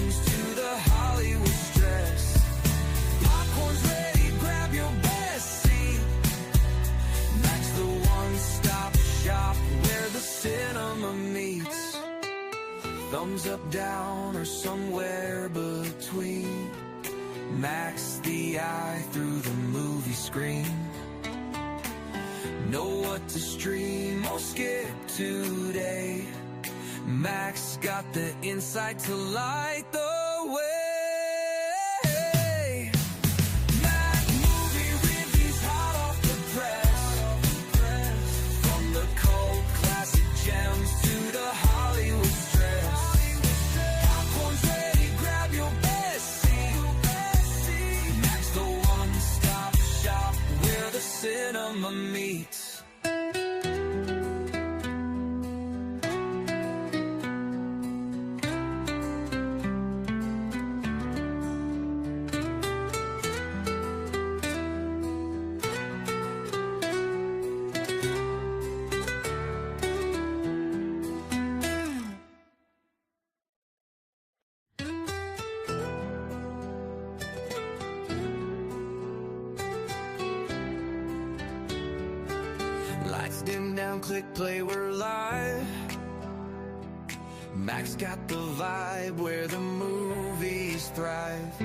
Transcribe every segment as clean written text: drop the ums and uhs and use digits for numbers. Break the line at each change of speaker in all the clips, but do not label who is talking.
gems to the Hollywood stress. Popcorn's ready, grab your best seat. Max, the one-stop shop where the cinema meets. Thumbs up, down, or somewhere between. Max, the eye through the movie screen. Know what to stream or skip today. Max got the insight to light the way. Mac movie reviews hot off the press. From the cult classic gems to the Hollywood stress. Popcorn's ready, grab your best seat. Max, the one-stop shop where the cinema meets. Lights dim down, click play, we're live. Max got the vibe where the movies thrive.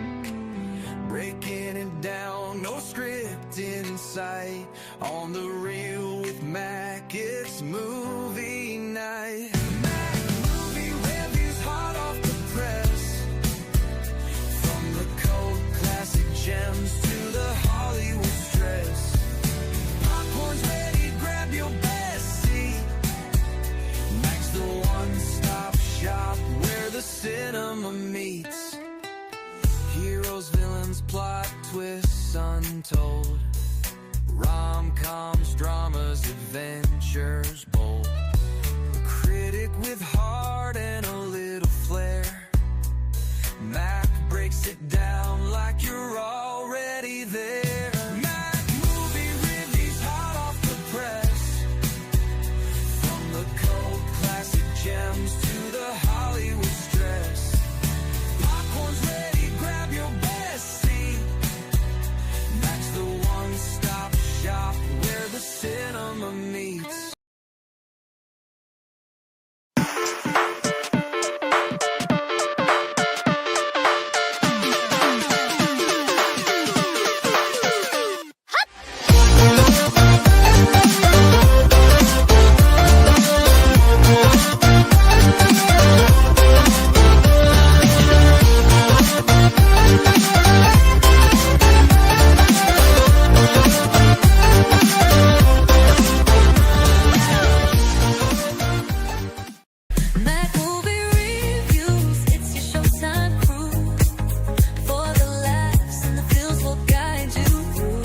Breaking it down, no script in sight. On the reel with Mac, it's movie night. Mac movie reviews hot off the press. From the cult classic gems to the Hollywood stress. Popcorn's ready, grab your best seat. Max, the one-stop shop where the cinema meets. Heroes, villains, plot twists untold. Rom-coms, dramas, adventures bold. A critic with heart and a little flair. Mac breaks it down like you're already there. Mac movie reviews hot off the press. From the cult classic gems to the Hollywood stress. Popcorn's ready, grab your best seat. Max, the one-stop shop where the cinema meets. Mac movie reviews, it's your showtime crew. For the laughs and the feels will guide you through.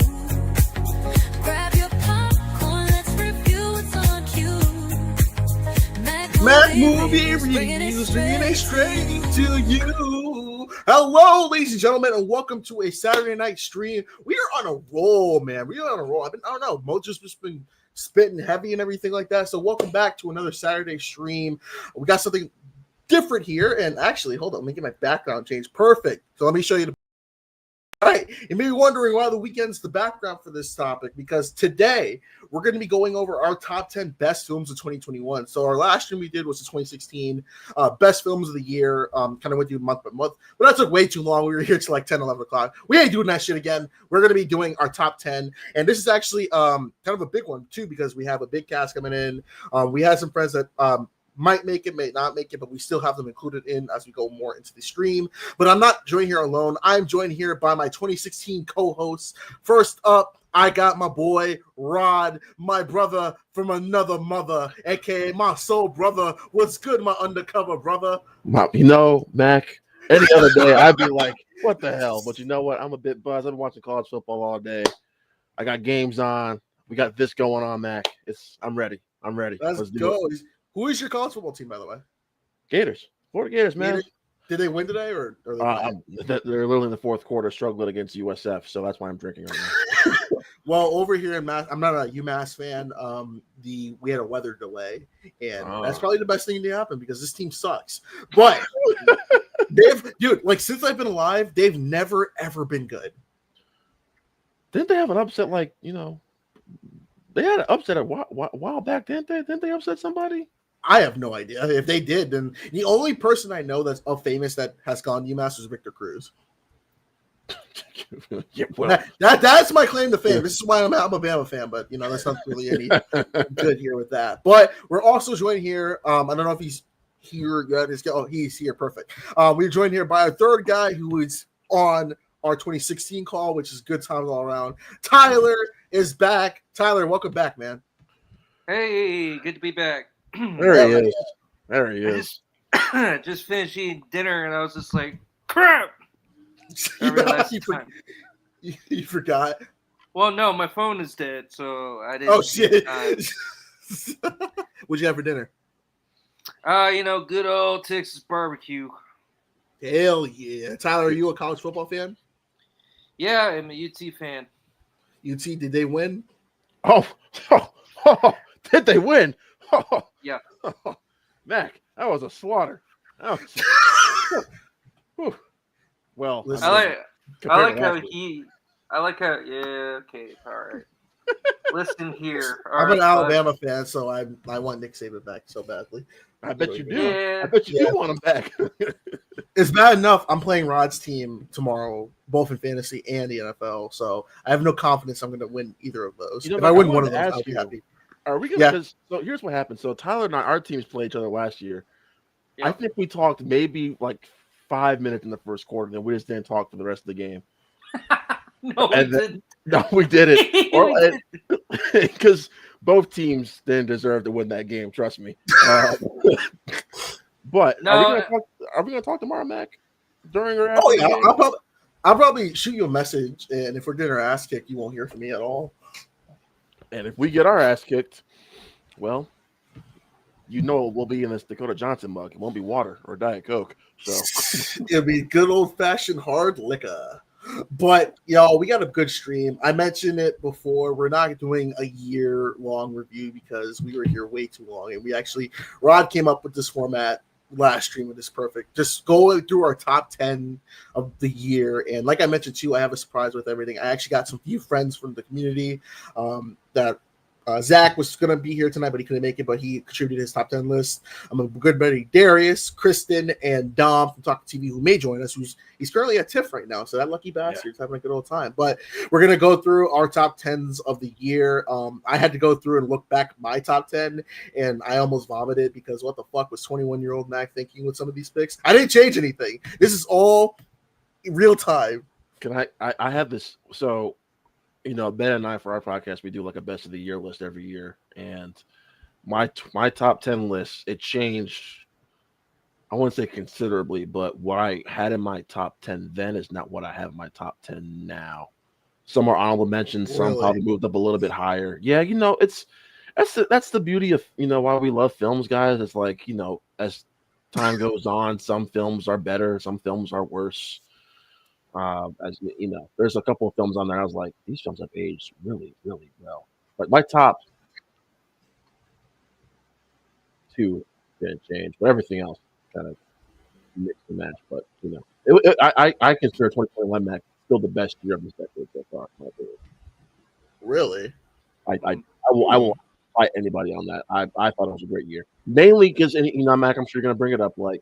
Grab your popcorn, let's review what's on cue.
Mac movie reviews, bringing it straight to you. Hello, ladies and gentlemen, and welcome to a Saturday night stream. We are on a roll, man. We are on a roll. I don't know. Mojo's just been spitting heavy and everything like that. So welcome back to another Saturday stream. We got something different here. And actually, hold on, let me get my background changed. Perfect. So let me show you the. All right, you may be wondering why the weekend's the background for this topic, because today we're going to be going over our top 10 best films of 2021. So our last stream we did was the 2016 best films of the year. Kind of went through month by month, but that took way too long. We were here till like 10, 11 o'clock. We ain't doing that shit again. We're going to be doing our top 10, and this is actually kind of a big one too, because we have a big cast coming in. We had some friends that might make it, may not make it, but we still have them included in as we go more into the stream. But I'm not joined here alone. I'm joined here by my 2016 co-hosts. First up, I got my boy Rod, my brother from another mother, aka my soul brother. What's good, my undercover brother?
You know, Mac, any other day I'd be like, what the hell? But you know what? I'm a bit buzzed. I've been watching college football all day. I got games on. We got this going on, Mac. I'm ready.
Let's go. Who is your college football team, by the way?
Gators. Florida Gators, man.
Did they win today, or
they're literally in the fourth quarter struggling against USF, so that's why I'm drinking right now.
Well, over here in Mass, I'm not a UMass fan. We had a weather delay, and that's probably the best thing to happen because this team sucks. But Dude, like since I've been alive, they've never ever been good.
Didn't they have an upset? Like they had an upset a while back, didn't they? Didn't they upset somebody?
I have no idea. If they did, then the only person I know that's famous that has gone UMass is Victor Cruz.
Yeah, well,
that's my claim to fame. This is why I'm a Bama fan, but that's not really any good here with that. But we're also joined here. I don't know if he's here yet. He's here. Perfect. We're joined here by a third guy who is on our 2016 call, which is good times all around. Tyler is back. Tyler, welcome back, man.
Hey, good to be back.
There he is. There he is.
Just finished eating dinner, and I was just like, crap.
You forgot.
Well, no, my phone is dead, so I didn't.
Oh shit! What'd you have for dinner?
Good old Texas barbecue.
Hell yeah, Tyler, are you a college football fan?
Yeah, I'm a UT fan.
UT, did they win?
Oh, did they win?
Yeah.
Mac, that was a slaughter. Well,
listen,
I like how yeah, okay, all right. Listen here.
I'm an Alabama fan, so I want Nick Saban back so badly.
I bet you do.
Yeah.
I bet you do want him back.
It's bad enough I'm playing Rod's team tomorrow, both in fantasy and the NFL, so I have no confidence I'm going to win either of those. If I win one of those, I'll be happy.
Are we gonna? So here's what happened. So Tyler and our teams played each other last year. Yep. I think we talked maybe like 5 minutes in the first quarter, and then we just didn't talk for the rest of the game. No, we didn't. Because both teams didn't deserve to win that game. Trust me. But
no,
are we gonna talk tomorrow, Mac? During or after?
Oh yeah, I'll probably shoot you a message, and if we're getting our ass kicked, you won't hear from me at all.
And if we get our ass kicked, well, we'll be in this Dakota Johnson mug. It won't be water or Diet Coke. So
it'll be good old fashioned hard liquor. But y'all, we got a good stream. I mentioned it before. We're not doing a year-long review because we were here way too long, and Rod came up with this format last stream with this perfect. Just going through our top 10 of the year, and like I mentioned too, I have a surprise with everything. I actually got some few friends from the community that Zach was going to be here tonight, but he couldn't make it, but he contributed his top 10 list. I'm a good buddy, Darius, Kristen, and Dom from Talk TV, who may join us. He's currently at TIFF right now, so that lucky bastard's having a good old time. But we're going to go through our top 10s of the year. I had to go through and look back my top 10, and I almost vomited because what the fuck was 21-year-old Mac thinking with some of these picks? I didn't change anything. This is all real time.
Can I have this? So, Ben and I, for our podcast, we do like a best of the year list every year. And my top 10 list, it changed, I wouldn't say considerably, but what I had in my top 10 then is not what I have in my top 10 now. Some are honorable mentions, some probably moved up a little bit higher. Yeah, that's the beauty of, why we love films, guys. It's like, as time goes on, some films are better, some films are worse. As there's a couple of films on there. I was like, these films have aged really, really well. But my top 2 didn't change, but everything else kind of mixed and match. But I consider 2021 Mac still the best year of this decade so far.
Really?
I won't fight anybody on that. I thought it was a great year, mainly because Mac, I'm sure you're gonna bring it up. Like,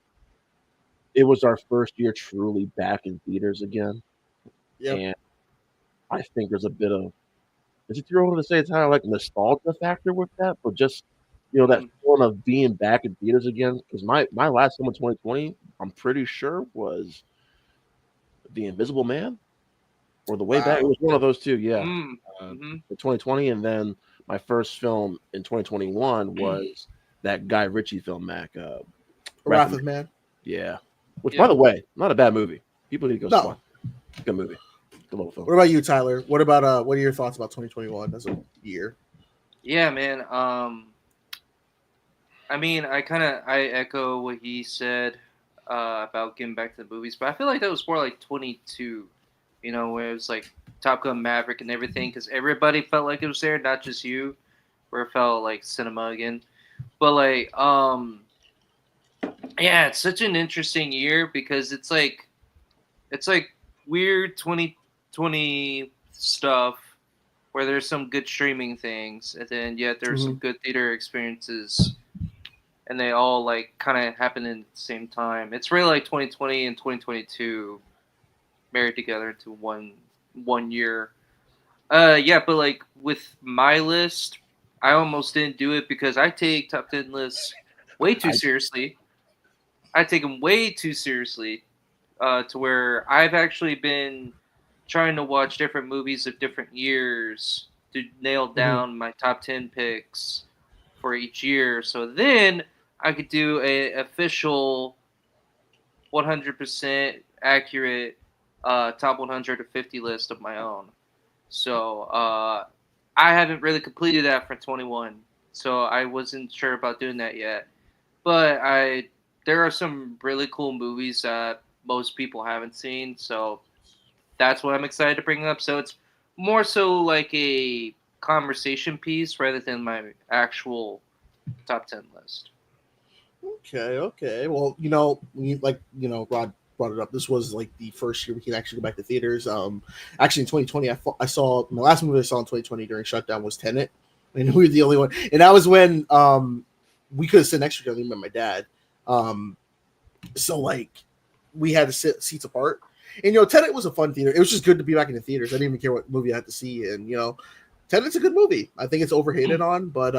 it was our first year truly back in theaters again. Yeah. And I think there's a bit of, is it too early to say it's kind of like nostalgia factor with that, but just, that feeling of being back in theaters again. Because my last film in 2020, I'm pretty sure was The Invisible Man or The Way Back. It was one of those two, yeah. In 2020, and then my first film in 2021 was that Guy Ritchie film, Mac.
Wrath of Man.
Yeah. Which, by the way, not a bad movie. People need to go see. Good movie. Good little film.
What about you, Tyler? What are your thoughts about 2021 as a year?
Yeah, man. I mean, I echo what he said about getting back to the movies, but I feel like that was more like 22, where it was like Top Gun Maverick and everything, because everybody felt like it was there, not just you, where it felt like cinema again. But like, Yeah, it's such an interesting year because it's like weird 2020 stuff where there's some good streaming things, and then yet there's some good theater experiences, and they all like kind of happen in the same time. It's really like 2020 and 2022 married together into one year. Yeah, but like with my list, I almost didn't do it because I take top 10 lists way too seriously. I take them way too seriously, to where I've actually been trying to watch different movies of different years to nail down my top 10 picks for each year. So then I could do a official 100% accurate top 150 list of my own. So I haven't really completed that for 21. So I wasn't sure about doing that yet. But there are some really cool movies that most people haven't seen. So that's what I'm excited to bring up. So it's more so like a conversation piece rather than my actual top 10 list.
Okay. Well, Rod brought it up. This was like the first year we can actually go back to theaters. Actually in 2020, I saw my last movie I saw in 2020 during shutdown was Tenet, and we were the only one. And that was when we could have sit next to each other, me and my dad. So like we had to sit seats apart. And Tenet was a fun theater. It was just good to be back in the theaters. I didn't even care what movie I had to see, and Tenet's a good movie. I think it's overhated on, but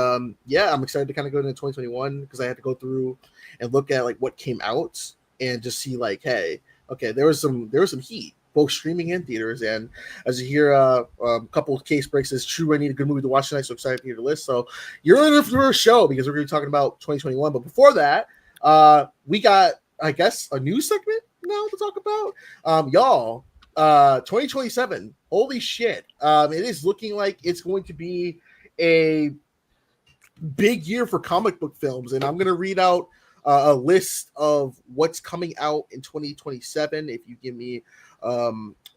yeah, I'm excited to kind of go into 2021 because I had to go through and look at like what came out and just see like, hey, okay, there was some heat, both streaming and theaters. And as you hear, a couple of case breaks is true. I need a good movie to watch tonight, so excited to hear the list. So you're in for a show because we're going to be talking about 2021. But before that, we got, I guess, a new segment now to talk about, y'all. 2027. Holy shit. It is looking like it's going to be a big year for comic book films. And I'm going to read out a list of what's coming out in 2027. If you give me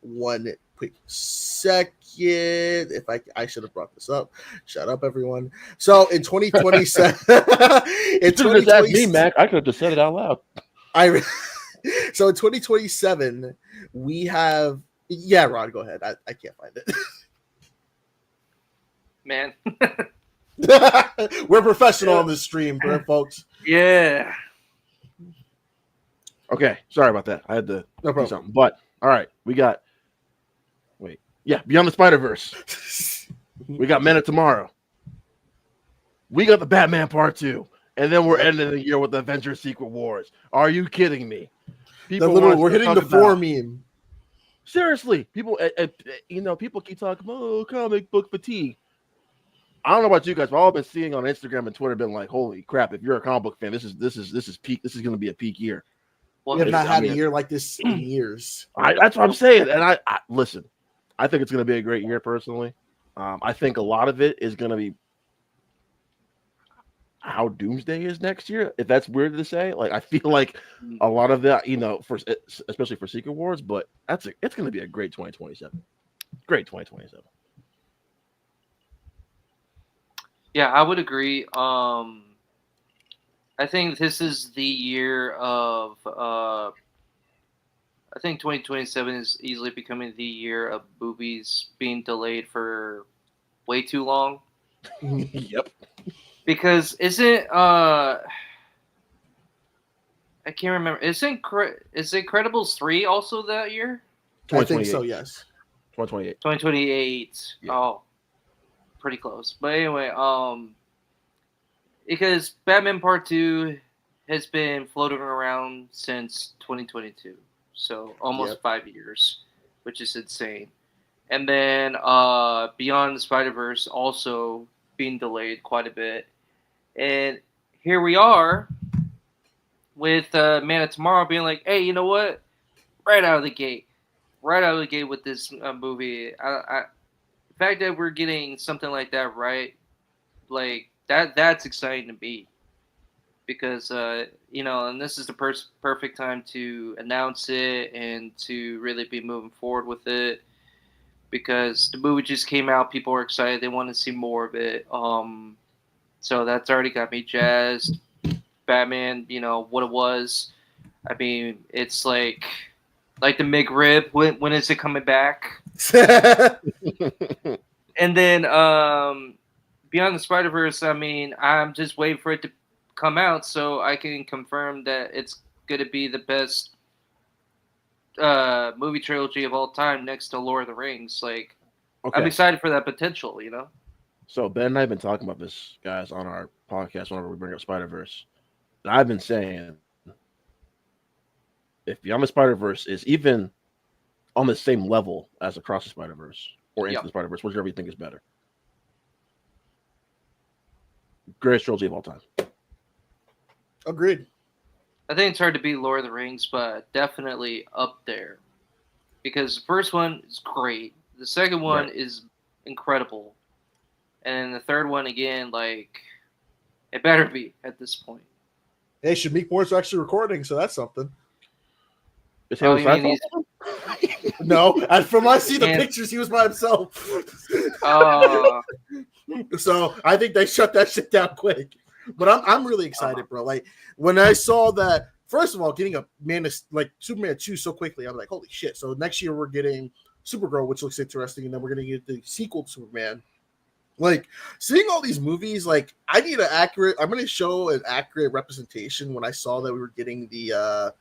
one quick second, if I should have brought this up. Shut up, everyone. So in 2027,
in 2027, me, Mac. I could have just said it out loud.
So in 2027, we have. Yeah, Rod, go ahead. I can't find it.
Man.
We're professional on this stream, folks.
Yeah.
Okay, sorry about that. I had to do something. But all right, we got. Beyond the Spider-Verse. We got Men of Tomorrow. We got the Batman Part 2, and then we're ending the year with the Avengers Secret Wars. Are you kidding me?
We're hitting the 4 meme.
Seriously, people, people keep talking about comic book fatigue. I don't know about you guys, but I've been seeing on Instagram and Twitter, been like, "Holy crap! If you're a comic book fan, this is peak. This is going to be a peak year."
We have not had a year like this in years.
That's what I'm saying, and I listen. I think it's going to be a great year, personally. I think a lot of it is going to be how Doomsday is next year. If that's weird to say, like I feel like a lot of that, especially for Secret Wars, but it's going to be a great 2027. Great 2027.
Yeah, I would agree. I think this is the year of. I think 2027 is easily becoming the year of movies being delayed for way too long.
Yep.
Because isn't I can't remember. Is Incredibles 3 also that year?
I think so. Yes.
2028.
2028. Yeah. Oh, pretty close. But anyway, because Batman Part 2 has been floating around since 2022. So almost 5 years, which is insane. And then Beyond the Spider-Verse also being delayed quite a bit. And here we are with Man of Tomorrow being like, hey, you know what? Right out of the gate with this movie. The fact that we're getting something like that right, like that's exciting to me. Because, and this is the perfect time to announce it and to really be moving forward with it. Because the movie just came out, people are excited, they want to see more of it. So that's already got me jazzed. Batman, what it was. I mean, it's like the McRib. When is it coming back? And then Beyond the Spider-Verse, I mean, I'm just waiting for it to come out so I can confirm that it's going to be the best movie trilogy of all time next to Lord of the Rings. Like,
Okay.
I'm excited for that potential,
So Ben and I have been talking about this, guys, on our podcast whenever we bring up Spider-Verse. And I've been saying, if Beyond the Spider-Verse is even on the same level as Across the Spider-Verse or Into the Spider-Verse, whichever you think is better. Greatest trilogy of all time.
Agreed.
I think it's hard to beat Lord of the Rings, but definitely up there. Because the first one is great. The second one is incredible. And the third one, again, like, it better be at this point.
Hey, Shamik Moore's actually recording, so that's something.
Oh, you mean
No, from I see the pictures, he was by himself. So I think they shut that shit down quick. But I'm really excited, bro. Like when I saw that, first of all, getting a Superman 2 so quickly, I'm like, holy shit. So next year we're getting Supergirl, which looks interesting, and then we're gonna get the sequel to Superman. Like seeing all these movies, like I'm gonna show an accurate representation when I saw that we were getting the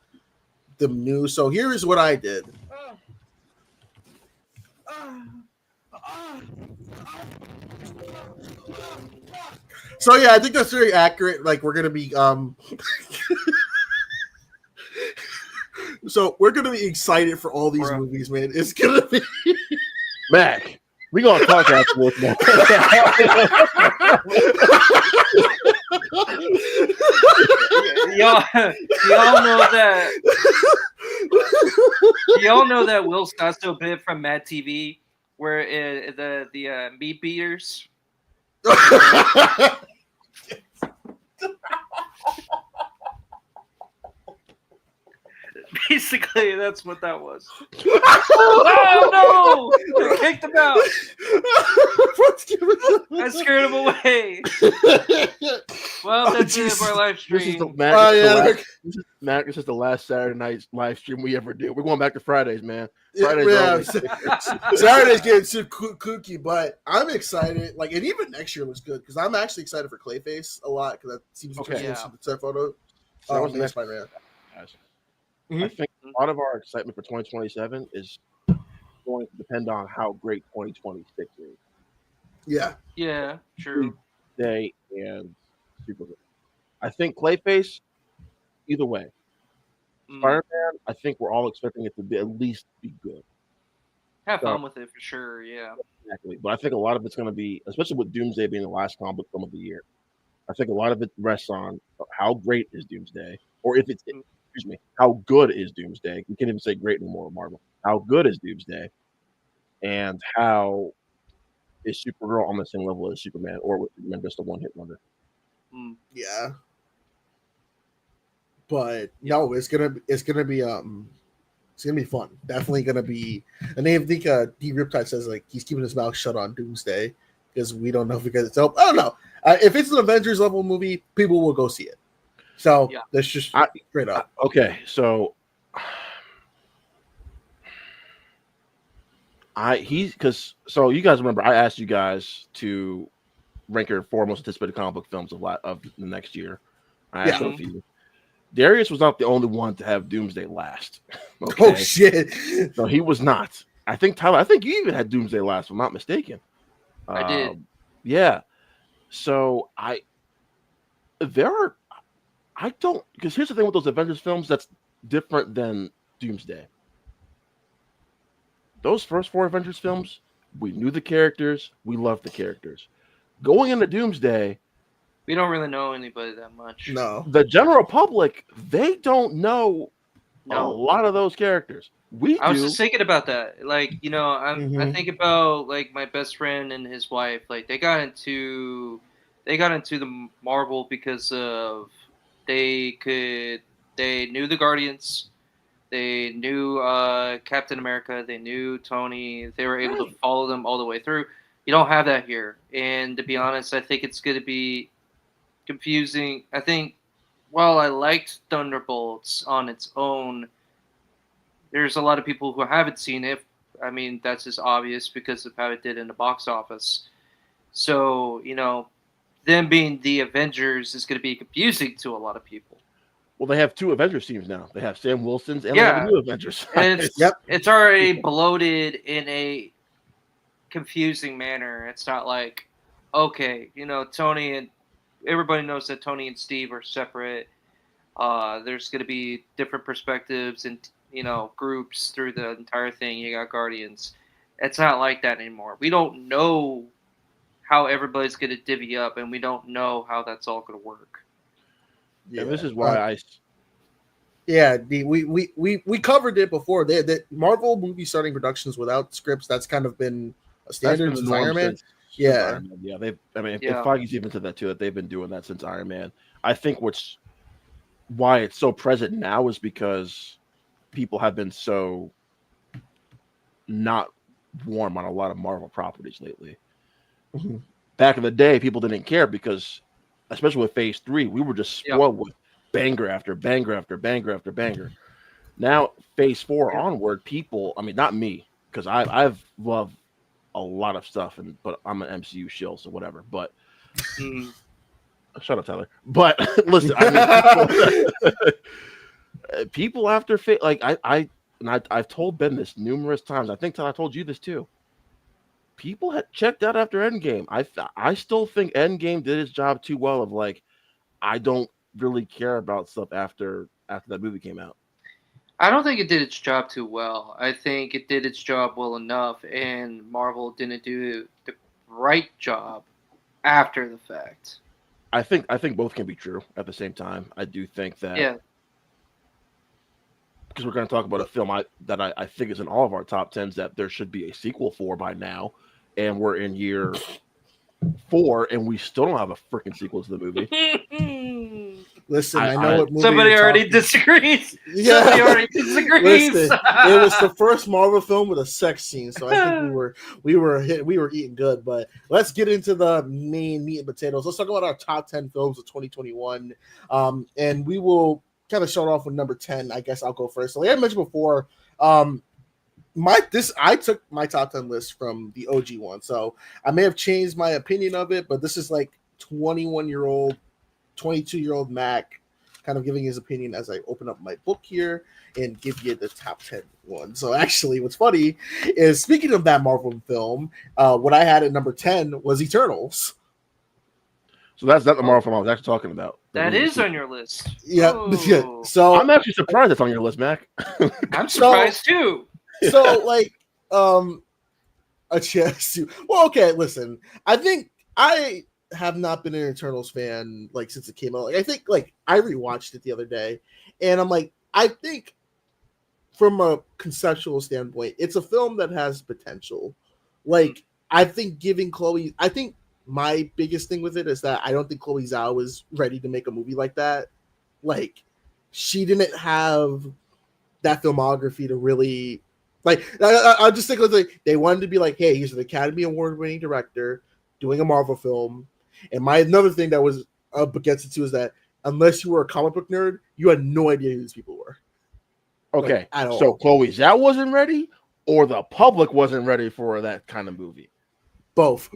news. So here is what I did. So yeah, I think that's very accurate. Like we're gonna be so we're gonna be excited for all these movies, man. It's gonna be
Mac. We gonna talk afterwards, man.
Y'all know that Will Sasso bit from Mad TV where the meat beaters. Basically, that's what that was. Oh no! I kicked him out. I scared him away. Well, that's it of our live stream.
This is the last Saturday night live stream we ever do. We're going back to Fridays, man.
Saturday's getting too kooky, but I'm excited. Like, and even next year looks good because I'm actually excited for Clayface a lot because that seems to be the set photo.
So that was the next Spider-Man. I think a lot of our excitement for 2027 is going to depend on how great 2026 is.
Yeah.
Yeah, true.
Day and Superman. I think Clayface, either way. Spider-Man, I think we're all expecting it to be at least be good.
Have fun with it for sure, yeah.
Exactly. But I think a lot of it's going to be, especially with Doomsday being the last comic book film of the year, I think a lot of it rests on how great is Doomsday, or if it's how good is Doomsday? We can't even say great anymore, Marvel. How good is Doomsday? And how is Supergirl on the same level as Superman, or with Superman just a one-hit wonder?
Yeah. But no, it's gonna be fun. Definitely gonna be. And I think D Riptide says like he's keeping his mouth shut on Doomsday because we don't know if it's I don't know. If it's an Avengers level movie, people will go see it. So that's just straight up.
Okay, so you guys remember I asked you guys to rank your 4 most anticipated comic book films of the next year. I asked a few. Darius was not the only one to have Doomsday last. Okay?
Oh shit!
No, he was not. I think Tyler. I think you even had Doomsday last, if I'm not mistaken.
I did.
Yeah. So because here's the thing with those Avengers films that's different than Doomsday. Those first 4 Avengers films, we knew the characters, we loved the characters. Going into Doomsday,
we don't really know anybody that much.
No.
The general public, they don't know a lot of those characters. I
was just thinking about that. Like, I think about like my best friend and his wife. Like they got into the Marvel because of they knew the Guardians, they knew Captain America, they knew Tony. They were able to follow them all the way through. You don't have that here, and to be honest, I think it's going to be confusing. I think while I liked Thunderbolts on its own, there's a lot of people who haven't seen it. I mean, that's just obvious because of how it did in the box office. So, them being the Avengers is going to be confusing to a lot of people.
Well, they have two Avengers teams now. They have Sam Wilson's and they have
Yeah.
a new Avengers.
And
Yep.
it's already bloated in a confusing manner. It's not like, okay, Tony and everybody knows that Tony and Steve are separate. There's going to be different perspectives and groups through the entire thing. You got Guardians. It's not like that anymore. We don't know how everybody's going to divvy up, and we don't know how that's all going to work.
And this is why
we covered it before. That Marvel movie starting productions without scripts, that's kind of been a standard since Iron Man.
Since Iron Man. Yeah, if Feige's even said that too, that they've been doing that since Iron Man. I think why it's so present now is because people have been so not warm on a lot of Marvel properties lately.
Mm-hmm.
Back in the day, people didn't care because, especially with Phase 3, we were just spoiled with banger after banger after banger after banger. Now, Phase 4 onward, people, I mean, not me, because I've loved a lot of stuff, but I'm an MCU shill, so whatever. But shut up, Tyler. But listen, I mean, people after I've told Ben this numerous times. I think I told you this too. People had checked out after Endgame. I still think Endgame did its job too well. Of like, I don't really care about stuff after that movie came out.
I don't think it did its job too well. I think it did its job well enough, and Marvel didn't do the right job after the fact.
I think both can be true at the same time. I do think that because we're going to talk about a film that I think is in all of our top 10s that there should be a sequel for by now, and we're in year 4 and we still don't have a freaking sequel to the movie.
Listen, I know what movie
somebody already disagrees.
Yeah.
Somebody already disagrees.
Listen, it was the first Marvel film with a sex scene, so I think we were eating good. But let's get into the main meat and potatoes. Let's talk about our top 10 films of 2021, and we will kind of start off with number 10. I guess I'll go first. So like I mentioned before, I took my top 10 list from the OG one, so I may have changed my opinion of it, but this is like 21-year-old, 22-year-old Mac kind of giving his opinion as I open up my book here and give you the top 10 one. So actually what's funny is, speaking of that Marvel film, what I had at number 10 was Eternals.
So that's not the Marvel film I was actually talking about.
That is on your list.
Yeah. So
I'm actually surprised it's on your list, Mac.
I'm surprised too.
So like a chance to okay, listen. I think I have not been an Eternals fan like since it came out. Like I think like I rewatched it the other day and I'm like, I think from a conceptual standpoint, it's a film that has potential. Like I think my biggest thing with it is that I don't think Chloe Zhao is ready to make a movie like that. Like she didn't have that filmography to really like. I just think like they wanted to be like, hey, he's an Academy Award winning director doing a Marvel film. And another thing that was up against it too is that unless you were a comic book nerd, you had no idea who these people were.
Okay,
like,
so Chloe Zhao wasn't ready, or the public wasn't ready for that kind of movie.
Both.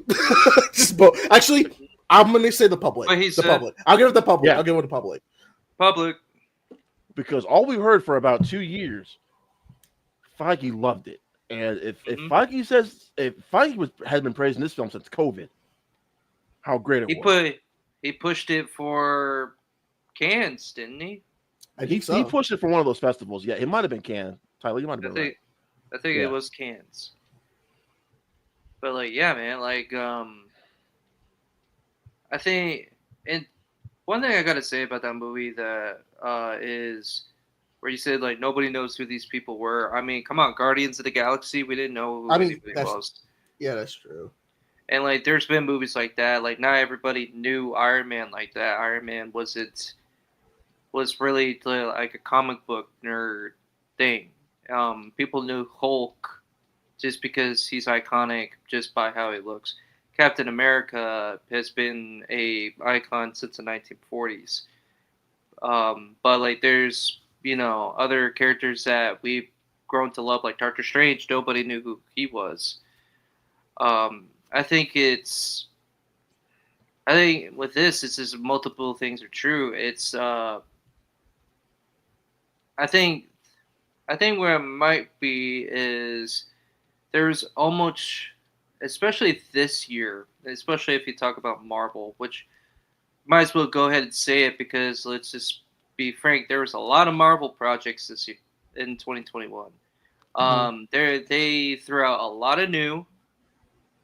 Just both. Actually, I'm going to say the public. Public. I'll give it the public.
Yeah.
I'll give it the public.
Public.
Because all we heard for about 2 years, Feige loved it. And if Feige has been praising this film since COVID, how great it was.
He pushed it for Cannes, didn't he?
I think so.
He pushed it for one of those festivals. Yeah, it might have been Cannes. Tyler, you might have been right.
I think it was Cannes. But like, yeah, man, like, I think, and one thing I gotta say about that movie that is where you said like nobody knows who these people were. I mean, come on, Guardians of the Galaxy, we didn't know who anybody was.
Yeah, that's true.
And like, there's been movies like that. Like, not everybody knew Iron Man like that. Iron Man was really like a comic book nerd thing. People knew Hulk just because he's iconic just by how he looks. Captain America has been a icon since the 1940s. But like, there's other characters that we've grown to love, like Doctor Strange. Nobody knew who he was. I think with this, it's just multiple things are true. It's I think where it might be is there's almost, especially this year, especially if you talk about Marvel, which might as well go ahead and say it, because let's just be frank, there was a lot of Marvel projects this year in 2021. They threw out a lot of new,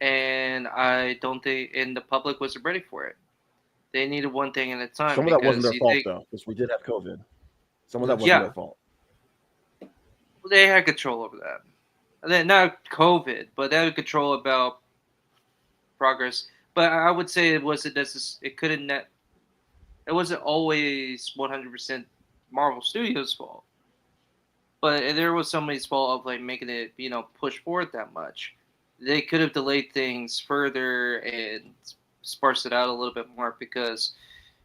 and I don't think, and the public wasn't ready for it. They needed one thing at a time.
Some of that wasn't their fault though, because we did have COVID. Some of that wasn't their fault.
They had control over that. Not COVID, but they had control about progress. But I would say it wasn't necessary. It wasn't always 100% Marvel Studios' fault. But there was somebody's fault of like making it, push forward that much. They could have delayed things further and sparse it out a little bit more, because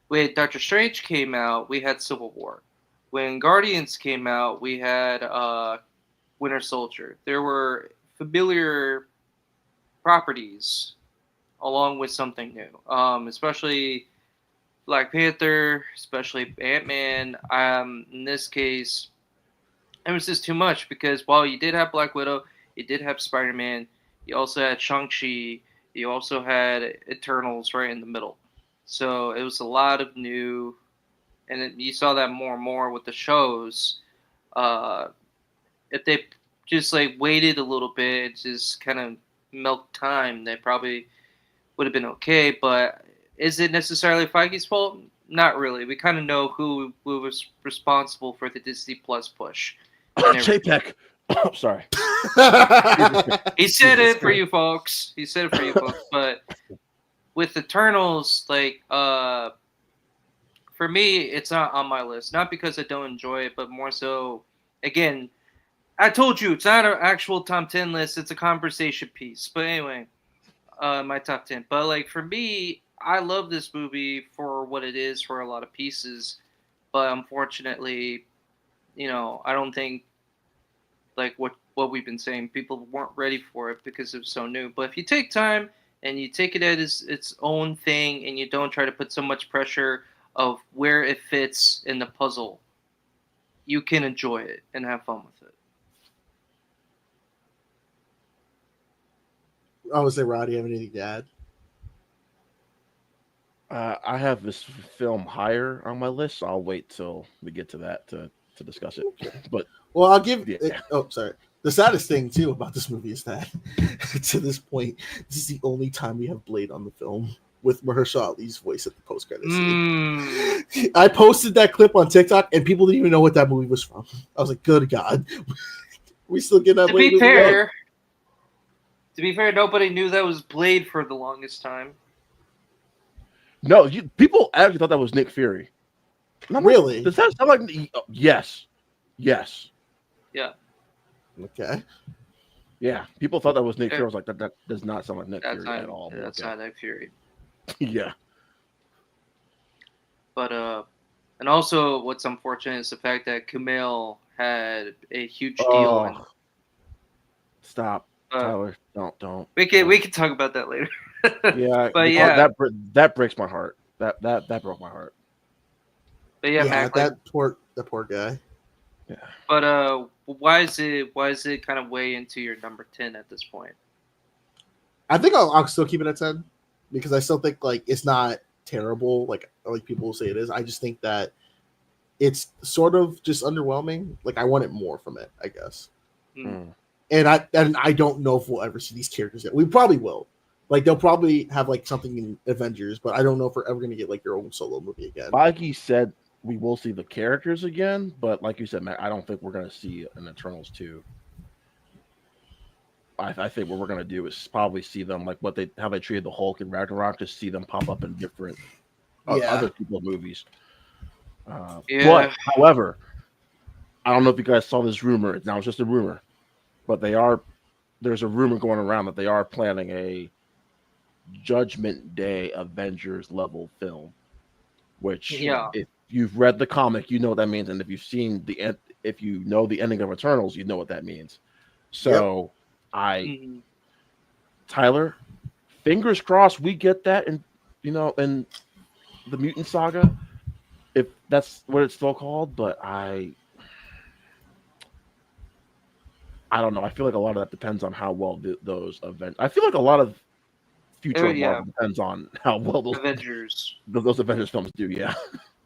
when Doctor Strange came out, we had Civil War. When Guardians came out, we had Winter Soldier. There were familiar properties along with something new, especially Black Panther, especially Ant-Man. In this case, it was just too much, because while you did have Black Widow, you did have Spider-Man, you also had Shang-Chi, you also had Eternals right in the middle. So it was a lot of new, and you saw that more and more with the shows. If they just like waited a little bit, just kind of milk time, they probably would have been okay. But is it necessarily Feige's fault? Not really. We kind of know who was responsible for the Disney Plus push.
JPEG. Oh, sorry.
He said it for you folks. But with Eternals, like, for me, it's not on my list. Not because I don't enjoy it, but more so, again, I told you, it's not an actual top 10 list. It's a conversation piece. But anyway, my top 10. But, like, for me, I love this movie for what it is for a lot of pieces. But unfortunately, I don't think, like what we've been saying, people weren't ready for it because it was so new. But if you take time and you take it as its own thing, and you don't try to put so much pressure of where it fits in the puzzle, you can enjoy it and have fun with it.
I would say, Rod, do you have anything to add?
I have this film higher on my list, so I'll wait till we get to that to discuss it. But
well, I'll give.
Yeah.
Sorry. The saddest thing too about this movie is that to this point, this is the only time we have Blade on the film with Mahershala Ali's voice at the post-credits scene. I posted that clip on TikTok, and people didn't even know what that movie was from. I was like, "Good God, we still get that."
To be fair, nobody knew that was Blade for the longest time.
No, people actually thought that was Nick Fury.
Really?
Does that sound like? Yes.
Yeah.
Okay.
Yeah, people thought that was Nick Fury. I was like, that does not sound like Nick Fury at all.
That's not Nick Fury.
Yeah.
But and also what's unfortunate is the fact that Kumail had a huge deal.
Stop, Tyler. Don't.
We can talk about that later.
Yeah,
but yeah,
that breaks my heart. That broke my heart.
But yeah, Mac,
that poor guy.
Yeah.
But why is it kind of way into your number 10 at this point?
I think I'll still keep it at 10 because I still think like it's not terrible like people will say it is. I just think that it's sort of just underwhelming. Like I wanted more from it, I guess. And I don't know if we'll ever see these characters yet. We probably will. Like they'll probably have like something in Avengers, but I don't know if we're ever going to get like your own solo movie again.
Feige said we will see the characters again, but like you said, Matt, I don't think we're going to see an Eternals 2. I think what we're going to do is probably see them like how they treated the Hulk and Ragnarok, just see them pop up in different other people's movies. But however, I don't know if you guys saw this rumor. Now it's just a rumor, but there's a rumor going around that they are planning a Judgment Day Avengers level film, which you've read the comic, you know what that means, and if you've seen the end, if you know the ending of Eternals, you know what that means. So, Tyler, fingers crossed we get that, and in the Mutant Saga, if that's what it's still called. But I don't know. I feel like a lot of that depends on how well those events. I feel like a lot of future Marvel depends on how well those Avengers films do. Yeah.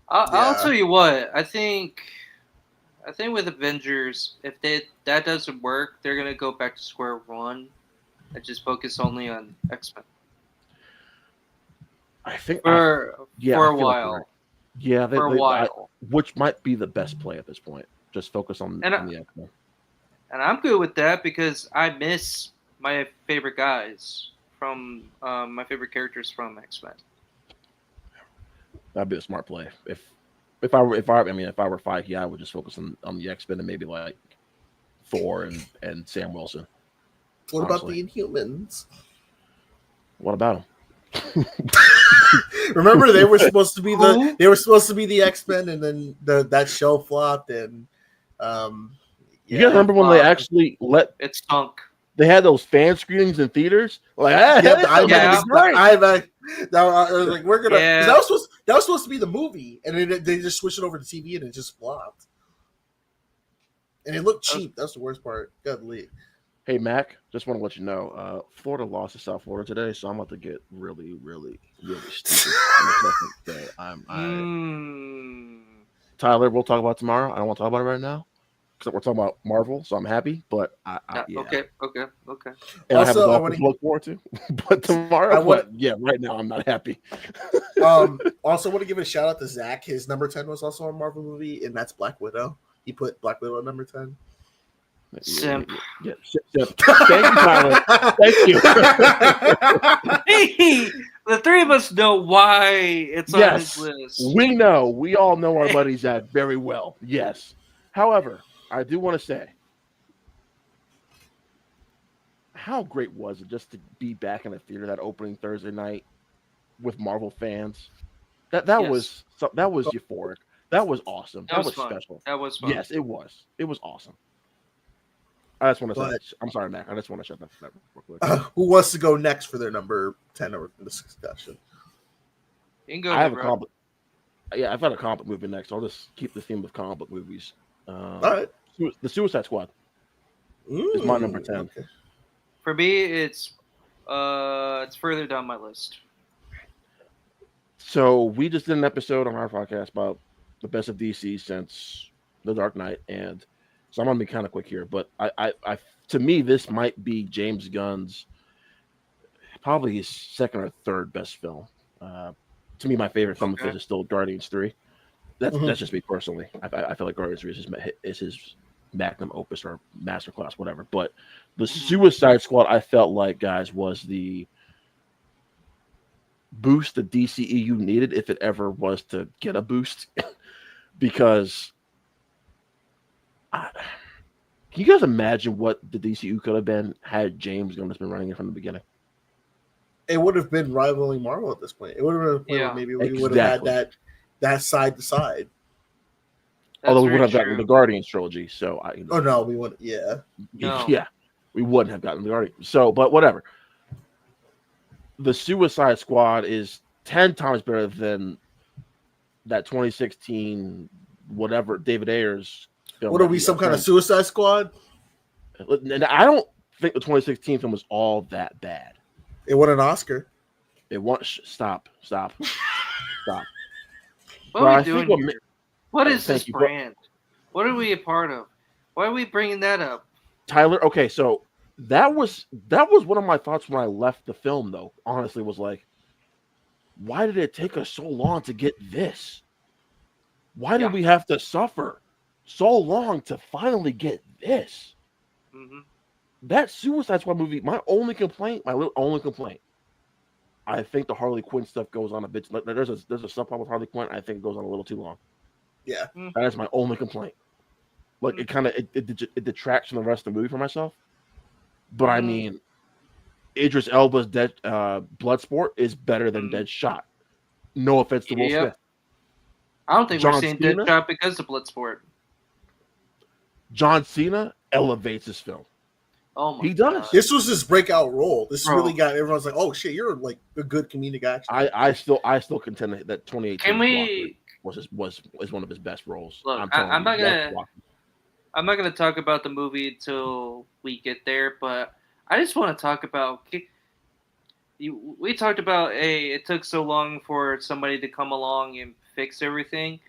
I'll tell you what. I think with Avengers, if that doesn't work, they're gonna go back to square one and just focus only on X-Men.
I think
for a while.
Like yeah, for a while, which might be the best play at this point. Just focus on the X-Men.
And I'm good with that because I miss my favorite guys from my favorite characters from X-Men.
That'd be a smart play. If I were Feige, I would just focus on the X-Men and maybe like Thor and Sam Wilson.
What about the Inhumans?
What about them?
Remember, they were supposed to be the X-Men, and then that show flopped. And
you guys remember when they actually
it stunk?
They had those fan screenings in theaters. Like,
I was like, we're gonna. That was supposed to be the movie, and then they just switched it over to TV, and it just flopped. And it looked cheap. That's the worst part. God leave.
Hey Mac, just want to let you know, Florida lost to South Florida today, so I'm about to get really, really, really stupid. Tyler, we'll talk about it tomorrow. I don't want to talk about it right now because we're talking about Marvel, so I'm happy. But yeah.
Okay.
And also, I have a golf to look forward to. But tomorrow, right now I'm not happy.
Also, want to give a shout out to Zach. His number 10 was also a Marvel movie, and that's Black Widow. He put Black Widow at number 10.
Simp.
Yeah. Thank you, Tyler. Thank you.
Hey, the three of us know why it's on his list.
We know. We all know our buddy Zach very well. Yes. However, I do want to say, how great was it just to be back in the theater that opening Thursday night with Marvel fans? That was euphoric. That was awesome. That was special.
That was fun.
Yes, it was. It was awesome. I just want to say, I'm sorry, Mac. I just want to shut that real quick.
Who wants to go next for their number 10 over this discussion?
You can go.
I've got a comic book movie next. I'll just keep the theme of comic book movies.
All right.
The Suicide Squad is my number 10.
Okay.
For me, it's further down my list.
So we just did an episode on our podcast about the best of DC since The Dark Knight, and so I'm gonna be kind of quick here, but I to me this might be James Gunn's probably his second or third best film. To me, my favorite film of his is still Guardians 3. That's just me personally. I feel like Guardians 3 is his magnum opus or masterclass, whatever. But the Suicide Squad, I felt like, guys, was the boost the DCEU needed if it ever was to get a boost, because. Can you guys imagine what the DCU could have been had James Gunn been running it from the beginning?
It would have been rivaling Marvel at this point. It would have been maybe we would have had that side to side.
Although we wouldn't have gotten the Guardians trilogy, so
we wouldn't. Yeah,
we wouldn't have gotten the Guardians. So, but whatever. The Suicide Squad is 10 times better than that 2016 whatever David Ayers.
What are we, some kind of Suicide Squad?
And I don't think the 2016 film was all that bad.
It won an Oscar.
It won. Stop.
What are we doing here? What is this brand? What are we a part of? Why are we bringing that up?
Tyler, okay, so that was one of my thoughts when I left the film, though, honestly, was like, why did it take us so long to get this? Why did we have to suffer so long to finally get this? That Suicide Squad movie, my little only complaint, I think the Harley Quinn stuff goes on a bit. There's a subplot with Harley Quinn. I think it goes on a little too long.
Yeah,
that is my only complaint. Like it detracts from the rest of the movie for myself. But I mean, Idris Elba's Bloodsport is better than Deadshot. No offense to Will Smith.
I don't think we're
John
seeing
Cena?
Deadshot because of Bloodsport.
John Cena elevates his film.
Oh my
He does.
God.
This was his breakout role. This
Bro.
really got everyone's like, "Oh shit, you're like a good comedic actor."
I still contend that 2018
Can we?
was one of his best roles.
Look,
I'm
I'm not
watch
gonna. I'm not gonna talk about the movie until we get there, but I just want to talk about. We talked about it took so long for somebody to come along and fix everything.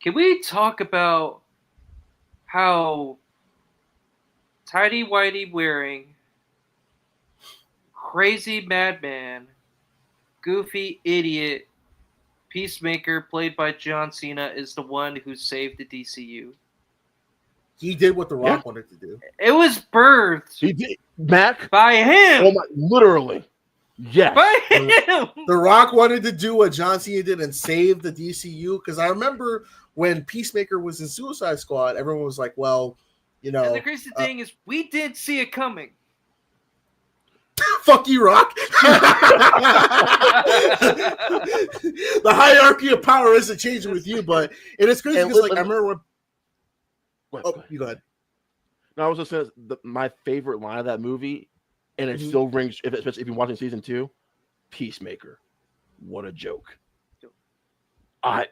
Can we talk about how tidy whitey wearing, crazy madman, goofy idiot, Peacemaker played by John Cena is the one who saved the DCU?
He did what The Rock wanted to do.
It was birthed
He did. Mac.
by him.
Oh my! Literally. Yes.
By him.
The Rock wanted to do what John Cena did and save the DCU, because I remember when Peacemaker was in Suicide Squad, everyone was like, "Well, you know."
And the crazy thing is, we did see it coming.
Fuck you, Rock. The hierarchy of power isn't changing with you, but it is crazy because, like, I remember when. Oh, you go ahead.
No, I was just saying my favorite line of that movie, and it still rings, especially if you're watching season 2, Peacemaker. What a joke. That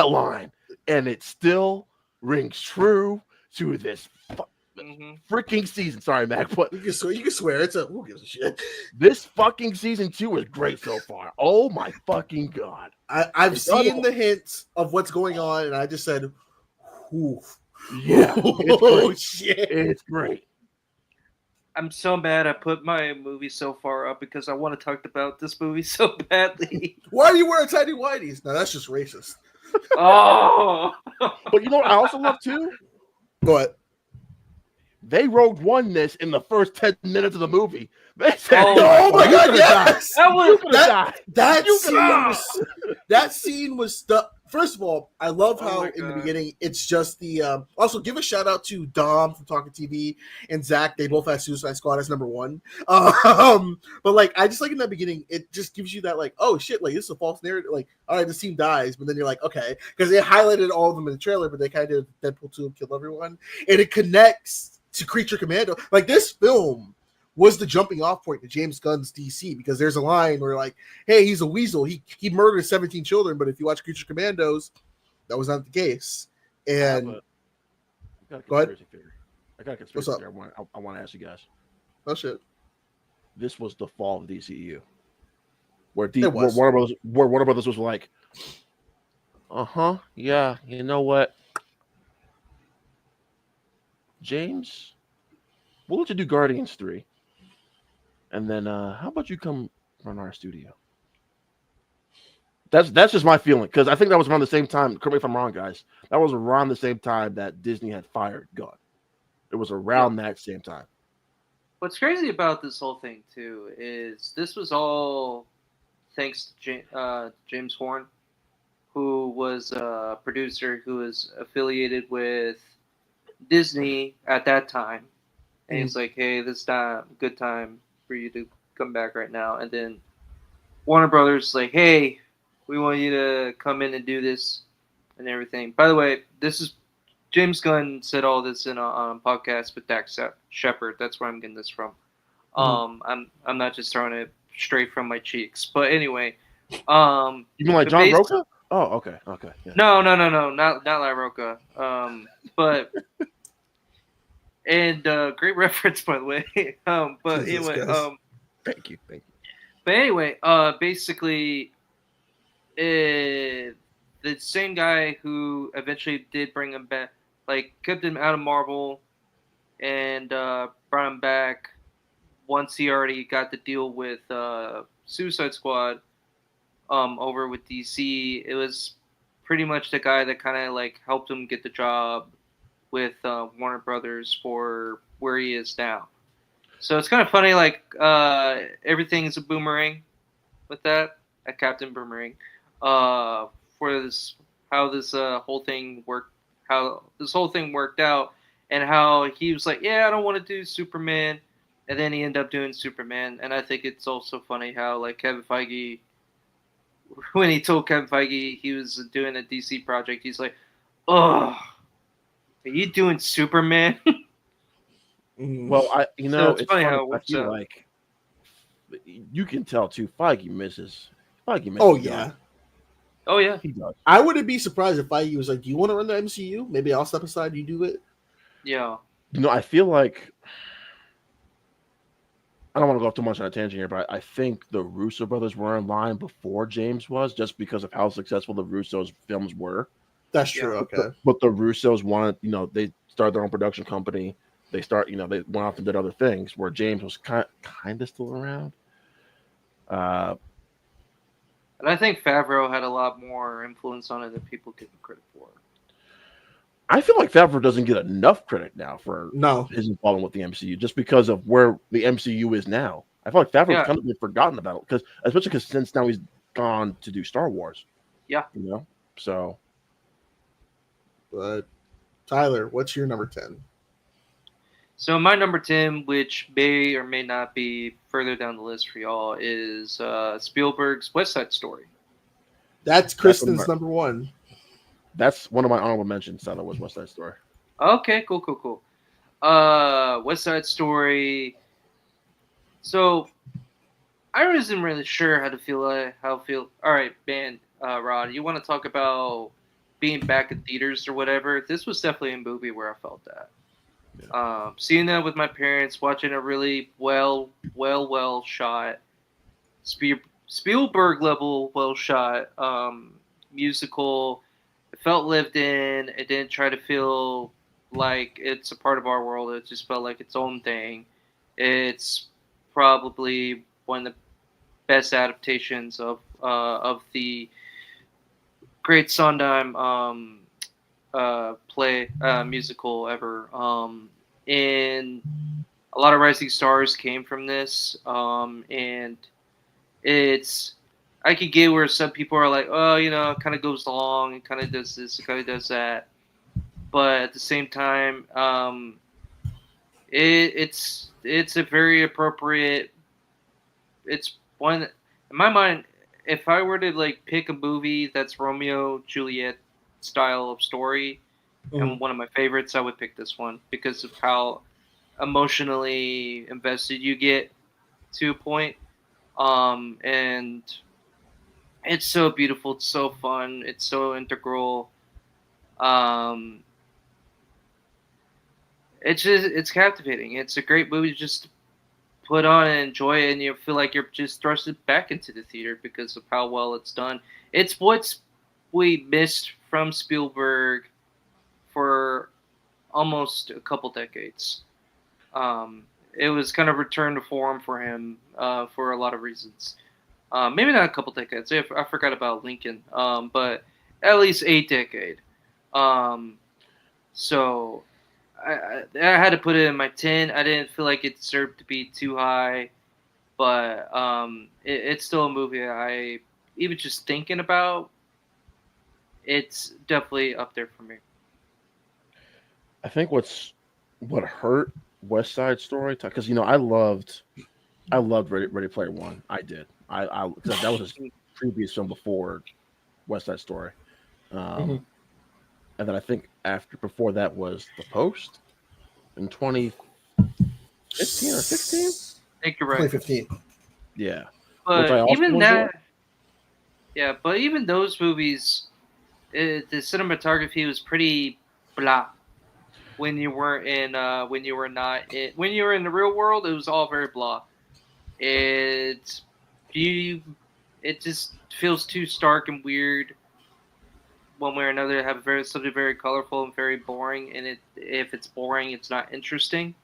line, and it still rings true to this freaking season. Sorry, Mac, but
you can swear. It's a who gives a shit.
This fucking season 2 is great so far. Oh my fucking God.
I've seen the hints of what's going on, and I just said, oof.
Yeah.
Oh shit.
It's great.
I'm so mad I put my movie so far up because I want to talk about this movie so badly.
Why are you wearing tidy whities? No, that's just racist.
Oh.
But you know what I also love too?
Go ahead.
They Rogue One this in the first 10 minutes of the movie. They said,
oh my God, yes! That scene was stuck. First of all, I love how in the beginning it's just the. Also, give a shout out to Dom from Talking TV and Zach. They both had Suicide Squad as number 1. But like, I just like in the beginning, it just gives you that like, oh shit, like this is a false narrative. Like, all right, the scene dies, but then you're like, okay, because they highlighted all of them in the trailer, but they kind of did Deadpool 2 and killed everyone, and it connects to Creature Commando. Like, this film was the jumping off point to James Gunn's DC, because there's a line where like, hey, he's a weasel. He murdered 17 children, but if you watch Creature Commandos, that was not the case. And go ahead.
I got a conspiracy theory I want to ask you guys.
Oh shit.
This was the fall of DCEU. Where Warner Brothers was like, yeah, you know what? James, we'll let you do Guardians 3. And then how about you come run our studio? That's just my feeling, because I think that was around the same time. Correct me if I'm wrong, guys. That was around the same time that Disney had fired Gunn. It was around that same time.
What's crazy about this whole thing too is this was all thanks to James Horn, who was a producer who was affiliated with Disney at that time, and he's like, hey, this is not a good time for you to come back right now. And then Warner Brothers like, hey, we want you to come in and do this and everything. By the way, this is James Gunn said all this in a podcast with Dak Shepard. That's where I'm getting this from. I'm not just throwing it straight from my cheeks. But anyway,
you mean like John Roca? Oh, okay. Yeah.
No, not like Roca. But and great reference, by the way. But
Jesus,
anyway,
thank you.
But anyway, basically, the same guy who eventually did bring him back, like kept him out of Marvel, and brought him back once he already got the deal with Suicide Squad over with DC. It was pretty much the guy that kind of like helped him get the job with Warner Brothers for where he is now. So it's kind of funny, like everything is a boomerang with that, a Captain Boomerang, for this, how this whole thing worked out, and how he was like, yeah, I don't want to do Superman, and then he ended up doing Superman. And I think it's also funny how like Kevin Feige when he told Kevin Feige he was doing a DC project, he's like, "Oh, are you doing Superman?"
Well,
So it's
it's
funny
funny.
how it
I
works
feel
out.
like you can tell too. Feige misses.
Oh
God.
yeah.
Oh yeah,
He does.
I wouldn't be surprised if Feige was like, "Do you want to run the MCU? Maybe I'll step aside. You do it."
yeah.
I feel like I don't want to go off too much on a tangent here, but I think the Russo brothers were in line before James was, just because of how successful the Russo's films were.
That's
Yeah.
true. Okay.
But the Russos wanted, they started their own production company. They went off and did other things. Where James was kind of still around.
And I think Favreau had a lot more influence on it than people give him credit for.
I feel like Favreau doesn't get enough credit now for
No.
his involvement with the MCU, just because of where the MCU is now. I feel like Favreau's kind of been forgotten about, especially because since now he's gone to do Star Wars.
Yeah.
So.
But Tyler, what's your number 10?
So my number 10, which may or may not be further down the list for y'all, is Spielberg's West Side Story.
That's Kristen's number 1.
That's one of my honorable mentions. That was West Side Story.
Okay, cool. West Side Story. So I wasn't really sure how to feel. All right, man, Rod, you want to talk about being back in theaters or whatever? This was definitely a movie where I felt that. Yeah. Seeing that with my parents, watching a really well shot, Spielberg level well shot musical. It felt lived in. It didn't try to feel like it's a part of our world. It just felt like its own thing. It's probably one of the best adaptations of the great Sondheim play musical ever. And a lot of rising stars came from this. And I could get where some people are like, oh, it kind of goes long, it kind of does this, it kind of does that. But at the same time, it's a very appropriate. It's one, in my mind, if I were to pick a movie that's Romeo Juliet style of story, and one of my favorites, I would pick this one because of how emotionally invested you get to a point. And it's so beautiful, it's so fun, it's so integral. It's captivating. It's a great movie to just put on and enjoy it, and you feel like you're just thrusted back into the theater because of how well it's done. It's what we missed from Spielberg for almost a couple decades. It was kind of return to form for him for a lot of reasons. Maybe not a couple decades. I forgot about Lincoln, but at least a decade. So I had to put it in my 10. I didn't feel like it deserved to be too high, but it's still a movie I, even just thinking about, it's definitely up there for me.
I think what hurt West Side Story, because I loved Ready Player One. I did. Cause that was his previous film before West Side Story, and then I think before that was The Post in 2015 or 16.
I think you're right.
2015.
Yeah,
but even that, yeah, but even those movies, the cinematography was pretty blah. When you were in the real world, it was all very blah. It just feels too stark and weird. One way or another, have something very colorful and very boring. And if it's boring, it's not interesting.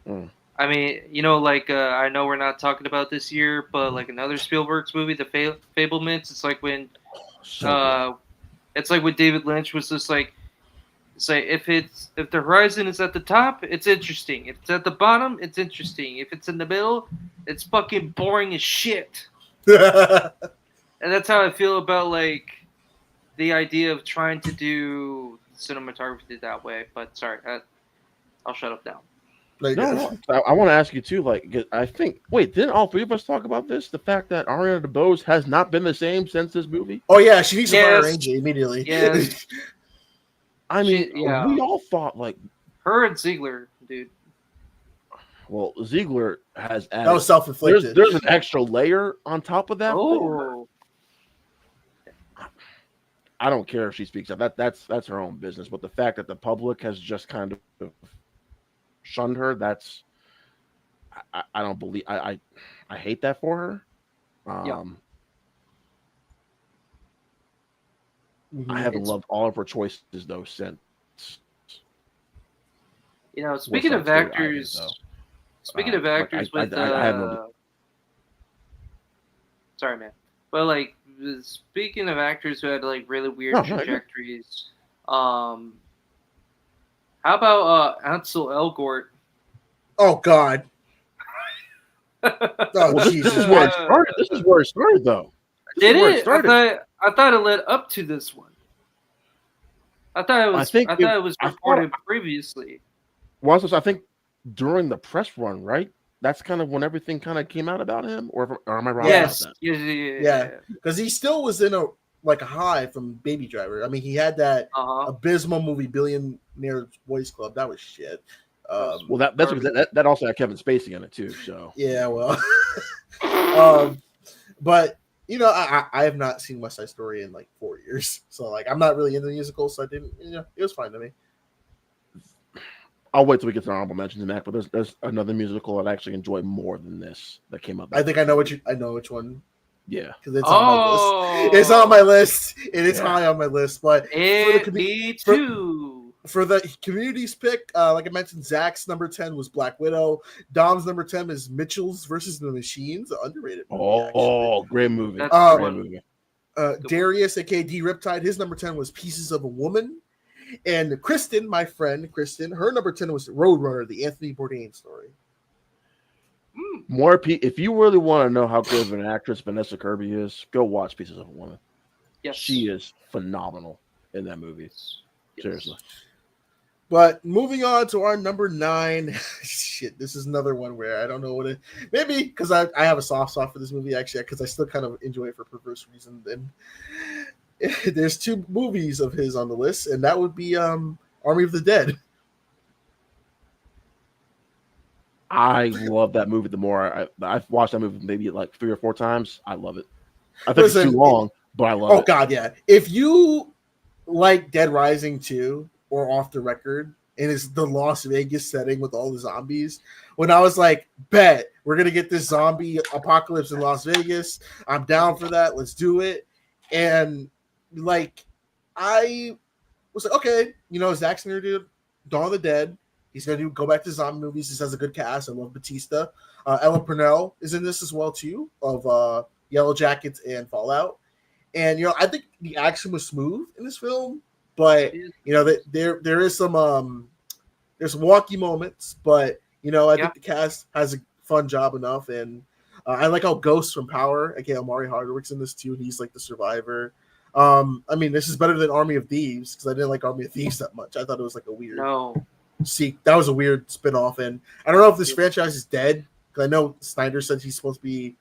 I mean, I know we're not talking about this year, but another Spielberg's movie, The Fablements. It's like when, it's like when David Lynch was just like. It's like if the horizon is at the top, it's interesting. If it's at the bottom, it's interesting. If it's in the middle, it's fucking boring as shit. And that's how I feel about the idea of trying to do cinematography that way. But sorry, I'll shut up now.
Like,
No. I want to ask you too. Like, I think. Wait, didn't all three of us talk about this? The fact that Ariana DeBose has not been the same since this movie.
oh yeah, she needs to fire
Yes.
Angie immediately.
Yes.
I mean,
yeah.
we all thought like,
Her and Ziegler, dude.
well, Ziegler has added.
That was self-inflicted.
There's an extra layer on top of that.
Oh.
I don't care if she speaks up. That's her own business. But the fact that the public has just kind of shunned her, that's I don't believe. I hate that for her. I haven't loved all of her choices though since.
You know, speaking of actors, with
I have no.
Sorry, man. But like, speaking of actors who had like really weird trajectories, how about Ansel Elgort?
Oh God.
Well,
Jesus.
This is where it started. This is where it started, though.
Did it? I thought it led up to this one. I thought it was reported previously.
Well, I think during the press run, right? That's kind of when everything kind of came out about him, or am I wrong?
Yes.
About that?
Yeah, because he still was in a high from Baby Driver. I mean, he had that abysmal movie Billionaire Boys Club. That was shit.
Well, that also had Kevin Spacey in it too. So
yeah, well, but you know, I have not seen West Side Story in like 4 years, so like I'm not really into musicals, so I didn't. You know, it was fine to me.
I'll wait till we get to honorable mentions, Mac. But there's another musical I'd actually enjoy more than this that came up.
I think I know which one.
Yeah,
because it's on my list. It's on my list, and it's high on my list. But
me too.
For the community's pick, like I mentioned, Zach's number 10 was Black Widow. Dom's number 10 is Mitchell's versus the Machines, an underrated movie.
Great movie.
Great movie. Darius, aka D Riptide, his number 10 was Pieces of a Woman. And Kristen, my friend Kristen, her number 10 was Roadrunner, the Anthony Bourdain story.
If you really want to know how good of an actress Vanessa Kirby is, go watch Pieces of a Woman.
Yes.
She is phenomenal in that movie.
Yes.
Seriously. But moving on to our number 9. Shit, this is another one where I don't know what it. Maybe because I have a soft spot for this movie, actually, because I still kind of enjoy it for perverse reasons. And there's 2 movies of his on the list, and that would be Army of the Dead.
I love that movie. The more I've watched that movie maybe like 3 or 4 times, I love it. I think it's too long, but I love it.
Oh God, yeah. If you like Dead Rising 2 or Off the Record, and it's the Las Vegas setting with all the zombies, when I was like, bet we're gonna get this zombie apocalypse in Las Vegas, I'm down for that. Let's do it. And like, I was like, okay, you know, Zack Snyder did Dawn of the Dead. He's gonna go back to zombie movies. This has a good cast. I love Batista. Ella Purnell is in this as well too, of Yellow Jackets and Fallout. And you know, I think the action was smooth in this film, but you know, there is some there's some wonky moments, but you know, I think the cast has a fun job enough. And I like how Ghost from Power, again, Omari Hardwick's in this too. He's like the survivor. I mean, this is better than Army of Thieves because I didn't like Army of Thieves that much. I thought it was like a weird. That was a weird spinoff, and I don't know if this franchise is dead because I know Snyder said he's supposed to be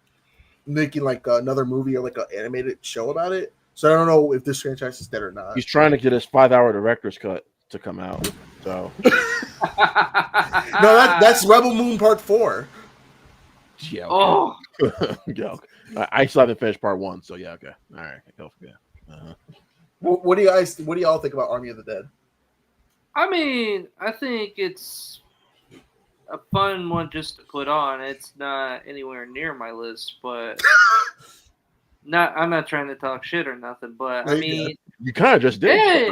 making like another movie or like an animated show about it. So I don't know if this franchise is dead or not.
He's trying to get his 5-hour director's cut to come out. So
no, that's Rebel Moon Part 4.
Yeah. Okay. Yeah. Okay. I still haven't finished Part 1, so yeah. Okay. All right. Yeah.
What do y'all think about Army of the Dead?
I mean, I think it's a fun one just to put on. It's not anywhere near my list, but I'm not trying to talk shit or nothing, but I mean,
you kind of just did.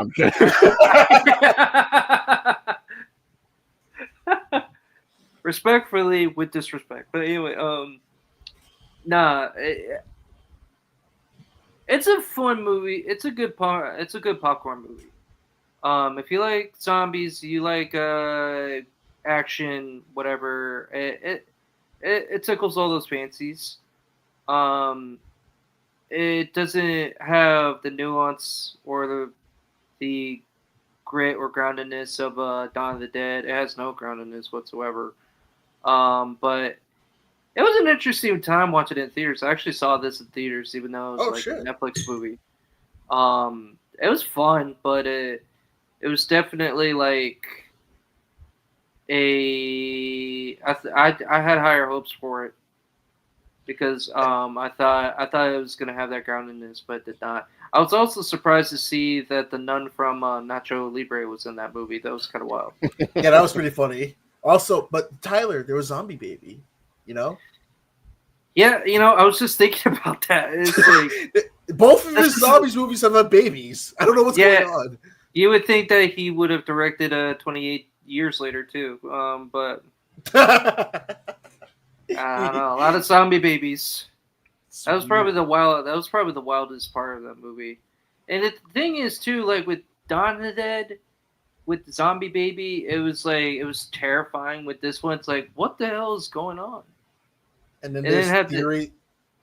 Respectfully, with disrespect, but anyway, it's a fun movie. It's a good popcorn movie. If you like zombies, you like action, whatever, it tickles all those fancies. It doesn't have the nuance or the grit or groundedness of Dawn of the Dead. It has no groundedness whatsoever. But it was an interesting time watching it in theaters. I actually saw this in theaters, even though it was a Netflix movie. It was fun, but it was definitely like I had higher hopes for it because I thought it was gonna have that groundedness, but it did not. I was also surprised to see that the nun from Nacho Libre was in that movie. That was kind of wild.
Yeah, that was pretty funny. Also, but Tyler, there was Zombie Baby, you know?
Yeah, I was just thinking about that. It's like
both of his zombies movies have had babies. I don't know what's going on.
You would think that he would have directed 28 years later too, but I don't know. A lot of zombie babies. That was probably the wildest part of that movie. And the thing is too, like with Dawn of the Dead, with the Zombie Baby, it was terrifying. With this one, it's like, what the hell is going on?
And then there's theory.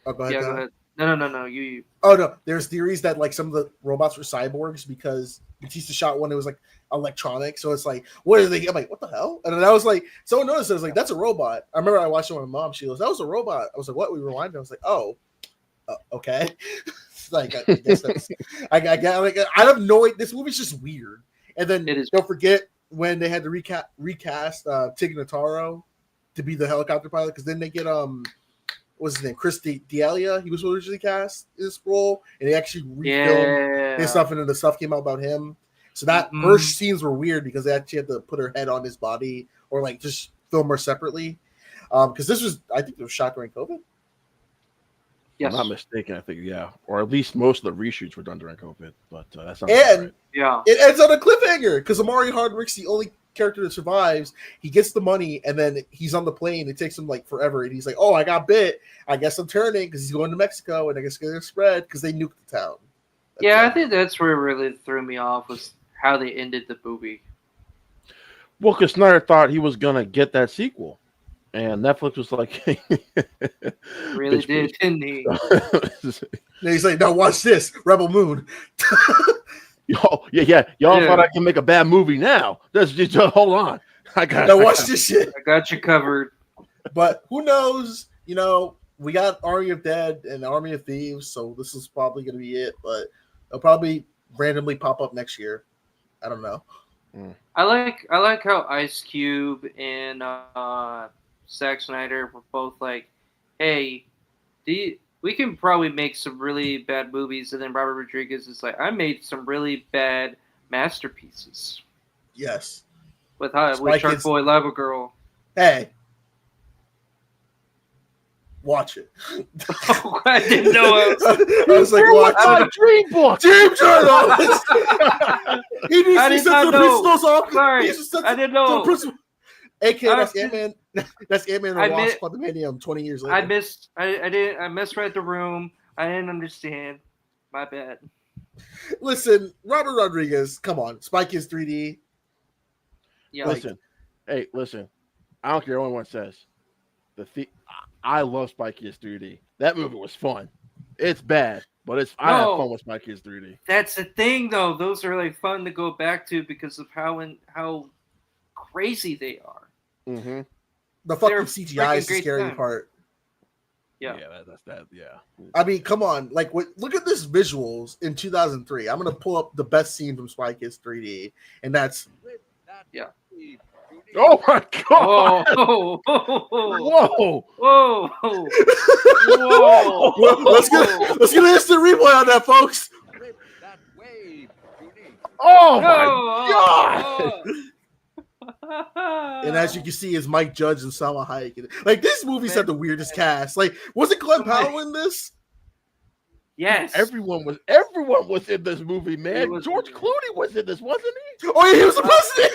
Go ahead. No. You.
Oh no, there's theories that like some of the robots were cyborgs because Batista shot one. It was like electronic, so it's like, what are they? I'm like, what the hell? And then I was like, someone noticed. I was like, that's a robot. I remember I watched it with my mom. She goes, that was a robot. I was like, what? We rewinded. I was like, oh, okay. Like I guess that's. I have no idea. This movie's just weird. And then don't forget when they had to recast Tig Notaro to be the helicopter pilot, because then they get what's his name, Chris D'Elia. He was originally cast in this role, and they actually refilmed his stuff, and then the stuff came out about him. So that her scenes were weird because they actually had to put her head on his body or like just film her separately. Because I think it was shot during COVID.
Yes. I'm not mistaken, I think, yeah. Or at least most of the reshoots were done during COVID. But that's not
right.
Yeah.
It ends on a cliffhanger because Amari Hardwick's the only character that survives. He gets the money, and then he's on the plane. It takes him like forever, and he's like, oh, I got bit. I guess I'm turning because he's going to Mexico, and I guess it's going to spread because they nuked the town.
I think that's where it really threw me off was how they ended the movie.
Well, because Snyder thought he was going to get that sequel. And Netflix was like,
really did, didn't he?
He's like, now watch this, Rebel Moon.
Y'all thought I can make a bad movie now. Just hold on.
Watch this shit.
I got you covered.
But who knows? We got Army of Dead and Army of Thieves, so this is probably going to be it. But it'll probably randomly pop up next year. I don't know.
I like how Ice Cube and Zack Snyder were both like, hey, we can probably make some really bad movies. And then Robert Rodriguez is like, I made some really bad masterpieces.
Yes.
With Shark Boy, Lava Girl.
Hey. Watch it.
Oh, I didn't know it.
I was like, watch it.
Dream book.
Dream Journal. He needs
I
to
did
set
not
the
know.
principles off.
Sorry, I didn't know.
AK, that's Ant-Man. That's Ant-Man and Wasp Quantumanium 20 years later.
I misread the room. I didn't understand. My bad.
Listen, Robert Rodriguez, come on. Spy Kids 3D.
Yeah.
Listen. I don't care what anyone says. I love Spy Kids 3D. That movie was fun. It's bad, but I have fun with Spy Kids 3D.
That's the thing, though. Those are like fun to go back to because of how crazy they are.
Mm-hmm.
The fucking CGI is the scary part.
Yeah,
that's that. Yeah.
I mean, come on. Like, look at this visuals in 2003. I'm gonna pull up the best scene from Spy Kids 3D, and that's
Oh my god!
Whoa!
Whoa!
Let's get an instant replay on that, folks.
Oh my god!
And as you can see, is Mike Judge and Salma Hayek. Like, this movie's had the weirdest cast. Like, was it Glenn Powell in this?
Yes.
Everyone was in this movie, man. George Clooney was in this, wasn't he?
Oh yeah, he was the president.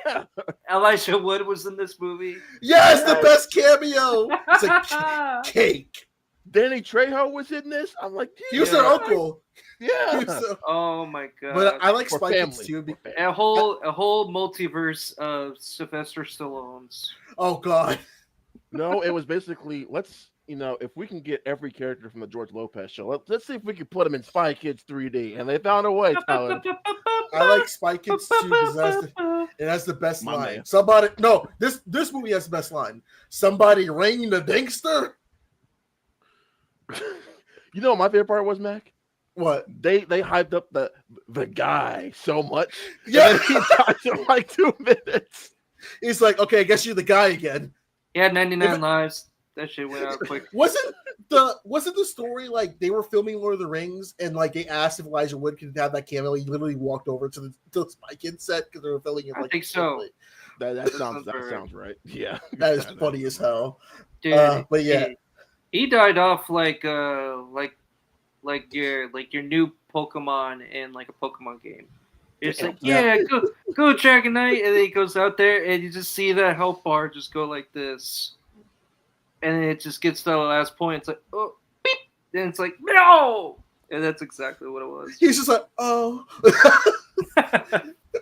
Yeah.
Elisha Wood was in this movie.
Yes, the best cameo. It's like cake.
Danny Trejo was in this. I'm like,
he was their uncle.
Yeah.
Oh my god.
But I like Spy Kids too.
A whole multiverse of Sylvester Stallone's.
Oh god.
No, it was basically if we can get every character from the George Lopez show, let's see if we can put them in Spy Kids 3D. And they found a way, Tyler.
I like Spy Kids 2 because it has the best
My
line.
man.
Somebody, no, this movie has the best line. Somebody ring the gangster.
You know what my favorite part was, Mac?
What?
They hyped up the guy so much,
Yeah.
and then he dies in like 2 minutes.
He's like, okay, I guess you're the guy again.
He had 99 lives. That shit went out quick.
Wasn't the story like they were filming Lord of the Rings and like they asked if Elijah Wood could have that cameo? He literally walked over to the Spy Kids set because they were filming it.
I
Like,
think so.
That sounds right. Yeah,
That is funny as hell.
Dude,
but yeah,
he died off like your new Pokemon in like a Pokemon game. It's like, go Dragonite, and then he goes out there and you just see that health bar just go like this. And then it just gets to the last point. It's like, oh, beep. Then it's like, no! And that's exactly what it was.
he's just like, oh.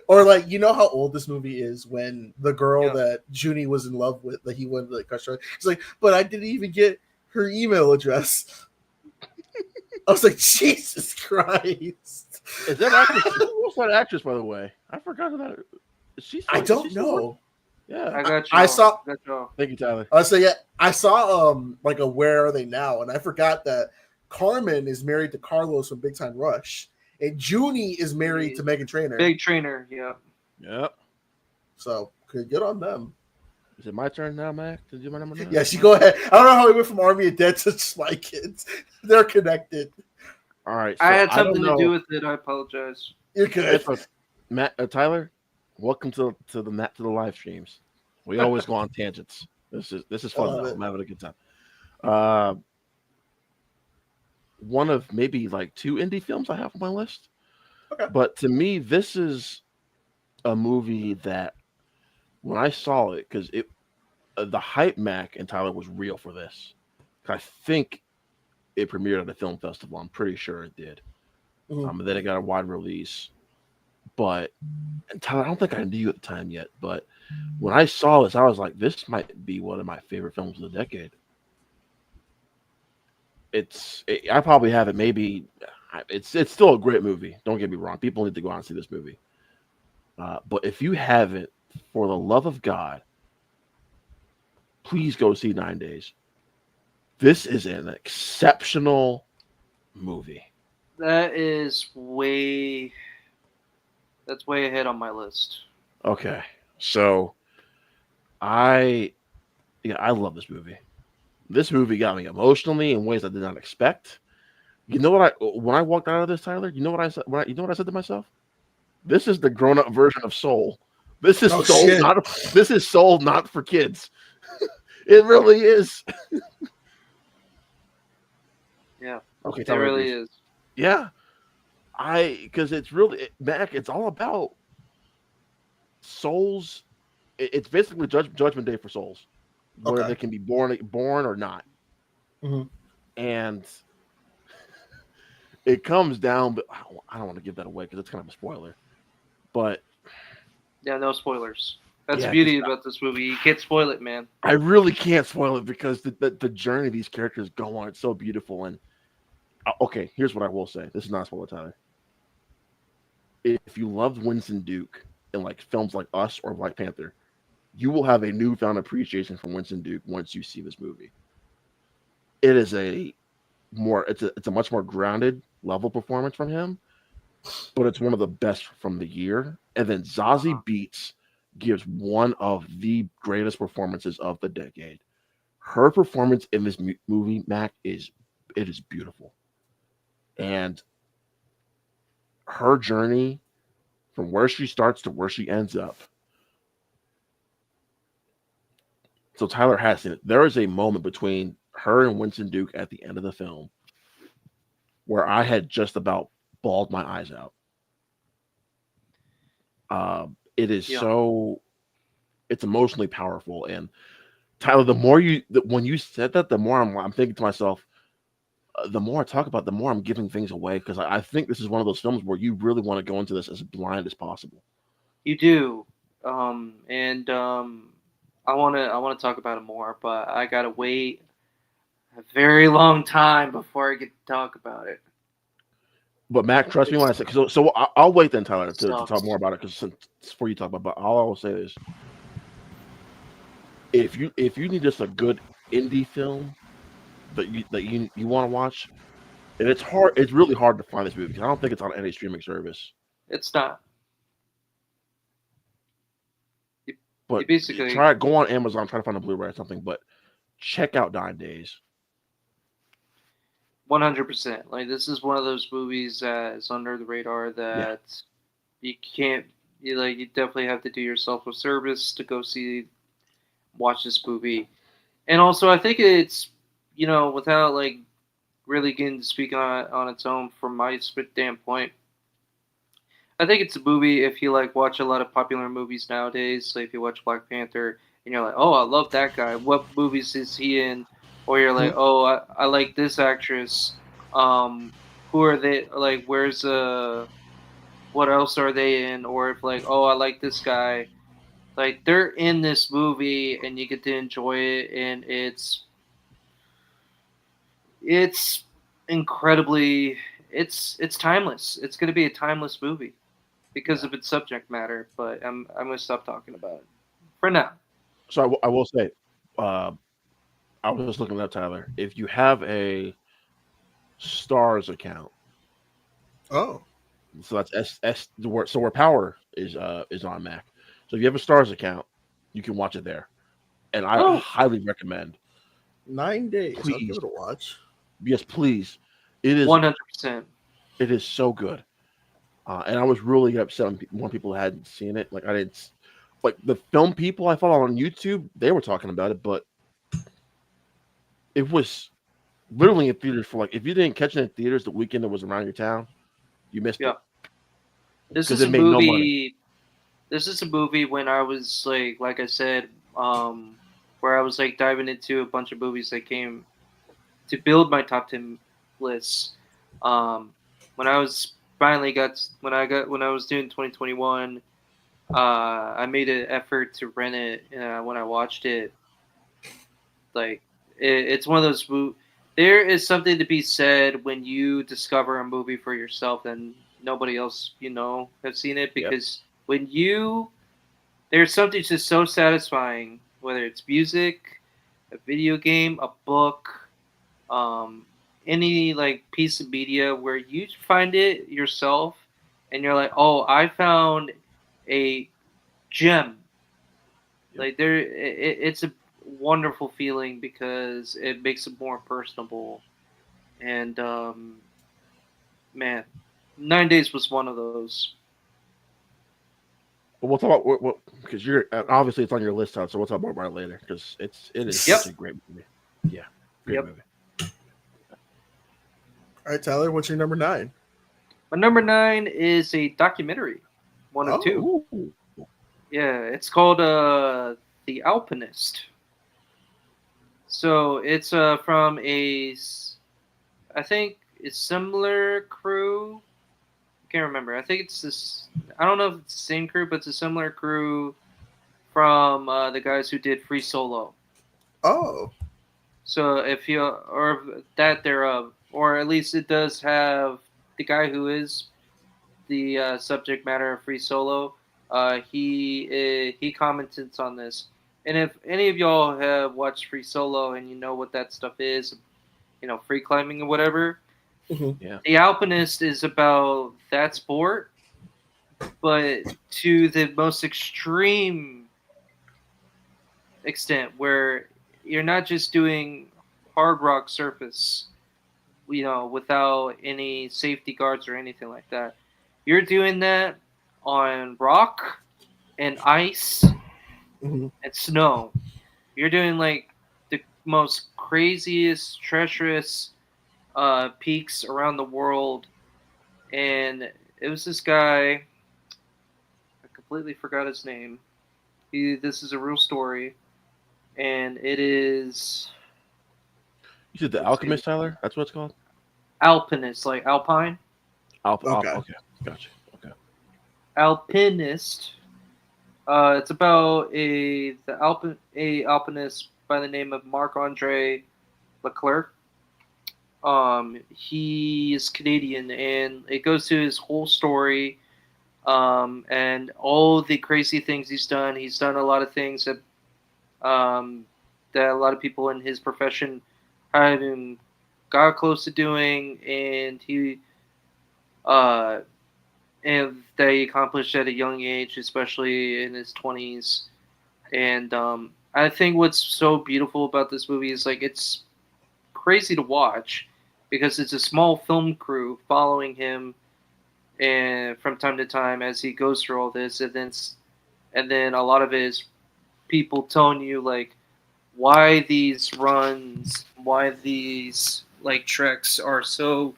Or like, you know how old this movie is when the girl that Junie was in love with, that he wanted to like crush her. He's like, but I didn't even get her email address. I was like, Jesus Christ.
Is that actress? Who's that actress, by the way? I forgot who that is.
I don't know.
Yeah,
I got you.
I saw.
Thank you, Tyler.
So yeah, I saw like a Where Are They Now, and I forgot that Carmen is married to Carlos from Big Time Rush, and Junie is married to Meghan Trainor.
Big Trainer, yeah.
Yep.
So good on them.
Is it my turn now, Mac? To do my number 9?
Yes, you go ahead. I don't know how we went from Army of Dead to Spy Kids. They're connected.
All right. So
I had something
to
do with it. I apologize.
You're good.
Matt, Tyler, welcome to the live streams. We always go on tangents. This is fun. I'm having a good time. One of maybe like 2 indie films I have on my list.
Okay.
But to me, this is a movie that when I saw it, because the hype, Mac and Tyler, was real for this. I think it premiered at a film festival. I'm pretty sure it did. And then it got a wide release. But and Tyler, I don't think I knew at the time yet. But when I saw this, I was like, this might be one of my favorite films of the decade. I probably have it. Maybe it's still a great movie. Don't get me wrong. People need to go out and see this movie. But if you haven't, for the love of God, please go see 9 Days. This is an exceptional movie.
That's way ahead on my list.
Okay, so I love this movie. This movie got me emotionally in ways I did not expect. You know what? When I walked out of this, Tyler, you know what I said? You know what I said to myself? This is the grown-up version of Soul. This is This is Soul, not for kids. It really is.
Yeah.
Okay,
It really is.
Yeah. Because it's really, Mac, it's all about souls. It's basically Judgment Day for souls, where they can be born or not.
Mm-hmm.
And it comes down, but I don't want to give that away because it's kind of a spoiler. But
yeah, no spoilers. That's the beauty about this movie. You can't spoil it, man.
I really can't spoil it because the journey these characters go on, it's so beautiful. And okay, here's what I will say. This is not a spoiler, Tyler. If you loved Winston Duke in like films like Us or Black Panther, you will have a newfound appreciation for Winston Duke once you see this movie. It is it's a much more grounded level performance from him, but it's one of the best from the year. And then Zazie Beetz gives one of the greatest performances of the decade. Her performance in this movie, Mac, is beautiful. And her journey from where she starts to where she ends up. So Tyler has it. There is a moment between her and Winston Duke at the end of the film where I had just about bawled my eyes out. It is it's emotionally powerful. And Tyler, when you said that, the more I'm thinking to myself, the more I talk about, the more I'm giving things away, because I think this is one of those films where you really want to go into this as blind as possible.
You do, and I want to talk about it more, but I gotta wait a very long time before I get to talk about it.
But Mac, trust me when I say so. I'll wait then, Tyler, to
Sucks.
talk more about it because before you talk about. But all I will say is, if you need just a good indie film that you want to watch, and it's really hard to find this movie because I don't think it's on any streaming service.
It's not. You
But
basically
go on Amazon, try to find a Blu-ray or something. But check out 9 Days.
100%. Like this is one of those movies that is under the radar that you can't. You definitely have to do yourself a service to go watch this movie. And also, I think it's without like really getting to speak on its own from my standpoint. I think it's a movie if you like watch a lot of popular movies nowadays. Like if you watch Black Panther and you're like, oh, I love that guy. What movies is he in? Or you're like, oh, I like this actress. Who are they? Like, where's what else are they in? Or if like, oh, I like this guy. Like they're in this movie and you get to enjoy it, and it's incredibly it's timeless. It's gonna be a timeless movie because of its subject matter. But I'm gonna stop talking about it for now.
So I will say, I was just looking at Tyler. If you have a Stars account,
Oh,
so that's so where Power is on Mac. So if you have a Stars account, you can watch it there, and I highly recommend.
9 days.
Please.
I'll give it a watch.
Yes, please. It is
100%.
It is so good, and I was really upset when people hadn't seen it. Like I didn't, like the film people I follow on YouTube, they were talking about it, but it was literally in theaters for like if you didn't catch it in theaters the weekend that was around your town, you missed it.
This is a movie. This is a movie when I was like I said, where I was like diving into a bunch of movies that came to build my top 10 lists. When I was when I was doing 2021, I made an effort to rent it. When I watched it, like it's one of those movies. There is something to be said when you discover a movie for yourself and nobody else has seen it, because when there's something just so satisfying, whether it's music, a video game, a book, any like piece of media where you find it yourself and you're like, oh, I found a gem. Like it's a wonderful feeling because it makes it more personable. And man, 9 Days was one of those.
But we'll talk about what because you're obviously it's on your list, so we'll talk about it later because it is such a great movie. Yeah, great movie.
All right, Tyler, what's your number 9?
My number 9 is a documentary, one of two. Yeah, it's called The Alpinist. So it's from I think it's similar crew. I can't remember. I think it's this. I don't know if it's the same crew, but it's a similar crew from the guys who did Free Solo.
Oh.
So if you or that thereof, or at least it does have the guy who is the subject matter of Free Solo. He commented on this, and if any of y'all have watched Free Solo and you know what that stuff is, free climbing or whatever.
Mm-hmm.
Yeah.
The Alpinist is about that sport, but to the most extreme extent, where you're not just doing hard rock surface, without any safety guards or anything like that. You're doing that on rock and ice and snow. You're doing like the most craziest, treacherous peaks around the world. And it was this guy, I completely forgot his name. This is a real story, and it is.
You said The Alchemist, Tyler? That's what it's called?
Alpinist, like alpine.
Okay. Gotcha. Okay.
Alpinist. It's about a alpinist by the name of Marc-Andre Leclerc. He is Canadian, and it goes to his whole story, and all the crazy things he's done. He's done a lot of things that a lot of people in his profession haven't got close to doing, uh, and that he accomplished at a young age, especially in his 20s. And I think what's so beautiful about this movie is like it's crazy to watch because it's a small film crew following him and from time to time as he goes through all this, and then a lot of it is people telling you like why these runs, why these like treks are so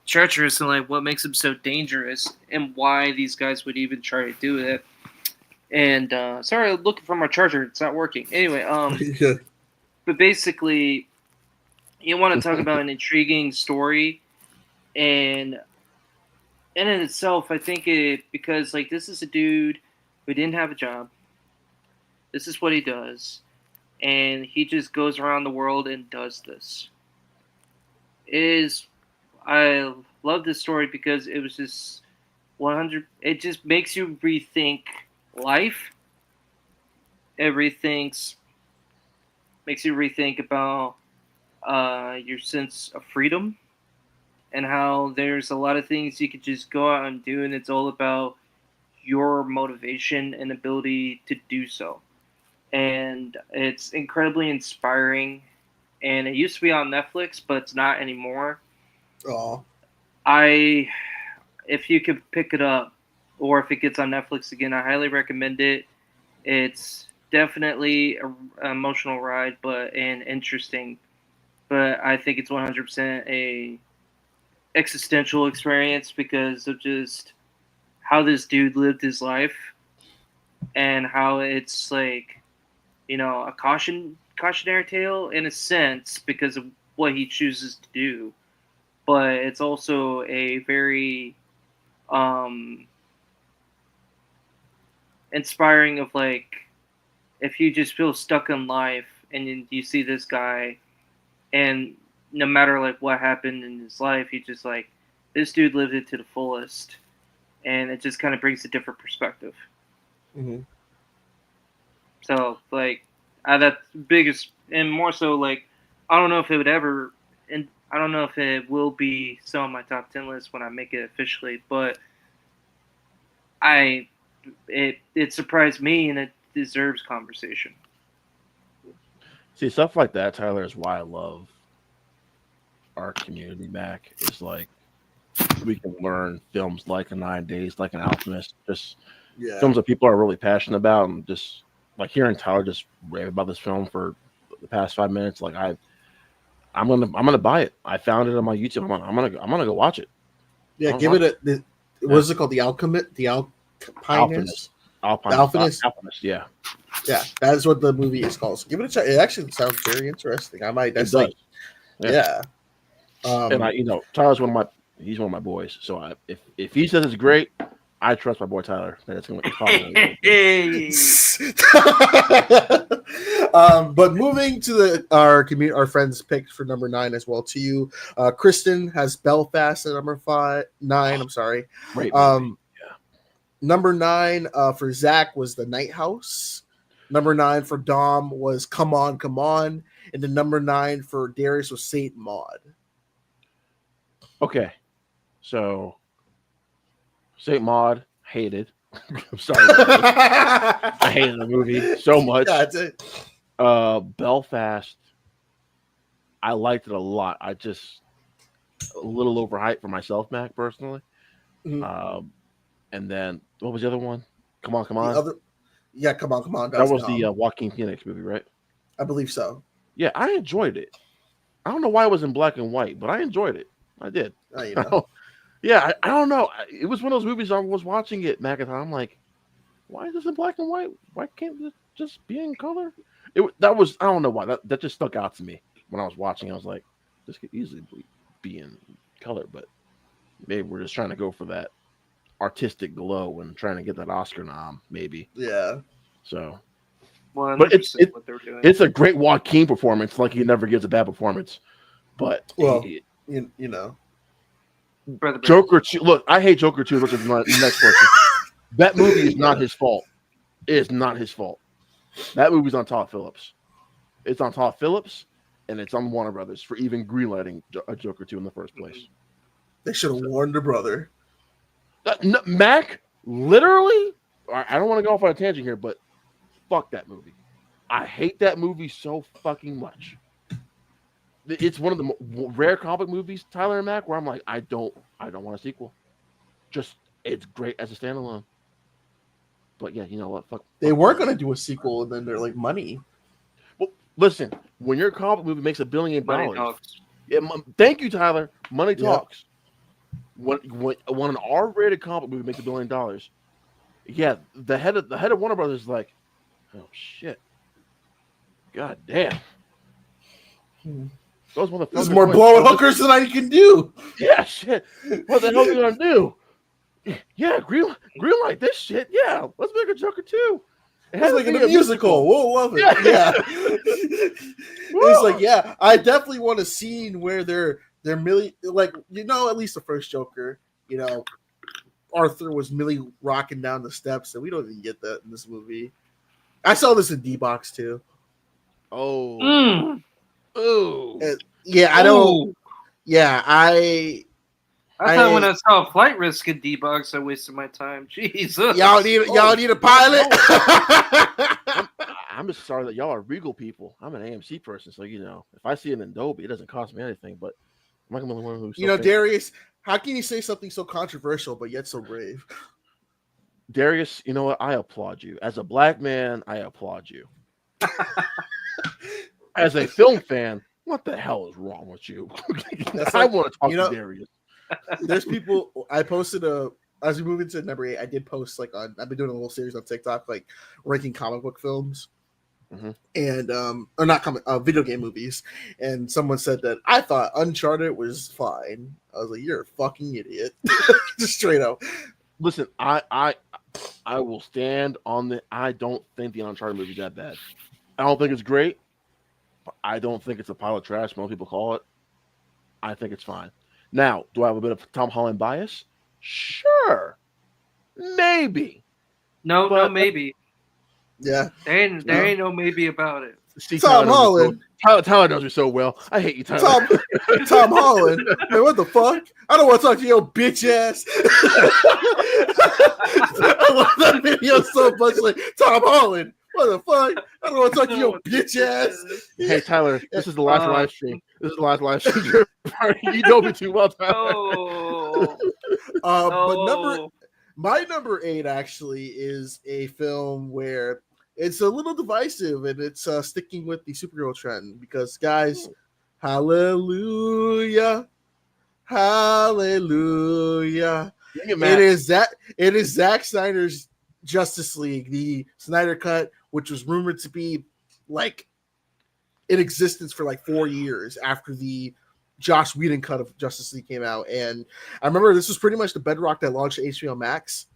treacherous, and like what makes them so dangerous, and why these guys would even try to do it. And sorry, I'm looking for my charger; it's not working. Anyway,
Yeah.
but basically, you want to talk about an intriguing story, and in itself, I think it because like this is a dude who didn't have a job. This is what he does, and he just goes around the world and does this. It is I love this story because it was just 100. It just makes you rethink life. Everything's makes you rethink about your sense of freedom and how there's a lot of things you could just go out and do, and it's all about your motivation and ability to do so. And it's incredibly inspiring. And it used to be on Netflix, but it's not anymore.
Oh,
I, if you could pick it up, or if it gets on Netflix again, I highly recommend it. It's definitely an emotional ride, but and interesting. But I think it's 100% a existential experience because of just how this dude lived his life and how it's like a cautionary tale in a sense because of what he chooses to do, but it's also a very um, inspiring of like if you just feel stuck in life and you see this guy and no matter like what happened in his life, he just like this dude lived it to the fullest, and it just kind of brings a different perspective.
mm-hmm.
So like that's biggest and more so like I don't know if it would ever and I don't know if it will be some on my top 10 list when I make it officially, but it surprised me and it deserves conversation.
See, stuff like that, Tyler, is why I love our community, Mac. Is like we can learn films like a 9 Days, like an Alchemist, just
Yeah.
films that people are really passionate about, and just like hearing Tyler just rave about this film for the past 5 minutes. Like I'm gonna buy it. I found it on my YouTube. I'm gonna go watch it.
Yeah, give it what is it called? The Alchemist? The Alpinist?
Alpinist. Yeah,
Yeah, that is what the movie is called. So give it a try. It actually sounds very interesting. I might. That's like, yeah.
And Tyler's he's one of my boys. So if he says it's great, I trust my boy Tyler that it's going to be
but moving to our friends picked for number 9 as well to you. Kristen has Belfast at number 9. I'm sorry.
Great movie.
Number 9 for Zach was The Night House. Number 9 for Dom was Come On, Come On. And the number 9 for Darius was Saint Maud.
Okay. So Saint Maud, hated. I'm sorry. I hated the movie so much.
Yeah, that's it.
Belfast, I liked it a lot. I just a little overhyped for myself, Mac, personally.
Mm-hmm.
And then what was the other one? Come On, Come On.
Come On, Come On.
That was the Joaquin Phoenix movie, right?
I believe so.
Yeah, I enjoyed it. I don't know why it was in black and white, but I enjoyed it. I did. Yeah, I don't know. It was one of those movies I was watching it, Mac, and I'm like, why is this in black and white? Why can't this just be in color? I don't know why. That just stuck out to me when I was watching. I was like, this could easily be in color, but maybe we're just trying to go for that artistic glow and trying to get that Oscar nom, maybe.
Yeah.
So,
but
it's a great Joaquin performance. Like he never gives a bad performance. But
Well, you know,
Brother Brandon.
Joker 2. Look, I hate Joker 2 versus the next person. That movie is not his fault. It is not his fault. That movie's on Todd Phillips. It's on Todd Phillips, and it's on Warner Brothers for even greenlighting a Joker 2 in the first place.
they should have warned their brother.
Mac, literally, I don't want to go off on a tangent here, but fuck that movie. I hate that movie so fucking much. It's one of the rare comic movies, Tyler and Mac, where I'm like, I don't want a sequel. Just, it's great as a standalone. But yeah, you know what? Fuck.
They weren't going to do a sequel, and then they're like, money.
Well, listen, when your comic movie makes $1 billion,
Money talks.
thank you, Tyler. Money talks. When an R-rated comic movie makes $1 billion, yeah, the head of Warner Brothers is like, oh shit, god damn, those motherfuckers.
There's more blowing hookers than I can do.
Yeah, shit. What the hell are you gonna do? Yeah, green light this shit. Yeah, let's make a Joker 2.
It's like a musical. We'll love it.
Yeah.
It's like, yeah, I definitely want a scene where they're like, at least the first Joker, Arthur was Millie rocking down the steps, and we don't even get that in this movie. I saw this in D-Box too.
Oh. Oh.
Yeah, I don't. Yeah, I
thought when I saw Flight Risk in D-Box, I wasted my time. Jesus.
Y'all need a pilot.
I'm just sorry that y'all are Regal people. I'm an AMC person, so if I see it in Dolby, it doesn't cost me anything. But I'm not gonna be the one who's
Darius, how can you say something so controversial but yet so brave?
Darius, you know what? I applaud you. As a black man, I applaud you. As a film fan, what the hell is wrong with you? I want to talk to Darius.
There's people. I posted as we move into number 8. I did post I've been doing a little series on TikTok ranking comic book films, and or not comic video game movies. And someone said that I thought Uncharted was fine. I was like, you're a fucking idiot, just straight up.
Listen, I will stand on the. I don't think the Uncharted movie is that bad. I don't think it's great. I don't think it's a pile of trash. Most people call it. I think it's fine. Now, do I have a bit of Tom Holland bias? Sure. Maybe.
No, maybe.
Yeah.
There ain't no maybe about it.
See,
Tom Holland.
Tyler knows me so well. I hate you, Tyler.
Tom Holland. Man, what the fuck? I don't want to talk to your bitch ass. I love that video so much. Like, Tom Holland. What the fuck? I don't want to talk to your bitch ass.
Hey, Tyler, this is the last live stream. This is the last live stream. You know me too well, Tyler.
But my number 8 actually is a film where it's a little divisive, and it's sticking with the superhero trend because, guys, hallelujah. It is Zack Snyder's Justice League, the Snyder Cut, which was rumored to be in existence for 4 years after the Joss Whedon cut of Justice League came out. And I remember this was pretty much the bedrock that launched HBO Max.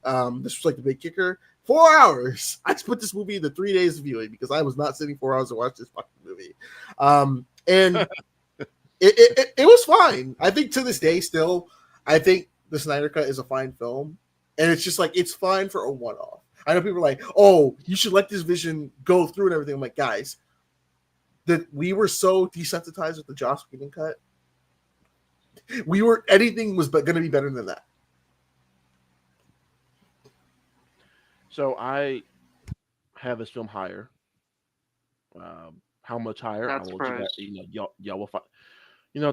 This was the big kicker. 4 hours. I put this movie in the 3 days of viewing because I was not sitting 4 hours to watch this fucking movie. And it was fine. I think to this day still, I think the Snyder Cut is a fine film. And it's just it's fine for a one-off. I know people are like, oh, you should let this vision go through and everything. I'm like, guys, that we were so desensitized with the Joss Whedon cut. Anything was going to be better than that.
So I have this film higher. How much higher?
That's
I will
right.
Y'all will find.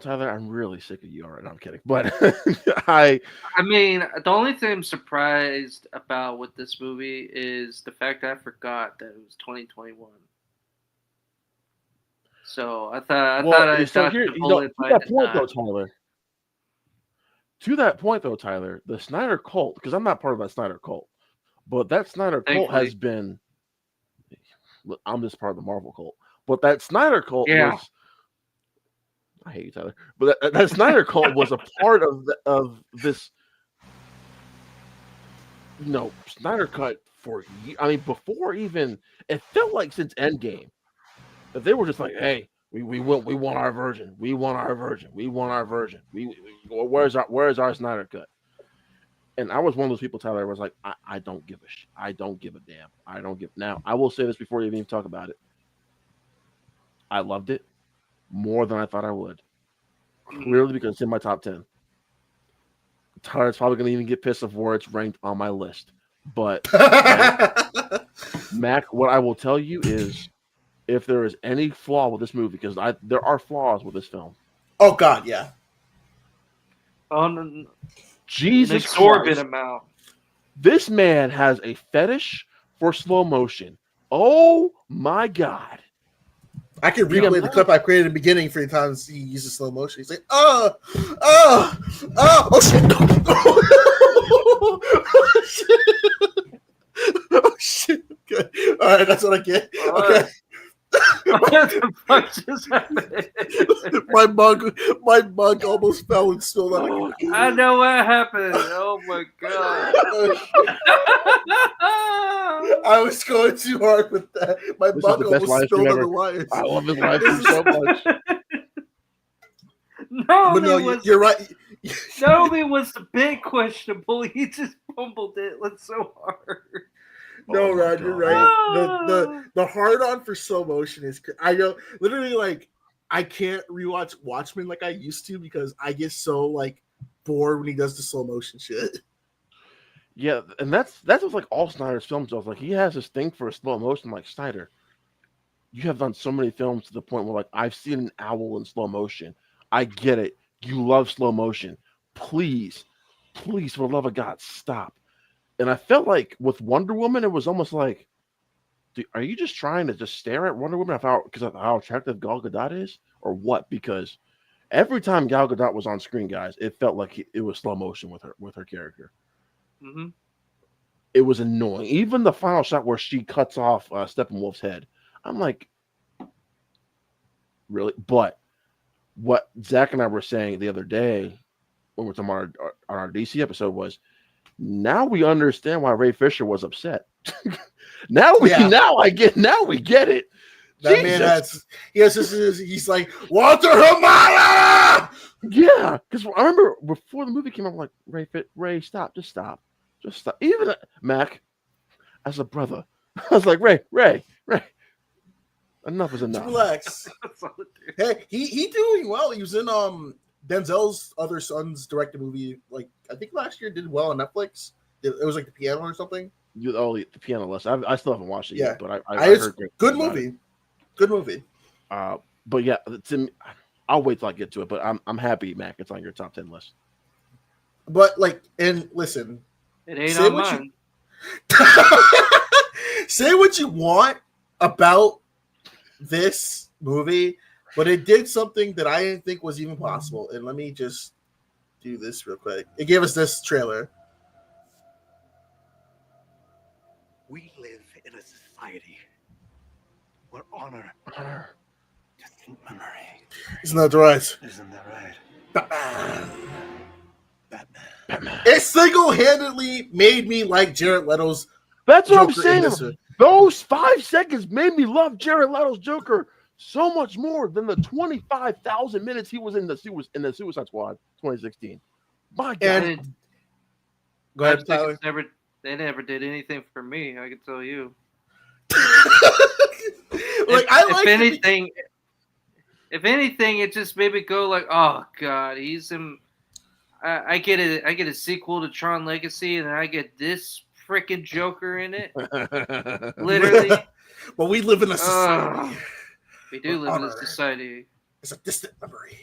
Tyler, I'm really sick of you. All right, no, I'm kidding. But I
mean, the only thing I'm surprised about with this movie is the fact that I forgot that it was 2021. So I thought I dodged the bullet by
that point though, Tyler. To that point though, Tyler, the Snyder cult, because I'm not part of that Snyder cult, but that Snyder cult has been. I'm just part of the Marvel cult, but that Snyder cult was. I hate you, Tyler. But that Snyder cult was a part of this, Snyder cut before even, it felt like since Endgame, that they were just like, hey, We want our version. We want our version. We want our version. Where's our Snyder cut? And I was one of those people, Tyler, was like, I don't give a shit. I don't give a damn. I don't give. Now, I will say this before you even talk about it. I loved it more than I thought I would. Clearly because it's in my top 10. Tyler's probably going to even get pissed off where it's ranked on my list. But, Mac, what I will tell you is if there is any flaw with this movie, because there are flaws with this film.
Oh, God, yeah.
Jesus
an exorbitant
Christ.
amount.
This man has a fetish for slow motion. Oh, my God.
I can replay the clip I created in the beginning for the times he uses slow motion. He's like, oh shit. Oh shit. Oh shit. Okay. All right, that's what I get. Okay.
What the fuck just happened?
my mug almost fell and spilled out.
I know what happened. Oh my god.
I was going too hard with that. My mug almost spilled on the wires.
I love this live stream so much.
You're right.
Not only was the bit questionable, he just fumbled it so hard.
No, Rod, you're right. The hard on for slow motion is. I know, literally, like I can't rewatch Watchmen like I used to because I get so like bored when he does the slow motion shit.
Yeah, and that's with like all Snyder's films. I was like, he has this thing for slow motion. Like Snyder, you have done so many films to the point where like I've seen an owl in slow motion. I get it. You love slow motion. Please, for the love of God, stop. And I felt like with Wonder Woman, it was almost like, are you just trying to just stare at Wonder Woman because of how attractive Gal Gadot is, or what? Because every time Gal Gadot was on screen, guys, it felt like it was slow motion with her character.
Mm-hmm.
It was annoying. Even the final shot where she cuts off Steppenwolf's head, I'm like, really? But what Zach and I were saying the other day when we were talking about our DC episode was, now we understand why Ray Fisher was upset. now we get it.
That Jesus. Man he's like, Walter Hamada!
Yeah, because I remember before the movie came out, I'm like, Ray, stop. Just stop. Even Mac, as a brother, I was like, Ray, enough is enough.
Relax. Hey, he doing well. He was in Denzel's other son's directed movie, like I think last year, did well on Netflix. It was like The Piano or something.
The Piano List. I still haven't watched it yet, but I heard
good movie. Good movie.
But yeah, I'll wait till I get to it. But I'm happy, Mac. It's on your top 10 list.
But like, and listen,
it ain't on mine.
Say what you want about this movie, but it did something that I didn't think was even possible. And let me just do this real quick. It gave us this trailer.
We live in a society where honor distant memory.
Isn't that right?
Isn't that right?
Batman. It single-handedly made me like Jared Leto's.
That's what Joker I'm saying. Those 5 seconds made me love Jared Leto's Joker so much more than the 25,000 minutes he was in the Suicide Squad 2016. My God.
Go ahead, Tyler.
They never did anything for me. I can tell you. If anything, it just made me go like, "Oh God, he's him." I get it. I get a sequel to Tron Legacy, and I get this freaking Joker in it. Literally.
But we live in a society.
We do live in a society.
It's a distant memory.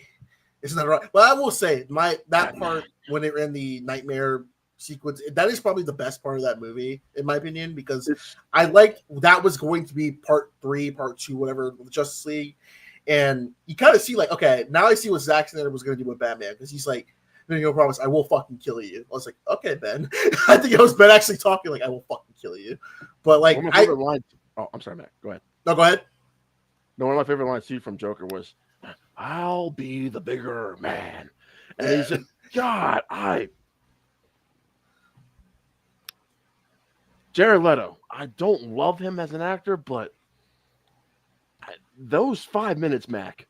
Isn't that right? Well, I will say that part when they're in the nightmare sequence, that is probably the best part of that movie, in my opinion, because I liked that was going to be part 3, part 2, whatever, with Justice League. And you kind of see, like, okay, now I see what Zack Snyder was going to do with Batman, because he's like, no promise, I will fucking kill you. I was like, okay, Ben. I think it was Ben actually talking, like, I will fucking kill you. But, like,
one of my favorite lines. Oh, I'm sorry, Matt. Go ahead.
No, go ahead.
No, one of my favorite lines too from Joker was, "I'll be the bigger man," and he said, "God, Jared Leto. I don't love him as an actor, but those 5 minutes, Mac.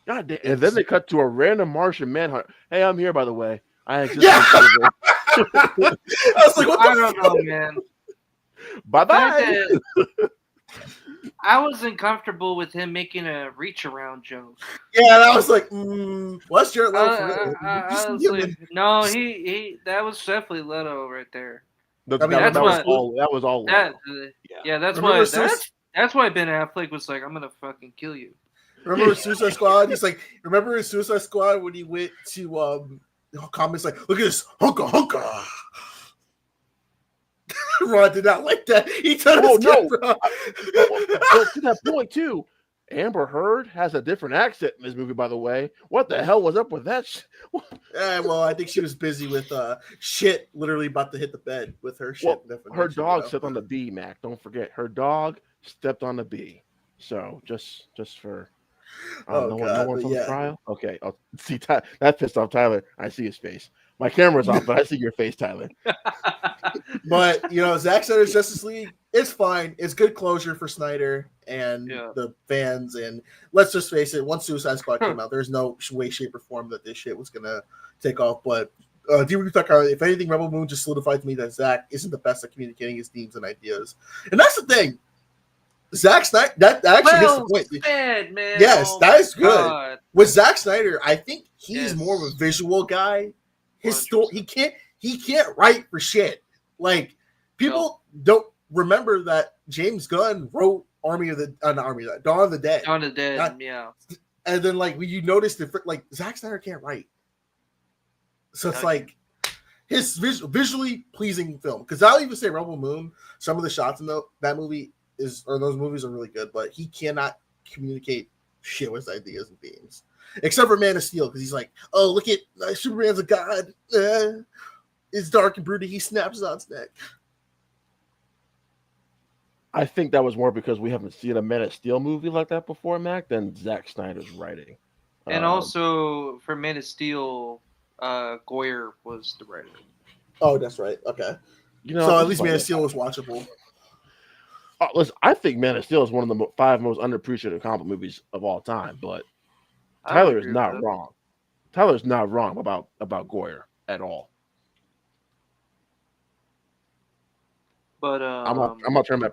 God damn. And then they cut to a random Martian manhunt. Hey, I'm here, by the way. I exist.
Yeah. I was like, what
I
the
don't know, man.
Bye-bye.
I wasn't comfortable with him making a reach around joke.
Yeah, and I was like, what's your
Honestly, no, he that was definitely Leto right there.
That
that's
was all.
Yeah, that's
Remember
that's why Ben Affleck was like, I'm gonna fucking kill you.
Remember Suicide Squad? He's like, remember in Suicide Squad when he went to comments like, look at this hunka. Ron did not like that. He turned his camera.
Well, to that point too, Amber Heard has a different accent in this movie. By the way, what the hell was up with that?
Well, I think she was busy with shit, literally about to hit the bed with her shit.
Well, her dog stepped on the bee, Mac. Don't forget, her dog stepped on the bee. So just for. No one's on the trial. Okay, I'll see. That pissed off Tyler. I see his face. My camera's off, but I see your face, Tyler.
But Zack Snyder's Justice League, it's fine. It's good closure for Snyder and the fans. And let's just face it, once Suicide Squad came out, there's no way, shape, or form that this shit was gonna take off. But if anything, Rebel Moon just solidified to me that Zack isn't the best at communicating his themes and ideas. And that's the thing. Zack Snyder, that actually hits the point.
Said, man.
Yes, that is good.
God.
With Zack Snyder, I think he's more of a visual guy. His story, he can't write for shit. Like people don't remember that James Gunn wrote Dawn of the Dead.
Dawn of the Dead, yeah.
And then when you notice Zack Snyder can't write, so it's like his visually pleasing film. Because I'll even say Rebel Moon, some of the shots in that movie those movies are really good, but he cannot communicate shit with ideas and themes. Except for Man of Steel, because he's like, oh, look at Superman's a god. It's dark and broody. He snaps on his neck.
I think that was more because we haven't seen a Man of Steel movie like that before, Mac, than Zack Snyder's writing.
And also, for Man of Steel, Goyer was the writer.
Oh, that's right. Okay. So at least Man of Steel was watchable.
Listen, I think Man of Steel is one of the 5 most underappreciated comic movies of all time, but Tyler is not wrong. Tyler's not wrong about Goyer at all.
But
I'm not turning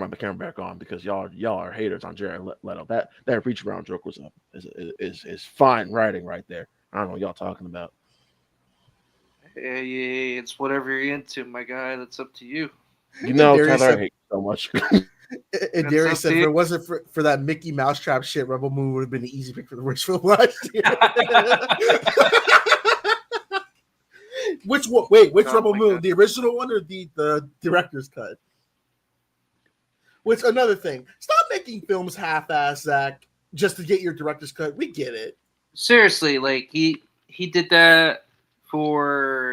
my camera back on because y'all are haters on Jared Leto. That reach around joke was is fine writing right there. I don't know what y'all talking about.
Hey, it's whatever you're into, my guy. That's up to you.
Tyler, I hate you so much.
And Darius said, if it wasn't for that Mickey Mousetrap shit, Rebel Moon would have been the easy pick for the worst film last year. Which one? Wait, which Rebel Moon? God. The original one or the director's cut? Which another thing. Stop making films half-ass, Zach, just to get your director's cut. We get it.
Seriously, he did that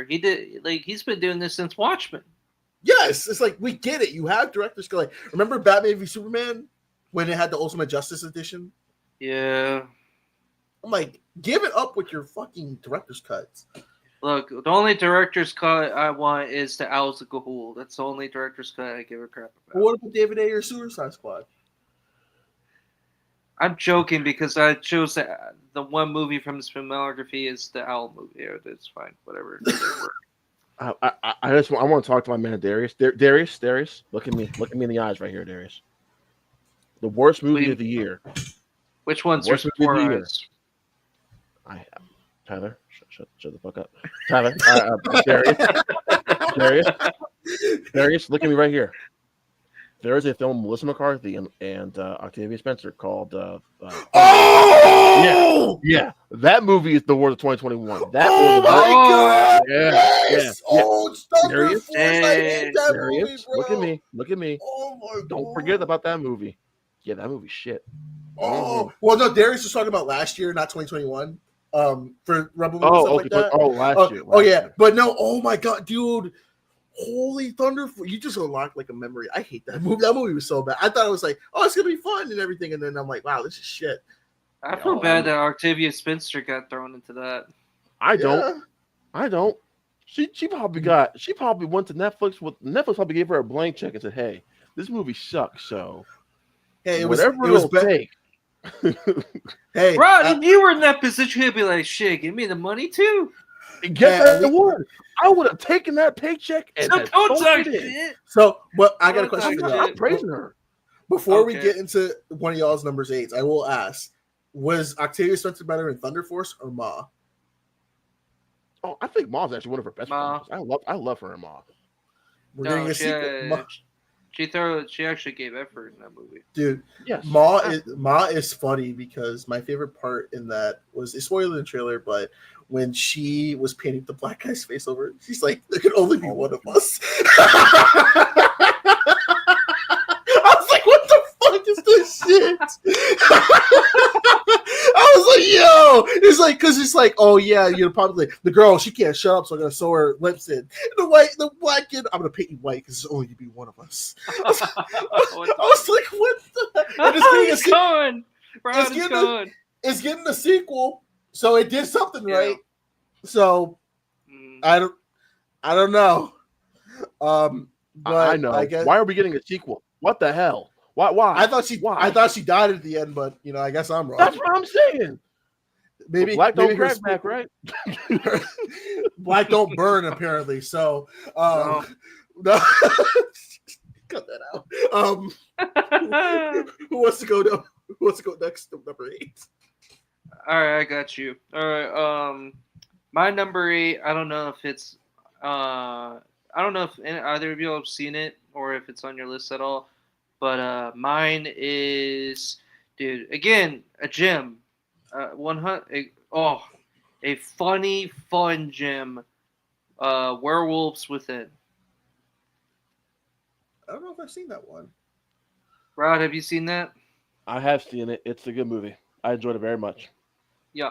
he's been doing this since Watchmen.
Yes, it's like we get it. You have director's cut. Remember Batman v Superman when it had the Ultimate Justice edition?
Yeah.
I'm like, give it up with your fucking director's cuts.
Look, the only director's cut I want is the Owls of Ga'Hoole. That's the only director's cut I give a crap about.
What about David Ayer's Suicide Squad?
I'm joking because I chose the one movie from his filmography is the Owl movie. Yeah, that's fine. Whatever.
I want to talk to my man Darius. Darius, look at me in the eyes right here, Darius. The worst movie of the year.
Which one's your eyes?
Tyler, shut the fuck up. Tyler, Darius, look at me right here. There is a film with Melissa McCarthy and Octavia Spencer called Yeah, that movie is the worst of 2021. That
oh my god!
Yeah.
Oh,
Darius,
Darius,
look at me.
Oh my god!
Don't forget about that movie. Yeah, that movie's shit.
Oh, well, no, Darius was talking about last year, not 2021. For Rebel Moon and stuff like that.
Last year.
Yeah, but no, oh my god, dude. Holy thunder! You just unlocked like a memory. I hate that movie. That movie was so bad. I thought it was like, oh, it's gonna be fun and everything, and then I'm like, wow, this is shit.
I feel bad that Octavia Spencer got thrown into that.
I don't. She probably went to Netflix. Netflix probably gave her a blank check and said, hey, this movie sucks. So
Hey, it was
Whatever
it was
it'll
better.
take.
Hey,
Rod, if you were in that position, you'd be like, "Shit, give me the money too."
Guess
at
I
least-
would. I would have taken that paycheck and
So
had
don't
sold
talk
it in.
shit.
so, but I got a
Don't
question
talk
for y'all.
shit.
I'm praising her.
Before we
Okay.
get into one of y'all's numbers 8s, I will ask: was Octavia Spencer better in Thunder Force or Ma?
Oh, I think Ma's actually one of her best
Ma.
performances. I love her in Ma.
We're getting
No,
a sequel.
she actually gave effort in that movie.
Dude,
Yes.
Ma is funny because my favorite part in that was a spoiler in the trailer, but when she was painting the black guy's face over, she's like, "There could only be one of us." I was like, "What the fuck is this shit?" I was like, "Yo," it's like because it's like, "Oh yeah, you're probably the girl. She can't shut up, so I'm gonna sew her lips in." The black kid, I'm gonna paint you white because it's only gonna be one of us. I was like, "What the?" And
It's going. Rod is
getting
going.
it's getting a sequel, so it did something
Yeah.
right. So
Mm.
I don't know. But
I know.
I guess
Why are we getting a sequel? What the hell? Why?
I thought she died at the end, but I guess I'm wrong.
That's what I'm saying.
Maybe
Black don't
maybe her
crack back, right?
black don't burn apparently. So
No.
no. Cut that out. Who wants to go to Who wants to go next to number 8?
All right, I got you. All right, my number 8. I don't know if it's, I don't know if either of you have seen it or if it's on your list at all. But mine is, dude. Again, a gym. 100. A funny, fun gym. Werewolves Within.
I don't know if I've seen that one.
Rod, have you seen that?
I have seen it. It's a good movie. I enjoyed it very much.
Yeah.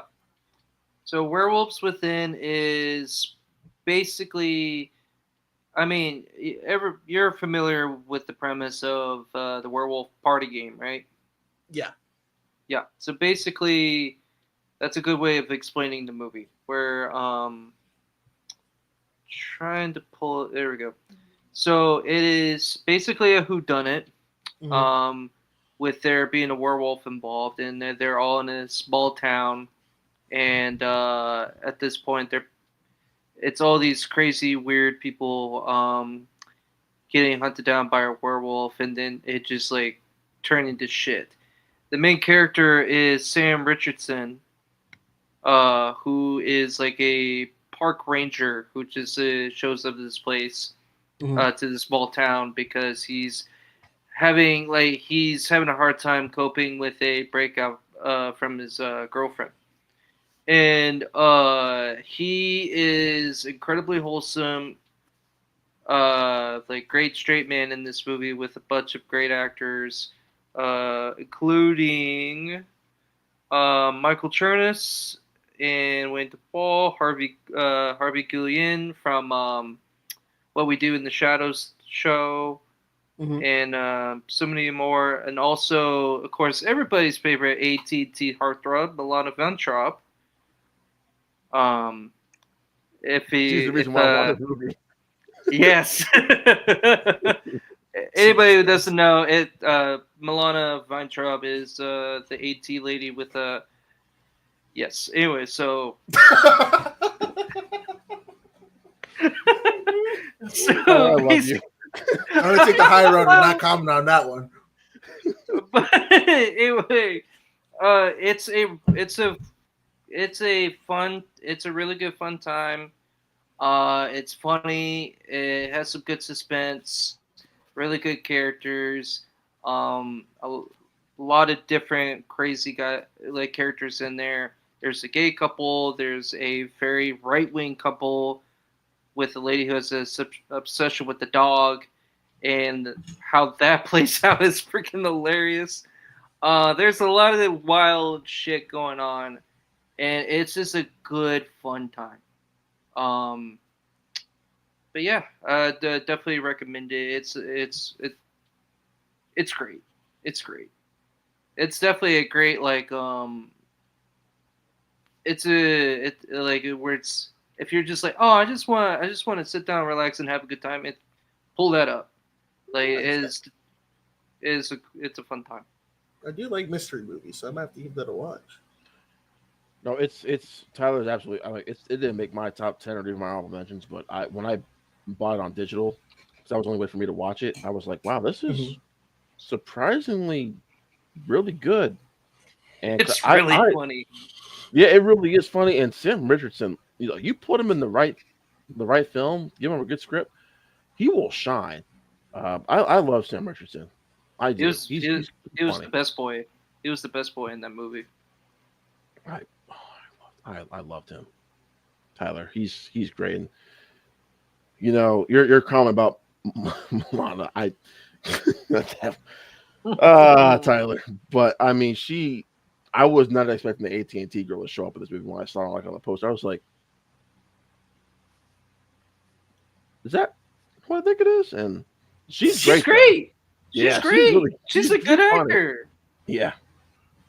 So Werewolves Within is basically, I mean, you're familiar with the premise of the werewolf party game, right?
Yeah.
Yeah. So basically, that's a good way of explaining the movie. Where trying to pull it. There we go. So it is basically a whodunit.
Mhm.
With there being a werewolf involved, and they're all in a small town, and at this point, it's all these crazy, weird people getting hunted down by a werewolf, and then it just like turned into shit. The main character is Sam Richardson, who is like a park ranger who just shows up to this place,
Mhm.
to the small town because he's having a hard time coping with a breakup from his girlfriend, and he is incredibly wholesome, like great straight man in this movie with a bunch of great actors, including Michael Chernus and Wayne DePaul, Harvey Guillen from What We Do in the Shadows show.
Mhm.
And so many more, and also, of course, everybody's favorite AT&T heartthrob, Milana Ventrop. If
She's
he,
the reason
if
why I watch this movie.
yes, anybody who doesn't know it, Milana Ventrop is the AT lady with a. Yes. Anyway, so
Oh, I love you.
I'm gonna take the high road and not comment on that one.
But anyway, it's a really good fun time. It's funny. It has some good suspense. Really good characters. A lot of different crazy characters in there. There's a gay couple. There's a very right wing couple with a lady who has an obsession with the dog, and how that plays out is freaking hilarious. There's a lot of wild shit going on, and it's just a good fun time. But yeah, definitely recommend it. It's great. It's great. It's definitely a great where it's, if you're just like, oh, I just want to sit down, relax, and have a good time. Pull that up. Like it's a fun time.
I do like mystery movies, so I might have to give that a watch.
No, it's Tyler's absolutely. I mean, it didn't make my top 10 or even my honorable mentions, but when I bought it on digital, because that was the only way for me to watch it, I was like, wow, this is surprisingly really good. And
It's really funny.
yeah, it really is funny. And Sam Richardson, you put him in the right film, give him a good script, he will shine. I love Sam Richardson. I
He
do.
was
He's
he was
funny.
the best boy. He was the best boy in that movie.
I, I loved him. Tyler, he's great. And your comment about Milana, Tyler, but I mean, I was not expecting the AT&T girl to show up in this movie when I saw her like on the poster. I was like, is that who I think it is? And she's great.
Great. She's
Yeah,
great. She's a good
funny.
actor.
Yeah.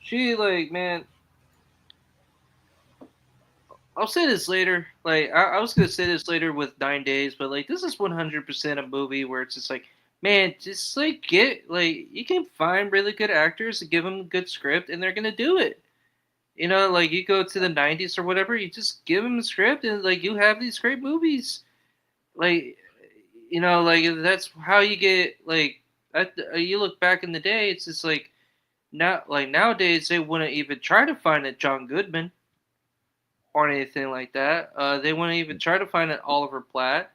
She man. I'll say this later. I was gonna say this later with 9 Days, but this is 100% a movie where it's just man, just get you can find really good actors and give them a good script, and they're gonna do it. You go to the 90s or whatever, you just give them a script, and you have these great movies. That's how you get you look back in the day, it's just nowadays they wouldn't even try to find a John Goodman or anything like that. They wouldn't even try to find an Oliver Platt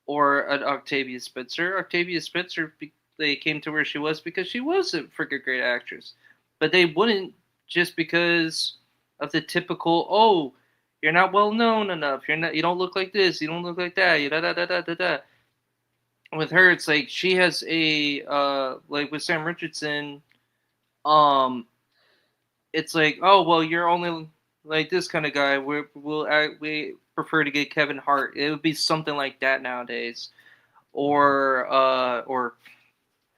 or an Octavia Spencer. Octavia Spencer, they came to where she was because she was a freaking great actress, but they wouldn't just because of the typical you're not well known enough. You don't look like this. You don't look like that. You da da da da da da. With her, it's she has a with Sam Richardson, it's well, you're only this kind of guy. We prefer to get Kevin Hart. It would be something like that nowadays, or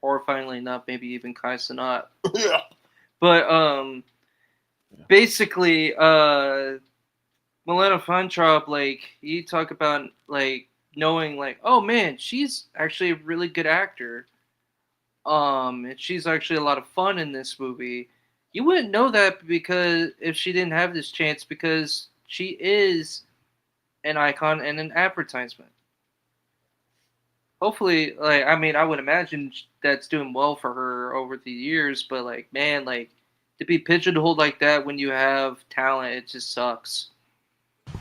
horrifyingly enough, maybe even Kai Cenat.
Yeah.
But basically, Milena Feintraub, you talk about knowing oh man, she's actually a really good actor. And she's actually a lot of fun in this movie. You wouldn't know that because if she didn't have this chance, because she is an icon and an advertisement. Hopefully, I would imagine that's doing well for her over the years, but man, to be pigeonholed like that when you have talent, it just sucks.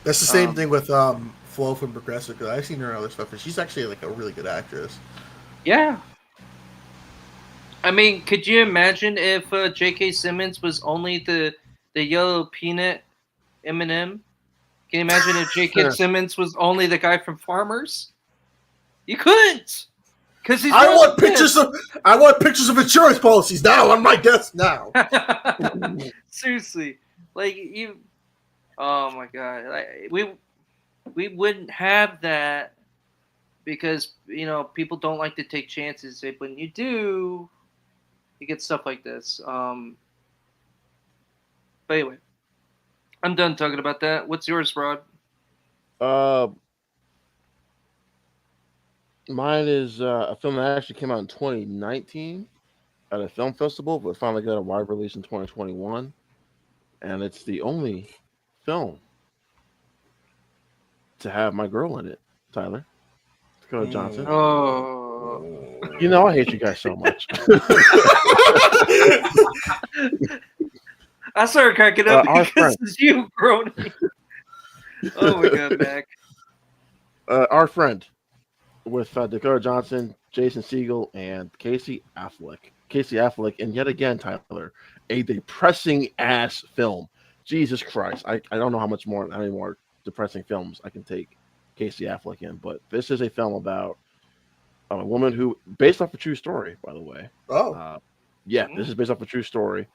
That's the same thing with Flo from Progressive, because I've seen her in other stuff, and she's actually a really good actress.
Yeah. I mean, could you imagine if J.K. Simmons was only the yellow peanut M&M? Can you imagine if J.K. Simmons was only the guy from Farmers? You couldn't, because he's.
I want pictures of insurance policies now on my desk now.
Seriously, you. Oh my god, we wouldn't have that because people don't like to take chances. When you do, you get stuff like this. But anyway, I'm done talking about that. What's yours, Rod?
Mine is a film that actually came out in 2019 at a film festival, but finally got a wide release in 2021, and it's the only film to have my girl in it, Tyler. Dakota Johnson.
Oh.
I hate you guys so much.
I started cracking up because it's you, Brony. Oh my god, Mac.
Our friend with Dakota Johnson, Jason Segel, and Casey Affleck, and yet again, Tyler, a depressing ass film. Jesus Christ. I don't know how many more depressing films I can take Casey Affleck in, but this is a film about a woman who, based off a true story, by the way.
Oh.
This is based off a true story.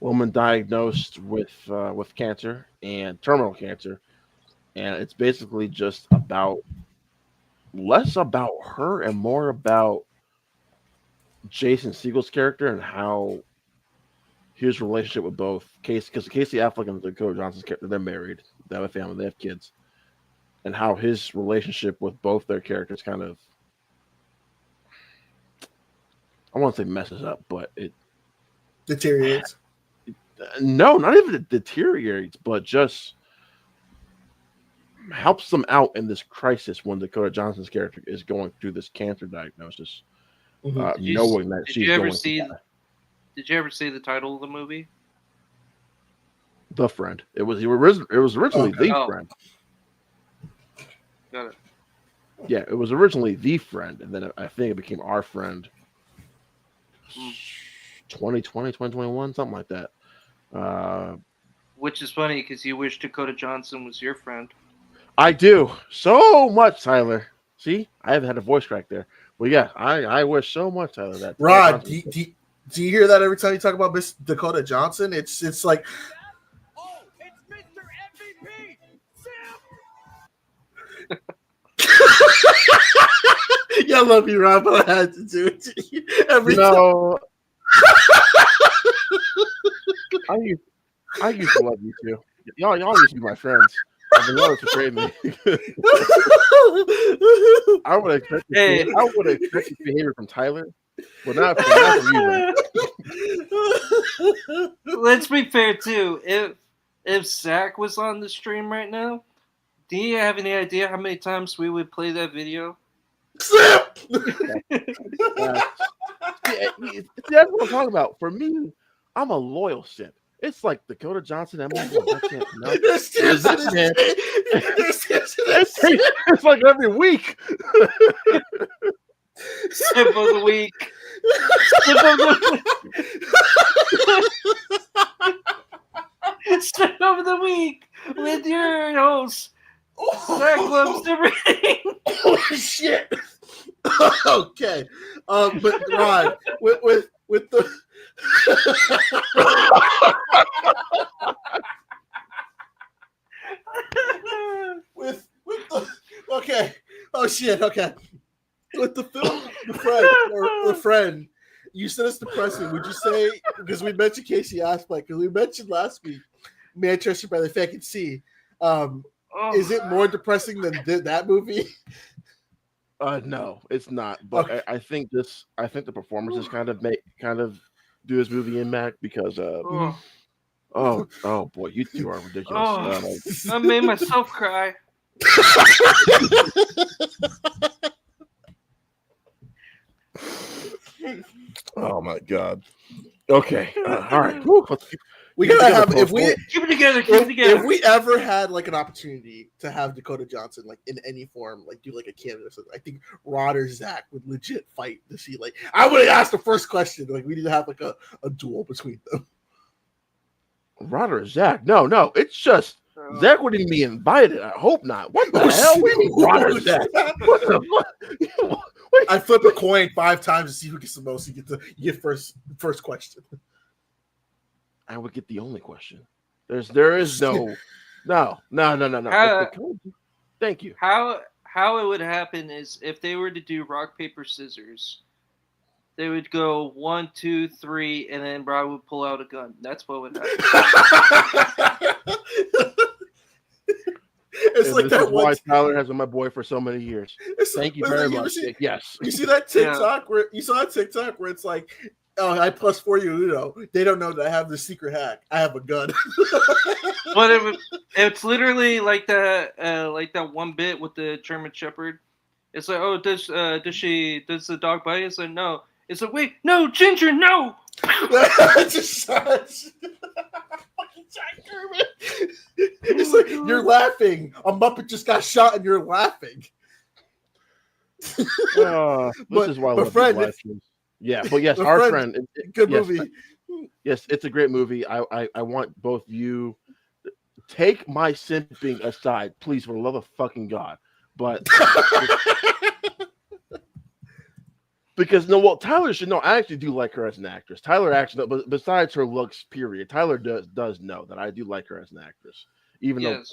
Woman diagnosed with cancer and terminal cancer, and it's basically just less about her and more about Jason Segel's character and how his relationship with both because Casey Affleck and Dakota Johnson's character, they're married, they have a family, they have kids, and how his relationship with both their characters kind of, I won't say messes up, but
Deteriorates.
No, not even it deteriorates, but just helps them out in this crisis when Dakota Johnson's character is going through this cancer diagnosis, knowing that she's going to die.
Did you ever see the title of the movie?
The Friend. It was originally The Friend.
Got it.
Yeah, it was originally The Friend, and then I think it became Our Friend. 2020, 2021, something like that.
Which is funny because you wish Dakota Johnson was your friend.
I do so much, Tyler. See, I haven't had a voice crack there, but yeah, I wish so much, Tyler. That
Rod, do you hear that every time you talk about Miss Dakota Johnson? It's like,
Oh, it's Mr. MVP! Sam!
yeah, I love you, Rod, but I had to do it to you every time.
I used to love you too. Y'all used to be my friends. I've been wanting to trade me. I would expect this behavior from Tyler, but not from you.
Let's be fair too. If Zach was on the stream right now, do you have any idea how many times we would play that video?
That's what I'm talking about. For me, I'm a loyal simp. It's like Dakota Johnson. It's like every week.
Sip of the week. Sip of the Sip of the week with your host, Zach loves everything.
Oh shit. Okay. But Rod, with the with the okay. Oh shit. Okay. With the film, the friend, you said it's depressing. Would you say, because we mentioned Casey Affleck, because we mentioned last week, Manchester by the Fucking Sea. Is it more depressing than that movie?
No, it's not. But okay. I think the performances kind of do this movie in Mac because oh boy, you two are ridiculous.
I made myself cry.
Oh my god. Okay. All right.
We gotta have if we
keep it together. If
we ever had like an opportunity to have Dakota Johnson like in any form, like do like a candidate or something, I think Rod or Zach would legit fight to see. Like I would have asked the first question. Like we need to have like a duel between them.
Rod or Zach? No. It's just Zach wouldn't even be invited. I hope not. What the hell? We need Rod or Zach. What the fuck?
I flip a coin 5 times to see who gets the most. You get first question.
I would get the only question. There is no. Thank you.
How it would happen is if they were to do rock, paper, scissors, they would go 1, 2, 3, and then Brad would pull out a gun. That's what would happen.
It's like that one.
Why Tyler has been my boy for so many years. Thank you very much. Yes.
You see that TikTok where it's like, oh, I +4 you. They don't know that I have this secret hack. I have a gun.
But it's literally like that one bit with the German Shepherd. It's like, oh, does the dog bite? It's like, no. It's like, wait, no, Ginger, no.
Just it's like you're laughing. A Muppet just got shot and you're laughing.
This is why I love friend, yeah, but yes, our friend,
good movie.
Yes, it's a great movie. I want both you take my simping aside, please, for the love of fucking God. But because Tyler should know. I actually do like her as an actress. Tyler actually, but besides her looks, period, Tyler does know that I do like her as an actress, even though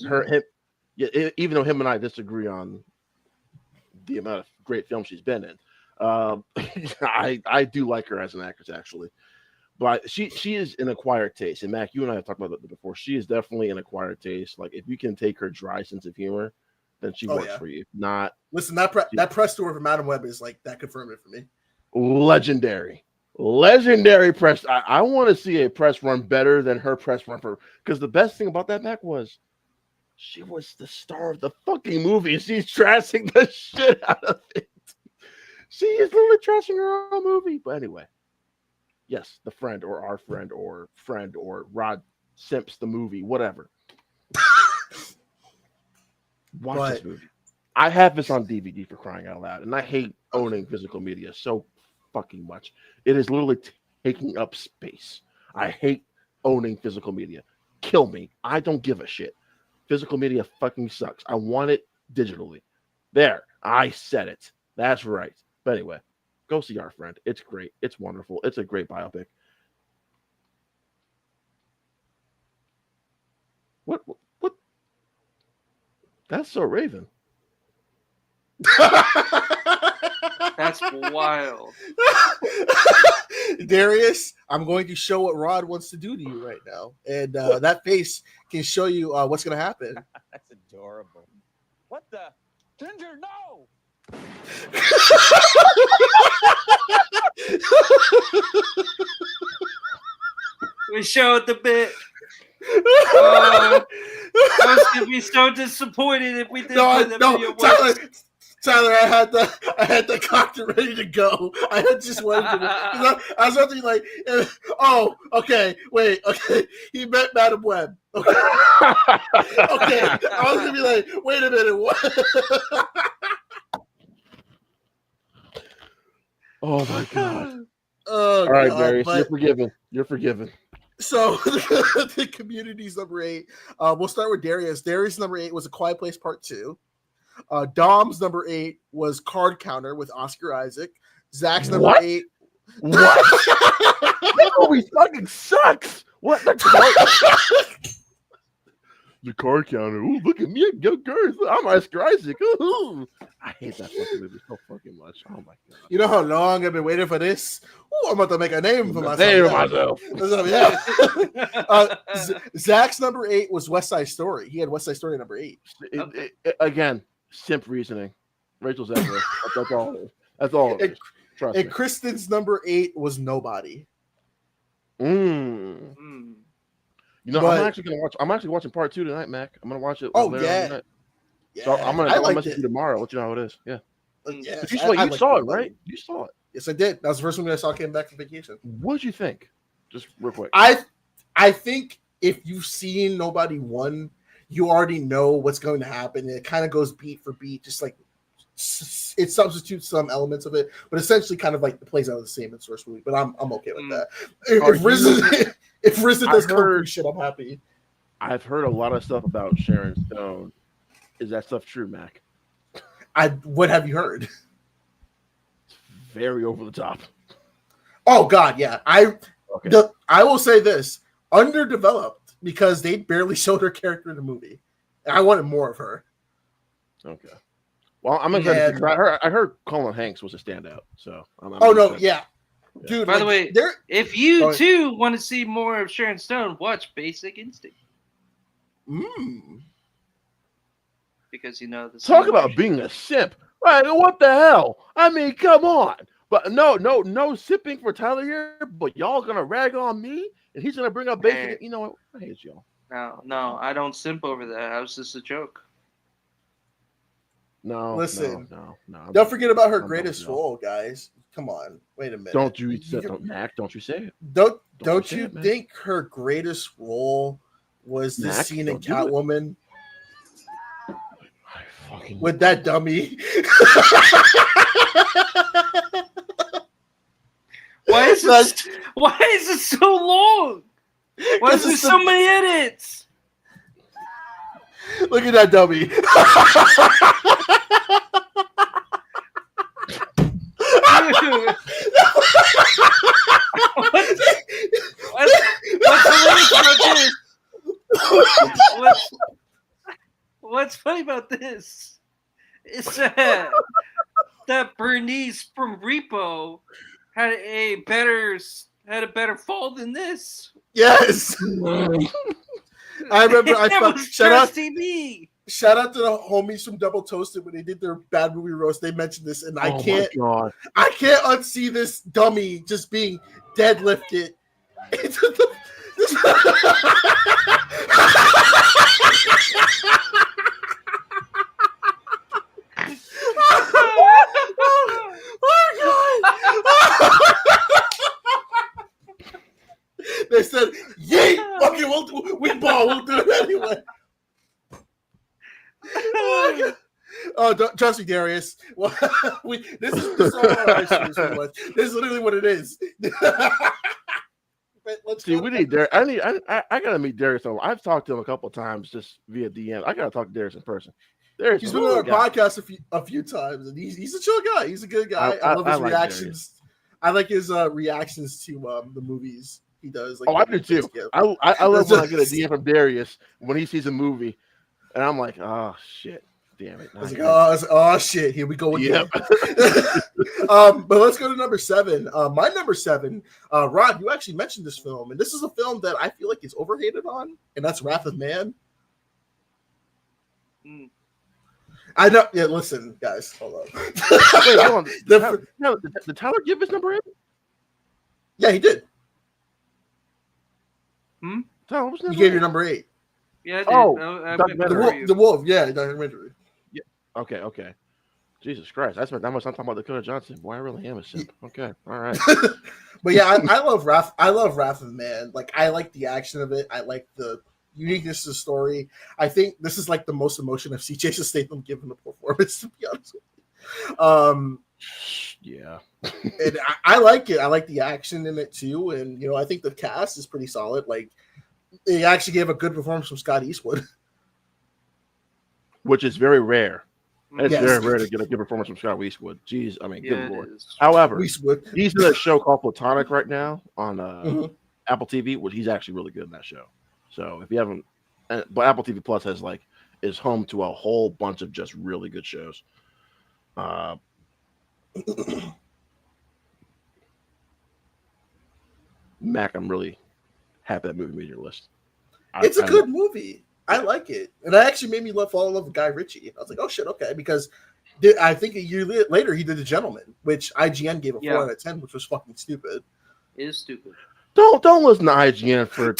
him and I disagree on the amount of great films she's been in. I do like her as an actress actually, but she is an acquired taste. And Mac, you and I have talked about that before. She is definitely an acquired taste. Like if you can take her dry sense of humor, then she works for you. If not,
listen, that press tour for Madam Web is like that confirmed it for me.
Legendary. Legendary press. I want to see a press run better than her press run for, because the best thing about that back was she was the star of the fucking movie. She's trashing the shit out of it. She is literally trashing her own movie. But anyway, yes, the friend or our friend or Rod Simps the movie, whatever. Watch this movie. I have this on DVD for crying out loud, and I hate owning physical media so fucking much. It is literally taking up space. I hate owning physical media. Kill me. I don't give a shit. Physical media fucking sucks. I want it digitally. There. I said it. That's right. But anyway, go see Our Friend. It's great. It's wonderful. It's a great biopic. What? That's so Raven.
That's wild.
Darius, I'm going to show what Rod wants to do to you right now. And that face can show you what's going to happen.
That's adorable. What the? Ginger, no!
We showed the bit. I was gonna be so disappointed if we didn't put the video.
Tyler, I had the cocked ready to go. I had just waited. I was about to be like, oh, okay, wait, okay. He met Madam Web. Okay. Okay. I was gonna be like, wait a minute, what?
Oh my god.
Oh,
all right,
God,
Darius,
but...
you're forgiven. You're forgiven.
So the community's number 8. We'll start with Darius. Darius number 8 was A Quiet Place Part 2. Dom's number 8 was Card Counter with Oscar Isaac. Zach's number 8.
What? That movie fucking sucks. What the card counter? Ooh, look at me, go girls. I'm Oscar Isaac. Ooh. I hate that fucking movie so fucking much. Oh my god.
You know how long I've been waiting for this? Ooh, I'm about to make a name for myself. Yeah. Zach's number 8 was West Side Story. He had West Side Story number 8.
Again, simp reasoning. Rachel's Edward. That's all. That's all. Trust me.
Kristen's number 8 was Nobody.
You know, I'm actually watching part 2 tonight, Mac. I'm gonna watch it.
Oh yeah.
So I'm gonna message you tomorrow. Let you know how it is. Yeah.
Yes,
you saw it, right? You saw it.
Yes, I did. That was the first movie I saw. Came back from vacation.
What'd you think? Just real quick.
I think if you've seen Nobody 1, you already know what's going to happen. It kind of goes beat for beat, just like it substitutes some elements of it, but essentially kind of like it plays out the same as the first movie. But I'm okay with that. If RZA does cool shit, I'm happy.
I've heard a lot of stuff about Sharon Stone. Is that stuff true, Mac?
What have you heard?
It's very over the top.
Oh God, yeah. I will say this: underdeveloped because they barely showed her character in the movie. I wanted more of her.
Okay. Well, I'm excited. I heard Colin Hanks was a standout. So.
Yeah. Dude.
By the way, if you too want to see more of Sharon Stone, watch Basic Instinct. Because
talk about being a simp. Right, what the hell? I mean, come on. But no sipping for Tyler here. But y'all gonna rag on me, and he's gonna bring up Basic.
Hey.
You know what? I hate y'all.
No, I don't simp over that. That was just a joke.
No. Listen.
No.
Don't forget about her greatest role, guys. Come on. Wait a minute.
Don't you Mac? Don't you say it?
Don't you think her greatest role was the scene in Catwoman with that dummy?
Why is it so long? Why is there so many edits?
Look at that dummy.
What's funny about this is that Bernice from Repo had a better fall than this.
Yes. I remember. Shout shout out to the homies from Double Toasted when they did their bad movie roast. They mentioned this, and I can't unsee this dummy just being deadlifted into the. They said, "Yeet, fucking, we'll do it anyway." Trust me, Darius. Well, this is all our streams pretty much. This is literally what it is.
See, we need Darius. I gotta meet Darius. I've talked to him a couple of times just via DM. I gotta talk to Darius in person.
He's been on our podcast a few times, and he's a chill guy. He's a good guy. I love his reactions. I like his reactions to the movies he does. Like,
I do too. I love when I get a DM from Darius when he sees a movie, and I'm like, oh shit, damn it!
I was like, oh shit, here we go again. But let's go to number 7. My number 7, Rod, you actually mentioned this film, and this is a film that I feel like is overhated on, and that's Wrath of Man. I know. Yeah, listen, guys, hold on.
Wait, hold on. Did Tyler give his number 8?
Yeah, he did.
Tyler, what's
you gave your number 8.
Yeah, I did.
The Wolf. Yeah, documentary.
Yeah. Okay. Jesus Christ, that must not talking about Dakota Johnson. Boy, I really am a simp. Okay, all right.
But yeah, I love Wrath. I love Wrath of Man. Like, I like the action of it. I like the uniqueness of the story. I think this is like the most emotion I've seen Jason Statham given a performance, to be honest with you.
Yeah.
And I like it. I like the action in it too. And I think the cast is pretty solid. Like, they actually gave a good performance from Scott Eastwood,
which is very rare. It's very rare to get a good performance from Scott Eastwood. Jeez, I mean, good lord. However,
Eastwood.
He's in a show called Platonic right now on Apple TV, which he's actually really good in that show. So if you haven't, but Apple TV Plus is home to a whole bunch of just really good shows. Mac, I'm really happy that movie made your list.
It's a good movie. I like it, and it actually made me fall in love with Guy Ritchie. I was like, "Oh shit, okay," because I think a year later he did The Gentleman, which IGN gave a 4 out of 10, which was fucking stupid.
It is stupid.
Don't listen to IGN for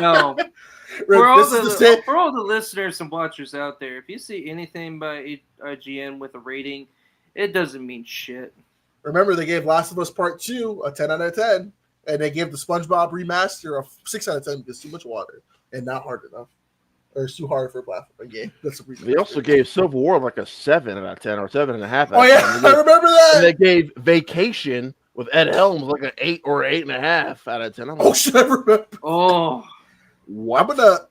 no. For all the listeners and watchers out there, if you see anything by IGN with a rating, it doesn't mean shit.
Remember, they gave Last of Us Part 2 a 10 out of 10, and they gave the SpongeBob remaster a 6 out of 10 because too much water and not hard enough. Or it's too hard for a platform game. That's a
They also gave Civil War like a 7 out of 10 or 7.5.
Oh yeah, I remember that.
And they gave Vacation with Ed Helms like an 8 or 8.5 out of 10. I'm like,
shit, I remember.
Oh,
what?
I'm gonna,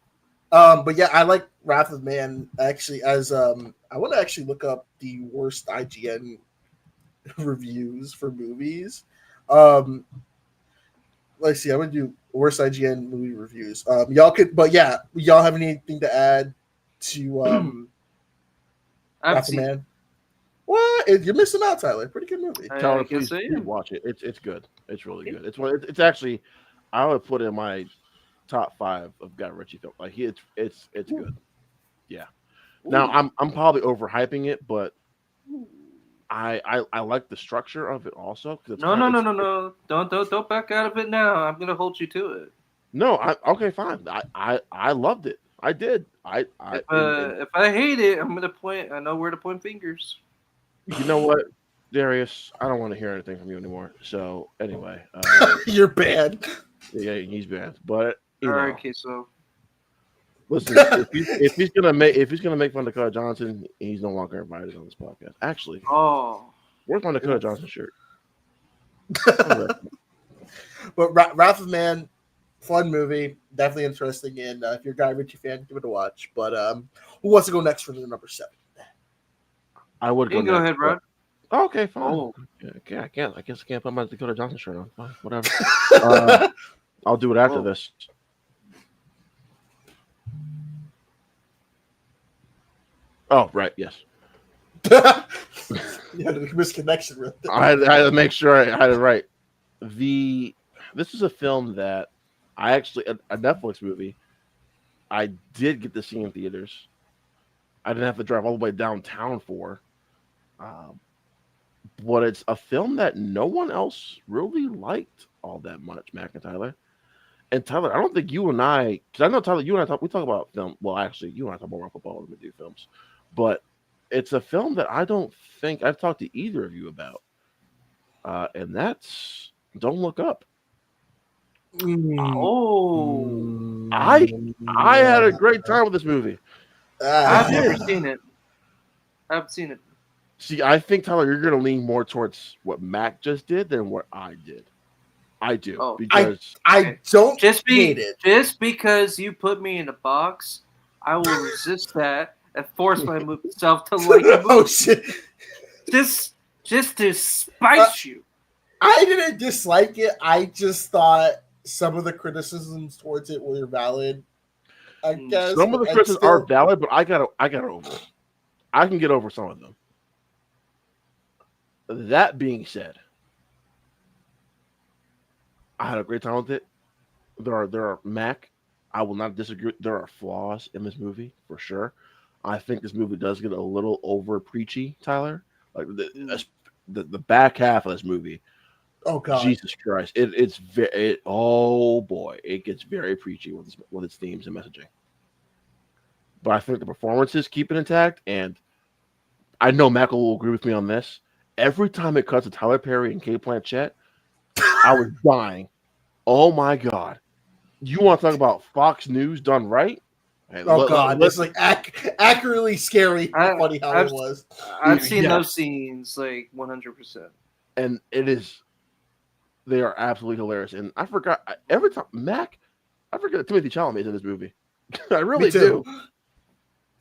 but yeah, I like Wrath of Man actually. As I want to actually look up the worst IGN reviews for movies. Let's see. I'm gonna do worst IGN movie reviews. Y'all have anything to add to Wrath of Man? What? You're missing out, Tyler. Pretty good movie.
Tyler, please watch it. It's good. It's really good. It's actually, I would put it in my top 5 of Guy Ritchie films. Like it's good. Yeah. Now I'm probably overhyping it, but I like the structure of it also.
No. Don't back out of it now. I'm gonna hold you to it.
No, okay, fine. I loved it. I did. If
I hate it, I'm gonna point. I know where to point fingers.
You know what, Darius? I don't want to hear anything from you anymore. So anyway,
you're banned.
Yeah, he's banned. But
okay, so
listen, if he's gonna make fun of Dakota Johnson, he's no longer invited on this podcast. Actually, where's my Dakota Johnson shirt?
But Wrath of Man, fun movie, definitely interesting. And if you're a Guy Ritchie fan, give it a watch. But who wants to go next for the number 7?
I would go.
You go ahead, Rod.
Okay, fine. Okay, I guess I can't put my Dakota Johnson shirt on. Fine, whatever. I'll do it after this. Oh, right. Yes.
Yeah, the misconnection. Right there.
I had to make sure I had it right. This is a film that I actually a Netflix movie I did get to see in theaters. I didn't have to drive all the way downtown for. But it's a film that no one else really liked all that much, Mac and Tyler. And Tyler, I don't think you and I, because I know Tyler, you and I we talk about film. Well, actually, you and I talk about football when we do films, but it's a film that I don't think I've talked to either of you about, and that's Don't Look Up.
Oh,
I had a great time with this movie.
I've never seen it. I haven't seen it.
See, I think Tyler, you're going to lean more towards what Mac just did than what I did. I do because
I don't
hate it. Just because you put me in a box, I will resist that and force myself to like the movie.
Oh shit!
Just to spite you.
I didn't dislike it. I just thought some of the criticisms towards it were valid. I guess
some of the criticisms are valid, but I got over it. I can get over some of them. That being said, I had a great time with it. There are Mac. I will not disagree. There are flaws in this movie for sure. I think this movie does get a little over preachy, Tyler. Like the back half of this movie.
Oh God,
Jesus Christ! It's very oh boy, it gets very preachy with its themes and messaging. But I think the performances keep it intact, and I know Mac will agree with me on this. Every time it cuts to Tyler Perry and Kate Blanchett, I was dying. Oh my God. You want to talk about Fox News done right? Hey,
God, it's like accurately scary. Funny how it was.
I've seen those scenes like 100%.
And they are absolutely hilarious. And I forgot every time I forget that Timothy Chalamet is in this movie. I really do.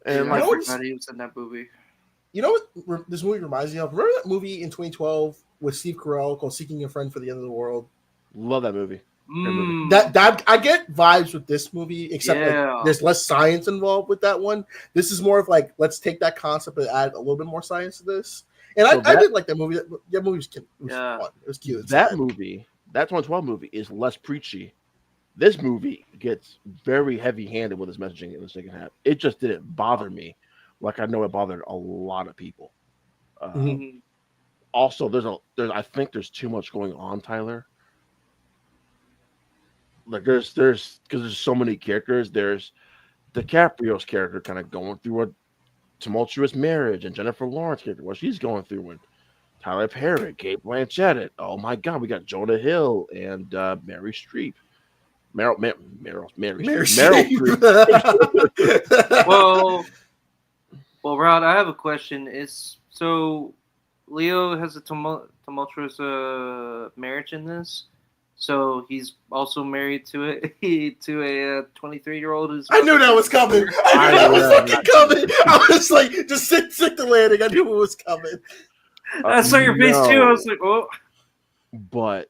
And
I forgot he was in that movie.
You know what this movie reminds me of? Remember that movie in 2012 with Steve Carell called Seeking a Friend for the End of the World?
Love that movie.
That I get vibes with this movie, except like, there's less science involved with that one. This is more of like, let's take that concept and add a little bit more science to this. And I did like that movie. That movie was fun. It was cute.
That movie, that 2012 movie, is less preachy. This movie gets very heavy-handed with its messaging in the second half. It just didn't bother me. Like I know it bothered a lot of people. Also, I think there's too much going on, Tyler. Like there's because there's so many characters. There's DiCaprio's character kind of going through a tumultuous marriage, and Jennifer Lawrence character, what she's going through, and Tyler Perry, Kate Blanchett. Oh my God, we got Jonah Hill and Mary Streep. Meryl
Streep. Well, Rod, I have a question. So Leo has a tumultuous marriage in this, so he's also married to a 23-year-old who's.
I knew that was coming. I knew that was fucking coming. I was like, just sit the landing. I knew it was coming.
I saw your face too. I was like, oh.
But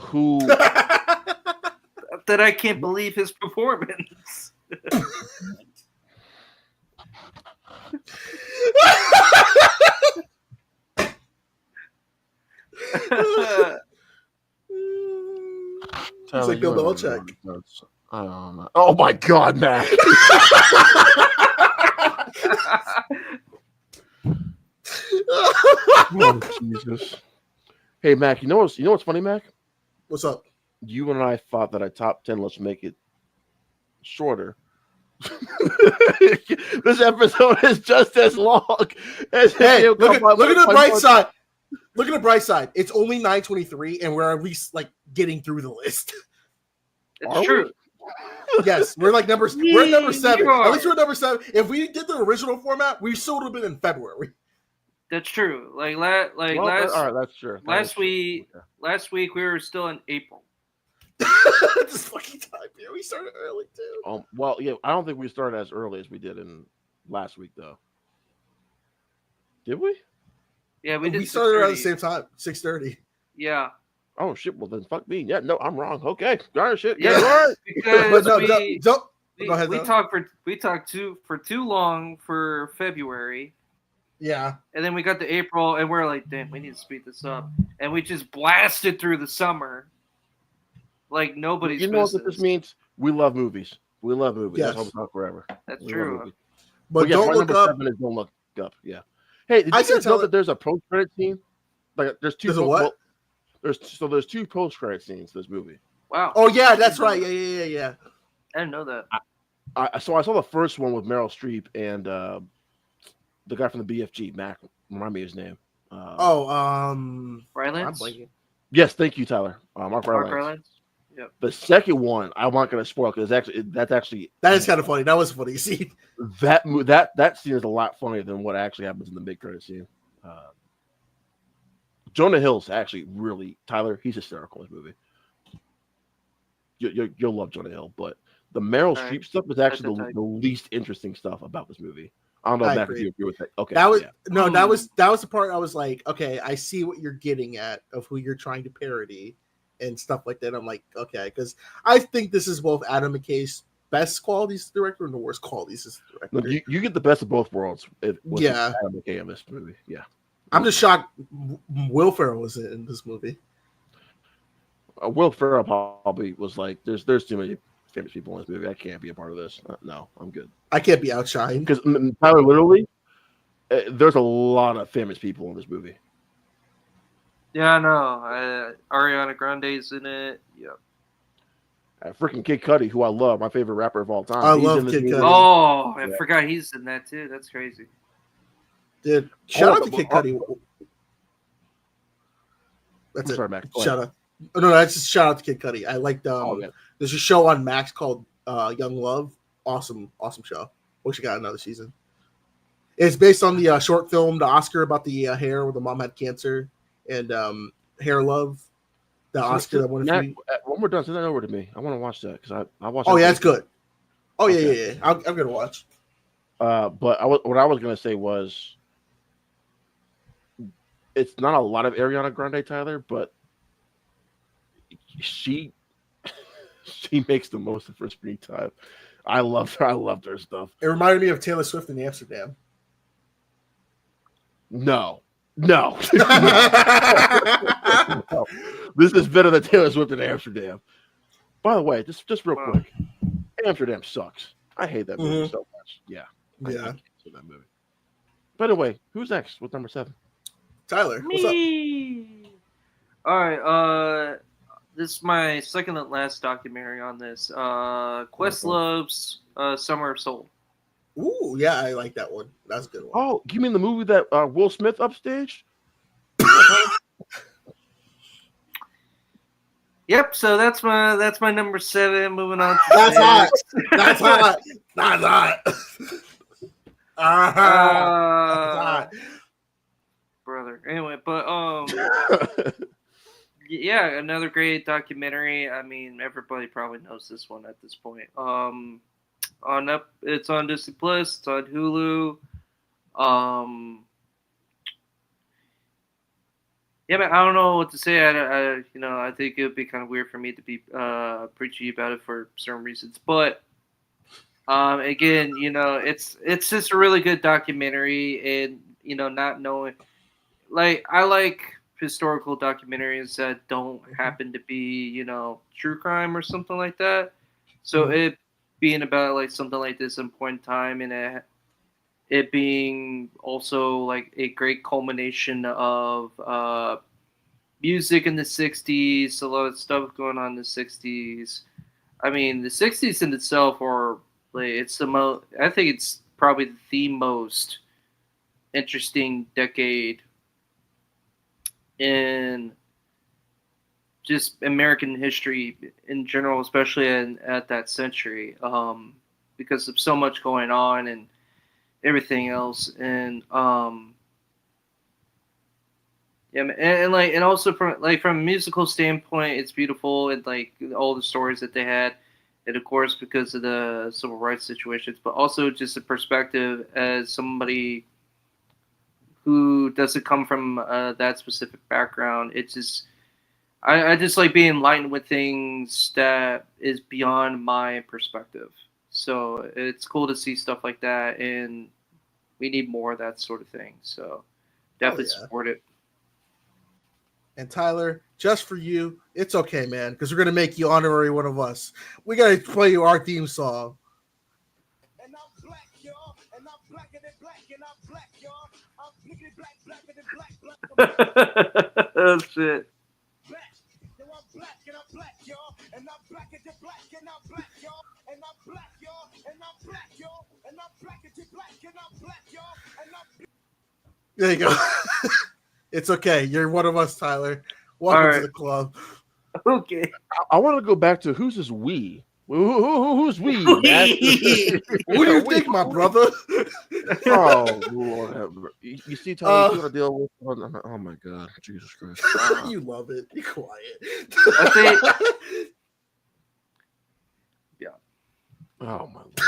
who? That I can't believe his performance.
It's like Bill Belichick.
Oh my God, Matt! Oh, Jesus. Hey, Mac. You know what's funny, Mac?
What's up?
You and I thought that a top 10. Let's make it shorter. This episode is just as long as
hey, look at the bright side. Look at the bright side. It's only 9:23, and we're at least like getting through the list.
It's true.
Yes, we're like we're at number 7. At least we're at number 7. If we did the original format, we still would have been in February.
That's true. All right,
that's true.
Last week we were still in April.
This fucking time here. We started early too.
Well, yeah, I don't think we started as early as we did in last week, though. Did we?
Yeah, we did.
We started around the same time, 6:30.
Yeah.
Oh shit! Well then, fuck me. Yeah, no, I'm wrong. Okay, darn shit.
Yeah,
right.
Because
we
talked for too long for February.
Yeah.
And then we got to April, and we're like, damn, we need to speed this up, and we just blasted through the summer. Like nobody's.
You know what this means? We love movies. We love movies.
Yes.
That's how we talk forever.
That's
We love
true.
movies.
But
yes,
don't
my
look
number
up.
7 is Don't Look Up. Yeah. Hey, did
I
you
said
guys know
tell
that
it.
there's a post-credit scene? Like, there's two.
There's a what?
There's 2 post-credit scenes to this movie.
Wow.
Oh yeah, that's right. Yeah.
I didn't know that.
So I saw the first one with Meryl Streep and the guy from the BFG, Mac. Remind me his name.
I'm
Rylance?
blanking.
Yes, thank you, Tyler. Mark
Mark
Rylance.
Rylance? Yep.
The second one, I'm not going to spoil because that's actually
That is kind of funny. That was funny. You see,
that scene is a lot funnier than what actually happens in the mid-credit scene. Jonah Hill's actually really Tyler. He's hysterical in this movie. You'll love Jonah Hill, but the Meryl Streep stuff is actually the least interesting stuff about this movie. I don't know, Mac, if you agree with that. Okay,
that was
yeah.
that was the part I was like, okay, I see what you're getting at of who you're trying to parody and stuff like that. I'm like, okay, because I think this is both Adam McKay's best qualities as a director and the worst qualities as a director.
Look, you get the best of both worlds. With
Yeah,
Adam McKay in this movie. Yeah,
I'm just shocked Will Ferrell was in this movie.
Will Ferrell probably was like, there's too many famous people in this movie. I can't be a part of this. No, I'm good.
I can't be outshined.
Because Tyler, literally, there's a lot of famous people in this movie.
Yeah, I know. Ariana Grande's in it. Yep.
Freaking Kid Cudi, who I love, my favorite rapper of all time.
I love Kid Cudi.
Oh, I forgot he's in that too. That's crazy.
Dude, shout out to Kid Cudi. That's it.
Sorry, Max.
Shout out. No, that's just shout out to Kid Cudi. I liked there's a show on Max called Young Love. Awesome show. Wish you got another season. It's based on the short film, the Oscar about the hair where the mom had cancer, and Hair Love, the Oscar that won a few.
When we're done, send that over to me. I want to watch that because I watched.
Oh yeah, it's good. Oh yeah. I'm gonna watch.
But what I was gonna say was, it's not a lot of Ariana Grande, Tyler, but she makes the most of her screen time. I loved her stuff.
It reminded me of Taylor Swift in Amsterdam.
No. No. This is better than Taylor Swift in Amsterdam. By the way, just real quick, Amsterdam sucks. I hate that movie so much. Yeah. I can't see that movie. By the way, who's next with number 7?
Tyler, what's up?
All right. This is my second and last documentary on this. Questlove's Summer of Soul.
Ooh, yeah, I like that one. That's a good one.
Oh, you mean the movie that Will Smith upstaged?
Yep. So that's my number 7. Moving on.
That's hot. That's hot. That's hot. That's hot.
Brother. Anyway, but yeah, another great documentary. I mean, everybody probably knows this one at this point. It's on Disney Plus. It's on Hulu. Yeah, man, I don't know what to say. I think it would be kind of weird for me to be preachy about it for certain reasons. But again, it's just a really good documentary, and not knowing, like, I like historical documentaries that don't happen to be, true crime or something like that. So it being about like something like this in point in time, and it being also like a great culmination of music in the 60s, a lot of stuff going on in the 60s. I mean, the 60s in itself are like, I think it's probably the most interesting decade in just American history in general, especially at that century, because of so much going on and everything else. And and also from a musical standpoint, it's beautiful, and like all the stories that they had, and of course because of the civil rights situations, but also just a perspective as somebody who doesn't come from that specific background. It's just, I just like being enlightened with things that is beyond my perspective. So it's cool to see stuff like that, and we need more of that sort of thing. So definitely support it.
And Tyler, just for you, it's okay, man, because we're gonna make you honorary one of us. We gotta play you our theme song.
And I'm black, y'all. And I'm blacker than black. And I'm black, y'all. I'm blickety black, blacker than black, black.
Oh shit.
Black. Yo, I'm black and I'm black, y'all. And I'm blacker than black. And I'm black, y'all. And I'm black, y'all. And I'm black, y'all. And I'm blacker than black. And I'm black, y'all. And I'm
There you go. It's okay. You're one of us, Tyler. Welcome
All
to
right.
the club.
Okay.
I want to go back to who's this we? Who's we? Matt?
What do you think, my brother?
Oh Lord, you see, Tyler, you got to deal with. Oh my God, Jesus Christ!
You love it. Be quiet.
I think.
Oh my Lord.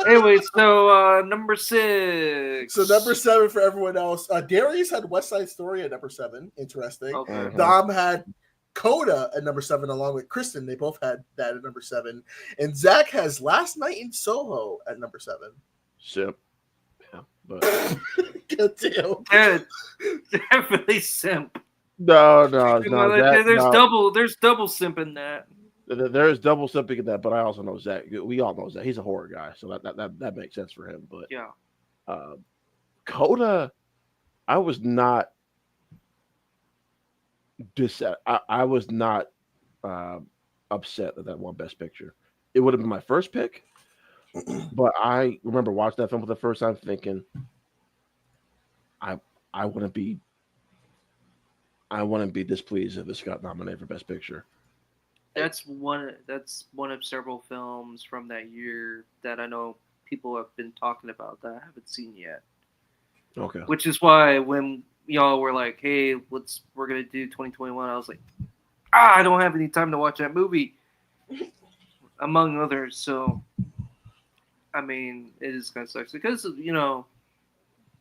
Anyway, so number 6.
So number 7 for everyone else. Darius had West Side Story at number 7. Interesting.
Okay.
Dom had Coda at number 7 along with Kristen. They both had that at number 7. And Zach has Last Night in Soho at number 7.
Simp. Yeah, but
God damn.
Yeah, definitely simp.
no,
There's double simp in that.
there is double simping in that, but I also know Zach. We all know Zach. He's a horror guy, so that makes sense for him. But
Yeah.
Coda, I was not I was not upset that won Best Picture. It would have been my first pick, but I remember watching that film for the first time, thinking, I wouldn't be displeased if this got nominated for Best Picture.
That's one of several films from that year that I know people have been talking about that I haven't seen yet.
Okay.
Which is why when y'all were like, "Hey, we're gonna do 2021," I was like, I don't have any time to watch that movie, among others. So, I mean, it is kind of sucks because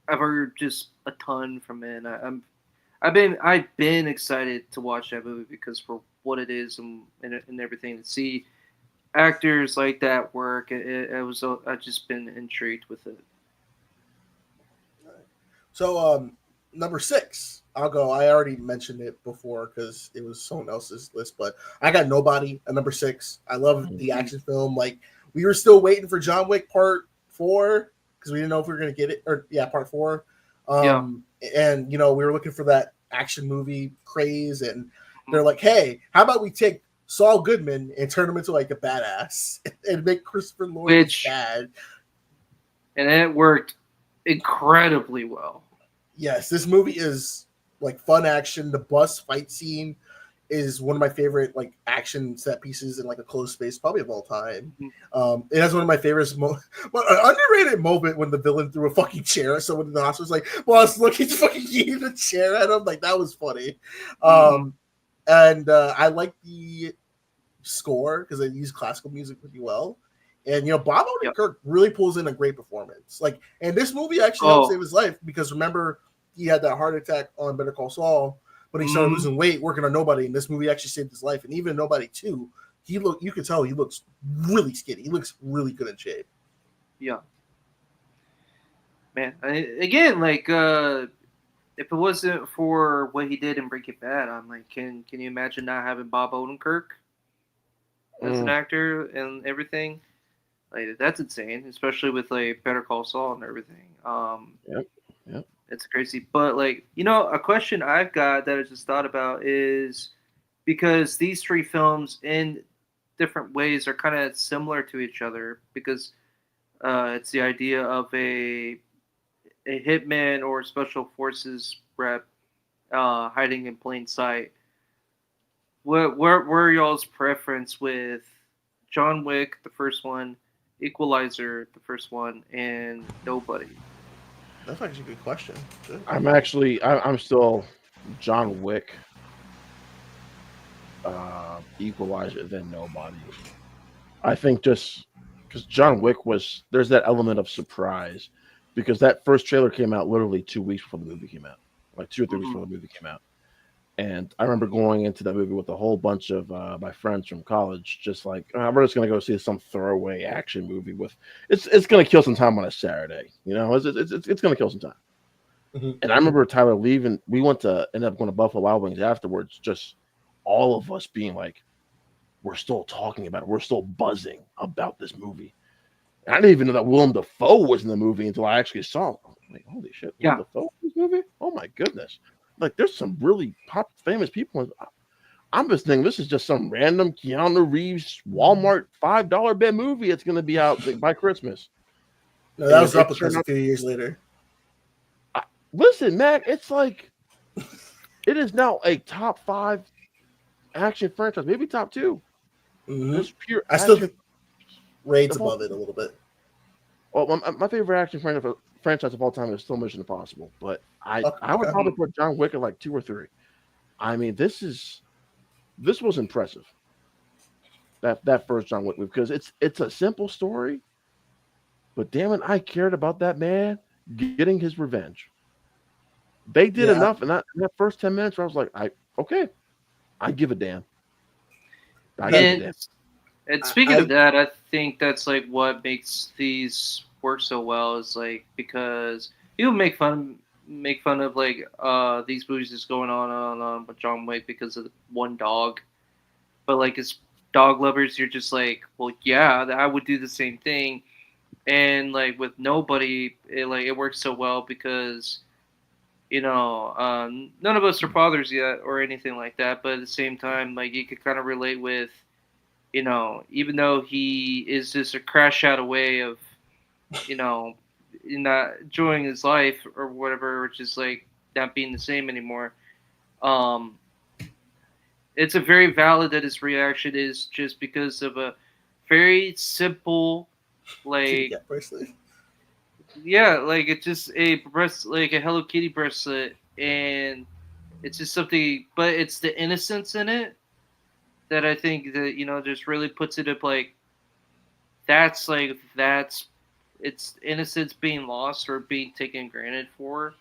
I've heard just a ton from it. And I've been excited to watch that movie because for what it is and everything, to see actors like that work, I've just been intrigued with it.
So number 6, I'll go. I already mentioned it before because it was someone else's list, but I got Nobody at number 6. I love the action film. Like, we were still waiting for John Wick Part 4 because we didn't know if we were going to get it, or Part 4. And we were looking for that action movie craze, and they're like, "Hey, how about we take Saul Goodman and turn him into like a badass and make Christopher Lloyd bad?"
And it worked incredibly well.
Yes, this movie is like fun action. The bus fight scene is one of my favorite like action set pieces in like a closed space, probably of all time. It has one of my favorites, an underrated moment when the villain threw a fucking chair at someone in the hospital. Was like, "Boss, look, he's fucking eating a chair at him." Like, that was funny. And I like the score because they use classical music pretty well. And Bob Odenkirk really pulls in a great performance. Like, and this movie actually helped save his life because remember he had that heart attack on Better Call Saul, but he started losing weight working on Nobody, and this movie actually saved his life. And even in Nobody 2, you could tell he looks really skinny. He looks really good in shape.
Yeah. Man, again, like if it wasn't for what he did in Breaking Bad, I'm like, can you imagine not having Bob Odenkirk as an actor and everything? Like, that's insane, especially with like Better Call Saul and everything.
Yep.
It's crazy. But like, a question I've got that I just thought about is because these 3 films in different ways are kind of similar to each other because it's the idea of a hitman or special forces rep hiding in plain sight. What were y'all's preference with John Wick, the first one, Equalizer, the first one, and Nobody?
That's actually a good question. Good.
I'm still John Wick, Equalizer, then Nobody. I think just because John Wick there's that element of surprise because that first trailer came out literally 2 weeks before the movie came out, like 2 or 3 weeks before the movie came out. And I remember going into that movie with a whole bunch of my friends from college, just like, we're just going to go see some throwaway action movie it's going to kill some time on a Saturday. It's going to kill some time.
Mhm.
And I remember Tyler leaving. We ended up going to Buffalo Wild Wings afterwards. Just all of us being like, we're still talking about it. We're still buzzing about this movie. And I didn't even know that Willem Dafoe was in the movie until I actually saw him. Like, holy shit, Willem
Yeah.
Dafoe in this movie? Oh my goodness! Like, there's some really famous people. I'm just thinking this is just some random Keanu Reeves Walmart $5 bet movie. It's going to be out by Christmas.
No, that
And
was
it
replicas
turned
a
out.
few years later.
Listen, Mac, it's like it is now a top 5 action franchise, maybe top 2.
Mhm.
Just pure
I still
action.
think Raid's
of all
above it a little bit.
Well, my favorite action franchise of all time is still Mission Impossible, but I would
Okay.
probably put John Wick at like 2 or 3. I mean, this was impressive. That first John Wick movie, because it's a simple story, but damn it, I cared about that man getting his revenge. They did
Yeah.
enough in that first 10 minutes where I was like, I give a damn. I give a damn.
And speaking
I-
of that, I think that's like what makes these work so well is like because people make fun of like these movies just going on and on with John Wick because of the one dog, but like as dog lovers, you're just like, well, yeah, I would do the same thing, and like with Nobody, it works so well because none of us are fathers yet or anything like that, but at the same time, like you could kind of relate with even though he is just a crash out away of, not enjoying his life or whatever, which is like not being the same anymore. Um, it's a very valid that his reaction is just because of a very simple,
Kitty
like,
cat bracelet.
yeah, like it's just like a Hello Kitty bracelet, and it's just something, but it's the innocence in it that I think that just really puts it up like that's it's innocence being lost or being taken granted for.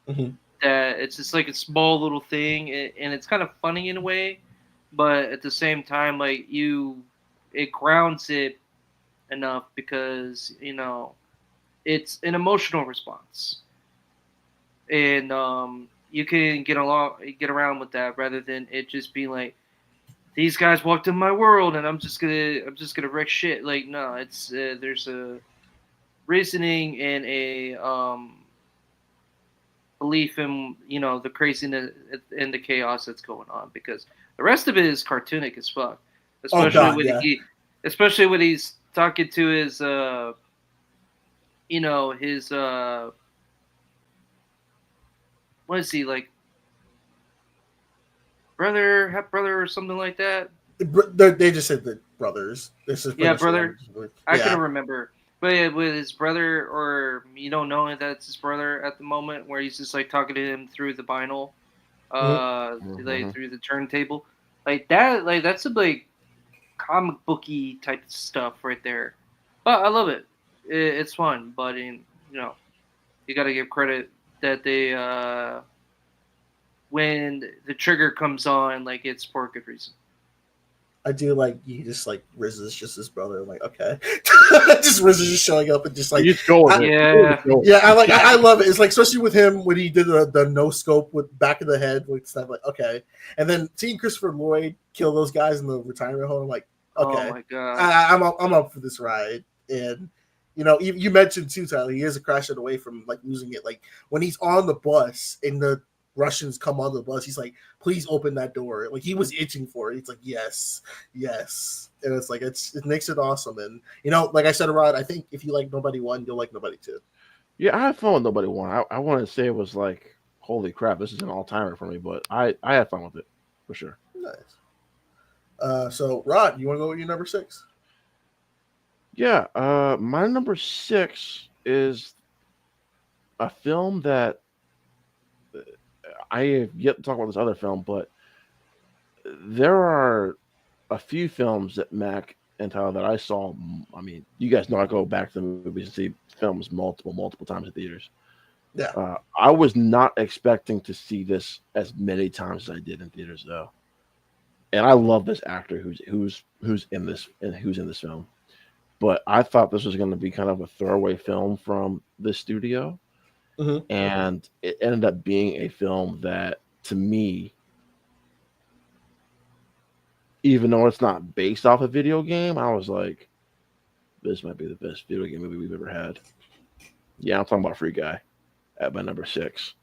Mhm.
That it's just like a small little thing, and it's kind of funny in a way, but at the same time, like it grounds it enough because it's an emotional response, and you can get around with that rather than it just being like these guys walked in my world and I'm just gonna wreck shit. Like no, it's there's a reasoning and a belief in the craziness and the chaos that's going on because the rest of it is cartoonic as fuck.
Oh
Especially
God,
when
yeah.
especially when he's talking to his his what is he like half brother or something like that.
They just said the brothers. This is
Yeah,
pretty much the
brother.
one.
I
Yeah.
couldn't remember. But yeah, with his brother, or you don't know that it's his brother at the moment, where he's just like talking to him through the vinyl, like through the turntable, like that. Like that's some like comic booky type stuff right there. But I love it. It's fun, but you got to give credit that they when the trigger comes on, like it's for a good reason.
I do like he just like Riz is just his brother. I'm like, okay. Just Riz is just showing up and just like
You just go with it.
Yeah.
yeah, I love it. It's like especially with him when he did the no scope with back of the head with stuff like okay. And then seeing Christopher Lloyd kill those guys in the retirement home, I'm like, okay.
Oh my god.
I'm up for this ride. And you mentioned too, Tyler, he is a crash away from like losing it. Like when he's on the bus and the Russians come on the bus, he's like, please open that door. Like he was itching for it. He's like, yes. And it's like it makes it awesome. And like I said, Rod, I think if you like Nobody 1, you'll like Nobody 2.
Yeah, I had fun with Nobody 1. I want to say it was like, holy crap, this is an all-timer for me, but I had fun with it for sure.
Nice. So Rod, you want to go with your number 6?
Yeah, my number 6 is a film that I have yet to talk about this other film, but there are a few films that Mac and Tyler that I saw. I mean, you guys know I go back to the movies and see films multiple times in theaters.
Yeah.
I was not expecting to see this as many times as I did in theaters, though. And I love this actor who's in this film. But I thought this was going to be kind of a throwaway film from the studio. and it ended up being a film that, to me, even though it's not based off a video game, I was like, this might be the best video game movie we've ever had. Yeah, I'm talking about Free Guy at my number 6.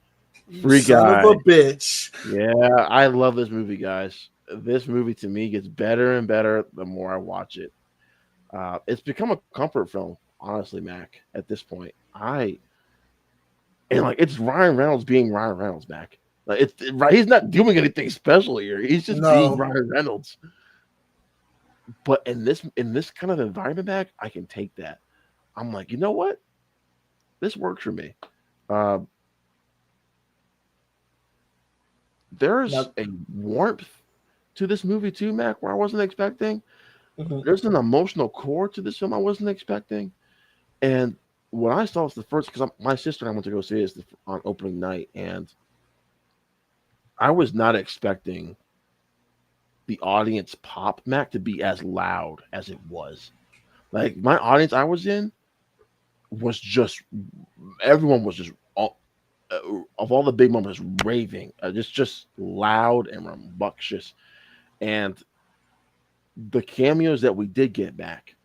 Free
Son
Guy.
of a bitch.
Yeah, I love this movie, guys. This movie to me gets better and better the more I watch it. It's become a comfort film, honestly, Mac. At this point, it's Ryan Reynolds being Ryan Reynolds, Mac. Like he's not doing anything special here. He's just being Ryan Reynolds. But in this kind of environment, Mac, I can take that. I'm like, you know what? This works for me. There's a warmth to this movie too, Mac, where I wasn't expecting. There's an emotional core to this film I wasn't expecting. And when I saw this the first, because my sister and I went to go see this on opening night, and I was not expecting the audience pop, Mac, to be as loud as it was. Like, my audience I was in was just, everyone was just, of all the big moments, raving, just loud and rambunctious. And the cameos that we did get back,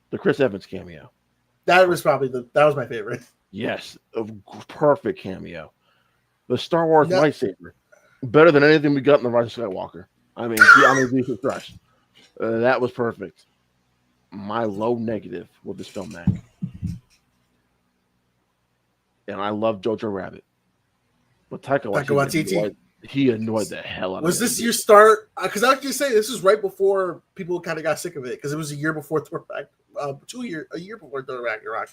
the Chris Evans cameo,
that was my favorite.
Yes, a perfect cameo. The Star Wars lightsaber, better than anything we got in the Rise of Skywalker. I mean, Jesus Christ, that was perfect. My low negative with this film, Mac. And I love Jojo Rabbit, but Taika Waititi, he annoyed the hell out of me.
Was this your start? Because I was going to say this was right before people kind of got sick of it, because it was a year before Thor a year before Thor Ragnarok.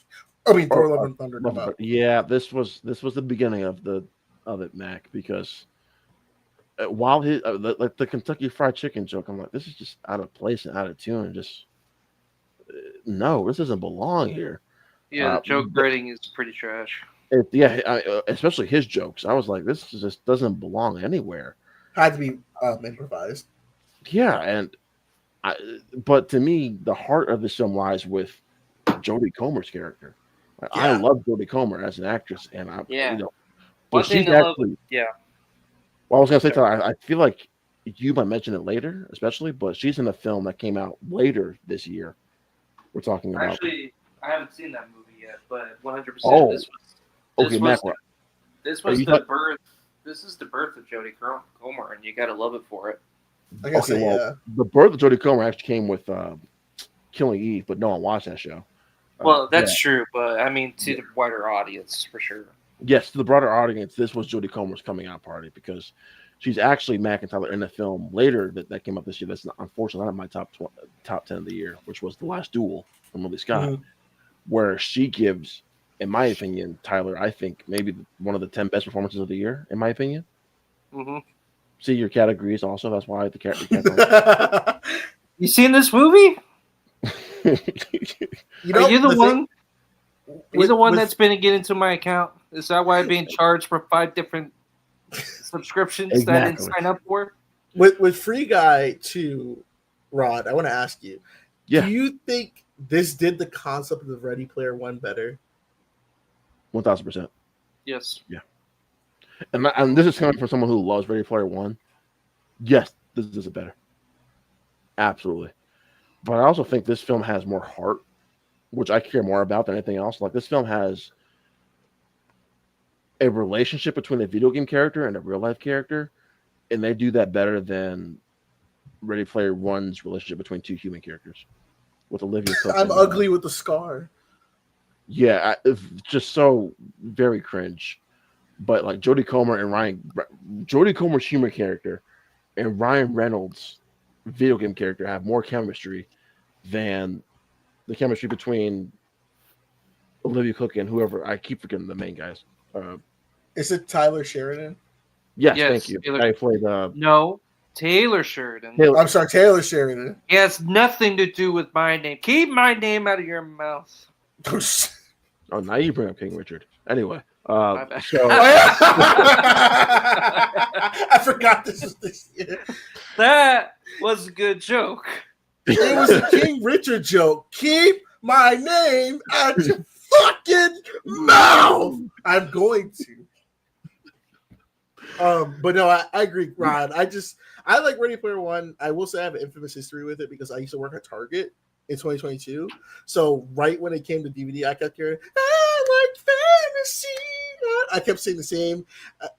I mean, Thor Love and Thunder came out.
Yeah, this was the beginning of it, Mac, because while the Kentucky Fried Chicken joke, I'm like, this is just out of place and out of tune, and just no, this doesn't belong here.
Yeah, the joke writing is pretty trash.
Especially his jokes. I was like, this just doesn't belong anywhere.
Had to be improvised.
Yeah, but to me, the heart of this film lies with Jodie Comer's character. I love Jodie Comer as an actress, and
One thing I love,
well, I was gonna say, I feel like you might mention it later, especially, but she's in a film that came out later this year. We're talking about.
Actually, I haven't seen that movie yet, but 100%.
Oh,
This was the birth. This is the birth of Jodie Comer, and you gotta love it for it.
The birth of Jodie Comer actually came with Killing Eve, but no one watched that show.
Well, that's true, but I mean, to the wider audience, for sure.
Yes, to the broader audience, this was Jodie Comer's coming out party, because she's actually Mac and Tyler in a film later that came up this year. That's unfortunately not in my top 10 of the year, which was The Last Duel from Ridley Scott, where she gives, in my opinion, Tyler, I think maybe one of the 10 best performances of the year, in my opinion. See your categories also. That's why the category.
You seen this movie? Are you the one? You're the one that's been getting into my account. Is that why I'm being charged for 5 different subscriptions that I didn't sign up for?
With Free Guy 2, Rod, I want to ask you.
Yeah.
Do you think this did the concept of Ready Player One better?
1,000%.
Yes.
Yeah. And this is coming from someone who loves Ready Player One. Yes, this is better. Absolutely. But I also think this film has more heart, which I care more about than anything else. Like, this film has a relationship between a video game character and a real life character, and they do that better than Ready Player One's relationship between 2 human characters with Olivia Cook.
I'm ugly with a scar.
Yeah, it's just so very cringe. But like Jodie Comer's humor character and Ryan Reynolds' video game character have more chemistry than the chemistry between Olivia Cook and whoever. I keep forgetting the main guys.
Is it Tyler Sheridan?
Yes, thank you. I played.
No, Taylor Sheridan.
I'm sorry, Taylor Sheridan.
It has nothing to do with my name. Keep my name out of your mouth.
Oh, now you bring up King Richard. Anyway,
My bad.
so
I forgot this was this year.
That was a good joke.
It was a King Richard joke. Keep my name out your fucking mouth. I'm going to. But no, I agree, Rod. I like Ready Player One. I will say I have an infamous history with it because I used to work at Target in 2022. So right when it came to DVD, I kept hearing, I like fantasy. I kept saying the same.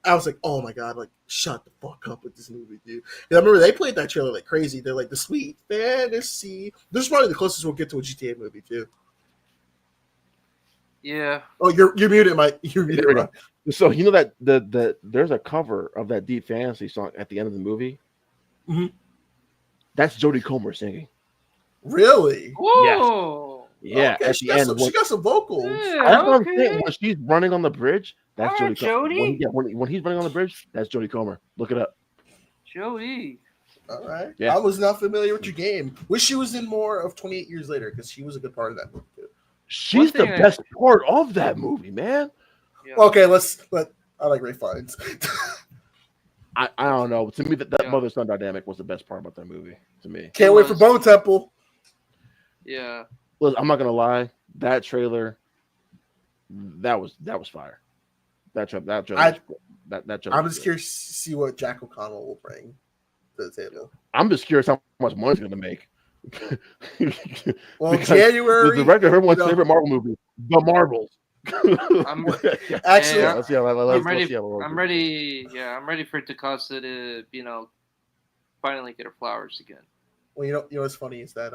I was like, oh my god, like shut the fuck up with this movie, dude. And I remember they played that trailer like crazy. They're like the sweet fantasy. This is probably the closest we'll get to a GTA movie too.
Yeah.
Oh, you're muted, Mike. You're muted. Right.
So you know that the there's a cover of that Deep Fantasy song at the end of the movie.
Mm-hmm.
That's Jodie Comer singing.
Really?
Whoa.
Yeah.
Okay,
At the end,
she got some vocals.
Yeah,
when she's running on the bridge, that's
All right,
Jodie Comer.
Jodie.
When he's running on the bridge, that's Jodie Comer. Look it up.
Jodie.
All right.
Yeah.
I was not familiar with your game. Wish she was in more of 28 Years Later because she was a good part of that movie too.
She's the best part of that movie, man.
Yeah.
Okay, I like Ray Fiennes.
I don't know. To me, that mother-son dynamic was the best part about that movie. To me,
Can't wait for Bone Temple.
Yeah.
Look, I'm not gonna lie. That trailer, that was fire. That trailer.
I'm just curious to see what Jack O'Connell will bring to the table.
I'm just curious how much money he's gonna make.
Well, January.
The director of everyone's favorite Marvel movie, The Marvels.
I'm
Actually,
I'm ready. Yeah, I'm ready for Takasa to, finally get her flowers again.
Well, you know what's funny is that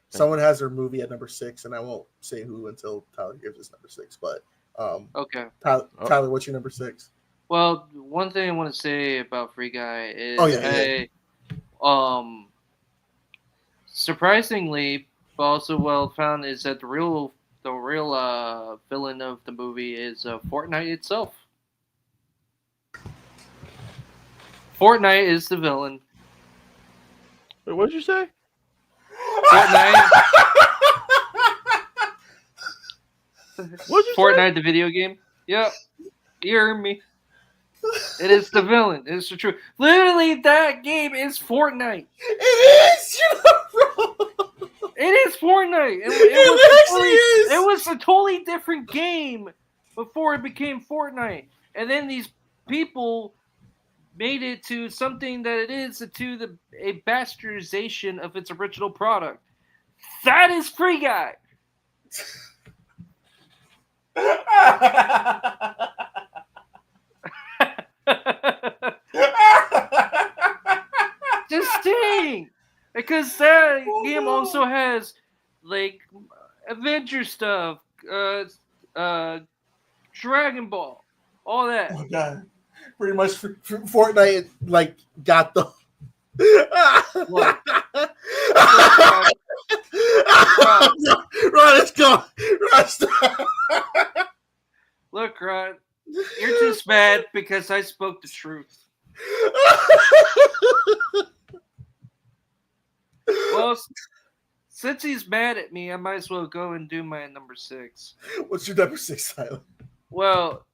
someone has their movie at number 6, and I won't say who until Tyler gives us number 6. But
okay,
Tyler, what's your number 6?
Well, one thing I want to say about Free Guy is surprisingly, but also well found, is that the real villain of the movie is Fortnite itself. Fortnite is the villain.
Wait, what did you say?
Fortnite.
Fortnite,
the video game. Yep, you heard me. It is the villain. It's the truth. Literally, that game is Fortnite.
It is. You're not wrong.
It is Fortnite. It was a totally different game before it became Fortnite, and then these people made it to something that it is to a bastardization of its original product. That is Free Guy. Just saying, because that game also has like adventure stuff, Dragon Ball, all that.
Oh god, pretty much Fortnite like got the. Ron, let's go.
Look, Ron, you're just mad because I spoke the truth. Well, since he's mad at me, I might as well go and do my number 6.
What's your number 6, Tyler?
Well,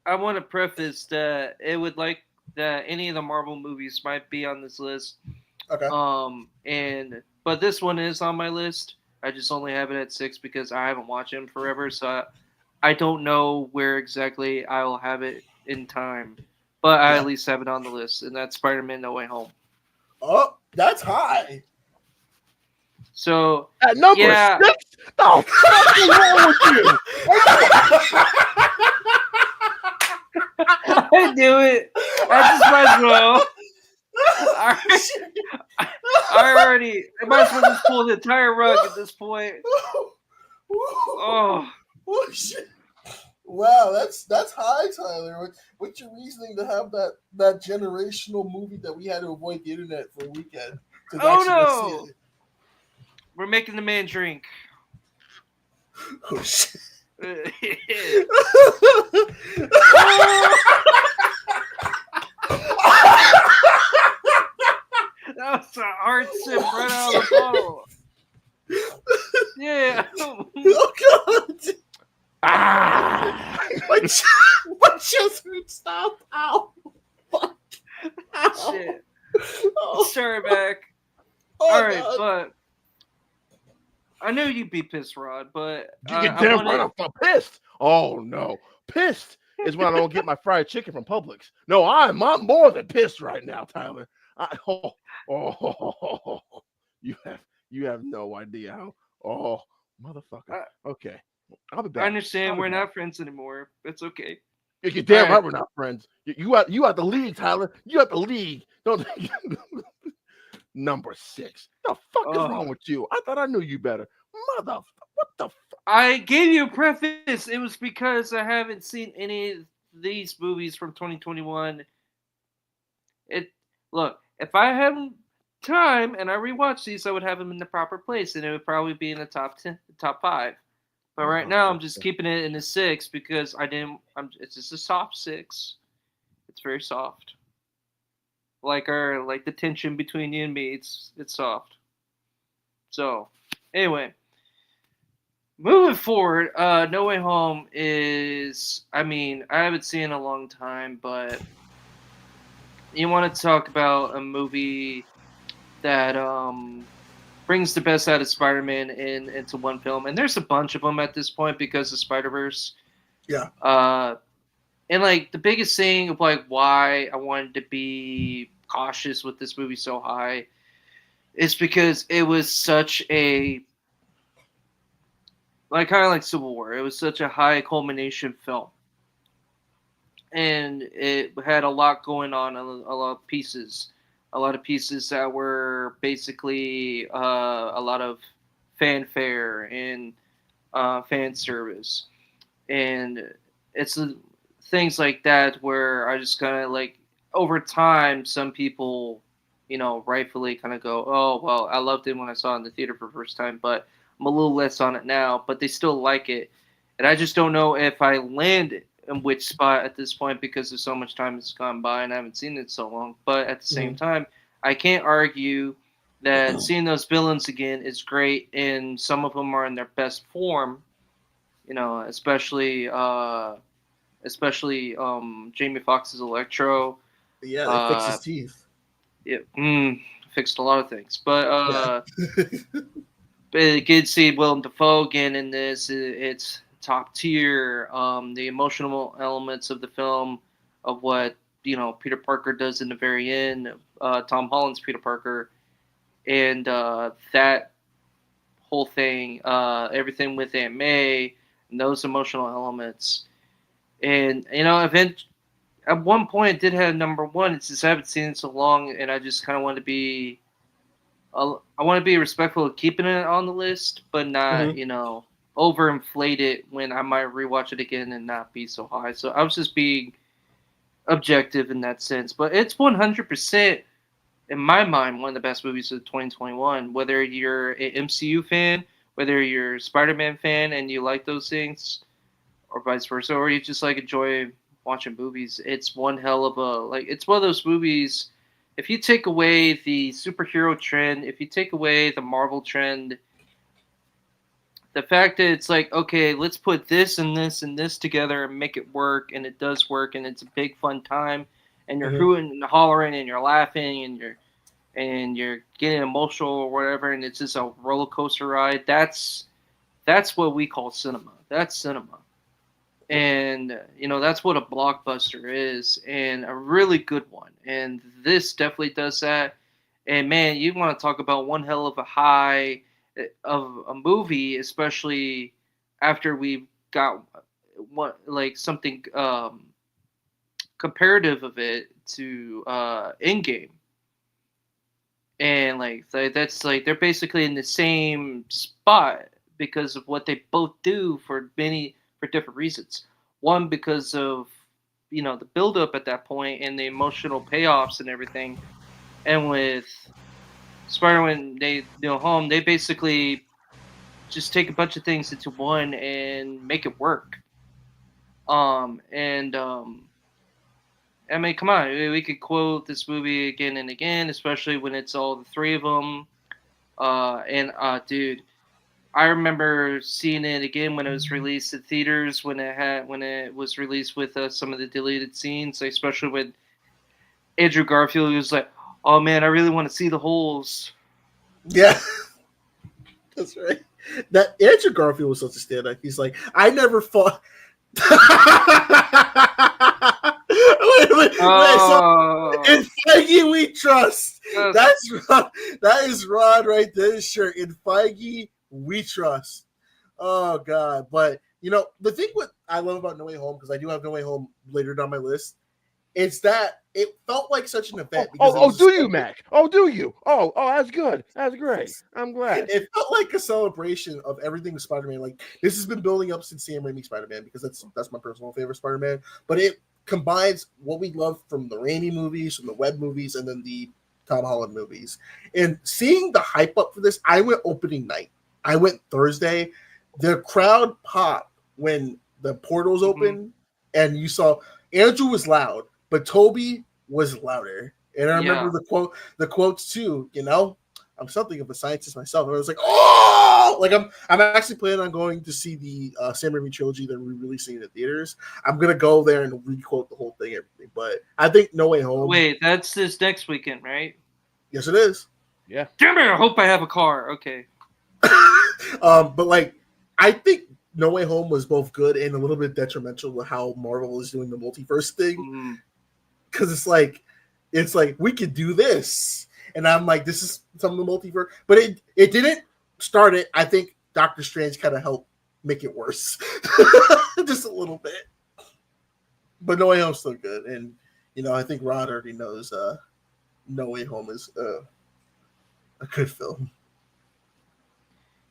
I want to preface that it would like that any of the Marvel movies might be on this list.
Okay.
But this one is on my list. I just only have it at 6 because I haven't watched him forever, so I don't know where exactly I will have it in time. But I at least have it on the list, and that's Spider-Man: No Way Home.
Oh, that's high.
So
at number 6? Oh, what's wrong with you?
I do it. I just might as well. I might as well just pull the entire rug at this point. Oh
shit. Wow, that's high, Tyler. What's your reasoning to have that generational movie that we had to avoid the internet for a weekend?
Oh no! We're making the man drink.
Oh shit.
That was a hard sip right out of the bottle. Yeah.
Oh god. My chest would stop. Ow. Fuck. Ow.
Shit. Sorry, back.
Oh,
all right,
god.
but I knew you'd be pissed, Rod, but
You get
I
damn
wanted.
right I'm pissed. Oh no, pissed is when I don't get my fried chicken from Publix. No, I'm more than pissed right now, Tyler. Oh, you have no idea how. Oh, motherfucker.
I,
Okay, I'll be
I
back.
understand
I'll be
we're
back.
not friends anymore. It's okay.
You're
All
damn
right.
right we're not friends. You out the league, Tyler. You out the league. Don't number 6. The fuck is wrong with you? I thought I knew you better. Mother, what the
I gave you a preface. It was because I haven't seen any of these movies from 2021. It look, if I had time and I rewatched these, I would have them in the proper place, and it would probably be in the top 10, top 5. But right now, I'm just keeping it in the 6 because I didn't. It's just a soft 6. It's very soft, like the tension between you and me. It's soft. So, anyway, moving forward, No Way Home is. I mean, I haven't seen it in a long time, but you want to talk about a movie that brings the best out of Spider-Man into one film, and there's a bunch of them at this point because of Spider-Verse.
Yeah.
And like the biggest thing of like why I wanted to be cautious with this movie so high is because it was such a kind of like Civil War. It was such a high culmination film, and it had a lot going on, a lot of pieces that were basically a lot of fanfare and fan service, and it's things like that where I just kind of like over time, some people, rightfully kind of go, oh well, I loved it when I saw it in the theater for the first time, but I'm a little less on it now, but they still like it, and I just don't know if I land in which spot at this point because there's so much time that's gone by and I haven't seen it so long. But at the same time, I can't argue that seeing those villains again is great, and some of them are in their best form. Especially Jamie Foxx's Electro.
Yeah, they fixed his teeth.
Yeah, fixed a lot of things, but but good to see Willem Dafoe again in this. It's top tier. The emotional elements of the film, of what Peter Parker does in the very end, Tom Holland's Peter Parker, and that whole thing, everything with Aunt May, and those emotional elements, and at one point it did have number 1. It's just I haven't seen it so long, and I just kind of want to be. I want to be respectful of keeping it on the list, but not, overinflate it when I might rewatch it again and not be so high. So I was just being objective in that sense. But it's 100%, in my mind, one of the best movies of 2021. Whether you're an MCU fan, whether you're a Spider-Man fan and you like those things, or vice versa, or you just like enjoy watching movies, it's one hell of a, it's one of those movies. If you take away the superhero trend, if you take away the Marvel trend, the fact that it's like, okay, let's put this and this and this together and make it work, and it does work, and it's a big fun time, and you're hooting and hollering, and you're laughing, and you're getting emotional or whatever, and it's just a roller coaster ride. That's what we call cinema. That's cinema. And that's what a blockbuster is, and a really good one. And this definitely does that. And man, you want to talk about one hell of a high of a movie, especially after we got something comparative of it to Endgame. And that's they're basically in the same spot because of what they both do for different reasons. One, because of the build up at that point and the emotional payoffs and everything. And with Spider-Man, they home, they basically just take a bunch of things into one and make it work. I mean, come on, we could quote this movie again and again, especially when it's all the three of them. Dude, I remember seeing it again when it was released at theaters, when it was released with some of the deleted scenes, especially when Andrew Garfield was like, "Oh man, I really want to see the holes."
Yeah, that's right. that Andrew Garfield was such a stand-up. He's like, I never fought. wait. So in Feige we trust. That is Rod right there. Sure, in Feige we trust. Oh God! But you know the thing what I love about No Way Home, because I do have No Way Home later down my list, is that it felt like such an event.
Do you, Mac? Do you? That's good. That's great. I'm glad.
It felt like a celebration of everything with Spider-Man. Like this has been building up since Sam Raimi Spider-Man, because that's my personal favorite Spider-Man. But it combines what we love from the Raimi movies, from the Webb movies, and then the Tom Holland movies. And seeing the hype up for this, I went opening night. I went Thursday. The crowd popped when the portals opened, and you saw Andrew was loud, but Toby was louder. And I remember the quotes too. You know, I'm something of a scientist myself. And I was like, oh, like I'm actually planning on going to see the Sam Raimi trilogy that we're releasing in the theaters. I'm gonna go there and re-quote the whole thing, everything. But I think No Way Home.
Wait, that's this next weekend, right?
Yes, it is.
Yeah.
Damn it! I hope I have a car. Okay.
But like, I think No Way Home was both good and a little bit detrimental to how Marvel is doing the multiverse thing. Because it's like we could do this, and I'm like, this is some of the multiverse, but it didn't start it. I think Doctor Strange kind of helped make it worse, just a little bit. But No Way Home's still good, and you know, I think Rod already knows No Way Home is a good film.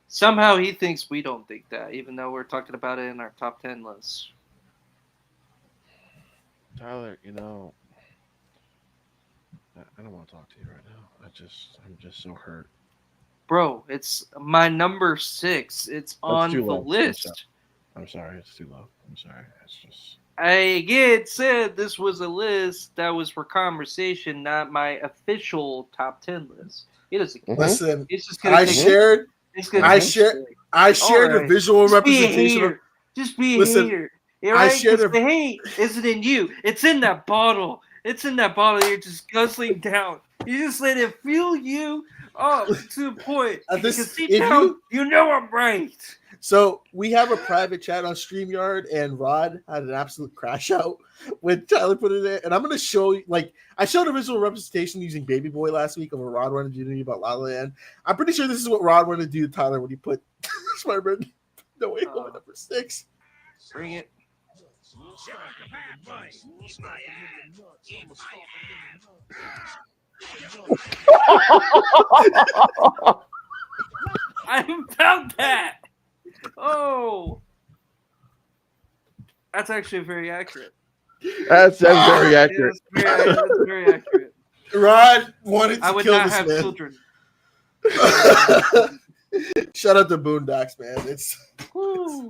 Somehow he thinks we don't think that, even though we're talking about it in our top 10 list.
Tyler, you know, I don't want to talk to you right now. I'm just so hurt.
Bro, it's my number 6. It's on the list.
I'm sorry, it's too low. I'm sorry. It's just.
I again said this was a list that was for conversation, not my official top 10 list. It is.
Listen,
it's just
I shared a visual representation of.
Just be a hater. Right? I shared the hate isn't in you. It's in that bottle. It's in that bottle. You're just guzzling down. You just let it fuel you up to the point. You know I'm right.
So we have a private chat on StreamYard, and Rod had an absolute crash out when Tyler put it in. And I'm going to show you, like, I showed a visual representation using Baby Boy last week of what Rod wanted to do to me about La La Land. I'm pretty sure this is what Rod wanted to do to Tyler when he put Spider-Man No Way Home at number 6.
Bring it. I found that. Oh, that's actually very accurate.
That's very accurate.
That's very accurate.
Rod wanted to
I would
kill
not
this
have
man.
children.
Shout out to Boondocks, man. It's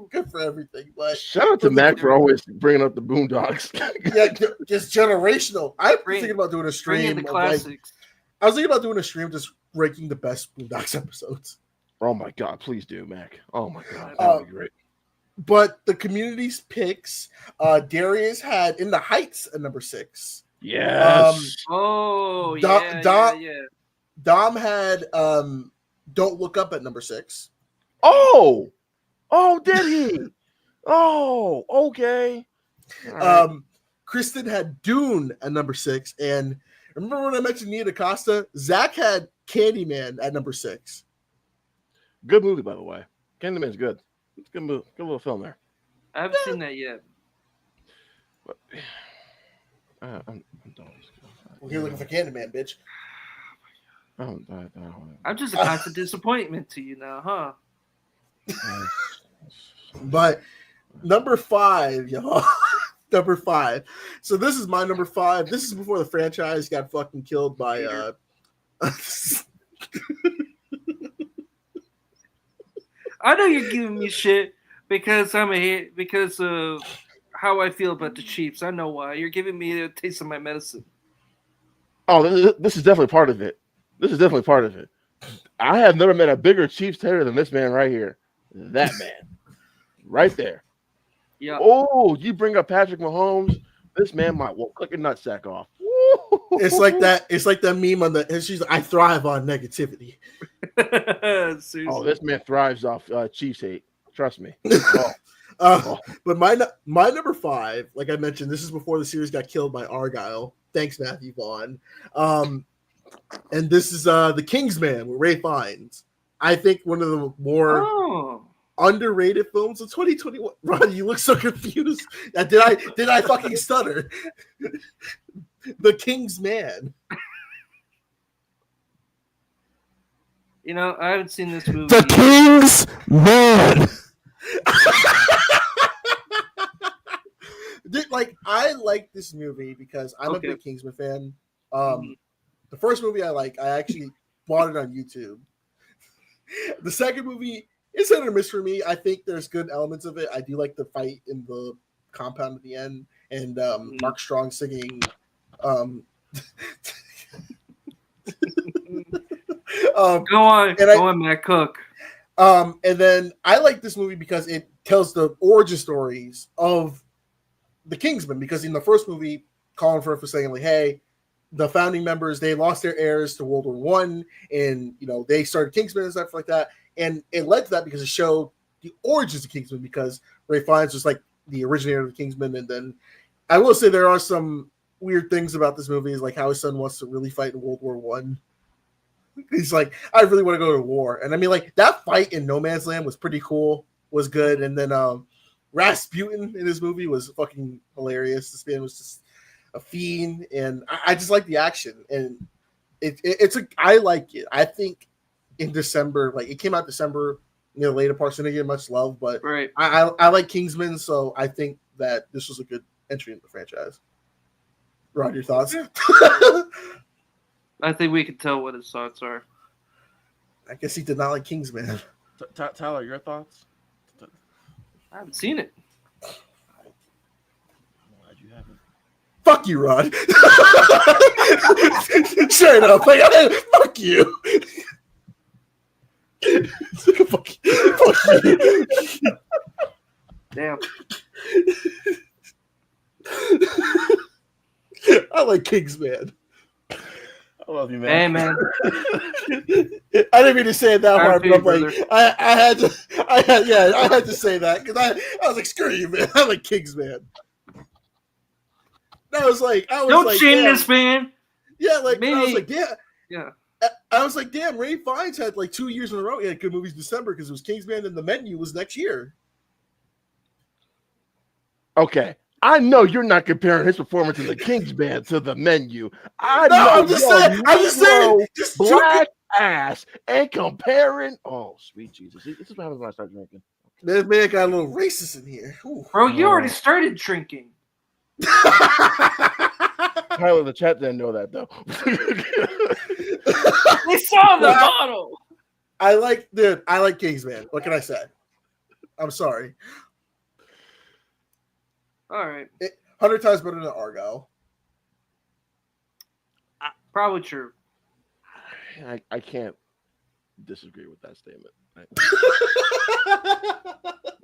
good for everything. But
shout out to Mac for always bringing up the Boondocks.
Yeah, just generational. I was thinking about doing a stream.
The classics.
I was thinking about doing a stream just ranking the best Boondocks episodes.
Oh my God, please do, Mac. Oh my God, that would be great.
But the community's picks, Darius had In the Heights at number 6.
Yes.
Dom had Don't Look Up at number 6.
Oh, did he? Oh, okay.
Right. Kristen had Dune at number 6, and remember when I mentioned Nia DaCosta? Zach had Candyman at number 6.
Good movie, by the way. Candyman's good. It's a good movie. Good little film there.
I haven't seen that yet.
But, I'm done.
Well, you're looking for Candyman, bitch.
I'm just a constant disappointment to you now, huh?
But number 5, y'all. Number 5. So this is my number 5. This is before the franchise got fucking killed by
I know you're giving me shit because because of how I feel about the Chiefs. I know why. You're giving me a taste of my medicine.
Oh, this is definitely part of it. I have never met a bigger Chiefs hater than this man right here. That man. Right there. Yeah. Oh, you bring up Patrick Mahomes, this man might click a nutsack off. Woo!
It's like that. It's like that meme on the. She's like, I thrive on negativity.
Seriously.
Oh, this man thrives off Chiefs hate. Trust me.
But my number 5, like I mentioned, this is before the series got killed by Argyle. Thanks, Matthew Vaughn. And this is The Kingsman with Ray Fiennes. I think one of the more underrated films of 2021. Ron, you look so confused. Did I fucking stutter? The Kingsman.
You know, I haven't seen this movie.
The Kingsman. I like this movie because I'm a big Kingsman fan. The first movie I actually bought it on YouTube. The second movie is hit or miss for me. I think there's good elements of it. I do like the fight in the compound at the end and Mark Strong singing. Go
on, Matt Cook.
And then I like this movie because it tells the origin stories of the Kingsmen. Because in the first movie, Colin Firth was saying, like, hey, the founding members, they lost their heirs to World War I, and they started Kingsmen and stuff like that. And it led to that because it showed the origins of Kingsmen, because Ray Fiennes was like the originator of the Kingsmen. And then I will say there are some weird things about this movie, is like how his son wants to really fight in World War I. He's like, I really want to go to war. And I mean, like, that fight in No Man's Land was pretty cool, was good. And then Rasputin in this movie was fucking hilarious. This man was just a fiend, and I just like the action. And I like it. I think in December, like, it came out December, later parts didn't get much love, but
right.
I like Kingsman, so I think that this was a good entry in the franchise. Rod, your thoughts?
I think we can tell what his thoughts are.
I guess he did not like Kingsman.
Tyler, your thoughts?
I haven't seen it.
I'm glad you haven't.
Fuck you, Rod. Straight up. Like, fuck you. Fuck you.
Damn.
I like Kingsman.
I love you, man.
Hey, man.
I didn't mean to say it that hard, but I'm like, I had to say that, because I was like, screw you, man. I like Kingsman.
Don't shame this man.
Yeah, like,
maybe.
I was like,
yeah.
I was like, damn, Ray Fiennes had like 2 years in a row. He had good movies in December because it was Kingsman, and The Menu was next year.
Okay. I know you're not comparing his performance in The Kingsman to The Menu.
I'm just saying. Just
black ass and comparing. Oh, sweet Jesus. This is what happens when I start drinking.
This man got a little racist in here. Ooh.
Bro, you already started drinking.
Tyler, the chat didn't know that, though.
They saw the bottle.
I like Kingsman. What can I say? I'm sorry.
All right.
100 times better than Argyle.
Probably true.
I can't disagree with that statement.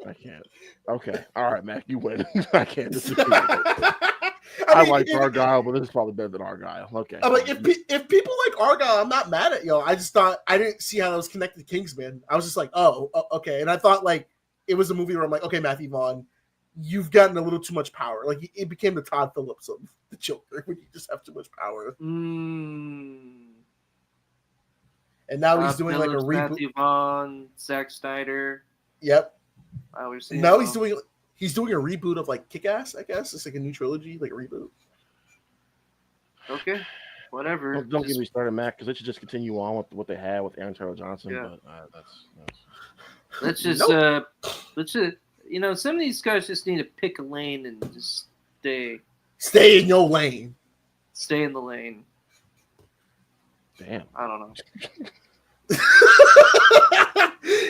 I can't. Okay. All right, Mac, you win. I can't disagree with that. I like Argyle, but this is probably better than Argyle. Okay.
I'm like, if people like Argyle, I'm not mad at y'all. I just thought, I didn't see how that was connected to Kingsman. I was just like, oh, okay. And I thought, like, it was a movie where I'm like, okay, Matthew Vaughn, you've gotten a little too much power. Like, it became the Todd Phillips of the Joker when you just have too much power. And now he's doing like a reboot.
Matthew Vaughn, Zack Snyder.
Yep.
Now
he's doing a reboot of like Kick-Ass, I guess. It's like a new trilogy, like a reboot.
Okay. Whatever.
Don't get me started, Mac, because they should just continue on with what they had with Aaron Taylor Johnson.
Yeah.
But
let's just some of these guys just need to pick a lane and just
stay in your lane.
Stay in the lane.
Damn.
I don't know.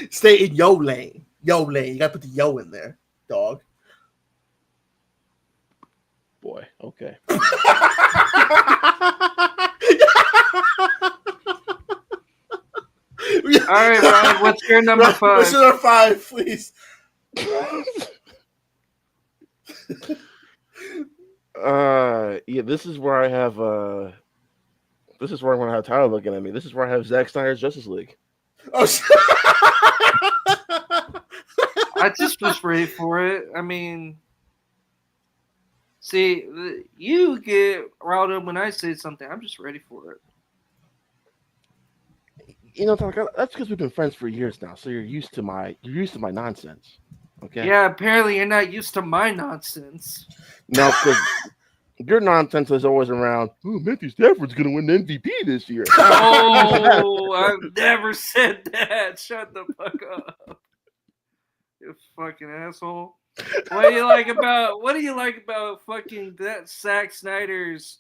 Stay in your lane. Yo lane. You gotta put the yo in there, dog.
Boy, okay.
All right, Ryan, what's your number 5?
What's your number 5, please?
Yeah, this is where I have This is where I'm gonna have Tyler looking at me. This is where I have Zack Snyder's Justice League.
Oh,
I just was ready for it. I mean, see, you get riled up when I say something. I'm just ready for it.
You know, Tyler, that's because we've been friends for years now. So you're used to my nonsense. Okay.
Yeah, apparently you're not used to my nonsense.
No, because your nonsense is always around. Oh, Matthew Stafford's gonna win the MVP this year.
Oh, I've never said that. Shut the fuck up. You fucking asshole. What do you like about fucking that Zack Snyder's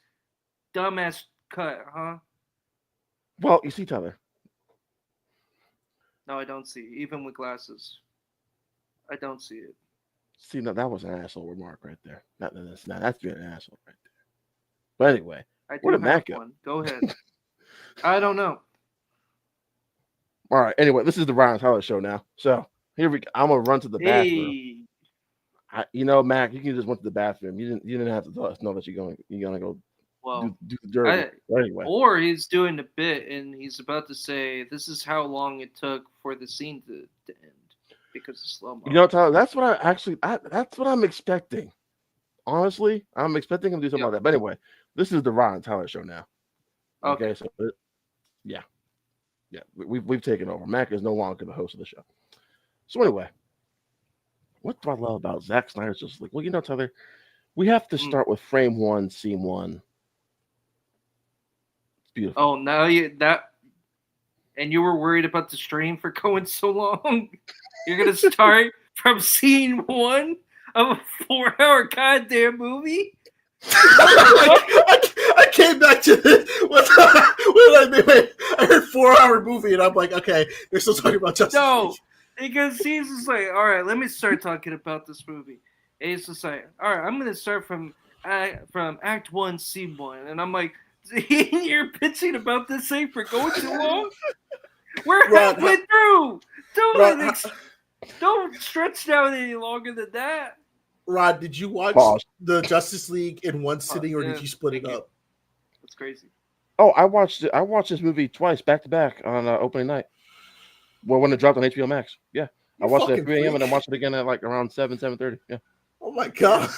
dumbass cut, huh?
Well, you see, Tyler.
No, I don't see. Even with glasses. I don't see it.
See, no, that was an asshole remark right there. That's being an asshole right there. But anyway,
I
where
do
did Matt
have
go?
one. Go ahead. I don't know.
All right. Anyway, this is the Ryan Tyler show now. So here we go. I'm gonna run to the bathroom. Mac, you can just went to the bathroom. You didn't have to tell us know that you're gonna go
Well,
do the dirty. But anyway,
or he's doing a bit and he's about to say this is how long it took for the scene to end because of slow mo.
Tyler, that's what that's what I'm expecting. Honestly, I'm expecting him to do something like that. But anyway, this is the Ryan Tyler show now. Okay, so yeah, we've taken over. Mac is no longer the host of the show. So anyway, what do I love about Zack Snyder's Justice League? Well, Tyler, we have to start with frame one, scene one. It's beautiful.
Oh, now and you were worried about the stream for going so long. You're gonna start from scene one of a 4-hour goddamn movie.
I came back to this. Wait, I heard 4-hour movie, and I'm like, okay, they're still talking about Justice League.
Because he's just like, all right, let me start talking about this movie. And he's just like, all right, I'm gonna start from Act 1, Scene 1, and I'm like, you're pitching about this thing for going too long. We're halfway through. Don't stretch down any longer than that.
Rod, did you watch the Justice League in one sitting, or did you split it up?
That's crazy.
Oh, I watched it. I watched this movie twice, back to back, on opening night. Well, when it dropped on HBO Max, yeah, I watched it at 3 a.m. and I watched it again at like around 7:30. Yeah.
Oh my god,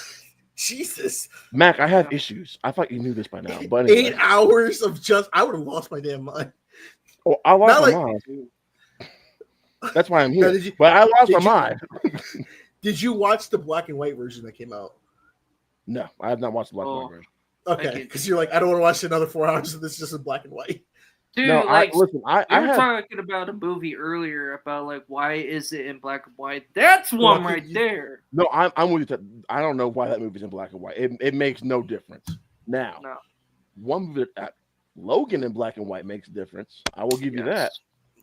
Jesus,
Mac, I have issues. I thought you knew this by now, but anyway.
8 hours of I would have lost my damn mind.
Oh, I lost my mind. That's why I'm here. But I lost my mind.
Did you watch the black and white version that came out?
No, I have not watched the black and white version.
Okay, because you're like, I don't want to watch another 4 hours of this just in black and white.
Dude,
no,
like,
we
were talking about a movie earlier about like why is it in black and white? That's one there.
No, I'm with you. I don't know why that movie's in black and white. It makes no difference. Now, one movie Logan in black and white makes a difference. I will give you that.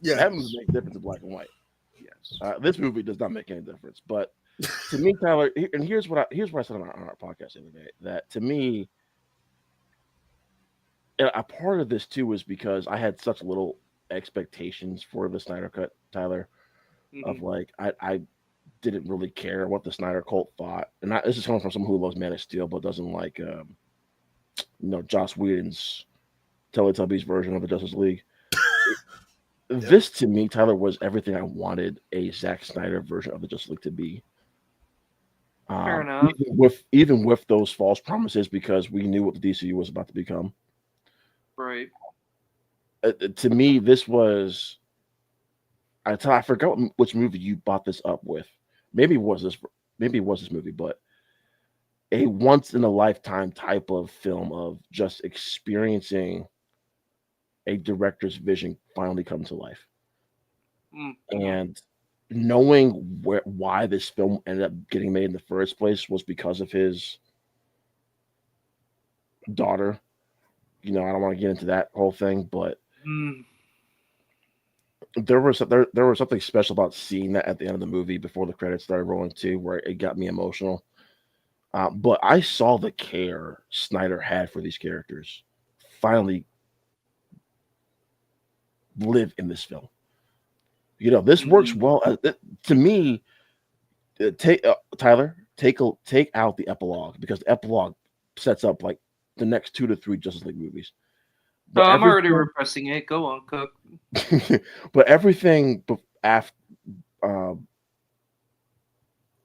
Yeah, that movie makes a difference in black and white. Yes, this movie does not make any difference. But to me, Tyler, and here's what I said on our podcast the other day, that to me, a part of this too was because I had such little expectations for the Snyder Cut, Tyler, of like I didn't really care what the Snyder cult thought, and this is coming from someone who loves Man of Steel but doesn't like Joss Whedon's Teletubbies version of the Justice League. This to me, Tyler, was everything I wanted a Zack Snyder version of the Justice League to be.
Fair enough.
Even with those false promises, because we knew what the DCU was about to become.
Right.
To me, this was. I forgot which movie you bought this up with. Maybe it was this movie, but a once in a lifetime type of film of just experiencing a director's vision finally come to life, and knowing why this film ended up getting made in the first place was because of his daughter. I don't want to get into that whole thing, but there was something special about seeing that at the end of the movie before the credits started rolling too, where it got me emotional. But I saw the care Snyder had for these characters finally live in this film. This works well. To me, Tyler, take out the epilogue, because the epilogue sets up like the next 2 to 3 Justice League movies.
No, I'm already repressing it. Go on, Cook.
But everything after uh,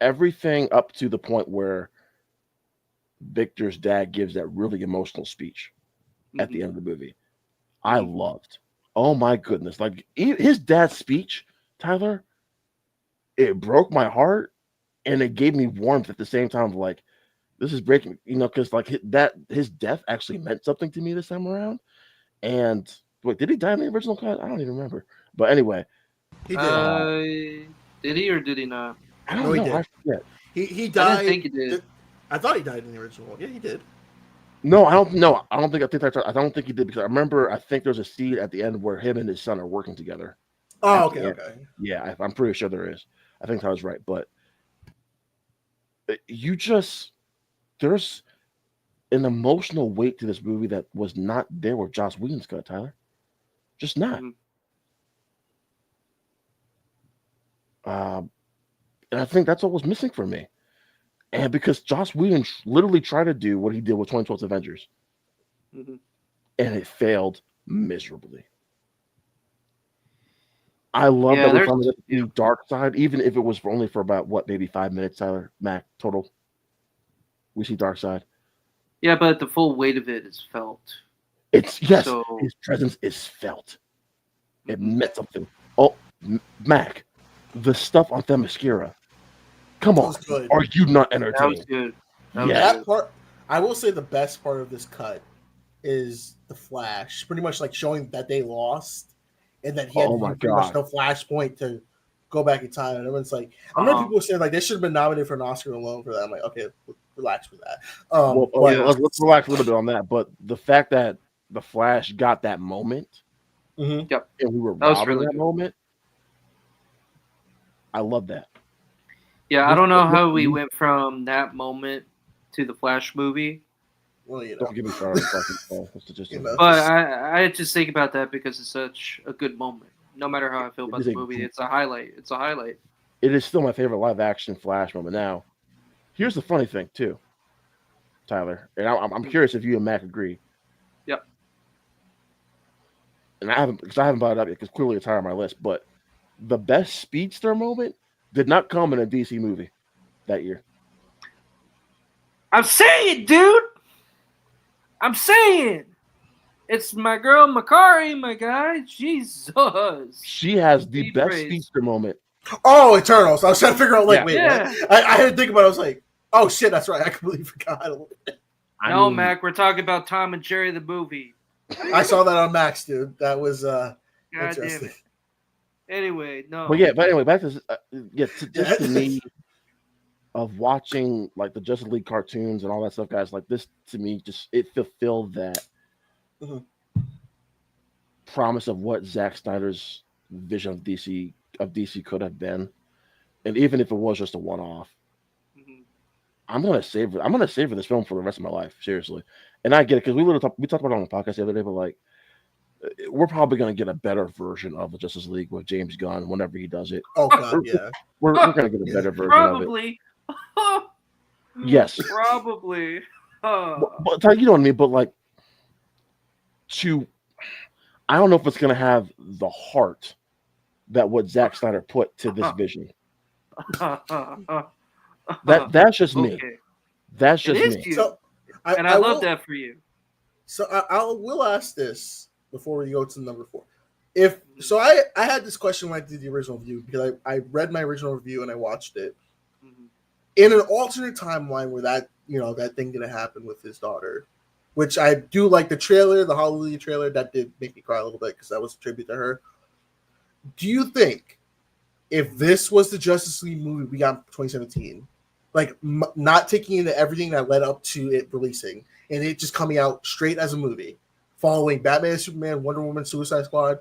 everything up to the point where Victor's dad gives that really emotional speech at the end of the movie, I loved. Oh my goodness! Like his dad's speech, Tyler, it broke my heart, and it gave me warmth at the same time. Like this is breaking, because like his death actually meant something to me this time around. And wait, did he die in the original cut? I don't even remember. But anyway,
He did.
Did he or did he not?
I don't
No, he
know.
did.
I forget.
He died.
I didn't think he did.
I thought he died in the original one. Yeah, he did.
No, I don't. No, I don't think. I don't think he did because I remember. I think there's a scene at the end where him and his son are working together.
Oh, okay.
Yeah, I'm pretty sure there is. I think I was right, but there's an emotional weight to this movie that was not there with Joss Whedon's cut, Tyler. Just not. And I think that's what was missing for me. And because Joss Whedon literally tried to do what he did with 2012's Avengers, and it failed miserably. I love that we finally got the dark side, even if it was only for about maybe 5 minutes, Tyler, Mac, total. We see dark side.
Yeah, but the full weight of it is felt.
His presence is felt. It meant something. Oh, Mac, the stuff on Themyscira. Come on, are you not entertained?
That was good.
That part, I will say, the best part of this cut is the Flash, pretty much like showing that they lost, and that he had pretty much no flashpoint to go back in time. And everyone's like, I know people saying like they should have been nominated for an Oscar alone for that. I'm like, okay, relax with that.
Let's relax a little bit on that. But the fact that the Flash got that moment, and we were robbed of that moment, I love that.
Yeah, I don't know how we went from that moment to the Flash movie.
Well,
don't give me started.
But I just think about that because it's such a good moment. No matter how I feel about the movie, it's a highlight. It's a highlight.
It is still my favorite live action Flash moment. Now, here's the funny thing too, Tyler, and I'm curious if you and Mac agree.
Yep.
And I haven't brought it up yet because clearly it's higher on my list. But the best speedster moment did not come in a DC movie that year.
I'm saying, dude. I'm saying. It's my girl Makari, my guy. Jesus.
She has the best speedster moment.
Oh, Eternals. I was trying to figure out, like, wait,
what?
I had to think about it. I was like, oh, shit, that's right. I completely forgot.
No, Mac, we're talking about Tom and Jerry the movie.
I saw that on Max, dude. That was
God
interesting.
damn it. Anyway, no.
But anyway, back to just to me of watching like the Justice League cartoons and all that stuff, guys. Like this to me, just it fulfilled that promise of what Zack Snyder's vision of DC could have been, and even if it was just a one-off, I'm gonna savor this film for the rest of my life, seriously. And I get it because we talked about it on the podcast the other day, but like we're probably gonna get a better version of the Justice League with James Gunn whenever he does it.
Oh God, yeah,
we're gonna get a better version
probably.
of it. Yes,
probably.
But you know what I mean. But like, I don't know if it's gonna have the heart that what Zack Snyder put to this vision. That's just me.
Okay.
That's just me.
You.
So,
I love that for you.
So I will ask this before we go to number 4. I had this question when I did the original review because I read my original review and I watched it in an alternate timeline where that thing didn't happen with his daughter, which I do like the trailer, the Hallelujah trailer. That did make me cry a little bit because that was a tribute to her. Do you think if this was the Justice League movie we got in 2017, like not taking into everything that led up to it releasing and it just coming out straight as a movie, following Batman, Superman, Wonder Woman, Suicide Squad,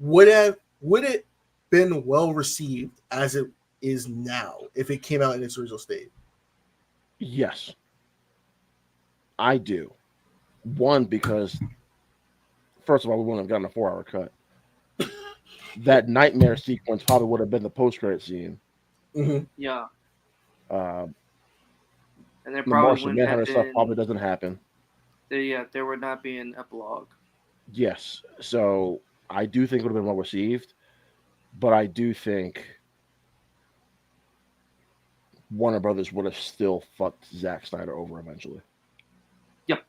would it been well received as it is now if it came out in its original state?
Yes, I do. One, because first of all, we wouldn't have gotten a 4-hour cut. That nightmare sequence probably would have been the post-credit scene.
Yeah.
And
there
the
probably
Martian Manhunter stuff probably doesn't happen.
There would not be an epilogue.
Yes. So I do think it would have been well received, but I do think Warner Brothers would have still fucked Zack Snyder over eventually.
Yep,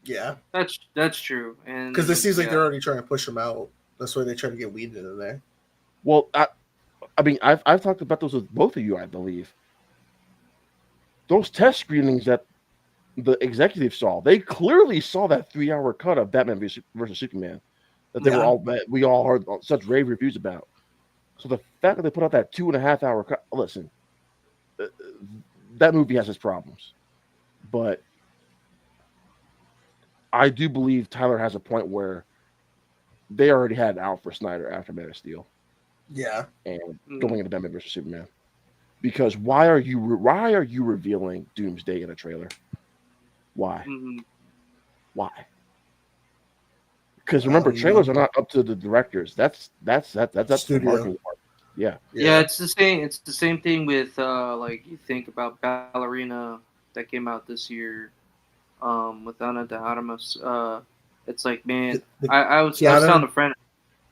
Yeah,
that's true.
because it
And
seems like they're
yeah,
already trying to push him out. That's why they try to get weed in there.
Well, I mean, I've talked about those with both of you, I believe. Those test screenings that the executives saw, they clearly saw that 3 hour cut of Batman versus Superman that they were
Yeah.
all we all heard such rave reviews about. So the fact that they put out that 2.5 hour cut, listen, uh, that movie has its problems, but I do believe Tyler has a point where they already had it out for Snyder after Man of Steel
Yeah.
and
mm,
going into Batman versus Superman. Because why are you revealing Doomsday in a trailer? Why?
mm,
Why? Because remember,
Well,
trailers are not up to the directors. That's the
studio.
marketing part. Yeah.
yeah,
Yeah.
it's the same. It's the same thing with like you think about Ballerina that came out this year, with Ana de Armas. It's like, man,
The
I was telling
Keanu.
a friend,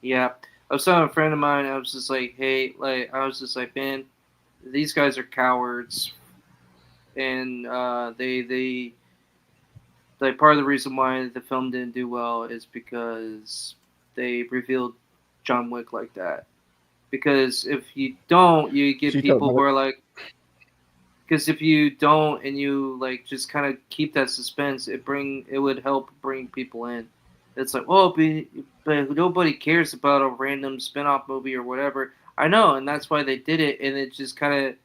yeah, I was telling a friend of mine. I was just like, hey, like I was just like, man, these guys are cowards, and they like part of the reason why the film didn't do well is because they revealed John Wick like that. Because if you don't, you get
See, Tyler,
people who are like, because if you don't and you like just kind of keep that suspense, it would help bring people in. It's like, oh, but nobody cares about a random spin-off movie or whatever. I know, and that's why they did it, and it just kind of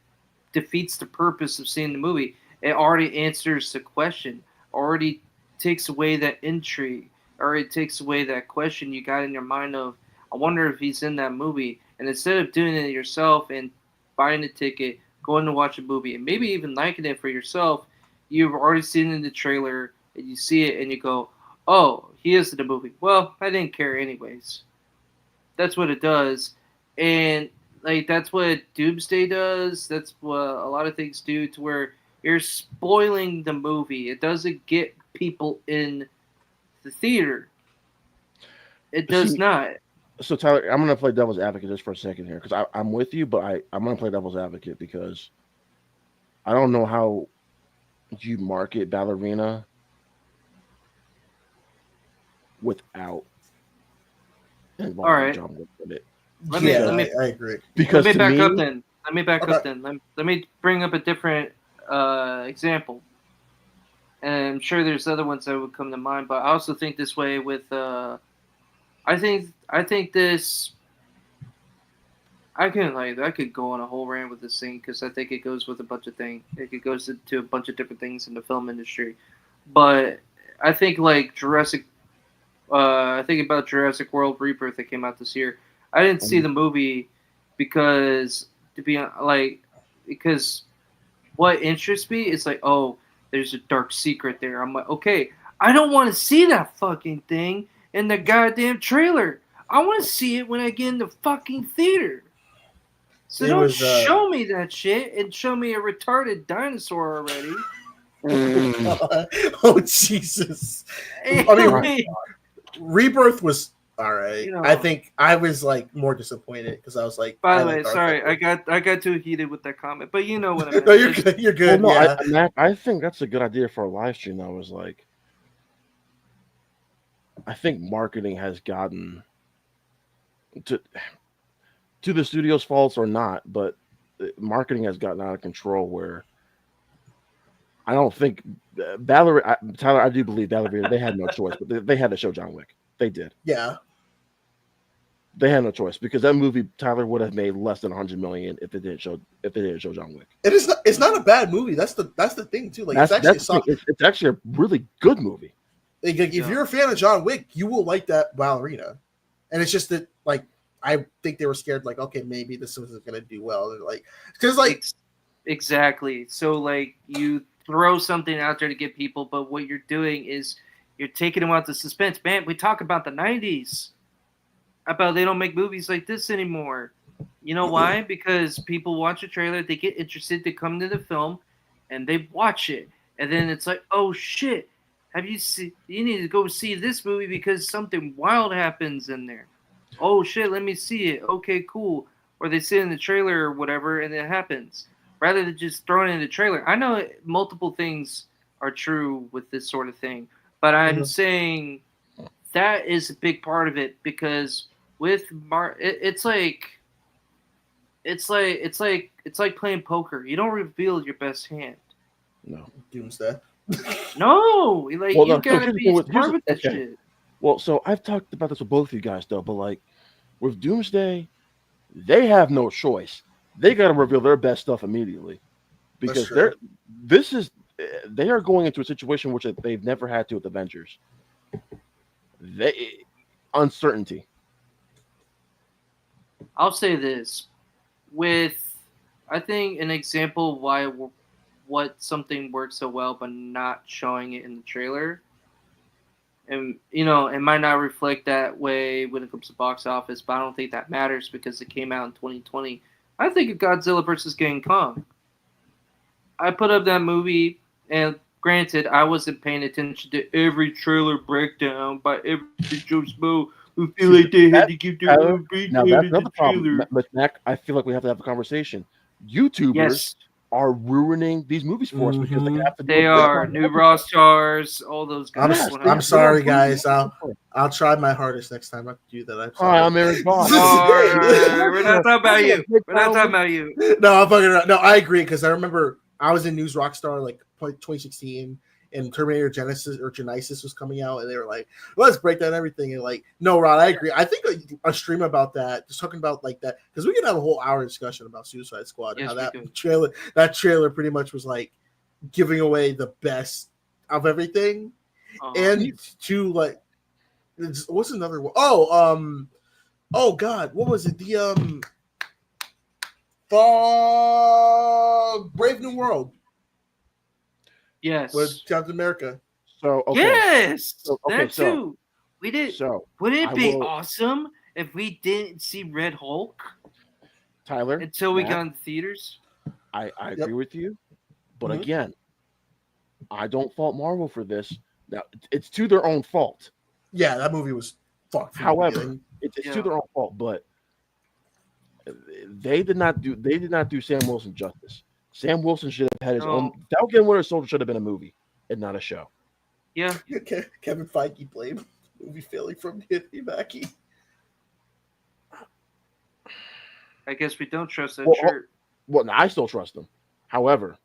defeats the purpose of seeing the movie. It already answers the question, already takes away that intrigue, already takes away that question you got in your mind of, I wonder if he's in that movie. And instead of doing it yourself and buying a ticket, going to watch a movie, and maybe even liking it for yourself, you've already seen it in the trailer, and you see it, and you go, oh, he is in the movie. Well, I didn't care anyways. That's what it does, and like that's what Doomsday does. That's what a lot of things do to where you're spoiling the movie. It doesn't get people in the theater. It does
see,
not.
so Tyler, I'm gonna play devil's advocate just for a second here because I'm with you, but I'm gonna play devil's advocate because I don't know how you market Ballerina without
All
involving
right,
John Wick with it.
let me
Yeah,
let
Because
me
I agree.
let
because
me
to
back up
me,
then. Let me back
Okay.
up then. Let me bring up a different example. And I'm sure there's other ones that would come to mind, but I also think this way with I think this I could go on a whole rant with this thing because I think it goes with a bunch of things. It goes into a bunch of different things in the film industry, but I think like Jurassic. I think about Jurassic World Rebirth that came out this year. I didn't see the movie because to be like because what interests me is like, oh, there's a dark secret there. I'm like, okay, I don't want to see that fucking thing in the goddamn trailer. I want to see it when I get in the fucking theater. So
It
don't
was
show me that shit and show me a retarded dinosaur already.
oh Jesus. I
my
mean, Rebirth was all right.
you know.
I think I was like more disappointed because I was like,
By
I
the
like
way,
Darth
sorry,
Vader.
I got too heated with that comment, but you know what I meant.
No, you're
It's-
good. You're
well,
good.
no,
Yeah.
Mac, I think that's a good idea for a live stream. Though, is like I think marketing has gotten to the studio's faults or not, but marketing has gotten out of control where I don't think Tyler. I do believe Ballerina. They had no choice, but they had to show John Wick. They did.
Yeah.
They had no choice because that movie Tyler would have made less than 100 million if they didn't show John Wick.
It is not, it's not a bad movie. That's the thing too. Like it's actually
That's the thing. It's actually a really good movie.
like, if
Yeah.
you're a fan of John Wick, you will like that Ballerina. And it's just that like I think they were scared like okay maybe this isn't gonna do well. They're like because like
Exactly. So like you throw something out there to get people, but what you're doing is you're taking them out the suspense. Man, we talk about the '90s, about they don't make movies like this anymore. You know why? Because people watch a trailer, they get interested, they come to the film, and they watch it, and then it's like, oh shit, have you see? You need to go see this movie because something wild happens in there. Oh shit, let me see it. Okay, cool. Or they sit in the trailer or whatever, and it happens. Rather than just throwing it in the trailer. I know multiple things are true with this sort of thing, but I'm saying that is a big part of it because with it's like playing poker. You don't reveal your best hand.
No.
Doomsday.
No, like
Well,
you
no, so
gotta
here's the
be
thing with-
smart with this
okay.
shit.
Well, so I've talked about this with both of you guys though, but like with Doomsday, they have no choice. They got to reveal their best stuff immediately because
true.
they are going into a situation which they've never had to with Avengers. Uncertainty.
I'll say this I think an example of what something works so well but not showing it in the trailer, and it might not reflect that way when it comes to box office, but I don't think that matters because it came out in 2020. I think of Godzilla versus King Kong. I put up that movie, and granted, I wasn't paying attention to every trailer breakdown by every Joe Smo who feel like they had to give their own
Now
breakdown
that's
in
another
the
problem,
trailer.
Mac. I feel like we have to have a conversation. YouTubers
Yes,
are ruining these movies for us because they have to.
they are. New Raw stars, all those guys.
I'm sorry, guys. I'll try my hardest next time I do that. I'm sorry.
Hi, I'm Eric Boss.
We're not talking about you. We're not talking about you.
No, I'm fucking around. No, I agree because I remember I was in News Rockstar like 2016 and Terminator Genesis was coming out and they were like, let's break down everything. And like, no, Rod, I agree. I think a stream about that, just talking about like that, because we can have a whole hour discussion about Suicide Squad and how that trailer pretty much was like giving away the best of everything. And to like, what's another one? Oh God, what was it? The Brave New World.
Yes.
With Captain America.
So okay.
Yes,
okay,
that too. We did.
So
would it be awesome if we didn't see Red Hulk,
Tyler,
until we got in the theaters?
I agree with you, but again, I don't fault Marvel for this. Now it's to their own fault.
Yeah, that movie was fucked.
However, it's to their own fault, but they did not do Sam Wilson justice. Sam Wilson should have had his own. Falcon Winter Soldier should have been a movie and not a show.
Yeah.
Kevin Feige blamed movie failing from Anthony Mackie.
I guess we don't trust that shirt.
Well, no, I still trust him. However,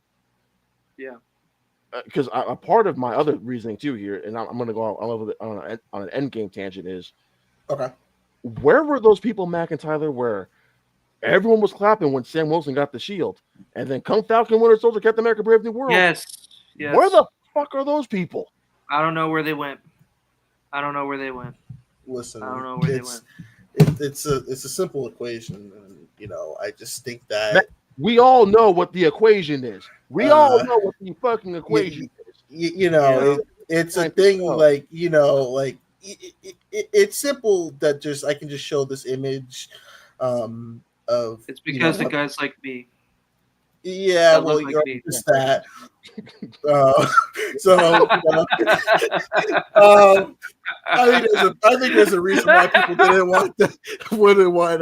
because a part of my other reasoning too here, and I'm going to go on an Endgame tangent is, where were those people, Mac and Tyler, where everyone was clapping when Sam Wilson got the shield, and then come Falcon Winter Soldier, Captain America, Brave New World?
Yes.
Where the fuck are those people?
I don't know where they went.
Listen,
I don't know where they went.
It's a simple equation, and I just think that
we all know what the equation is. We all know what the fucking equation is.
It's a thing like it's simple that just I can just show this image of.
It's because the guys like me.
Yeah, well, you're just that. I think there's a reason why people wouldn't want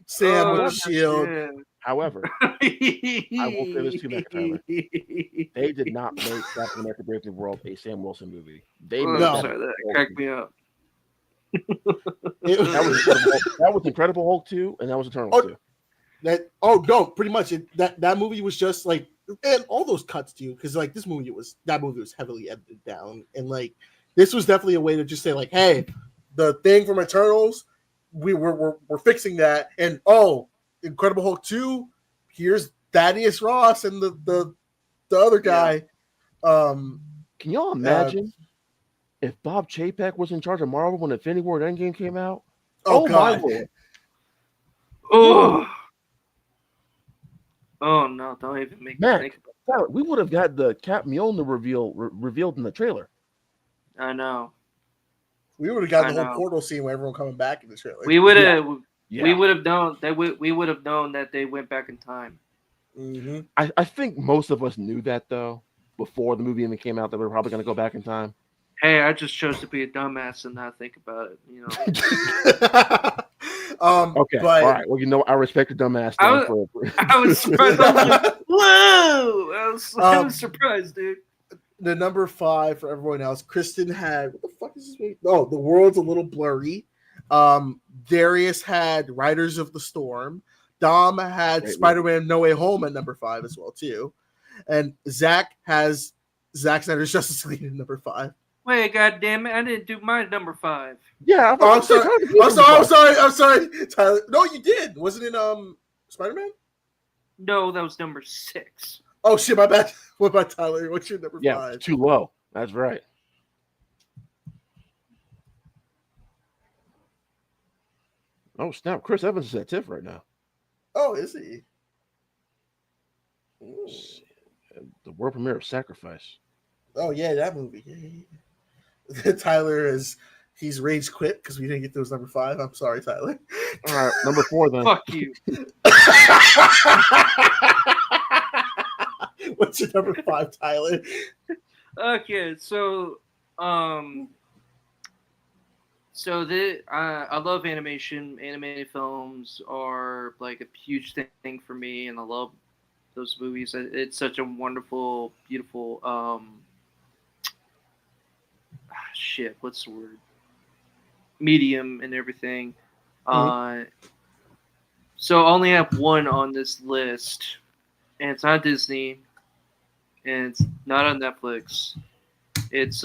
Sam with the shield.
Yeah. However, I will say this to you, Tyler. They did not make Captain America: Brave New World a Sam Wilson movie.
That cracked me up.
That was Incredible Hulk 2, and that was Eternals 2.
No, pretty much that movie was just like, and all those cuts too, because like that movie was heavily edited down, and like this was definitely a way to just say like, hey, the thing from Eternals, we're fixing that, and Incredible Hulk 2, here's Thaddeus Ross and the other guy.
Can y'all imagine if Bob Chapek was in charge of Marvel when Infinity War and Endgame came out?
Oh God.
My Lord.
Oh no! Don't even make me think
about it. We would have got the Cap Mjolnir revealed in the trailer.
I know.
We would have got the whole portal scene where everyone coming back in the trailer.
We would have. Yeah. We would have known that. We would have known that they went back in time.
Mm-hmm.
I think most of us knew that though. before the movie even came out that we're probably going to go back in time.
Hey, I just chose to be a dumbass and not think about it. You know,
Okay,
but
all right. Well, I respect the dumbass.
I was- I was surprised. I was like, whoa! I was surprised, dude.
the number 5 for everyone else, Kristen had what the fuck is this movie? Oh, The World's a Little Blurry. Darius had Riders of the Storm. Dom had
Great
Spider-Man No Way Home at number 5 as well too, and Zach has Zack Snyder's Justice League at number 5.
Wait, goddamn it! I didn't do my number 5.
Yeah,
Oh, I'm sorry, Tyler. No, you did. Wasn't it Spider-Man?
No, that was number 6.
Oh shit, my bad. What about Tyler? What's your number
Yeah,
5?
too low. That's right. Oh snap! Chris Evans is at TIFF right now.
Oh, is he?
The world premiere of Sacrifice.
Oh yeah, that movie. Yeah. Tyler he's rage quit because we didn't get those number 5. I'm sorry, Tyler.
All right, number 4 then.
Fuck you.
What's your number 5, Tyler?
Okay, so I love animation. Animated films are like a huge thing for me, and I love those movies. It's such a wonderful, beautiful what's the word? Medium and everything.
Mhm.
So I only have one on this list, and it's not Disney, and it's not on Netflix. It's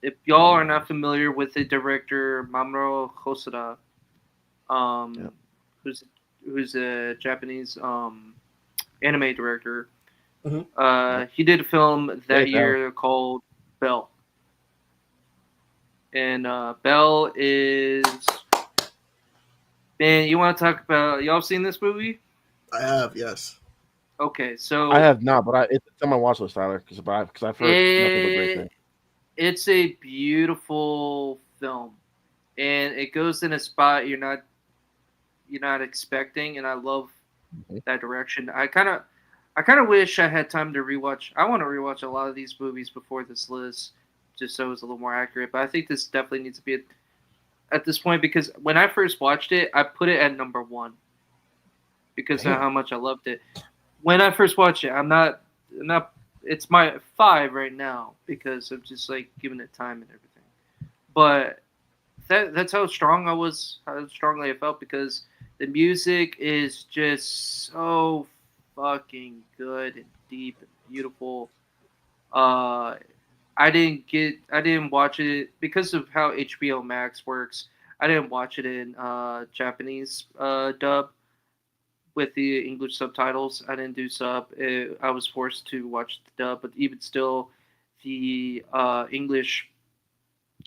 if y'all are not familiar with the director Mamoru Hosoda, who's a Japanese anime director. He did a film that year called Belle. And Belle is, man, you want to talk about, y'all seen this movie?
I have, yes.
Okay, so
I have not, but it's on my watch list, Tyler, because I've heard nothing but great things.
It's a beautiful film, and it goes in a spot you're not expecting, and I love that direction. I kind of wish I had time to rewatch. I want to rewatch a lot of these movies before this list, just so it's a little more accurate. But I think this definitely needs to be at this point, because when I first watched it, I put it at number 1 because of how much I loved it. When I first watched it, I'm not. It's my 5 right now because I'm just like giving it time and everything. But that's how strong I was, how strongly I felt, because the music is just so fucking good and deep and beautiful. I didn't watch it because of how HBO Max works. I didn't watch it in Japanese dub with the English subtitles. I didn't do sub. I was forced to watch the dub, but even still, the English.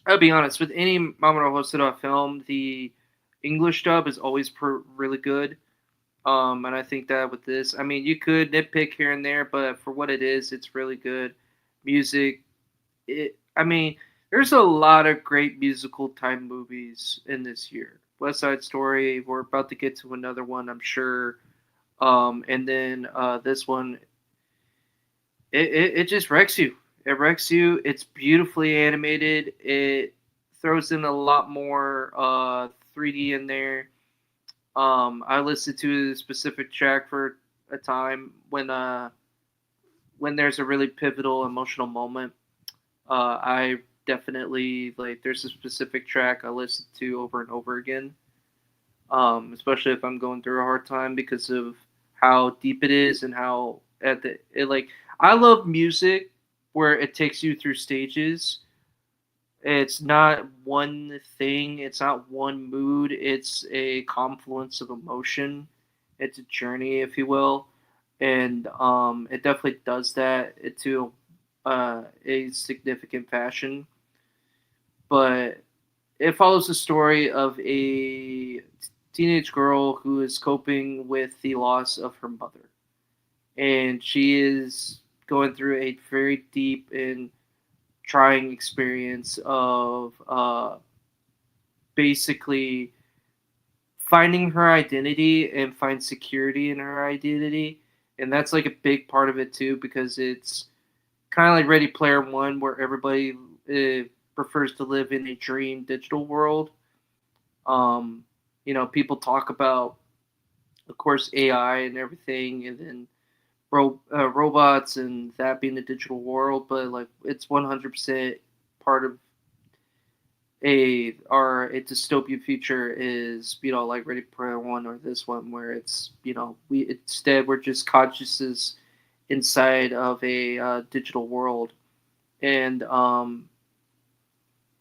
I'll be honest, with any Mamoru Hosoda film, the English dub is always really good. And I think that with this, I mean, you could nitpick here and there, but for what it is, it's really good. Music, there's a lot of great musical time movies in this year. West Side Story, we're about to get to another one, I'm sure. And then this one, it just wrecks you. It wrecks you. It's beautifully animated. It throws in a lot more 3D in there. I listened to a specific track for a time when there's a really pivotal emotional moment. I definitely, there's a specific track I listen to over and over again, especially if I'm going through a hard time, because of how deep it is and how I love music where it takes you through stages. It's not one thing. It's not one mood. It's a confluence of emotion. It's a journey, if you will, and it definitely does that to a significant fashion. But it follows the story of a teenage girl who is coping with the loss of her mother, and she is going through a very deep and trying experience of basically finding her identity and find security in her identity, and that's like a big part of it too, because it's kind of like Ready Player One, where everybody prefers to live in a dream digital world. Um, people talk about, of course, AI and everything, and then robots and that being the digital world, but like it's 100% part of a dystopian future is like Ready Player One or this one, where it's we're just consciousness inside of a digital world, and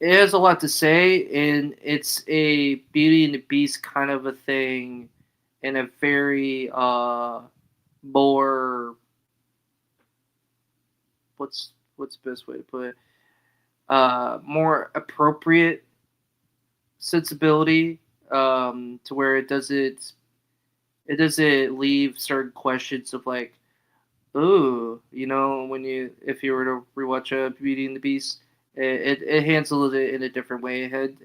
it has a lot to say, and it's a Beauty and the Beast kind of a thing, in a very more what's the best way to put it, more appropriate sensibility, to where it doesn't leave certain questions of like, ooh, if you were to rewatch Beauty and the Beast, it handles it in a different way. It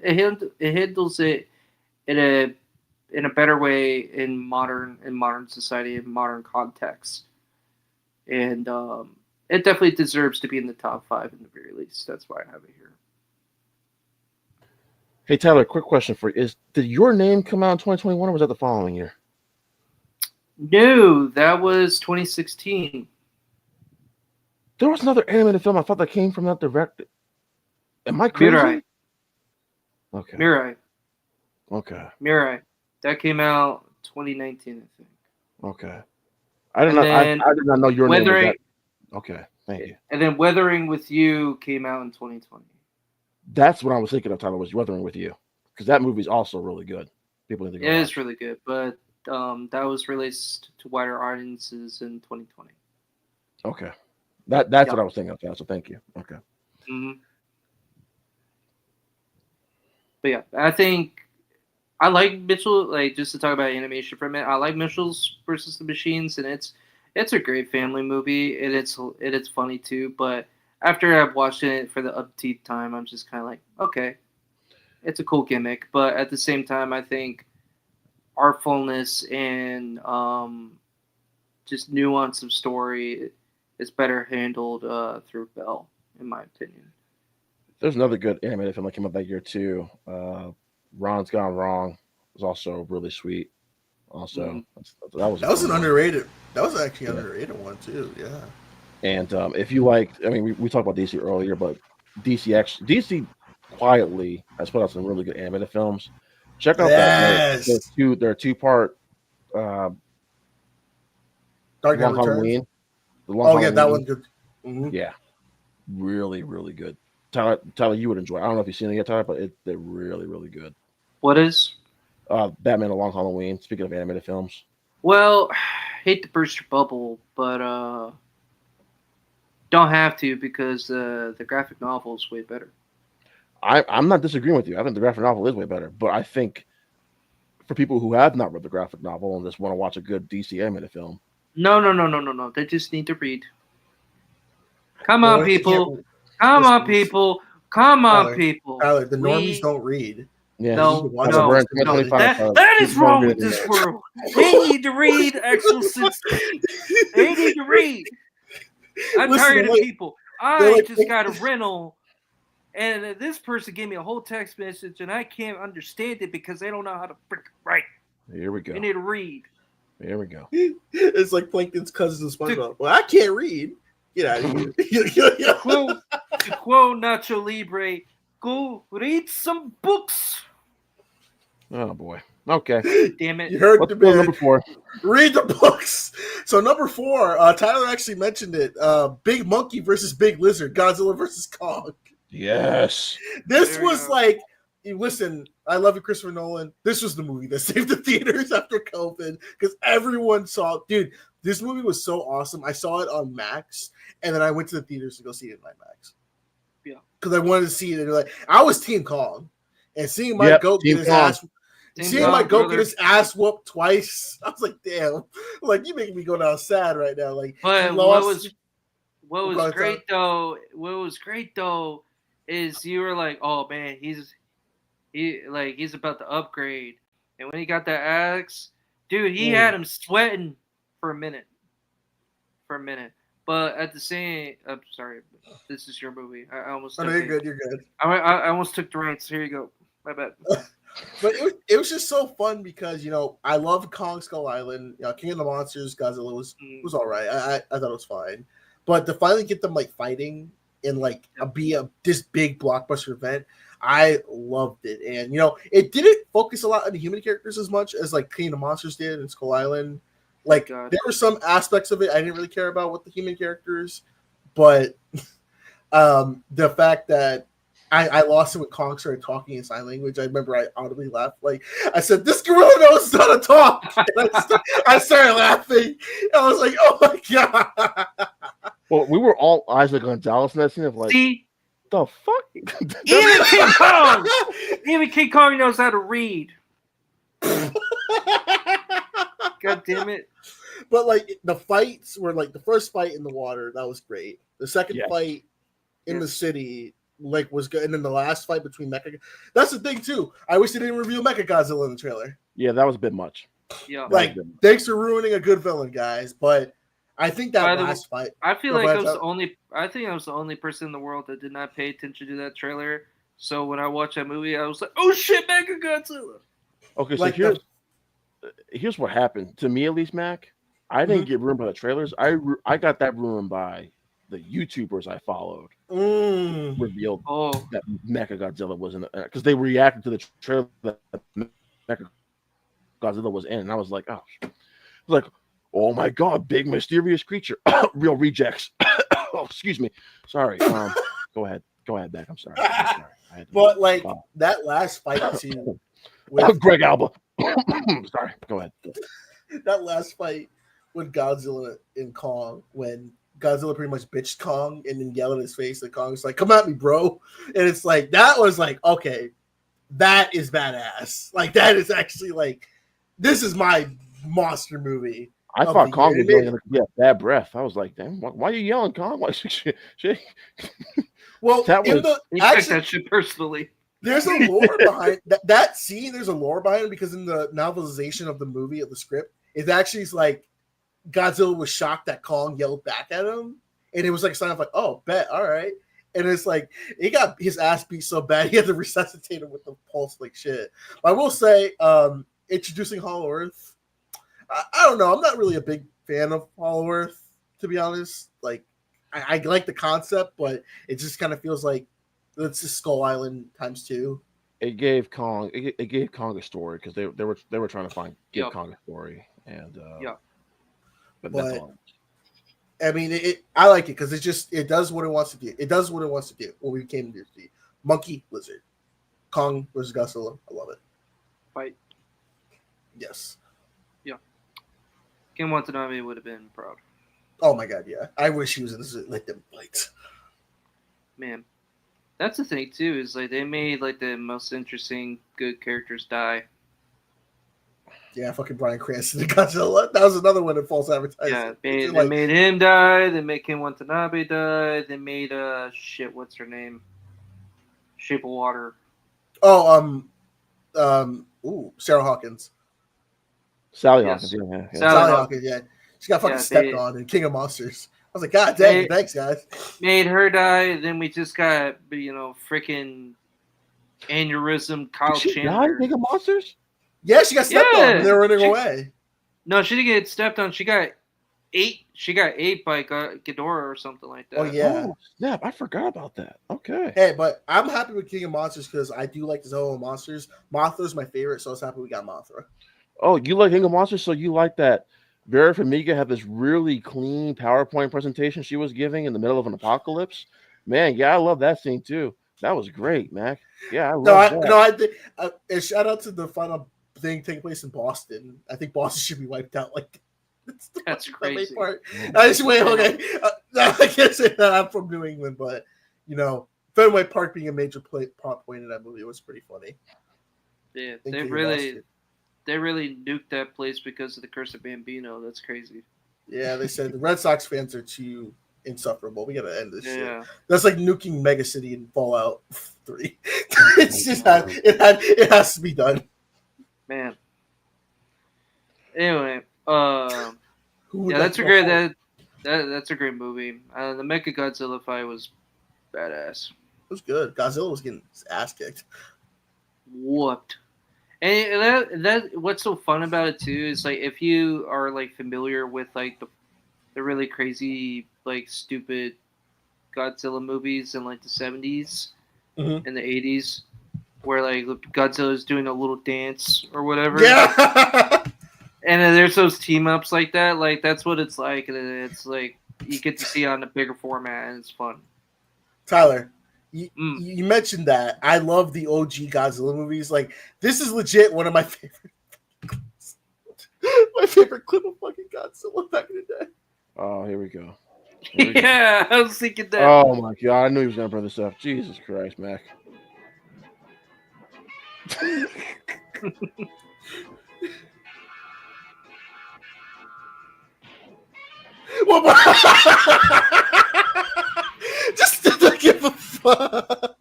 handles it in a better way in modern society, in modern context, and it definitely deserves to be in the top 5 in the very least. That's why I have it here.
Hey Tyler, quick question for you: did Your Name come out in 2021, or was that the following year?
No, that was 2016.
There was another animated film I thought that came from that director. Am I crazy?
Mirai.
Okay.
Mirai. That came out 2019, I think.
Okay. I did not know Your Name was that. Okay, thank you.
And then Weathering with You came out in 2020.
That's what I was thinking of, Tyler, was Weathering with You, because that movie's also really good. People need to go watch.
It is really good, but that was released to wider audiences in 2020.
Okay. That's what I was thinking of, so thank you. Okay.
Mm-hmm. But yeah, I think I like Mitchell. Like, just to talk about animation for a minute, I like Mitchell's versus the Machines, and it's a great family movie, and it's funny too. But after I've watched it for the upteeth time, I'm just kind of like, okay, it's a cool gimmick. But at the same time, I think artfulness and just nuance of story is better handled through Bell, in my opinion.
There's another good animated film that came out that year too. Ron's Gone Wrong was also really sweet. Also, that was
an underrated. That was actually an underrated one too. Yeah.
And if you like, I mean, we talked about DC earlier, but DC quietly has put out some really good animated films. Check out that. They're a 2-part.
Dark
Long Halloween.
That one's good. Mm-hmm.
Yeah, really, really good. Tyler, you would enjoy it. I don't know if you've seen it yet, Tyler, but they're really, really good.
What is?
Batman: A Long Halloween. Speaking of animated films.
Well, hate to burst your bubble, but don't have to, because the graphic novel is way better.
I'm not disagreeing with you. I think the graphic novel is way better, but I think for people who have not read the graphic novel and just want to watch a good DC animated film.
No. They just need to read. Come on, people. Come on, people. Tyler,
the normies don't read.
Yeah,
no. That is wrong with this world. They need to read actual sense. They need to read. I'm tired of people. I just got a rental, and this person gave me a whole text message, and I can't understand it because they don't know how to write.
Here we go.
They need to read.
Here we go.
It's like Plankton's cousin in SpongeBob. Well, I can't read. Get out of here.
To quote Nacho Libre, go read some books.
Oh boy. Okay.
Damn it.
You heard the man.
Number 4.
Read the books. So number 4, Tyler actually mentioned it. Big Monkey versus Big Lizard, Godzilla versus Kong.
Yes.
This was like, listen, I love you, Christopher Nolan. This was the movie that saved the theaters after COVID, because everyone saw, dude, this movie was so awesome. I saw it on Max, and then I went to the theaters to go see it in Max.
Yeah.
Because I wanted to see it. And like, I was Team Kong. And seeing my goat get his ass whooped twice, I was like, damn. Like, you making me go down sad right now. Like,
but what was great though is you were like, oh man, he's about to upgrade. And when he got that axe, dude, he had him sweating for a minute. for a minute. But at the same, I'm sorry, this is your movie. I almost.
Oh, no, you're good. You're good.
I almost took the reins. Here you go. My bad.
But it was just so fun because I love Kong Skull Island, King of the Monsters, Godzilla was all right. I thought it was fine, but to finally get them like fighting and like this big blockbuster event, I loved it. And it didn't focus a lot on the human characters as much as like King of the Monsters did in Skull Island. Like there were some aspects of it I didn't really care about with the human characters, but the fact that I lost it when Kong started talking in sign language. I remember I audibly laughed. Like I said, this gorilla knows how to talk. And I started laughing. I was like, oh my god.
Well, we were all Isaac Gonzalez in that scene of like,
see,
the fuck?
even King Kong, even King Kong knows how to read. God damn it.
But like the fights were like the first fight in the water, that was great. The second fight in the city was good, and then the last fight between Mecha. That's the thing too. I wish they didn't reveal Mechagodzilla in the trailer.
Yeah, that was a bit much.
Yeah,
like thanks for ruining a good villain, guys. But I think that last fight.
I feel like I was the only. I think I was the only person in the world that did not pay attention to that trailer. So when I watched that movie, I was like, "Oh shit, Mechagodzilla!"
Okay, so here's what happened to me, at least, Mac. I didn't get ruined by the trailers. I got that ruined by the YouTubers I followed. Revealed that Mechagodzilla was in because they reacted to the trailer that Mechagodzilla was in, and I was like, oh my god, big mysterious creature, real rejects. Oh, excuse me, sorry. Go ahead, Beck. I'm sorry.
But like that last fight scene with
Greg Alba. Sorry, go ahead.
That last fight with Godzilla and Kong, when Godzilla pretty much bitched Kong and then yelled in his face, and Kong's like, "Come at me, bro!" And it's like that was like, okay, that is badass. Like that is actually like, this is my monster movie.
I thought Kong was going to bad breath. I was like, damn, why are you yelling, Kong? Why shit?
Well,
that shit personally.
There's a lore behind that scene. There's a lore behind it because in the novelization of the movie, of the script, it actually is like Godzilla was shocked that Kong yelled back at him, and it was like a sign of like, oh, bet, all right. And it's like he got his ass beat so bad he had to resuscitate him with the pulse like shit. But I will say, introducing Hollow Earth, I don't know. I'm not really a big fan of Hollow Earth, to be honest. Like I like the concept, but it just kind of feels like it's just Skull Island times 2.
It gave Kong a story because they were trying to give Kong a story, and but that's all.
I mean, I like it because it does what it wants to do. It does what it wants to do. What we came to see: monkey, lizard, Kong versus Godzilla. I love it.
Fight.
Yes.
Yeah. Ken Watanabe would have been proud.
Oh my god, yeah! I wish he was in this like them fights.
Man, that's the thing too. Is like they made like the most interesting good characters die.
Yeah, fucking Bryan Cranston and Godzilla. That was another one that false advertising.
Yeah, they made him die. They made Ken Watanabe die. They made what's her name? Shape of Water.
Oh, Sarah Hawkins.
Sally Hawkins. Yeah.
Sally Hawkins. Yeah, she got fucking stepped on in King of Monsters. I was like, God dang, thanks guys.
Made her die. Then we just got freaking aneurysm. Kyle Chandler.
King of Monsters.
Yeah, she got stepped on and they were running away.
No, she didn't get stepped on. She got ate by Ghidorah or something like that.
Oh, yeah.
Oh, I forgot about that. Okay.
Hey, but I'm happy with King of Monsters because I do like the Toho of Monsters. Mothra's my favorite, so I was happy we got Mothra.
Oh, you like King of Monsters, so you like that Vera Farmiga had this really clean PowerPoint presentation she was giving in the middle of an apocalypse? Man, yeah, I love that scene too. That was great, Mac. Yeah, I love that.
I think and shout out to the final thing taking place in Boston. I think Boston should be wiped out. Like
that's crazy.
Part. I just wait. Okay, I can't say that I'm from New England, but Fenway Park being a major plot point in that movie was pretty funny.
Yeah, they really nuked that place because of the Curse of Bambino. That's crazy.
Yeah, they said the Red Sox fans are too insufferable. We gotta end this shit. That's like nuking Mega City in Fallout 3. It's just it has to be done.
Man. Anyway, that's a great That's a great movie. The Mecha Godzilla fight was badass.
It was good. Godzilla was getting his ass kicked.
Whooped. And that what's so fun about it too is like if you are like familiar with like the really crazy like stupid Godzilla movies in like the 70s
Mhm.
and the 80s where like Godzilla's doing a little dance or whatever.
Yeah.
And then there's those team ups like that. Like that's what it's like, and it's like you get to see it on a bigger format, and it's fun.
Tyler, you mentioned that. I love the OG Godzilla movies. Like, this is legit one of my favorite my favorite clip of fucking Godzilla back in the day.
Oh, here we go.
Yeah, I was thinking that.
Oh my god, I knew he was gonna bring this up. Jesus Christ, Mac.
Just didn't give a fuck.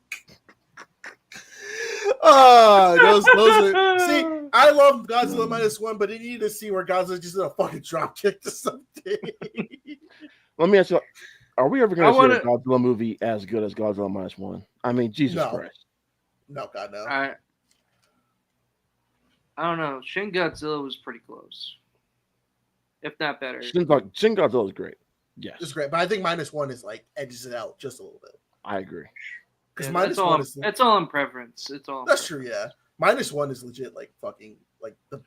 Oh, those are. See, I love Godzilla -1, but you need to see where Godzilla just did a fucking drop kick to something.
Let me ask you: are we ever
I
going to see a Godzilla movie as good as Godzilla -1? I mean, Jesus Christ!
No, God, no.
I don't know. Shin Godzilla was pretty close, if not better.
Shin Godzilla is great. Yes,
It's great, but I think -1 is like edges it out just a little bit.
I agree.
Because
Yeah,
-1 is
that's all in preference. It's all.
That's true, yeah. -1 is legit, like fucking, like the.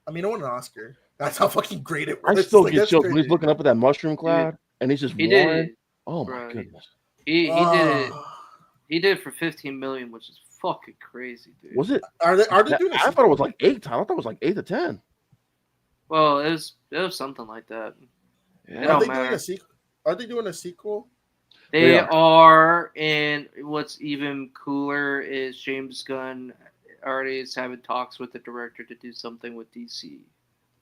I mean, I won an Oscar. That's how fucking great it was.
I still
like,
get
that's
chills when
crazy.
he's looking up at that mushroom cloud and he's just
He
warring.
did it.
Oh
Bro,
my goodness!
He did it. He did it for 15 million, which is fucking crazy, dude.
Was it?
Are they doing?
I thought it was like 8. I thought it was like 8 to 10.
Well, it was something like that.
Yeah.
It
Are
don't
they
matter.
doing a sequel? Are they doing a sequel?
They are, and what's even cooler is James Gunn already is having talks with the director to do something with DC.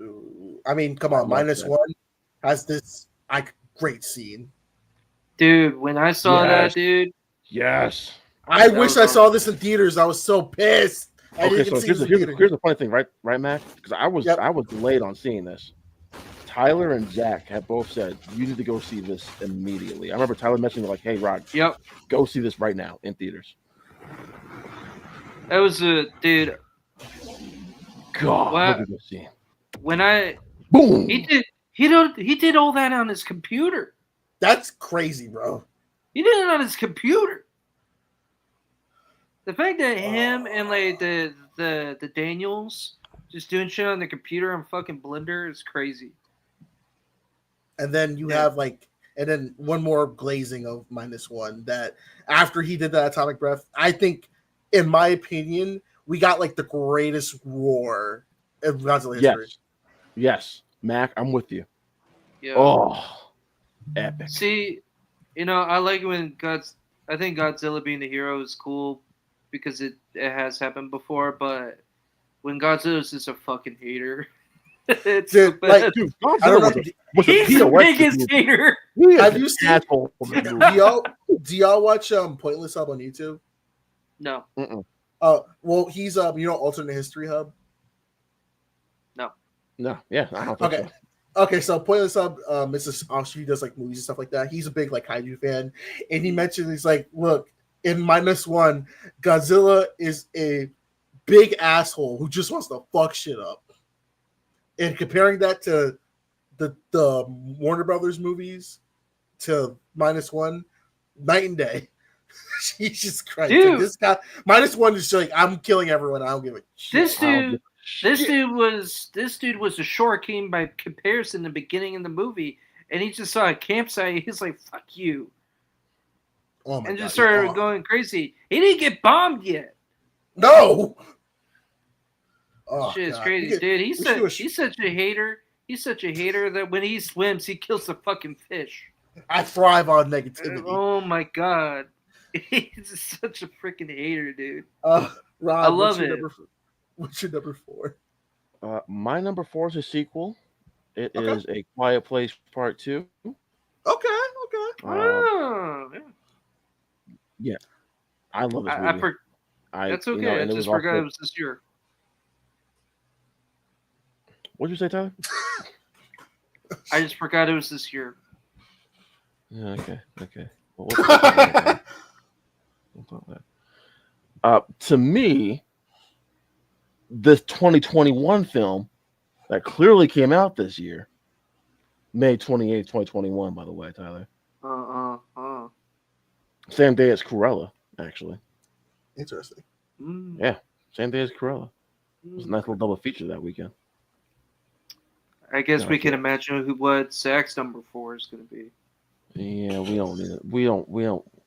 Ooh, I mean, come on, -1 has this great scene.
Dude, when I saw that, dude,
Yes.
I
That
wish
was
I saw
awesome.
this in theaters. I was so pissed. I
Okay,
didn't
so
see
here's
this in theaters.
the funny thing, right, Mac? Because I was delayed on seeing this. Tyler and Zach have both said you need to go see this immediately. I remember Tyler messaging me like, "Hey, Rod,
yep,
go see this right now in theaters."
that was a dude.
God,
What?
look at this scene.
When I
Boom.
he did all that on his computer.
That's crazy, bro.
He did it on his computer. The fact that him and like the Daniels just doing shit on the computer and fucking Blender is crazy.
And then you have like, and then one more glazing of -1 that after he did that atomic breath, I think, in my opinion, we got like the greatest roar in Godzilla history.
Yes, Mac, I'm with you.
Yeah.
Oh, epic.
See, I like when I think Godzilla being the hero is cool because it has happened before, but when Godzilla's just a fucking hater, it's
Dude,
the
like,
best.
I don't know.
He's the biggest hater.
Have you seen? Do y'all watch Pointless Hub on YouTube?
No.
Well, he's Alternate History Hub.
No, yeah, I don't think
Okay.
so.
Okay, so Pointless Hub, Mrs. Oster, he does like movies and stuff like that. He's a big like kaiju fan, and he mentioned he's like, look, in -1, Godzilla is a big asshole who just wants to fuck shit up, and comparing that to the Warner Brothers movies to -1, night and day. Jesus Christ,
Dude.
Like, this guy -1 is like, I'm killing everyone. I don't give a shit.
This dude was a short king by comparison in the beginning of the movie, and he just saw a campsite. He's like, "Fuck you,"
Oh my
and
God,
just started
yeah.
going crazy. He didn't get bombed yet.
No. Oh,
Shit is
God.
crazy, dude. He's
should
such a hater. He's such a hater that when he swims, he kills the fucking fish.
I thrive on negativity.
Oh my God, he's such a freaking hater, dude.
Rob,
I love it.
What's your number 4?
My number 4 is a sequel. It is A Quiet Place Part 2.
Okay.
Oh,
Yeah, I love this movie.
That's okay. I just forgot it was this year.
What'd you say, Tyler?
I just forgot it was this year.
Yeah, okay. Well, we'll talk about that. We'll talk about that. To me, this 2021 film that clearly came out this year, May 28th, 2021, by the way, Tyler. Same day as Cruella, actually.
Interesting.
Yeah, same day as Cruella. It was a nice little double feature that weekend.
I guess
Yeah,
we
I
can
feel-
imagine what Zach's number 4 is going to be.
Yeah, we don't need it. We don't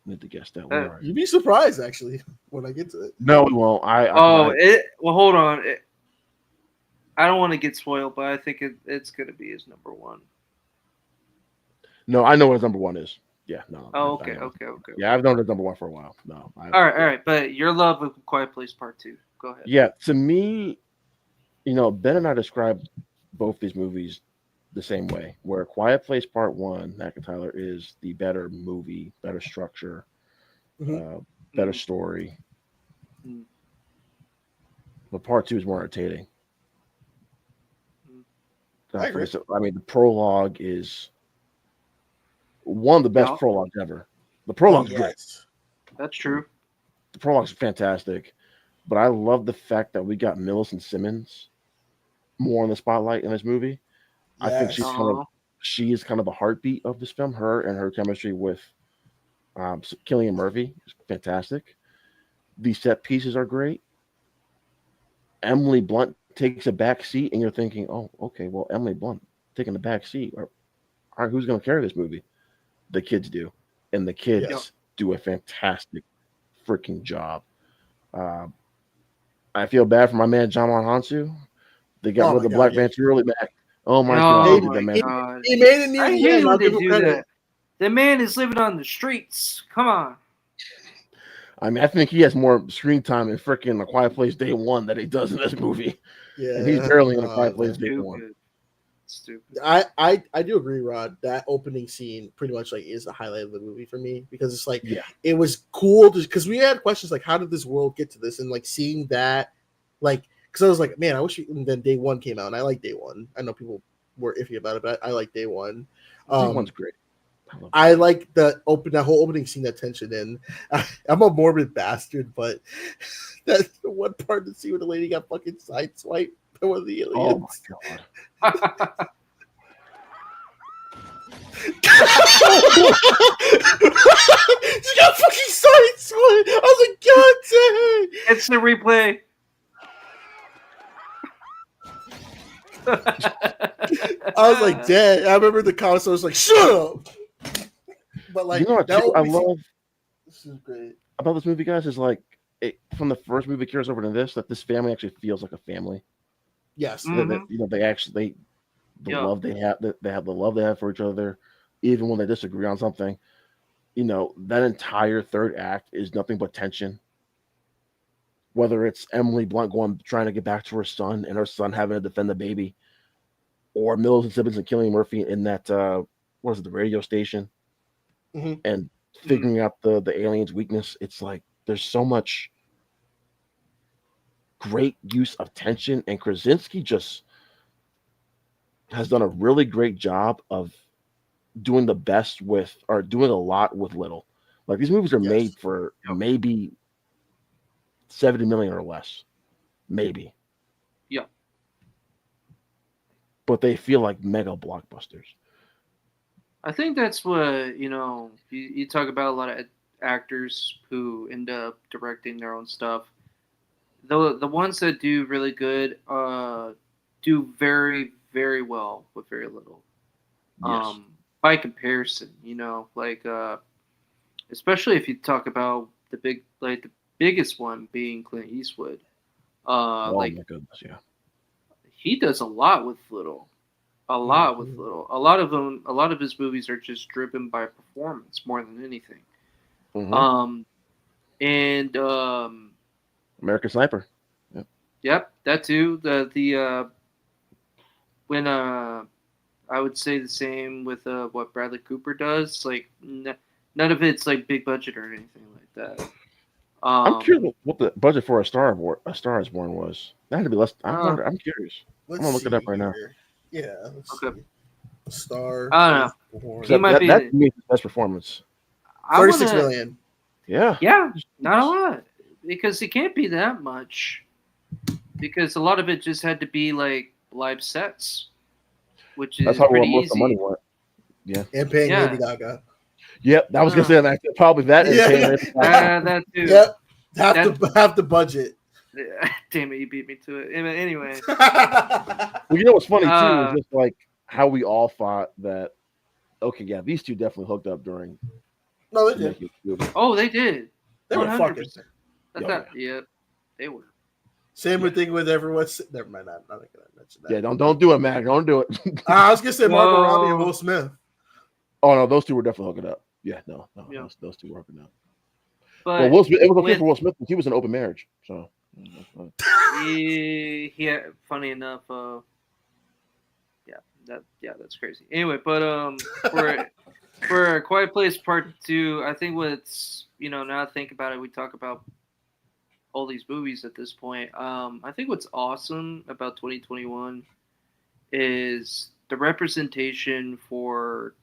need to guess that. We're all right.
You'd be surprised actually when I get to it.
No, we won't.
Well, hold on. I don't want to get spoiled, but I think it's going to be his number 1.
No, I know what his number 1 is. Yeah, no.
Oh,
I know.
okay.
Yeah, I've known his number 1 for a while. No.
All right. But your love of Quiet Place Part 2. Go ahead.
Yeah, to me, Ben and I described both these movies the same way. Where Quiet Place Part 1, Mac and Tyler, is the better movie, better structure, better story.
Mhm.
But Part 2 is more entertaining.
I agree.
I mean, the prologue is one of the best prologues ever. The prologue's great.
That's true.
The prologue's fantastic, but I love the fact that we got Millicent Simmons more in the spotlight in this movie. I think she is kind of the heartbeat of this film. Her and her chemistry with Cillian Murphy is fantastic. The set pieces are great. Emily Blunt takes a back seat, and you're thinking, oh, okay, well, Emily Blunt taking the back seat. All right, who's going to carry this movie? The kids do, and the kids do a fantastic freaking job. I feel bad for my man John Hansu. They got rid of the black man too early back. Oh my god!
He made it near
I
the
hate
end.
when they do that. The man is living on the streets. Come on.
I mean, I think he has more screen time in freaking A Quiet Place Day 1 than he does in this movie.
Yeah,
and he's barely in A Quiet Place Day 1.
Stupid.
I do agree, Rod. That opening scene pretty much like is the highlight of the movie for me because it's like it was cool because we had questions like how did this world get to this and like seeing that like because I was like man I wish and then Day 1 came out and I like Day 1. I know people were iffy about it but I like Day 1.
Day 1's great.
I like that whole opening scene, that tension in. I'm a morbid bastard, but that's the one part to see when the lady got fucking sideswiped by one of the aliens.
Oh my god.
She got fucking sideswiped. I was like, God dang.
It's the replay.
I was like, dang. I remember the comments. I was like, shut up. But like,
what I love
this is great
about this movie, guys, is like from the first movie carries over to this that this family actually feels like a family.
Yes,
they actually love they have the love they have for each other, even when they disagree on something. That entire third act is nothing but tension. Whether it's Emily Blunt trying to get back to her son and her son having to defend the baby, or Millicent Simmons and Cillian Murphy in that the radio station. And figuring out the alien's weakness, it's like there's so much great use of tension, and Krasinski just has done a really great job of doing doing a lot with little. Like these movies are made for maybe 70 million or less, maybe.
Yeah.
But they feel like mega blockbusters.
I think that's what, you talk about a lot of actors who end up directing their own stuff. The ones that do really good do very, very well with very little.
Yes.
By comparison, especially if you talk about the biggest one being Clint Eastwood.
My goodness, yeah.
He does a lot with little. A lot with little. A lot of his movies are just driven by performance more than anything. And
American Sniper.
Yep, that too. When I would say the same with what Bradley Cooper does. Like none of it's like big budget or anything like that.
I'm curious what the budget for A Star Is Born was. That had to be less. I'm curious. I'm gonna look it up right now.
Yeah.
Okay.
Star.
I don't know.
Born.
He might be
That's
the-
to me his best performance.
I
36
wanna-
million.
Yeah.
Yeah, not a lot because it can't be that much because a lot of it just had to be like live sets, which
That's
is
how
pretty
most of the money
easy.
went. Yeah.
And paying
Yeah.
Lady Gaga.
Yep. That was gonna say that. Probably that.
Yeah.
And
That too.
Yep. Half the budget.
Damn it, you beat me to it. Anyway,
well, you know what's funny too
Uh,
is just like how we all thought that. Okay, yeah, these two definitely hooked up during.
No, they did.
making the movie.
oh, they did.
They were
100%.
fucking.
That's not. Yeah, they were.
Same thing with everyone. Never mind. I'm not gonna mention that.
Yeah, don't do it, Mac. Don't do it.
I was gonna say Margot
Whoa.
Robbie and Will Smith.
Oh no, those two were definitely hooking up. Yeah, no,
Yeah.
those two were hooking up.
But
Well, Will Smith, it was okay
with-
for Will Smith because he was in an open marriage. So,
he had, funny enough, that's crazy. Anyway, but for Quiet Place Part 2, I think what's now I think about it, we talk about all these movies at this point. I think what's awesome about 2021 is the representation for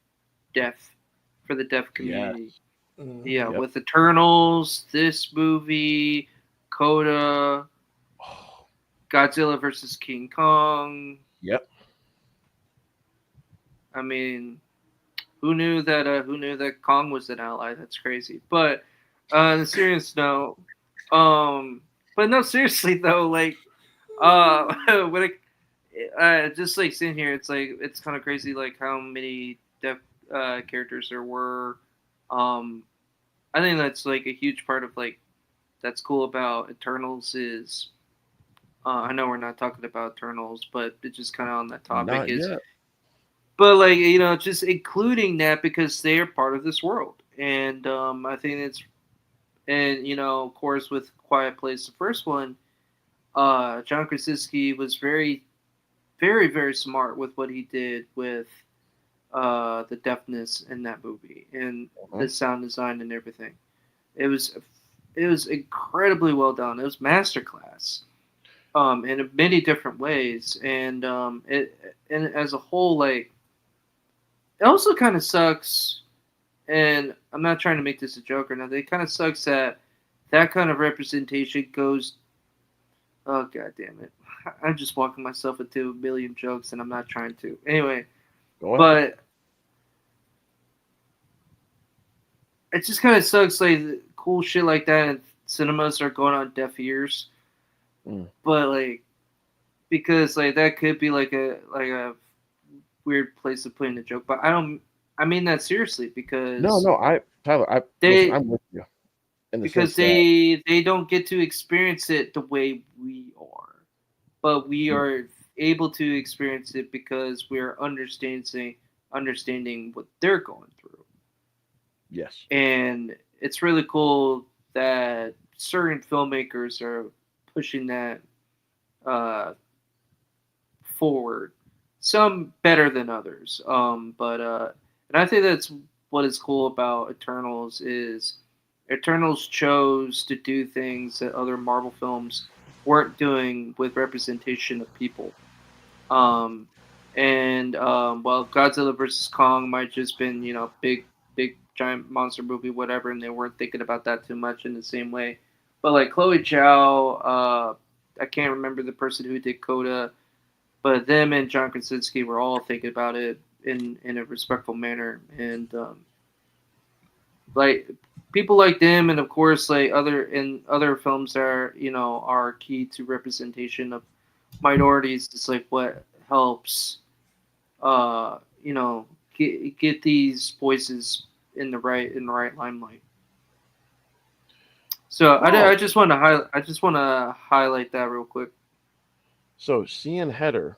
the deaf community. Yeah,
Yep.
with Eternals, this movie, Coda, Godzilla versus King Kong.
Yep.
I mean, who knew that Kong was an ally? That's crazy. But on a serious note, but no, seriously though, like, when just like sitting here, it's like it's kind of crazy, like how many deaf characters there were. I think that's like a huge part of like that's cool about Eternals is. I know we're not talking about Eternals, but it's just kind of on that topic
Not
is.
yet.
But like just including that because they are part of this world, and I think it's, and of course with Quiet Place, the first one, John Krasinski was very, very, very smart with what he did with the deafness in that movie and the sound design and everything. It was incredibly well done. It was masterclass. In many different ways, and as a whole, like, it also kind of sucks, and I'm not trying to make this a joke or nothing. It kind of sucks that kind of representation goes. Oh god damn it! I'm just walking myself into a million jokes, and I'm not trying to. Anyway,
Go ahead.
but it just kind of sucks. Like cool shit like that in cinemas are going on deaf ears. But like, because like that could be like a weird place to put in a joke. But I mean that seriously because
Tyler, I'm with you.
Because they don't get to experience it the way we are, but we are able to experience it because we are understanding what they're going through.
Yes.
And it's really cool that certain filmmakers are pushing that forward. Some better than others. But and I think that's what is cool about Eternals is Eternals chose to do things that other Marvel films weren't doing with representation of people. While Godzilla vs. Kong might just been, big giant monster movie, whatever, and they weren't thinking about that too much in the same way. But like Chloe Zhao, I can't remember the person who did Coda, but them and John Krasinski were all thinking about it in a respectful manner, and like people like them, and of course like other films that are key to representation of minorities. It's like what helps, get these voices in the right limelight. So I just want to highlight that real quick.
So Cian Heder,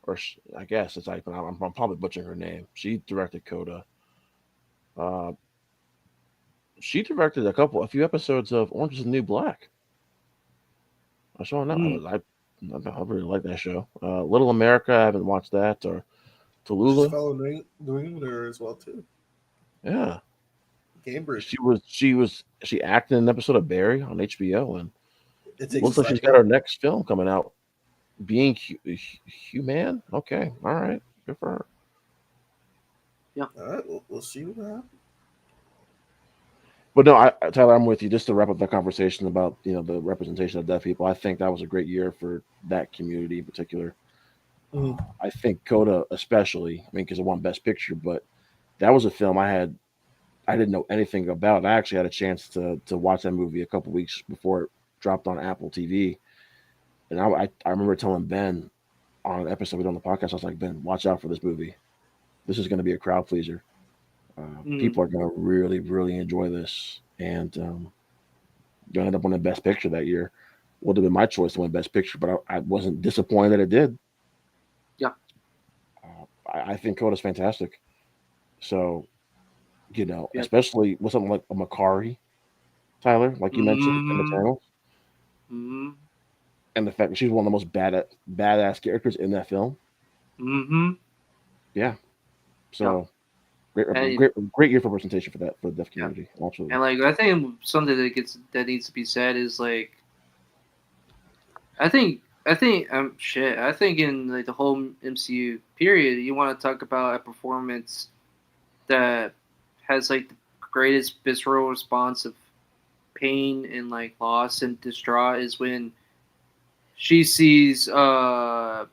or I guess it's like I'm probably butchering her name. She directed Coda. She directed a few episodes of Orange Is the New Black. I saw that. I really like that show. Little America, I haven't watched that, or Tallulah.
She's fellow New Englander as well too.
Yeah.
Cambridge.
She acted in an episode of Barry on HBO, and
It
looks like she's got her next film coming out. Being Human. Okay, all right, good for her.
All right, we'll see what happens.
But no, Tyler, I'm with you. Just to wrap up the conversation about the representation of deaf people, I think that was a great year for that community in particular.
Mhm.
I think Coda especially. I mean, because it won Best Picture, but that was a film I didn't know anything about. I actually had a chance to watch that movie a couple weeks before it dropped on Apple TV, and I remember telling Ben on an episode we did on the podcast, I was like, Ben, watch out for this movie. This is going to be a crowd pleaser.
Mm.
People are going to really, really enjoy this, and you end up winning Best Picture that year. Would have been my choice to win Best Picture, but I wasn't disappointed that it did.
Yeah.
I think Coda's fantastic. So,
Yeah.
especially with something like a Makari, Tyler, like you mentioned in
Mhm.
Eternals,
Mhm.
and the fact that she's one of the most badass characters in that film.
Mhm.
Yeah.
Yeah.
So great,
And
great year for representation for the deaf
yeah.
community. Absolutely.
And like I think something that needs to be said is like I think I think I think in like the whole MCU period, you want to talk about a performance that has like the greatest visceral response of pain and like loss and distraught is when she sees what's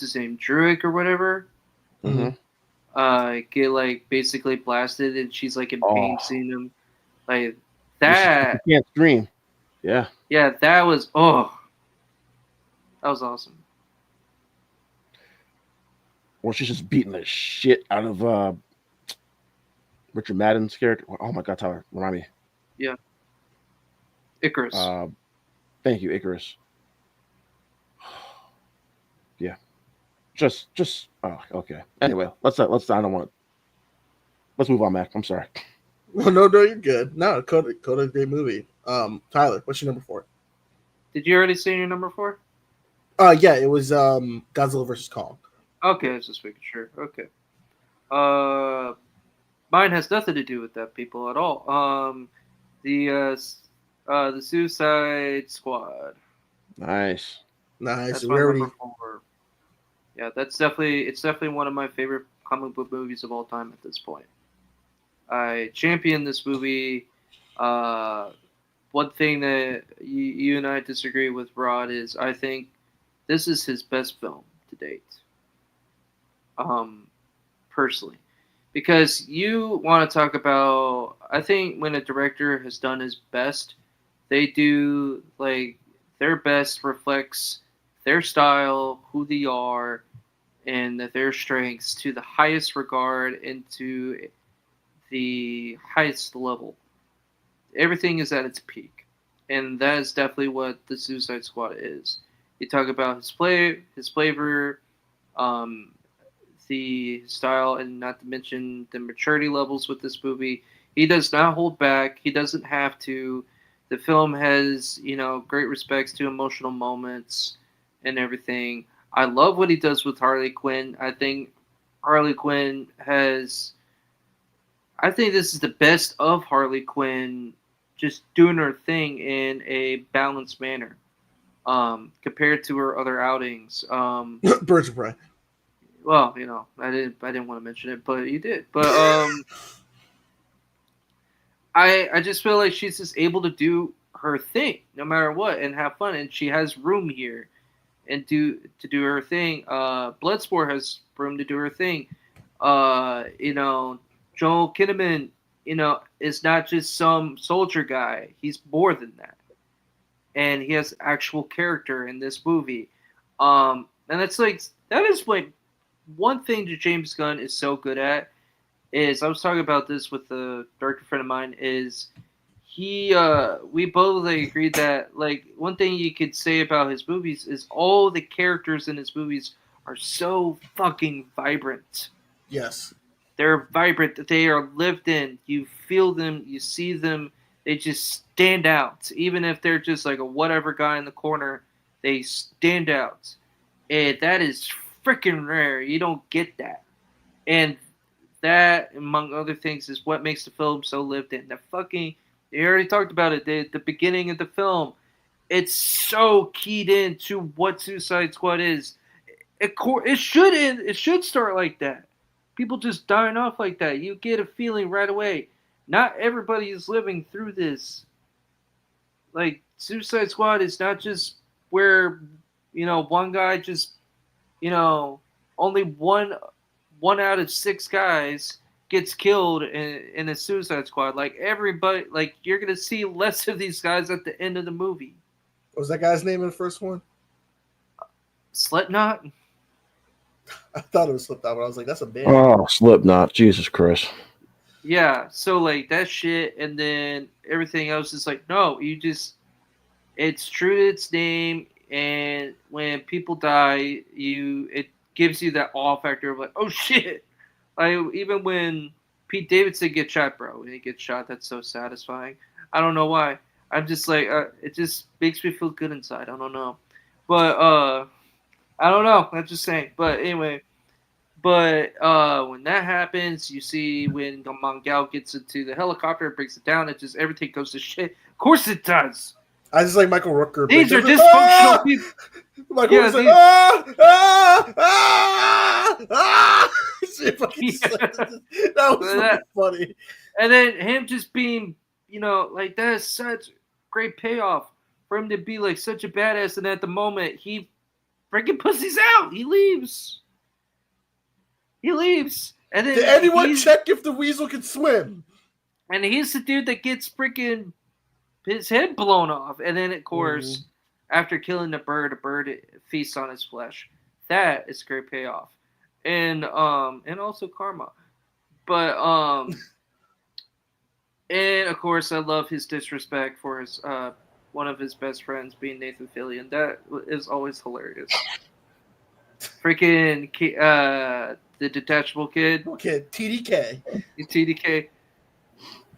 his name, Druid or whatever,
Mm-hmm.
get like basically blasted and she's like in
Oh,
pain seeing him like
you
that.
can't scream. Yeah.
Yeah, that was that was awesome.
Well, she's just beating the shit out of Richard Madden's character. Oh my God, Tyler, remind me.
Yeah, Icarus.
Thank you, Icarus. Yeah. Just oh, okay. Anyway, let's I don't want let's move on, Mac. I'm sorry.
No, you're good. No, Coda's a great movie. Tyler, what's your number 4?
Did you already say your number 4?
Yeah, it was Godzilla versus Kong.
Okay, I was just making sure. Okay. Mine has nothing to do with that, people, at all. The Suicide Squad.
Nice.
Nice.
That's
We
my
already
number 4. Yeah, it's definitely one of my favorite comic book movies of all time at this point. I champion this movie. One thing that you and I disagree with, Rod, is I think this is his best film to date. Personally, because you want to talk about, I think when a director has done his best, they do like their best reflects their style, who they are, and their strengths to the highest regard and to the highest level. Everything is at its peak, and that is definitely what the Suicide Squad is. You talk about his flavor, um, the style, and not to mention the maturity levels with this movie. He does not hold back. He doesn't have to. The film has, great respects to emotional moments and everything. I love what he does with Harley Quinn. I think Harley Quinn has. I think this is the best of Harley Quinn, just doing her thing in a balanced manner, compared to her other outings.
Birds of Prey.
Well, I didn't want to mention it, but you did. But I just feel like she's just able to do her thing no matter what and have fun, and she has room here and to do her thing. Bloodsport has room to do her thing. Joel Kinnaman, is not just some soldier guy. He's more than that, and he has actual character in this movie. And that's like that is like one thing that James Gunn is so good at is I was talking about this with a director friend of mine is we both agreed that like one thing you could say about his movies is all the characters in his movies are so fucking vibrant.
Yes.
They're vibrant. They are lived in. You feel them. You see them. They just stand out. Even if they're just like a whatever guy in the corner, they stand out. And that is freaking rare. You don't get that. And that, among other things, is what makes the film so lived in. You already talked about it. The beginning of the film, it's so keyed in to what Suicide Squad is. It should start like that. people just dying off like that. You get a feeling right away. Not everybody is living through this. Like Suicide Squad is not just where one guy just only one out of six guys gets killed in a Suicide Squad. Like everybody, like you're gonna see less of these guys at the end of the movie.
What was that guy's name in the first one?
Slipknot.
I thought it was Slipknot, but I was like, that's a band.
Oh, Slipknot. Jesus Christ.
Yeah, so like that shit, and then everything else is like, no, it's true to its name, and when people die, it gives you that awe factor of like, oh shit. Like even when Pete Davidson gets shot, bro, when he gets shot, that's so satisfying. I don't know why. I'm just like, it just makes me feel good inside. I don't know, but I don't know. I'm just saying. But anyway. But when that happens, you see when Mangao gets into the helicopter, brings it down, it just everything goes to shit. Of course it does.
I just like Michael Rooker.
These are dysfunctional people.
Michael Rooker's like, that was funny.
And then him just being, like that is such great payoff for him to be like such a badass. And at the moment, he freaking pussies out. He leaves. And then
did anyone check if the weasel can swim?
And he's the dude that gets freaking his head blown off. And then, of course, after killing the bird, a bird feasts on his flesh. That is great payoff. And also karma. But and of course I love his disrespect for his one of his best friends being Nathan Fillion. That is always hilarious. Freaking the detachable kid.
Okay, TDK.
TDK.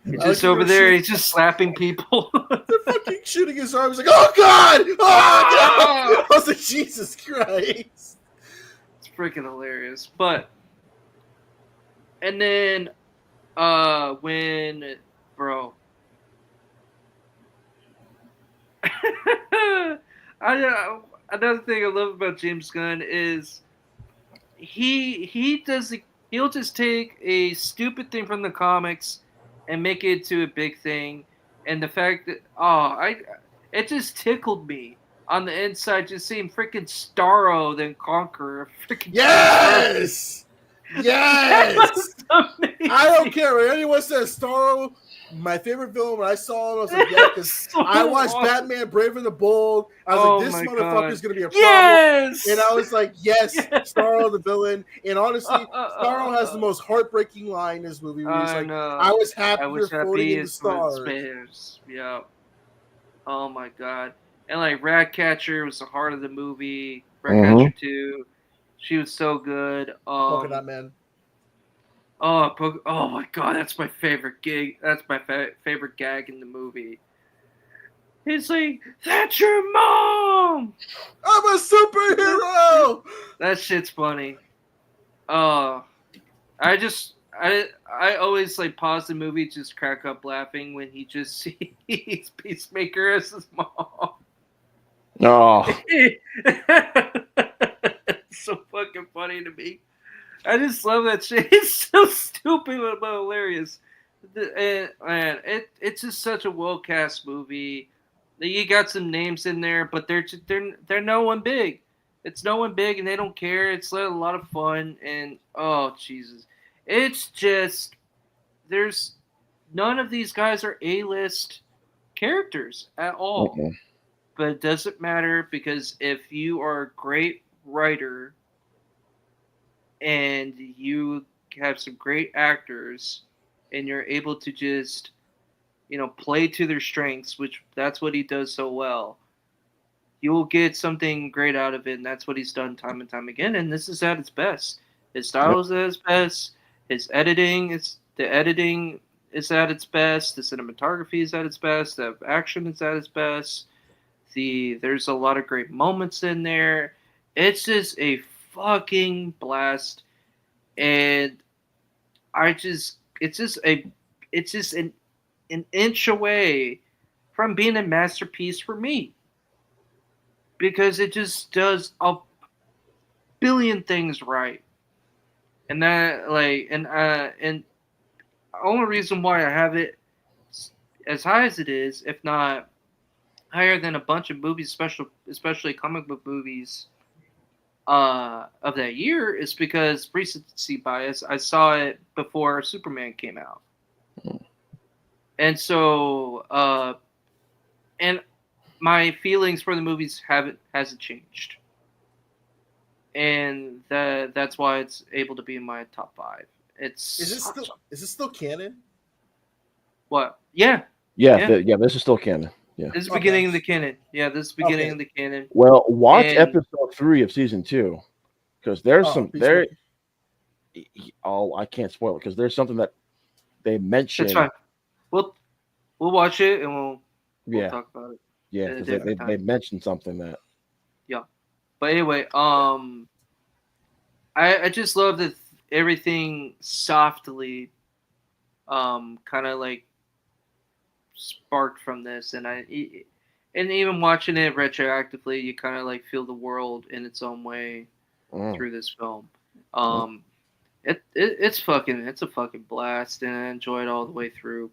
He's just over there. He's just slapping people.
They're fucking shooting his arm. He's like, oh God! Oh God! I was like, Jesus Christ.
It's freaking hilarious. But, and then, when, bro. Another thing I love about James Gunn is he'll just take a stupid thing from the comics and make it to a big thing. And the fact that it just tickled me on the inside just seeing freaking Starro then conquer freaking
yes. Yes. I don't care what anyone says. Starro, my favorite villain. When I saw him, I was like, yeah, because I watched Batman: Brave and the Bold. I was like, this motherfucker is gonna be a problem.
Yes!
And I was like, yes, Starro the villain. And honestly, Starro has the most heartbreaking line in this movie. Where he's like, I was happy you're floating in the stars.
Yeah. Oh my god. And like Ratcatcher was the heart of the movie. Ratcatcher 2. She was so good.
Polka Dot Man.
Oh my god, that's my favorite gig. That's my favorite gag in the movie. He's like, "That's your mom."
I'm a superhero.
That shit's funny. I always like pause the movie, just crack up laughing when he just sees Peacemaker as his mom.
Oh.
It's so fucking funny to me. I just love that shit. It's so stupid but hilarious. And man, it's just such a well cast movie. You got some names in there, but they're no one big. It's no one big, and they don't care. It's a lot of fun, and oh Jesus, it's just there's none of these guys are A-list characters at all.
Okay.
But it doesn't matter because if you are a great writer and you have some great actors and you're able to just, play to their strengths, which that's what he does so well, you will get something great out of it. And that's what he's done time and time again. And this is at its best. His style is at its best. The editing is at its best. The cinematography is at its best. The action is at its best. There's a lot of great moments in there. It's just a fucking blast, and it's just an inch away from being a masterpiece for me, because it just does a billion things right. and that like and only reason why I have it as high as it is, if not higher than a bunch of movies, especially comic book movies of that year, is because recency bias. I saw it before Superman came out, and so and my feelings for the movies hasn't changed, and that's why it's able to be in my top 5. It's
Is it still canon?
what? Yeah,
Yeah,
Yeah.
this is still canon. Yeah.
this is
Okay.
beginning of the canon. Yeah, this is beginning
Okay.
of the canon.
Well, watch
And-
episode 3 of season 2 because there's some there. I can't spoil it because there's something that they mention.
It's fine. We'll watch it and we'll
Yeah,
talk about it.
yeah,
at a
because
different
they
time.
mentioned something that.
But anyway, I just love that everything softly, kind of like sparked from this, and even watching it retroactively, you kind of like feel the world in its own way through this film. It's a fucking blast, and I enjoy it all the way through.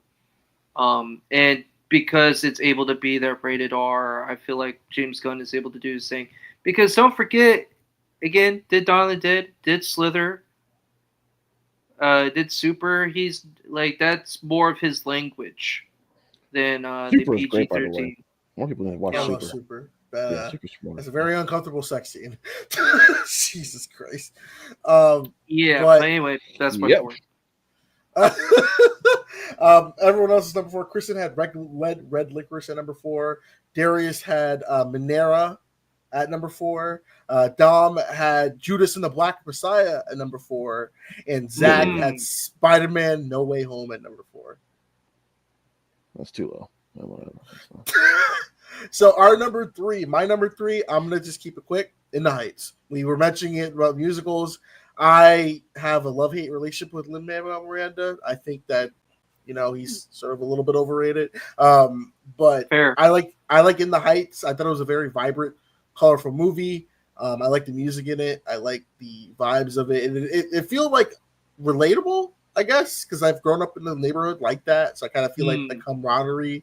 And because it's able to be that rated R, I feel like James Gunn is able to do his thing. Because don't forget, again, did Dawn of the Dead, did Slither, did Super. He's like that's more of his language than the
Super is
PG
great, by the way.
13.
More people didn't watch
I
Super.
love Super.
Yeah, Super's smart.
It's a very uncomfortable sex scene. Jesus Christ.
Yeah,
but-
but anyway, that's my
Yep.
story.
Everyone else's number 4. Kristen had red licorice at number 4. Darius had Minera at number 4. Dom had Judas and the Black Messiah at number 4. And Zach had Spider-Man No Way Home at number 4.
That's too low. Yeah, whatever.
So our number 3, my number 3, I'm gonna just keep it quick. In the Heights. We were mentioning it about musicals. I have a love-hate relationship with Lin-Manuel Miranda. I think that he's sort of a little bit overrated. But
Fair.
I like In the Heights. I thought it was a very vibrant, colorful movie. I like the music in it. I like the vibes of it, and it feels like relatable, I guess, because I've grown up in the neighborhood like that. So I kind of feel like the camaraderie.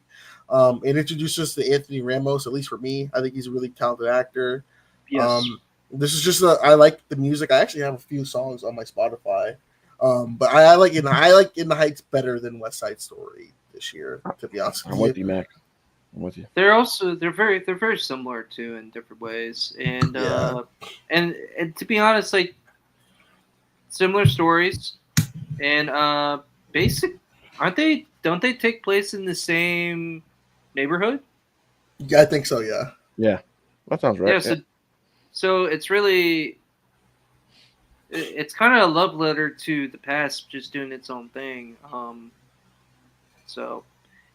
It introduced us to Anthony Ramos, at least for me. I think he's a really talented actor.
Yes.
This is just I like the music. I actually have a few songs on my Spotify. But I like In the Heights better than West Side Story this year, to be honest
I'm with you, Mac. I'm with you.
They're very similar too in different ways, and and to be honest, like similar stories, and basic aren't they? Don't they take place in the same neighborhood?
Yeah, I think so. Yeah.
Yeah, that sounds right.
Yeah. So it's really it's kind of a love letter to the past, just doing its own thing. So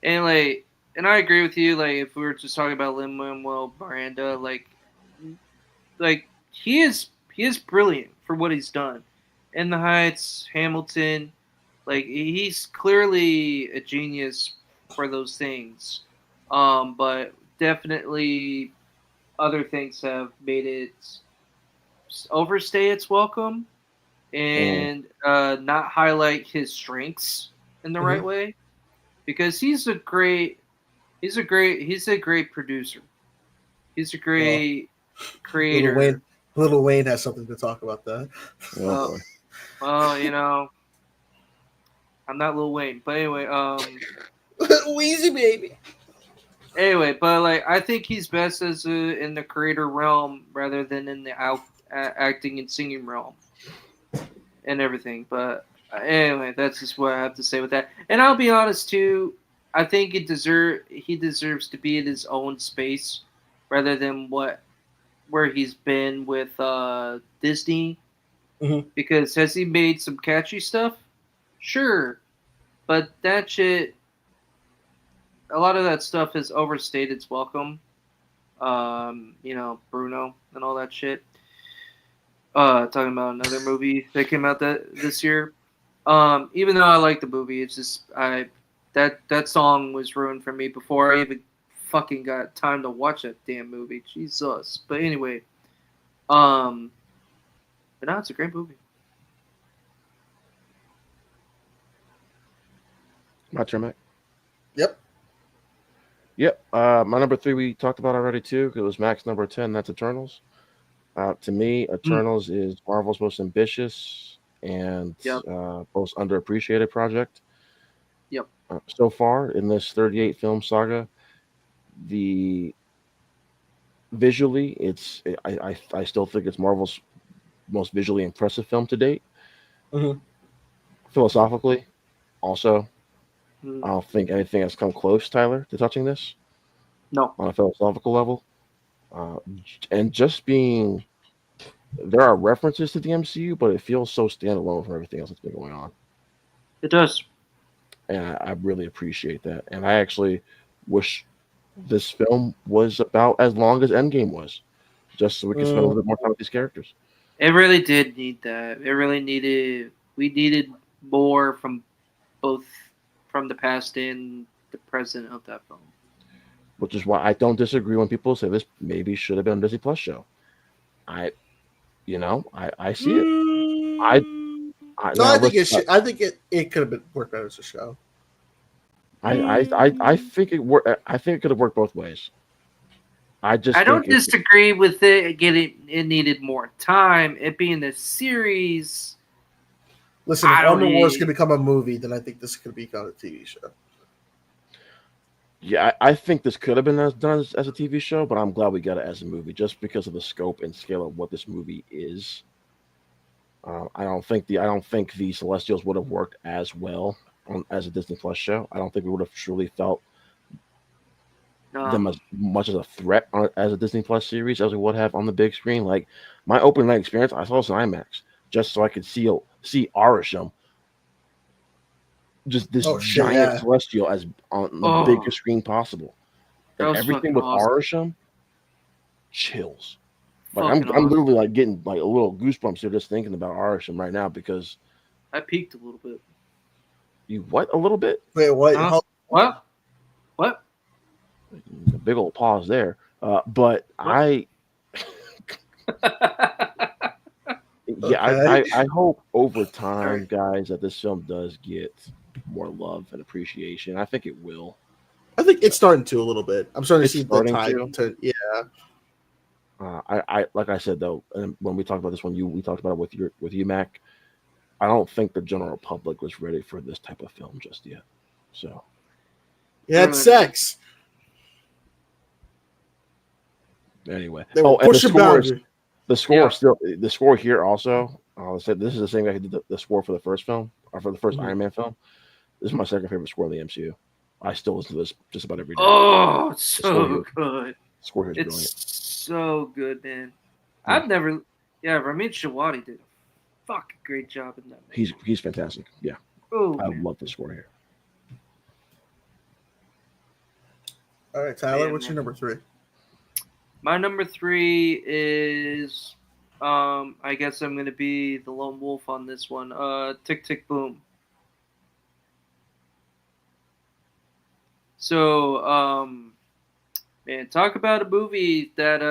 and I agree with you. Like if we were just talking about Lin-Manuel Miranda, like he is brilliant for what he's done. In the Heights, Hamilton, like he's clearly a genius for those things. But definitely other things have made it overstay its welcome and not highlight his strengths in the right way, because he's a great producer. He's a great creator.
Little Wayne has something to talk about that.
Oh,
Well, I'm not Lil Wayne, but anyway,
Wheezy baby.
Anyway, but I think he's best as in the creator realm rather than in the acting and singing realm and everything. But anyway, that's just what I have to say with that. And I'll be honest too. I think he deserves to be in his own space rather than where he's been with Disney.
Mm-hmm.
Because has he made some catchy stuff? Sure, but that shit. A lot of that stuff has overstayed its welcome. Bruno and all that shit. Talking about another movie that came out this year. Even though I like the movie, it's just that song was ruined for me before I even fucking got time to watch that damn movie. Jesus. But anyway, but no, it's a great movie.
My turn, Mac.
Yep.
Yep. My number 3 we talked about already too. It was Mac's number 10. That's Eternals. To me, Eternals is Marvel's most ambitious and most underappreciated project.
Yep.
So far in this 38 film saga, visually, I still think it's Marvel's most visually impressive film to date.
Mhm.
Philosophically, also,
Mm.
I don't think anything has come close, Tyler, to touching this
No.
on a philosophical level. And just being, there are references to the MCU, but it feels so standalone from everything else that's been going on.
It does.
And I really appreciate that. And I actually wish this film was about as long as Endgame was, just so we could spend a little bit more time with these characters.
It really did need that. It really needed. We needed more from both from the past and the present of that film.
Which is why I don't disagree when people say this maybe should have been a Disney Plus show. I see it. I
think it should. I think it could have been worked better as a show.
I think it worked. I think it could have worked both ways. I
don't disagree with it. It needed more time. It being a series.
Listen, if Armor Wars could become a movie, then I think this could become a TV show.
Yeah, I think this could have been done as a TV show, but I'm glad we got it as a movie just because of the scope and scale of what this movie is. I don't think the Celestials would have worked as well as a Disney Plus show. I don't think we would have truly felt them as much as a threat as a Disney Plus series as we would have on the big screen. Like my open night experience, I saw this in IMAX just so I could see Arisham, just this giant Celestial as on the biggest screen possible. And everything with Arisham, chills. Like I'm literally like getting like a little goosebumps here just thinking about Arisham right now because
I peaked a little bit.
You what? A little bit?
Wait, what?
What? What?
A big old pause there. But what? I hope over time, guys, that this film does get more love and appreciation. I think it will.
I think it's starting to a little bit. I'm starting to see the tide to
I like I said though, and when we talked about this one, we talked about it with you, Mac. I don't think the general public was ready for this type of film just yet. So,
it's sex.
Anyway,
and
the score here also. I said this is the same guy who did the score for the first film or for the first Iron Man film. This is my second favorite score in the MCU. I still listen to this just about every day.
Oh, it's so good.
Score here is brilliant.
So good, man. I've never. Yeah, Ramin Djawadi did a fucking great job in that.
He's fantastic. Yeah.
Oh,
I love the score here.
All right, Tyler, what's your number 3?
My number 3 is, I guess I'm going to be the lone wolf on this one. Tick, Tick, Boom. So, man, talk about a movie that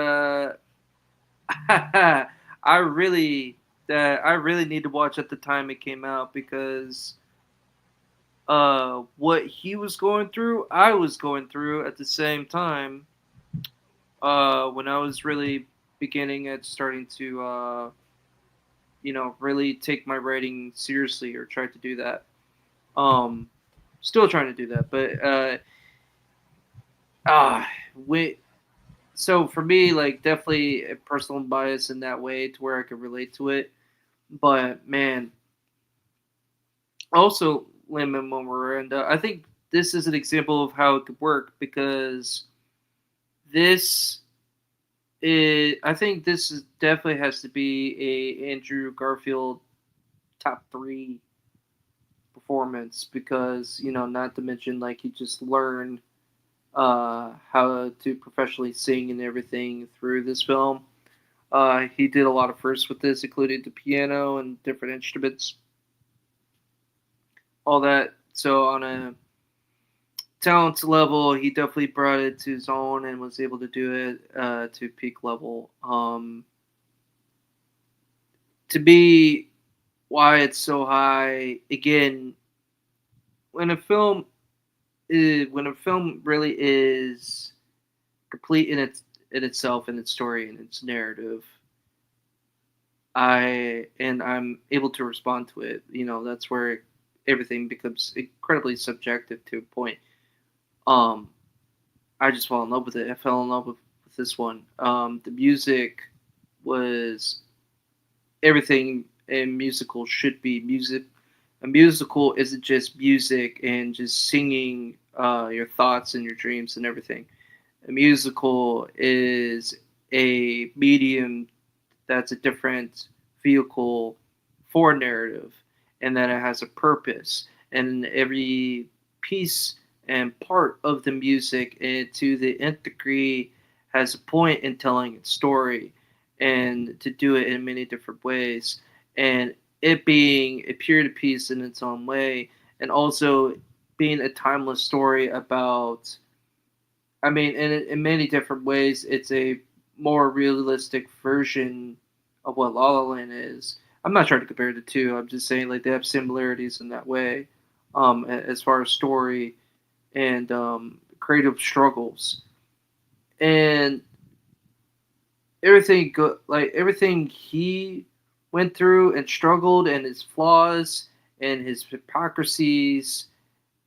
I really need to watch at the time it came out because what he was going through, I was going through at the same time. When I was really beginning at starting to, really take my writing seriously or try to do that. Still trying to do that, but so for me, like definitely a personal bias in that way to where I could relate to it. But man, also Lin-Manuel Miranda, I think this is an example of how it could work because I think this definitely has to be a Andrew Garfield top 3 performance because, not to mention like he just learned how to professionally sing and everything through this film. He did a lot of firsts with this, including the piano and different instruments. All that. So on a talent level, he definitely brought it to his own and was able to do it to peak level. To be why it's so high, again, when a film when a film really is complete in itself, in its story, and its narrative, I'm able to respond to it. That's where everything becomes incredibly subjective to a point. Um, I just fall in love with it. I fell in love with this one. The music was everything a musical should be. A musical isn't just music and just singing your thoughts and your dreams and everything. A musical is a medium that's a different vehicle for narrative, and that it has a purpose. And every piece and part of the music, and to the nth degree, has a point in telling its story, and to do it in many different ways. And it being a period piece in its own way, and also being a timeless story about, I mean, in many different ways, it's a more realistic version of what La La Land is. I'm not trying to compare the two. I'm just saying, like, they have similarities in that way, as far as story and creative struggles, and everything he went through and struggled, and his flaws and his hypocrisies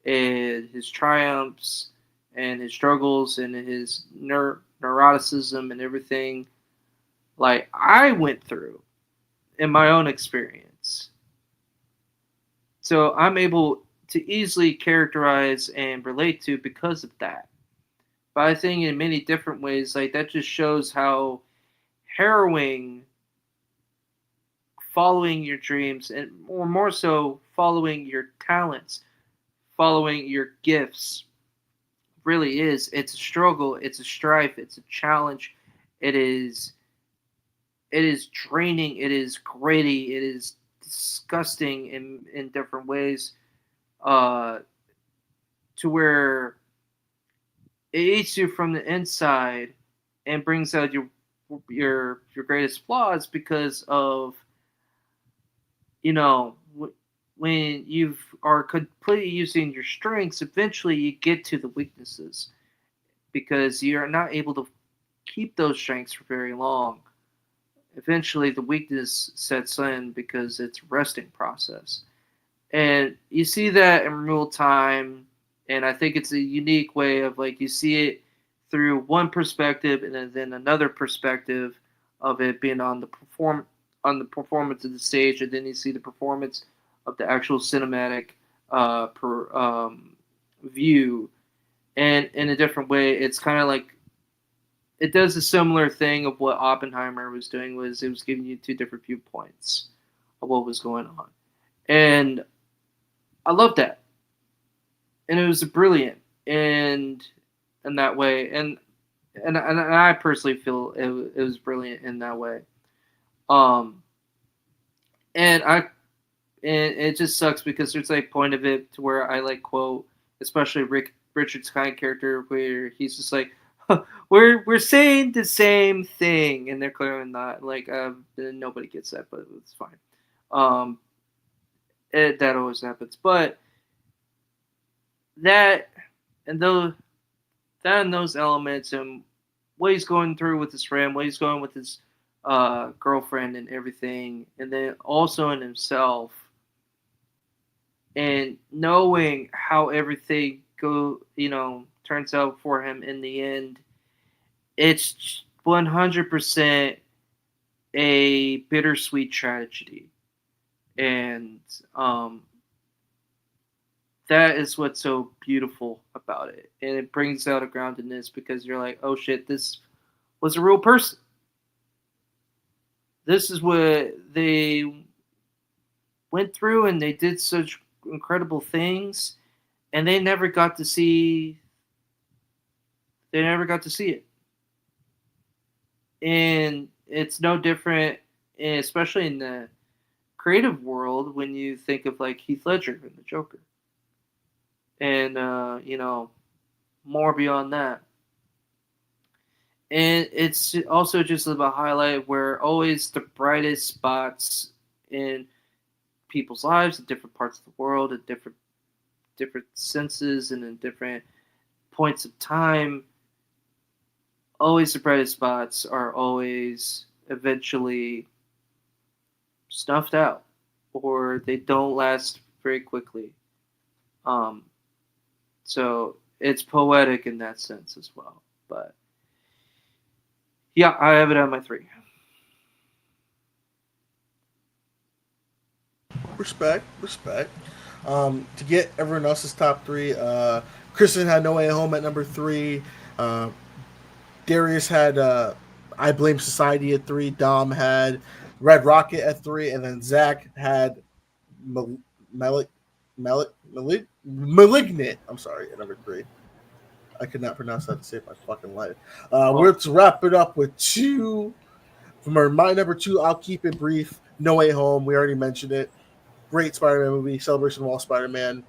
and his triumphs and his struggles and his neuroticism and everything, like, I went through in my own experience. So I'm able to easily characterize and relate to because of that. But I think in many different ways, like, that just shows how harrowing following your dreams, and more so following your talents, following your gifts, really is. It's a struggle, it's a strife, it's a challenge. It is draining, it is gritty, it is disgusting in different ways, uh, to where it eats you from the inside and brings out your greatest flaws, because of, when you are completely using your strengths, eventually you get to the weaknesses, because you are not able to keep those strengths for very long. Eventually the weakness sets in because it's a resting process. And you see that in real time, and I think it's a unique way of, like, you see it through one perspective and then another perspective of it being on the performance of the stage, and then you see the performance of the actual cinematic view, and in a different way. It's kind of like it does a similar thing of what Oppenheimer was doing. Was it was giving you two different viewpoints of what was going on, and I love that, and it was brilliant, and in that way, and I personally feel it was brilliant in that way. Um, and it just sucks because there's like point of it to where I like quote, especially Richard's kind of character, where he's just like, we're saying the same thing, and they're clearly not. Like, nobody gets that, but it's fine. That always happens, but that and those that and those elements, and what he's going through with his friend, what he's going with his girlfriend and everything, and then also in himself, and knowing how everything turns out for him in the end. It's 100% a bittersweet tragedy, and that is what's so beautiful about it, and it brings out a groundedness, because you're like, oh shit, this was a real person. This is what they went through, and they did such incredible things, and they never got to see it. And it's no different, especially in the creative world, when you think of like Heath Ledger and the Joker, and more beyond that. And it's also just about highlight where always the brightest spots in people's lives in different parts of the world, at different different senses and in different points of time, always the brightest spots are always eventually snuffed out, or they don't last very quickly. So it's poetic in that sense as well. But yeah, I have it on my 3.
Respect. To get everyone else's top 3, Kristen had No Way Home at number 3. Darius had I Blame Society at 3. Dom had Red Rocket at 3, and then Zach had Malignant. I'm sorry, at number 3. I could not pronounce that to save my fucking life. Let's wrap it up with 2. From my number 2, I'll keep it brief. No Way Home. We already mentioned it. Great Spider-Man movie, celebration of all Spider-Man.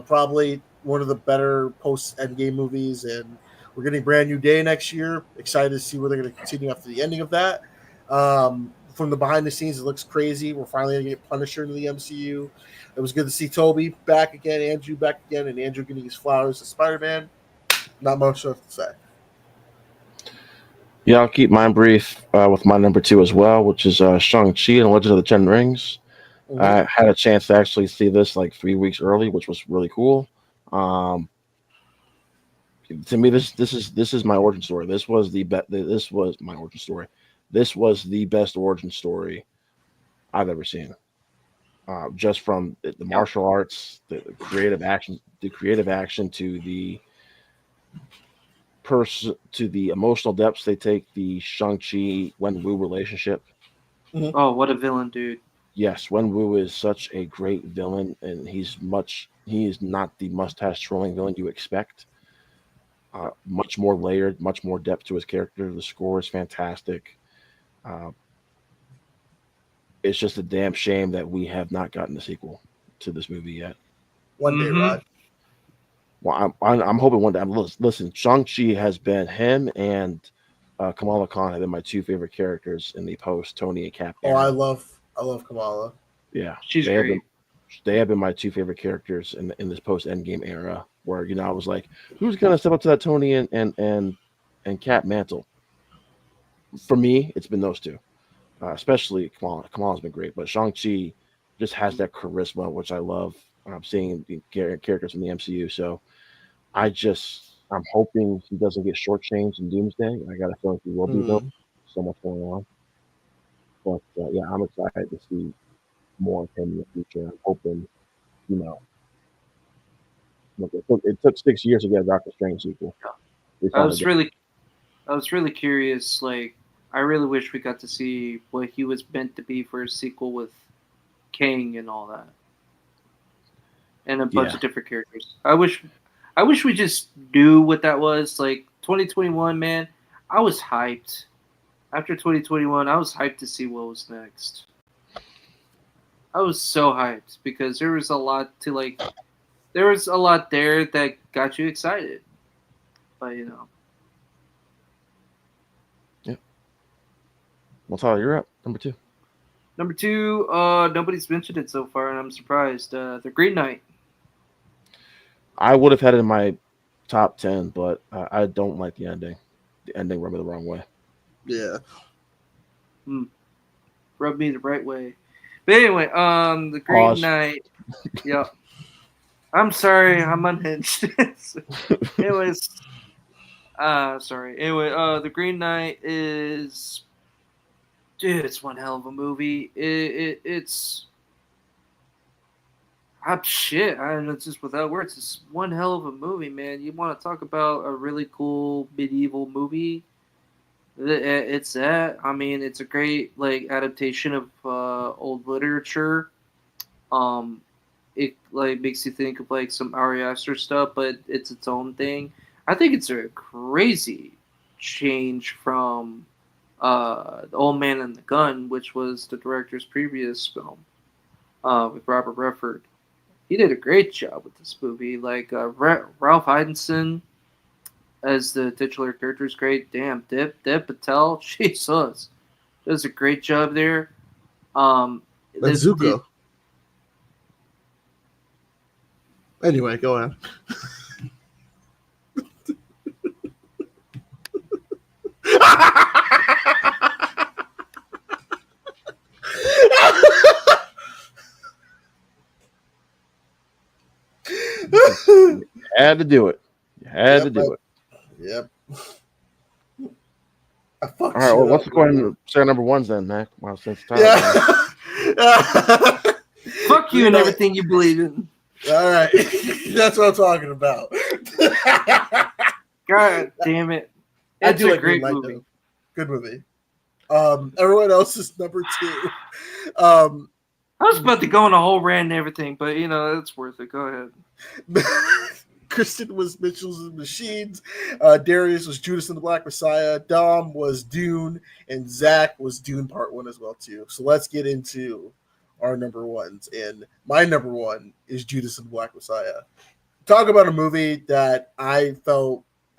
Probably one of the better post-Endgame movies, and we're getting Brand New Day next year. Excited to see where they're going to continue after the ending of that. From the behind the scenes, it looks crazy. We're finally going to get Punisher into the MCU. It was good to see Toby back again, Andrew back again, and Andrew getting his flowers as Spider-Man. Not much left to say.
Yeah, I'll keep mine brief with my number 2 as well, which is Shang-Chi and Legend of the Ten Rings.
Mm-hmm.
I had a chance to actually see this like 3 weeks early, which was really cool. To me, this is my origin story. This was my origin story. This was the best origin story I've ever seen. Just from the martial arts, the creative action to the to the emotional depths they take. The Shang-Chi Wenwu relationship.
Mm-hmm.
Oh, what a villain, dude!
Yes, Wenwu is such a great villain, and he is not the mustache twirling villain you expect. Much more layered, much more depth to his character. The score is fantastic. It's just a damn shame that we have not gotten a sequel to this movie yet.
One day, Rod.
Well, I'm hoping one day. Listen, Shang-Chi has been him and Kamala Khan have been my 2 favorite characters in the post Tony and Cap era.
I love Kamala.
Yeah,
she's great.
They have been my 2 favorite characters in this post Endgame era, where I was like, who's gonna step up to that Tony and Cap mantle? For me, it's been those 2, especially Kamala. Kamala's been great, but Shang-Chi just has that charisma, which I love. Seeing the characters from the MCU, so I'm hoping he doesn't get shortchanged in Doomsday. I got a feeling he will be though. So much going on, but yeah, I'm excited to see more of him in the future. I'm hoping, it took 6 years to get a Doctor Strange sequel.
I was really curious. Like, I really wish we got to see what he was meant to be for a sequel with Kang and all that, and a bunch of different characters. I wish we just knew what that was. Like 2021, man, I was hyped. After 2021, I was hyped to see what was next. I was so hyped because there was a lot there that got you excited. But
Yep. Well, Tyler, you're up. Number 2.
Number 2, nobody's mentioned it so far, and I'm surprised. The Green Knight.
I would have had it in my top 10, but I don't like the ending. The ending rubbed me the wrong way.
Yeah.
Rubbed me the right way. But anyway, the Green Knight. Yeah. I'm sorry, I'm unhinged. Anyways, sorry. Anyway, the Green Knight is, dude, it's one hell of a movie. It's shit. I don't know, it's just without words. It's one hell of a movie, man. You want to talk about a really cool medieval movie? It's that. I mean, it's a great adaptation of old literature. It makes you think of some Ari Aster stuff, but it's its own thing. I think it's a crazy change from The Old Man and the Gun, which was the director's previous film with Robert Redford. He did a great job with this movie. Ralph Ineson as the titular character is great. Damn, Dev Patel, Jesus, does a great job there.
Zuko. Anyway, go ahead.
You had to do it. You had to do it.
Yep. I fucked
All right.
shit
Well, let's
up,
go ahead
man.
and say our number ones then, Mac. Wow, since time.
Yeah.
Fuck you and everything you believe in.
All right. That's what I'm talking about.
God damn it.
I
It's
do
a
like
great
Moonlight,
movie.
though. Good movie. Everyone else is number 2.
I was about to go on a whole rant and everything, but you know, it's worth it. Go ahead.
Kristen was Mitchell's and Machines. Darius was Judas and the Black Messiah. Dom was Dune, and Zach was Dune Part 1 as well too. So let's get into our number ones. And my number 1 is Judas and the Black Messiah. Talk about a movie that I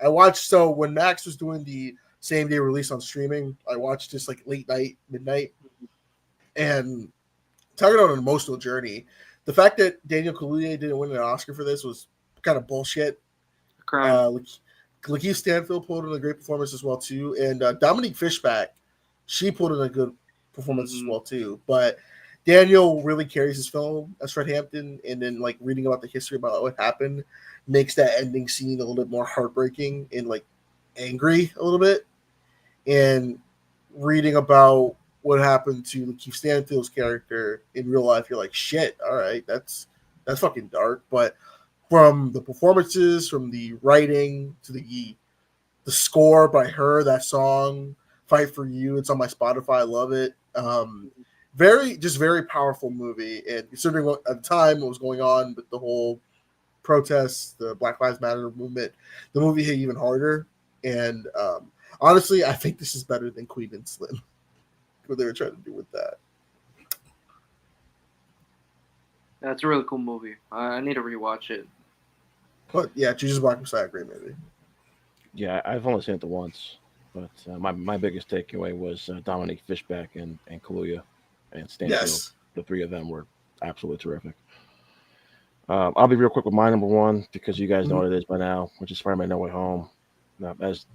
watched. So when Max was doing the same day release on streaming, I watched this like late night, midnight, and talking about an emotional journey. The fact that Daniel Kaluuya didn't win an Oscar for this was kind of bullshit.
Crime.
Lakeith Stanfield pulled in a great performance as well too, and Dominique Fishback, she pulled in a good performance as well too. But Daniel really carries his film as Fred Hampton, and then like reading about the history about what happened makes that ending scene a little bit more heartbreaking and like angry a little bit. And reading about what happened to Lakeith Stanfield's character in real life, you're like, shit, all right, that's fucking dark. But from the performances, from the writing to the score by her, that song "Fight for You," it's on my Spotify. I love it. Very powerful movie. And considering what at the time what was going on with the whole protests, the Black Lives Matter movement, the movie hit even harder. And honestly, I think this is better than Queen and Slim. What they were trying to do with that.
That's a really cool movie. I need to rewatch it.
But yeah, Jesus Black Messiah, great movie.
Yeah, I've only seen it the once, but my biggest takeaway was Dominique Fishback and Kaluuya and Stanfield.
Yes.
The three of them were absolutely terrific. I'll be real quick with my number 1 because you guys know what it is by now, which is Spider-Man No Way Home. As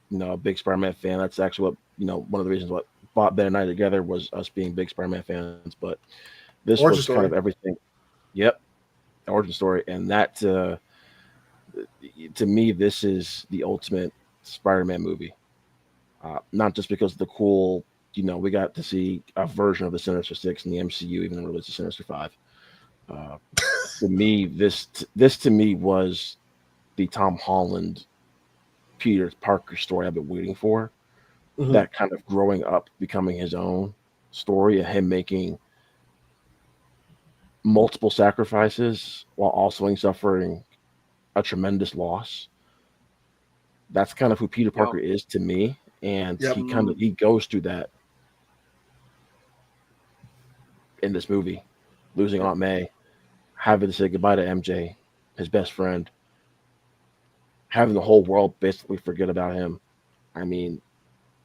you know, a big Spider-Man fan, that's actually what one of the reasons what brought Ben and I together was us being big Spider-Man fans. But this
Origin
was
story.
kind of everything. Yep, origin story, and that to me, this is the ultimate Spider-Man movie. Not just because of the cool, we got to see a version of the Sinister Six in the MCU, even though it was the Sinister Five. To me, this to me was the Tom Holland, Peter Parker story I've been waiting for.
Mhm.
That kind of growing up, becoming his own story, of him making multiple sacrifices while also suffering a tremendous loss. That's kind of who Peter Parker is to me, and
Yep.
he goes through that in this movie, losing Aunt May, having to say goodbye to MJ, his best friend, having the whole world basically forget about him. I mean,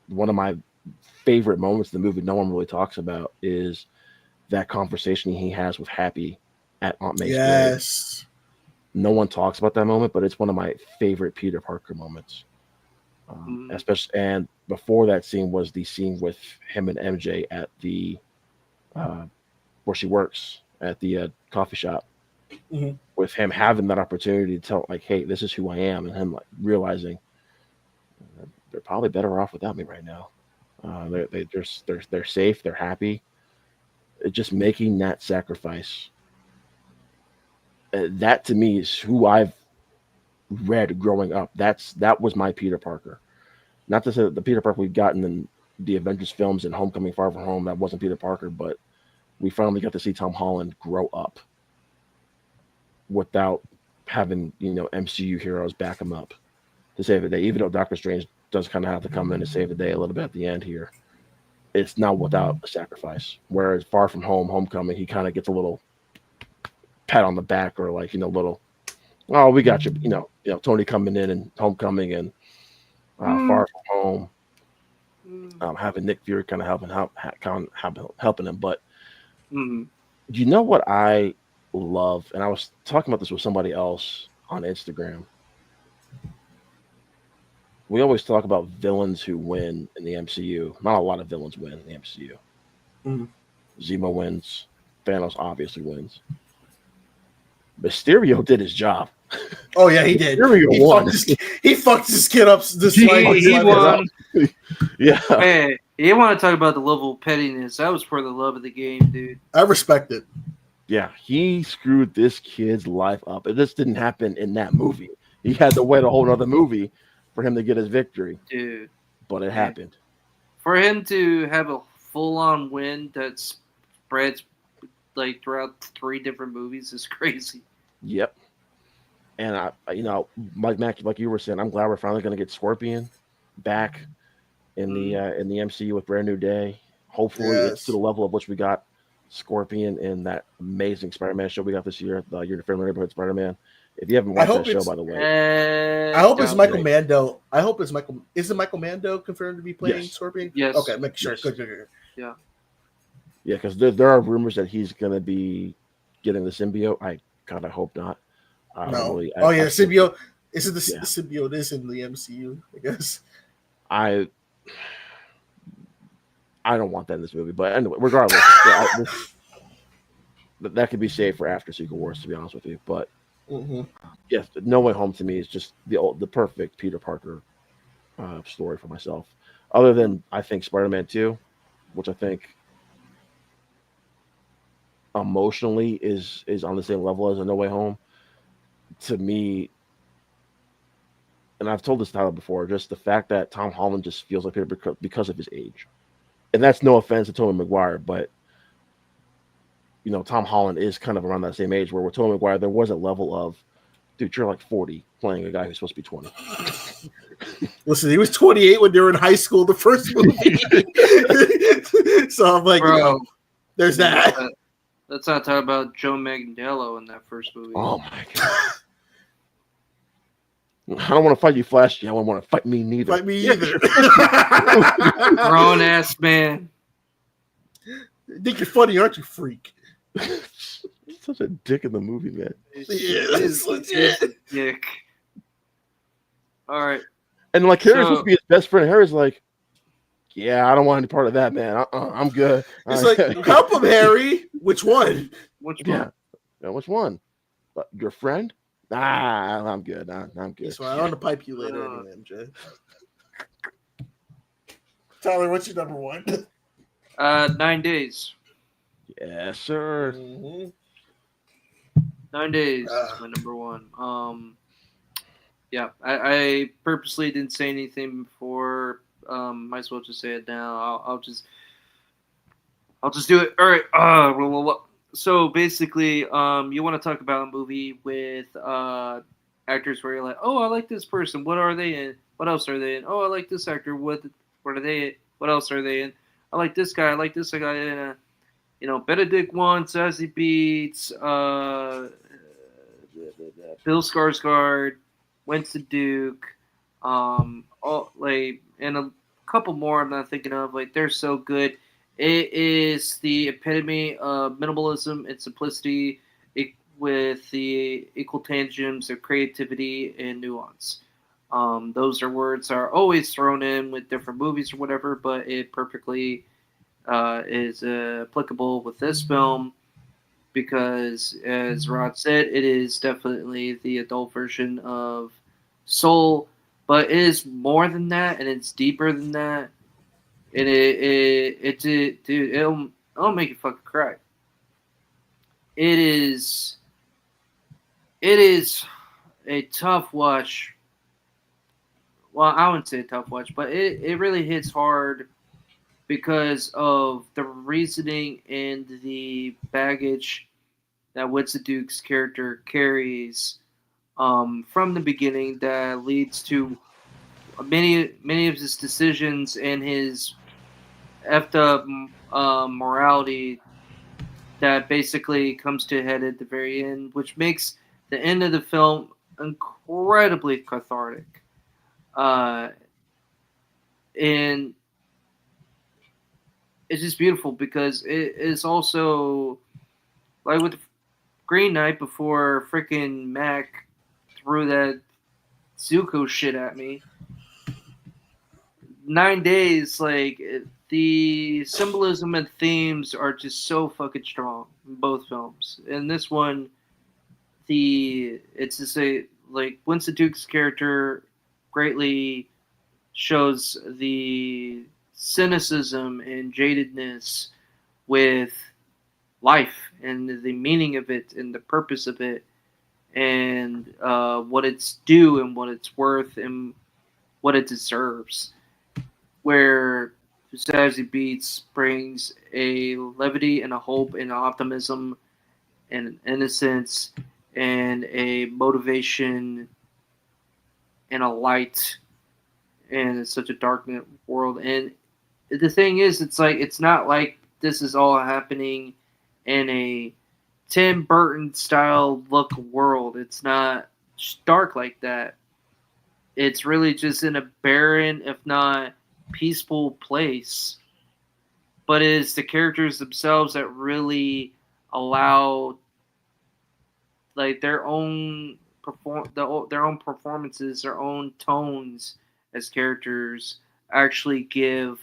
one of my favorite moments in the movie no one really talks about is that conversation he has with Happy at Aunt May's grave.
Yes.
No one talks about that moment, but it's one of my favorite Peter Parker moments. Especially, and before that scene was the scene with him and MJ at the where she works at the coffee shop, with him having that opportunity to tell, like, hey, this is who I am, and him like realizing they're probably better off without me right now. They're safe, they're happy. It's just making that sacrifice. That to me is who I've read growing up. That was my Peter Parker. Not to say that the Peter Parker we've gotten in the Avengers films and Homecoming, Far From Home, that wasn't Peter Parker, but we finally got to see Tom Holland grow up without having MCU heroes back him up to save the day. Even though Doctor Strange does kind of have to come in to save the day a little bit at the end here, it's not without a sacrifice. Whereas Far From Home, Homecoming, he kind of gets a little pat on the back, or like little, oh, we got you. Tony coming in and Homecoming and Far From Home, having Nick Fury kind of helping him. But you know what I love, and I was talking about this with somebody else on Instagram. We always talk about villains who win in the MCU. Not a lot of villains win in the MCU.
Mhm.
Zemo wins. Thanos obviously wins. Mysterio did his job.
Oh yeah, he did.
Mysterio
He
won.
he fucked his kid up. This
He-
slide,
he
slide
won.
up.
Yeah.
Hey, you want to talk about the level of pettiness? That was for the love of the game, dude.
I respect it.
Yeah, he screwed this kid's life up. It just didn't happen in that movie. He had to wait a whole other movie for him to get his victory,
Dude,
but it happened.
for him to have a full-on win that spreads like throughout 3 different movies is crazy.
Yep. And like you were saying, I'm glad we're finally going to get Scorpion back in the MCU with Brand New Day. Hopefully, it's
Yes.
to the level of which we got Scorpion in that amazing Spider-Man show we got this year, the Your Friendly Neighborhood Spider-Man. If you haven't watched
hope
that show,
it's-
by the way,
I hope it's
Sounds
Michael
great.
Mando. I hope it's Michael. Is it Michael Mando confirmed to be playing
Yes.
Scorpion?
Yes.
Okay, make sure.
Yes.
Good.
yeah, because there are rumors that he's going to be getting the symbiote. I kind of hope not. I don't
No.
really-
Oh yeah,
I-
symbiote. Is it the
Yeah.
symbiote is in the MCU? I guess.
I don't want that in this movie, but anyway, regardless, that could be saved for after Secret Wars, to be honest with you. But
Mm-hmm.
yes, No Way Home to me is just the perfect Peter Parker story for myself. Other than I think Spider-Man 2, which I think emotionally is on the same level as a No Way Home. To me, and I've told this title before, just the fact that Tom Holland just feels like Peter because of his age. And that's no offense to Tobey Maguire, but Tom Holland is kind of around that same age where with Tobey Maguire, there was a level of, dude, you're like 40 playing a guy who's supposed to be 20.
Listen, he was 28 when they were in high school, the first movie. So I'm like,
Bro,
there's that.
Let's not talk about Joe Manganiello in that first movie.
Oh my god. I don't want to fight you, Flash. You don't want to fight me neither.
Fight me either.
Grown ass man.
Think you're funny, aren't you, freak?
Such a dick in the movie, man.
Yeah, that's legit.
He's a dick. All right.
And like Harry's
So-
supposed to be his best friend. Harry's like, yeah, I don't want any part of that, man. I'm good.
It's like, help him, Harry. Which one?
Which one?
yeah. Yeah, which one? Your friend? Nah, I'm good. I'm good.
That's why I want to pipe you later anyway, MJ. Tyler, what's your number one?
9 days.
Yes, sir.
Mhm.
9 days is my number one. Yeah, I purposely didn't say anything before. Might as well just say it now. I'll just do it. All right. So basically, you want to talk about a movie with actors where you're like, oh, I like this person. What are they in? What else are they in? Oh, I like this actor. What are they in? What else are they in? I like this guy. I like this guy in Benedict Wong, Zazie Beetz, Bill Skarsgård, Winston Duke, and a couple more I'm not thinking of. Like, they're so good. It is the epitome of minimalism and simplicity with the equal tangents of creativity and nuance. Those are words that are always thrown in with different movies or whatever, but it perfectly is applicable with this film because, as Rod said, it is definitely the adult version of Soul, but it is more than that, and it's deeper than that. And it'll make you fucking cry. It is a tough watch. Well, I wouldn't say a tough watch, but it really hits hard because of the reasoning and the baggage that Winston Duke's character carries from the beginning that leads to many of his decisions and his effed up morality that basically comes to a head at the very end, which makes the end of the film incredibly cathartic. And it's just beautiful because it is also like with Green Knight before freaking Mac threw that Zuko shit at me. 9 days, like the symbolism and themes are just so fucking strong in both films. In this one, it's to say like Winston Duke's character greatly shows the cynicism and jadedness with life and the meaning of it and the purpose of it and what it's due and what it's worth and what it deserves. Where Sassy Beats brings a levity and a hope and an optimism and an innocence and a motivation and a light in such a dark world. And the thing is, it's not like this is all happening in a Tim Burton style look world. It's not dark like that. It's really just in a barren, if not peaceful place. But it is the characters themselves that really allow like their own performances, their own tones as characters actually give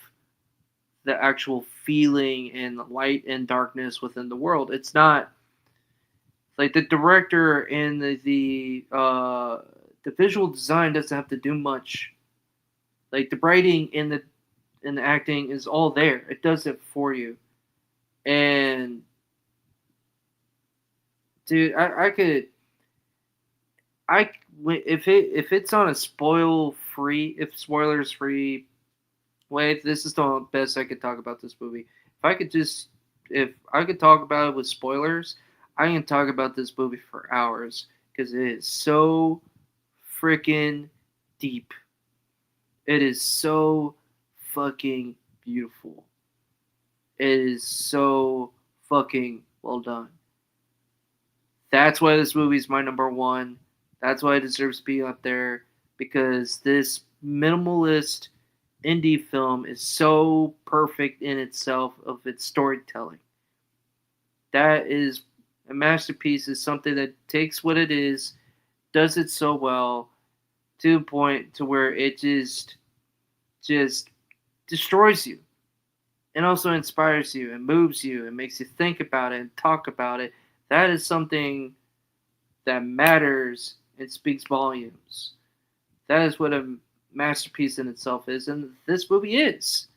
the actual feeling and light and darkness within the world. It's not like the director and the visual design doesn't have to do much. Like the writing and the acting is all there. It does it for you. And dude, if it's on a spoilers free way, this is the best I could talk about this movie. If I could talk about it with spoilers, I can talk about this movie for hours because it is so freaking deep. It is so fucking beautiful. It is so fucking well done. That's why this movie is my number one. That's why it deserves to be up there, because this minimalist indie film is so perfect in itself of its storytelling. That is a masterpiece. Is something that takes what it is, does it so well to the point to where it just destroys you, and also inspires you and moves you and makes you think about it and talk about it. That is something that matters and speaks volumes. That is what a masterpiece in itself is, and this movie is.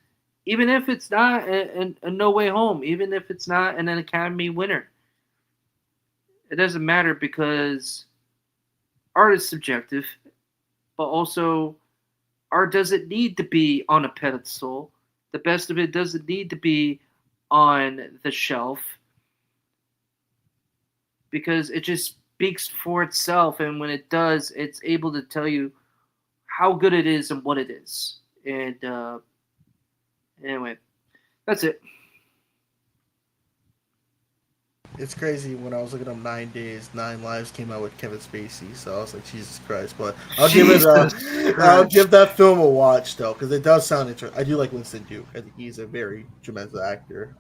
Even if it's not a No Way Home, even if it's not an Academy winner, it doesn't matter because art is subjective, but also art doesn't need to be on a pedestal. The best of it doesn't need to be on the shelf because it just speaks for itself, and when it does, it's able to tell you how good it is and what it is. And anyway, that's it.
It's crazy. When I was looking up 9 Days, 9 Lives came out with Kevin Spacey, so I was like, Jesus Christ! But I'll give that film a watch though, because it does sound interesting. I do like Winston Duke. I think he's a very tremendous actor.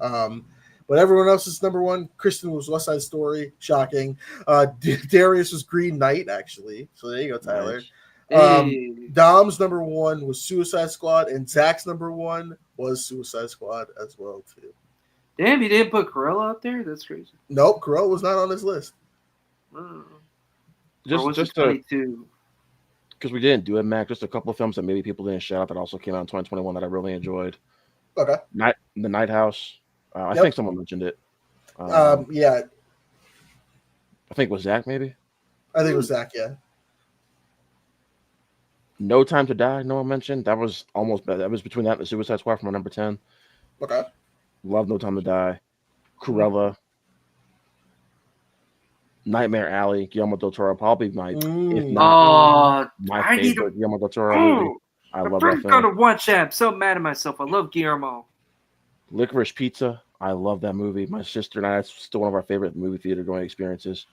But everyone else's number one. Kristen was West Side Story, shocking. Darius was Green Knight, actually. So there you go, Tyler.
Hey.
Dom's number one was Suicide Squad, and Zach's number one was Suicide Squad as well too.
Damn, you didn't put Cruella out there? That's crazy.
Nope, Cruella was not on this list.
Oh.
Just
22.
because we didn't do it, Mac. Just a couple of films that maybe people didn't shout out that also came out in 2021 that I really enjoyed.
Okay.
The Night House. I
Yep.
think someone mentioned it.
Yeah,
I think it was Zach, maybe.
I think it was Zach. Yeah.
No Time to Die. No one mentioned. That was almost better. That was between that and the Suicide Squad for my number 10.
Okay.
Love No Time to Die. Cruella. Nightmare Alley. Guillermo del Toro. Probably my, if not my
I need
favorite
to.
Guillermo del Toro movie. I love that
I'm going to
film.
watch that. I'm so mad at myself. I love Guillermo.
Licorice Pizza. I love that movie. My sister and I, it's still one of our favorite movie theater going experiences.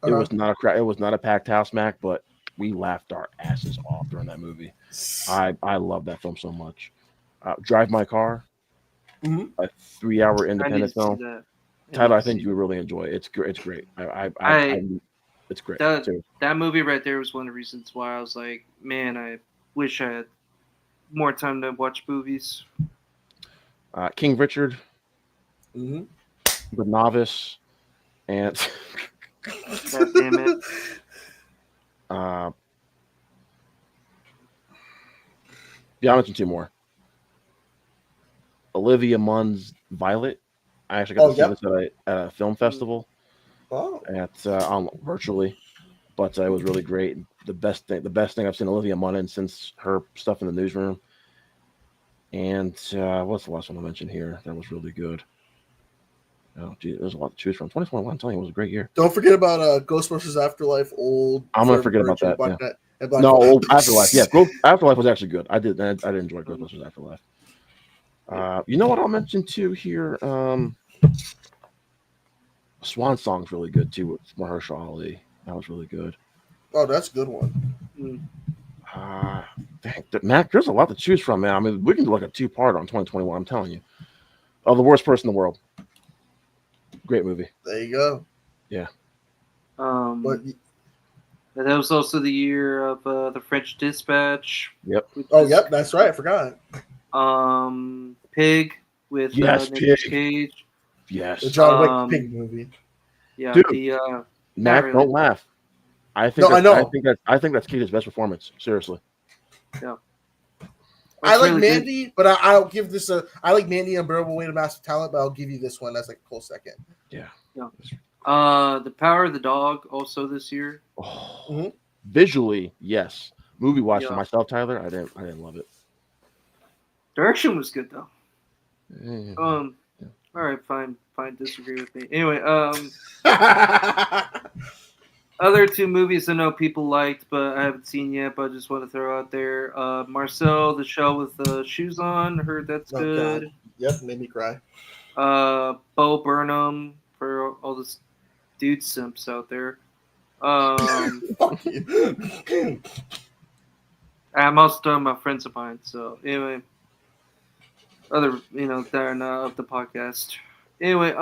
It was not a packed house, Mac, but we laughed our asses off during that movie. I love that film so much. Drive My Car,
Mhm.
a 3-hour
I need to
independent
see
film.
that.
Tyler, I think you would really enjoy it. It's great. It's great. It's great. too.
That movie right there was one of the reasons why I was like, man, I wish I had more time to watch movies.
King Richard,
Mm-hmm.
The Novice, and
God damn it.
yeah, I'll mention two more. Olivia Munn's Violet. I actually got to see this at a film festival virtually, but it was really great. The best thing I've seen Olivia Munn in since her stuff in the Newsroom. And what's the last one I mentioned here? That was really good. Oh, gee, there's a lot to choose from. 2021, I'm telling you, it was a great year.
Don't forget about Ghostbusters Afterlife.
I'm gonna forget about that. Yeah. Afterlife. Yeah, Afterlife was actually good. I did enjoy Ghostbusters Afterlife. You know what I'll mention too here? Swan Song's really good too with Mahershala Ali. That was really good.
Oh, that's a good one.
Dang, Mac, there's a lot to choose from, man. I mean, we can do like a 2-part on 2021. I'm telling you. Oh, The Worst Person in the World. Great movie.
There you go.
Yeah.
But
that was also the year of The French Dispatch.
Yep.
Yep, that's right. I forgot.
Pig with Nicolas Cage.
Yes. The John Wick Pig movie.
Yeah.
Dude, Mac, don't laugh. I think that's Cage's best performance. Seriously.
Yeah.
I like really Mandy, good. But I'll give this I like Mandy Unbearable Weight of Massive Talent, but I'll give you this one as like a close second.
Yeah.
The Power of the Dog also this year.
Oh, Visually, yes. Movie watch for myself, Tyler. I didn't love it.
Direction was good though. All right, fine. Disagree with me. Anyway, other two movies I know people liked, but I haven't seen yet. But I just want to throw out there, Marcel, the show with shoes on. I heard that's good.
God. Yep, made me cry.
Bo Burnham for all the dude simps out there.
Fuck you.
Most of them are friends of mine. So anyway, they're not of the podcast. Anyway,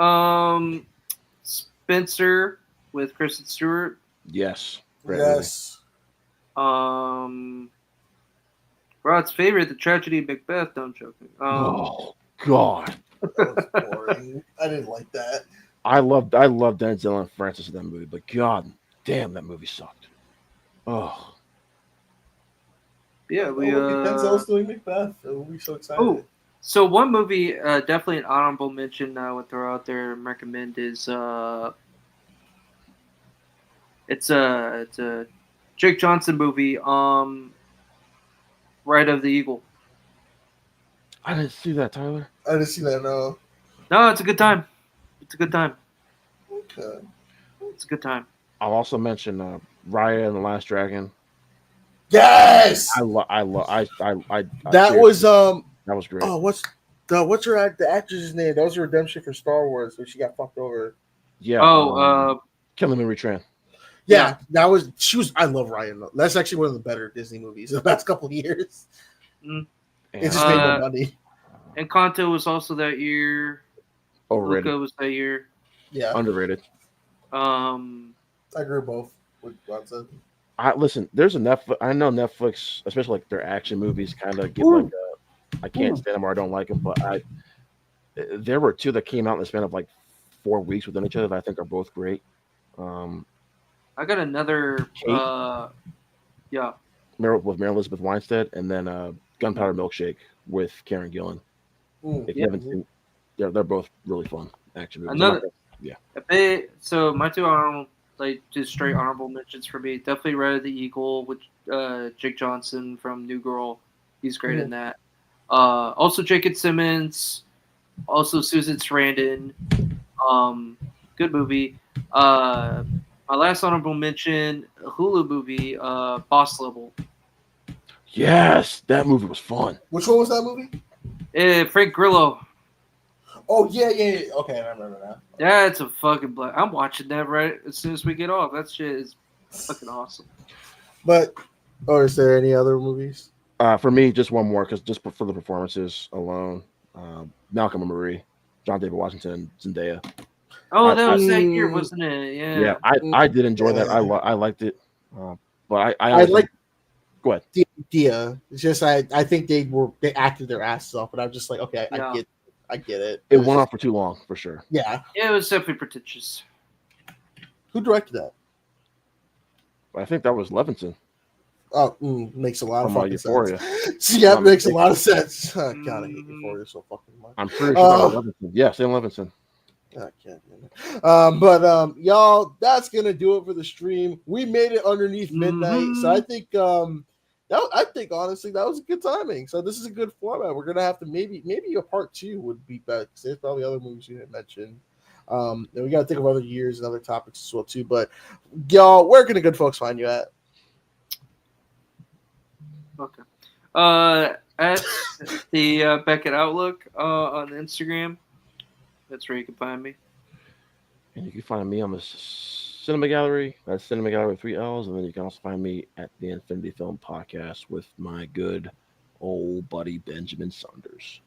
Spencer with Kristen Stewart.
Yes.
Yes.
Rod's favorite, The Tragedy of Macbeth. Don't joking.
Oh God.
That was boring. I didn't like that.
I loved Denzel and Francis in that movie, but God damn, that movie sucked. Oh.
Yeah,
Denzel's doing Macbeth. We'll be so excited.
Oh, so one movie, definitely an honorable mention I would throw out there and recommend is it's a Jake Johnson movie, Ride of the Eagle.
I didn't see that, Tyler.
I didn't see that, no.
No, it's a good time.
Okay.
It's a good time.
I'll also mention Raya and the Last Dragon.
Yes.
That was great.
Oh, what's the actress's name? That was a redemption for Star Wars, where she got fucked over.
Yeah. Kelly Marie Tran.
Yeah, I love Ryan. That's actually one of the better Disney movies of the past couple of years. It just made no money.
Encanto was also that year.
Overrated.
Luca was that year.
Yeah.
Underrated.
I agree both with Watson.
There's a Netflix. I know Netflix, especially like their action movies, kind of get like I can't stand them or I don't like them. But there were two that came out in the span of like 4 weeks within each other that I think are both great.
I got another.
With Mary Elizabeth Winstead, and then Gunpowder Milkshake with Karen Gillan. If you haven't seen, they're both really fun action movies.
So my two honorable, like just straight honorable mentions for me. Definitely Ride of the Eagle with Jake Johnson from New Girl. He's great in that. Also Jacob Simmons. Also Susan Sarandon. Good movie. My last honorable mention, a Hulu movie, Boss Level.
Yes, that movie was fun.
Which one was that movie?
Frank Grillo.
Oh, yeah. Okay, I remember that.
Yeah, it's a fucking black. I'm watching that right as soon as we get off. That shit is fucking awesome.
But, is there any other movies?
For me, just one more, because just for the performances alone, Malcolm and Marie, John David Washington, Zendaya.
Oh, that
I-
was that year, wasn't it?
Yeah,
Yeah.
I did enjoy that.
Yeah.
I liked it, but I
I
always
like
go ahead.
the idea. It's just I think they acted their asses off, but I'm just like, okay,
Yeah.
I get it.
It
was
went on
just-
for too long for sure.
Yeah.
Yeah, it was definitely pretentious.
Who directed that?
But I think that was Levinson.
Oh, makes a lot of
From,
fucking
Euphoria.
sense. Yeah, it makes a lot of sense. Oh, God, I hate Euphoria so fucking much.
I'm pretty sure that was Levinson. Yeah, Sam Levinson.
I can't. Y'all, that's gonna do it for the stream. We made it underneath midnight, so I think I think honestly that was a good timing. So this is a good format. We're gonna have to maybe a part 2 would be better because there's probably other movies you didn't mention. And we gotta think of other years and other topics as well too. But y'all, where can the good folks find you at?
Okay. At the Beckett Outlook on Instagram. That's where you can find me.
And you can find me on the Cinema Gallery. That's Cinema Gallery with 3 L's. And then you can also find me at the Infinity Film Podcast with my good old buddy Benjamin Saunders.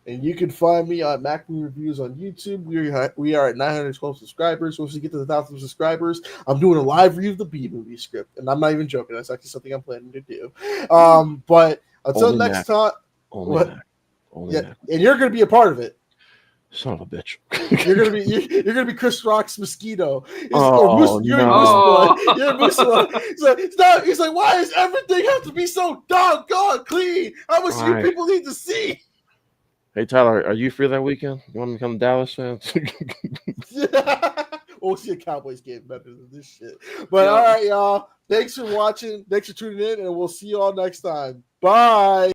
And you can find me on Mac Movie Reviews on YouTube. We are at 912 subscribers. Once we get to the 1,000 subscribers, I'm doing a live review of the B movie script, and I'm not even joking. That's actually something I'm planning to do. But until
Only
next
Mac.
time,
Only
what?
Mac. Only
Yeah,
Mac.
and you're going to be a part of it.
Son of a bitch.
You're gonna be Chris Rock's mosquito.
Oh,
You're
no.
Moose Boy. You're Moose Boy. He's like, why does everything have to be so doggone clean? How much you
Right.
people need to see?
Hey, Tyler, are you free that weekend? You want me to come to Dallas, man?
We'll see a Cowboys game better than this shit. But
Yeah.
all right, y'all. Thanks for watching. Thanks for tuning in, and we'll see you all next time. Bye.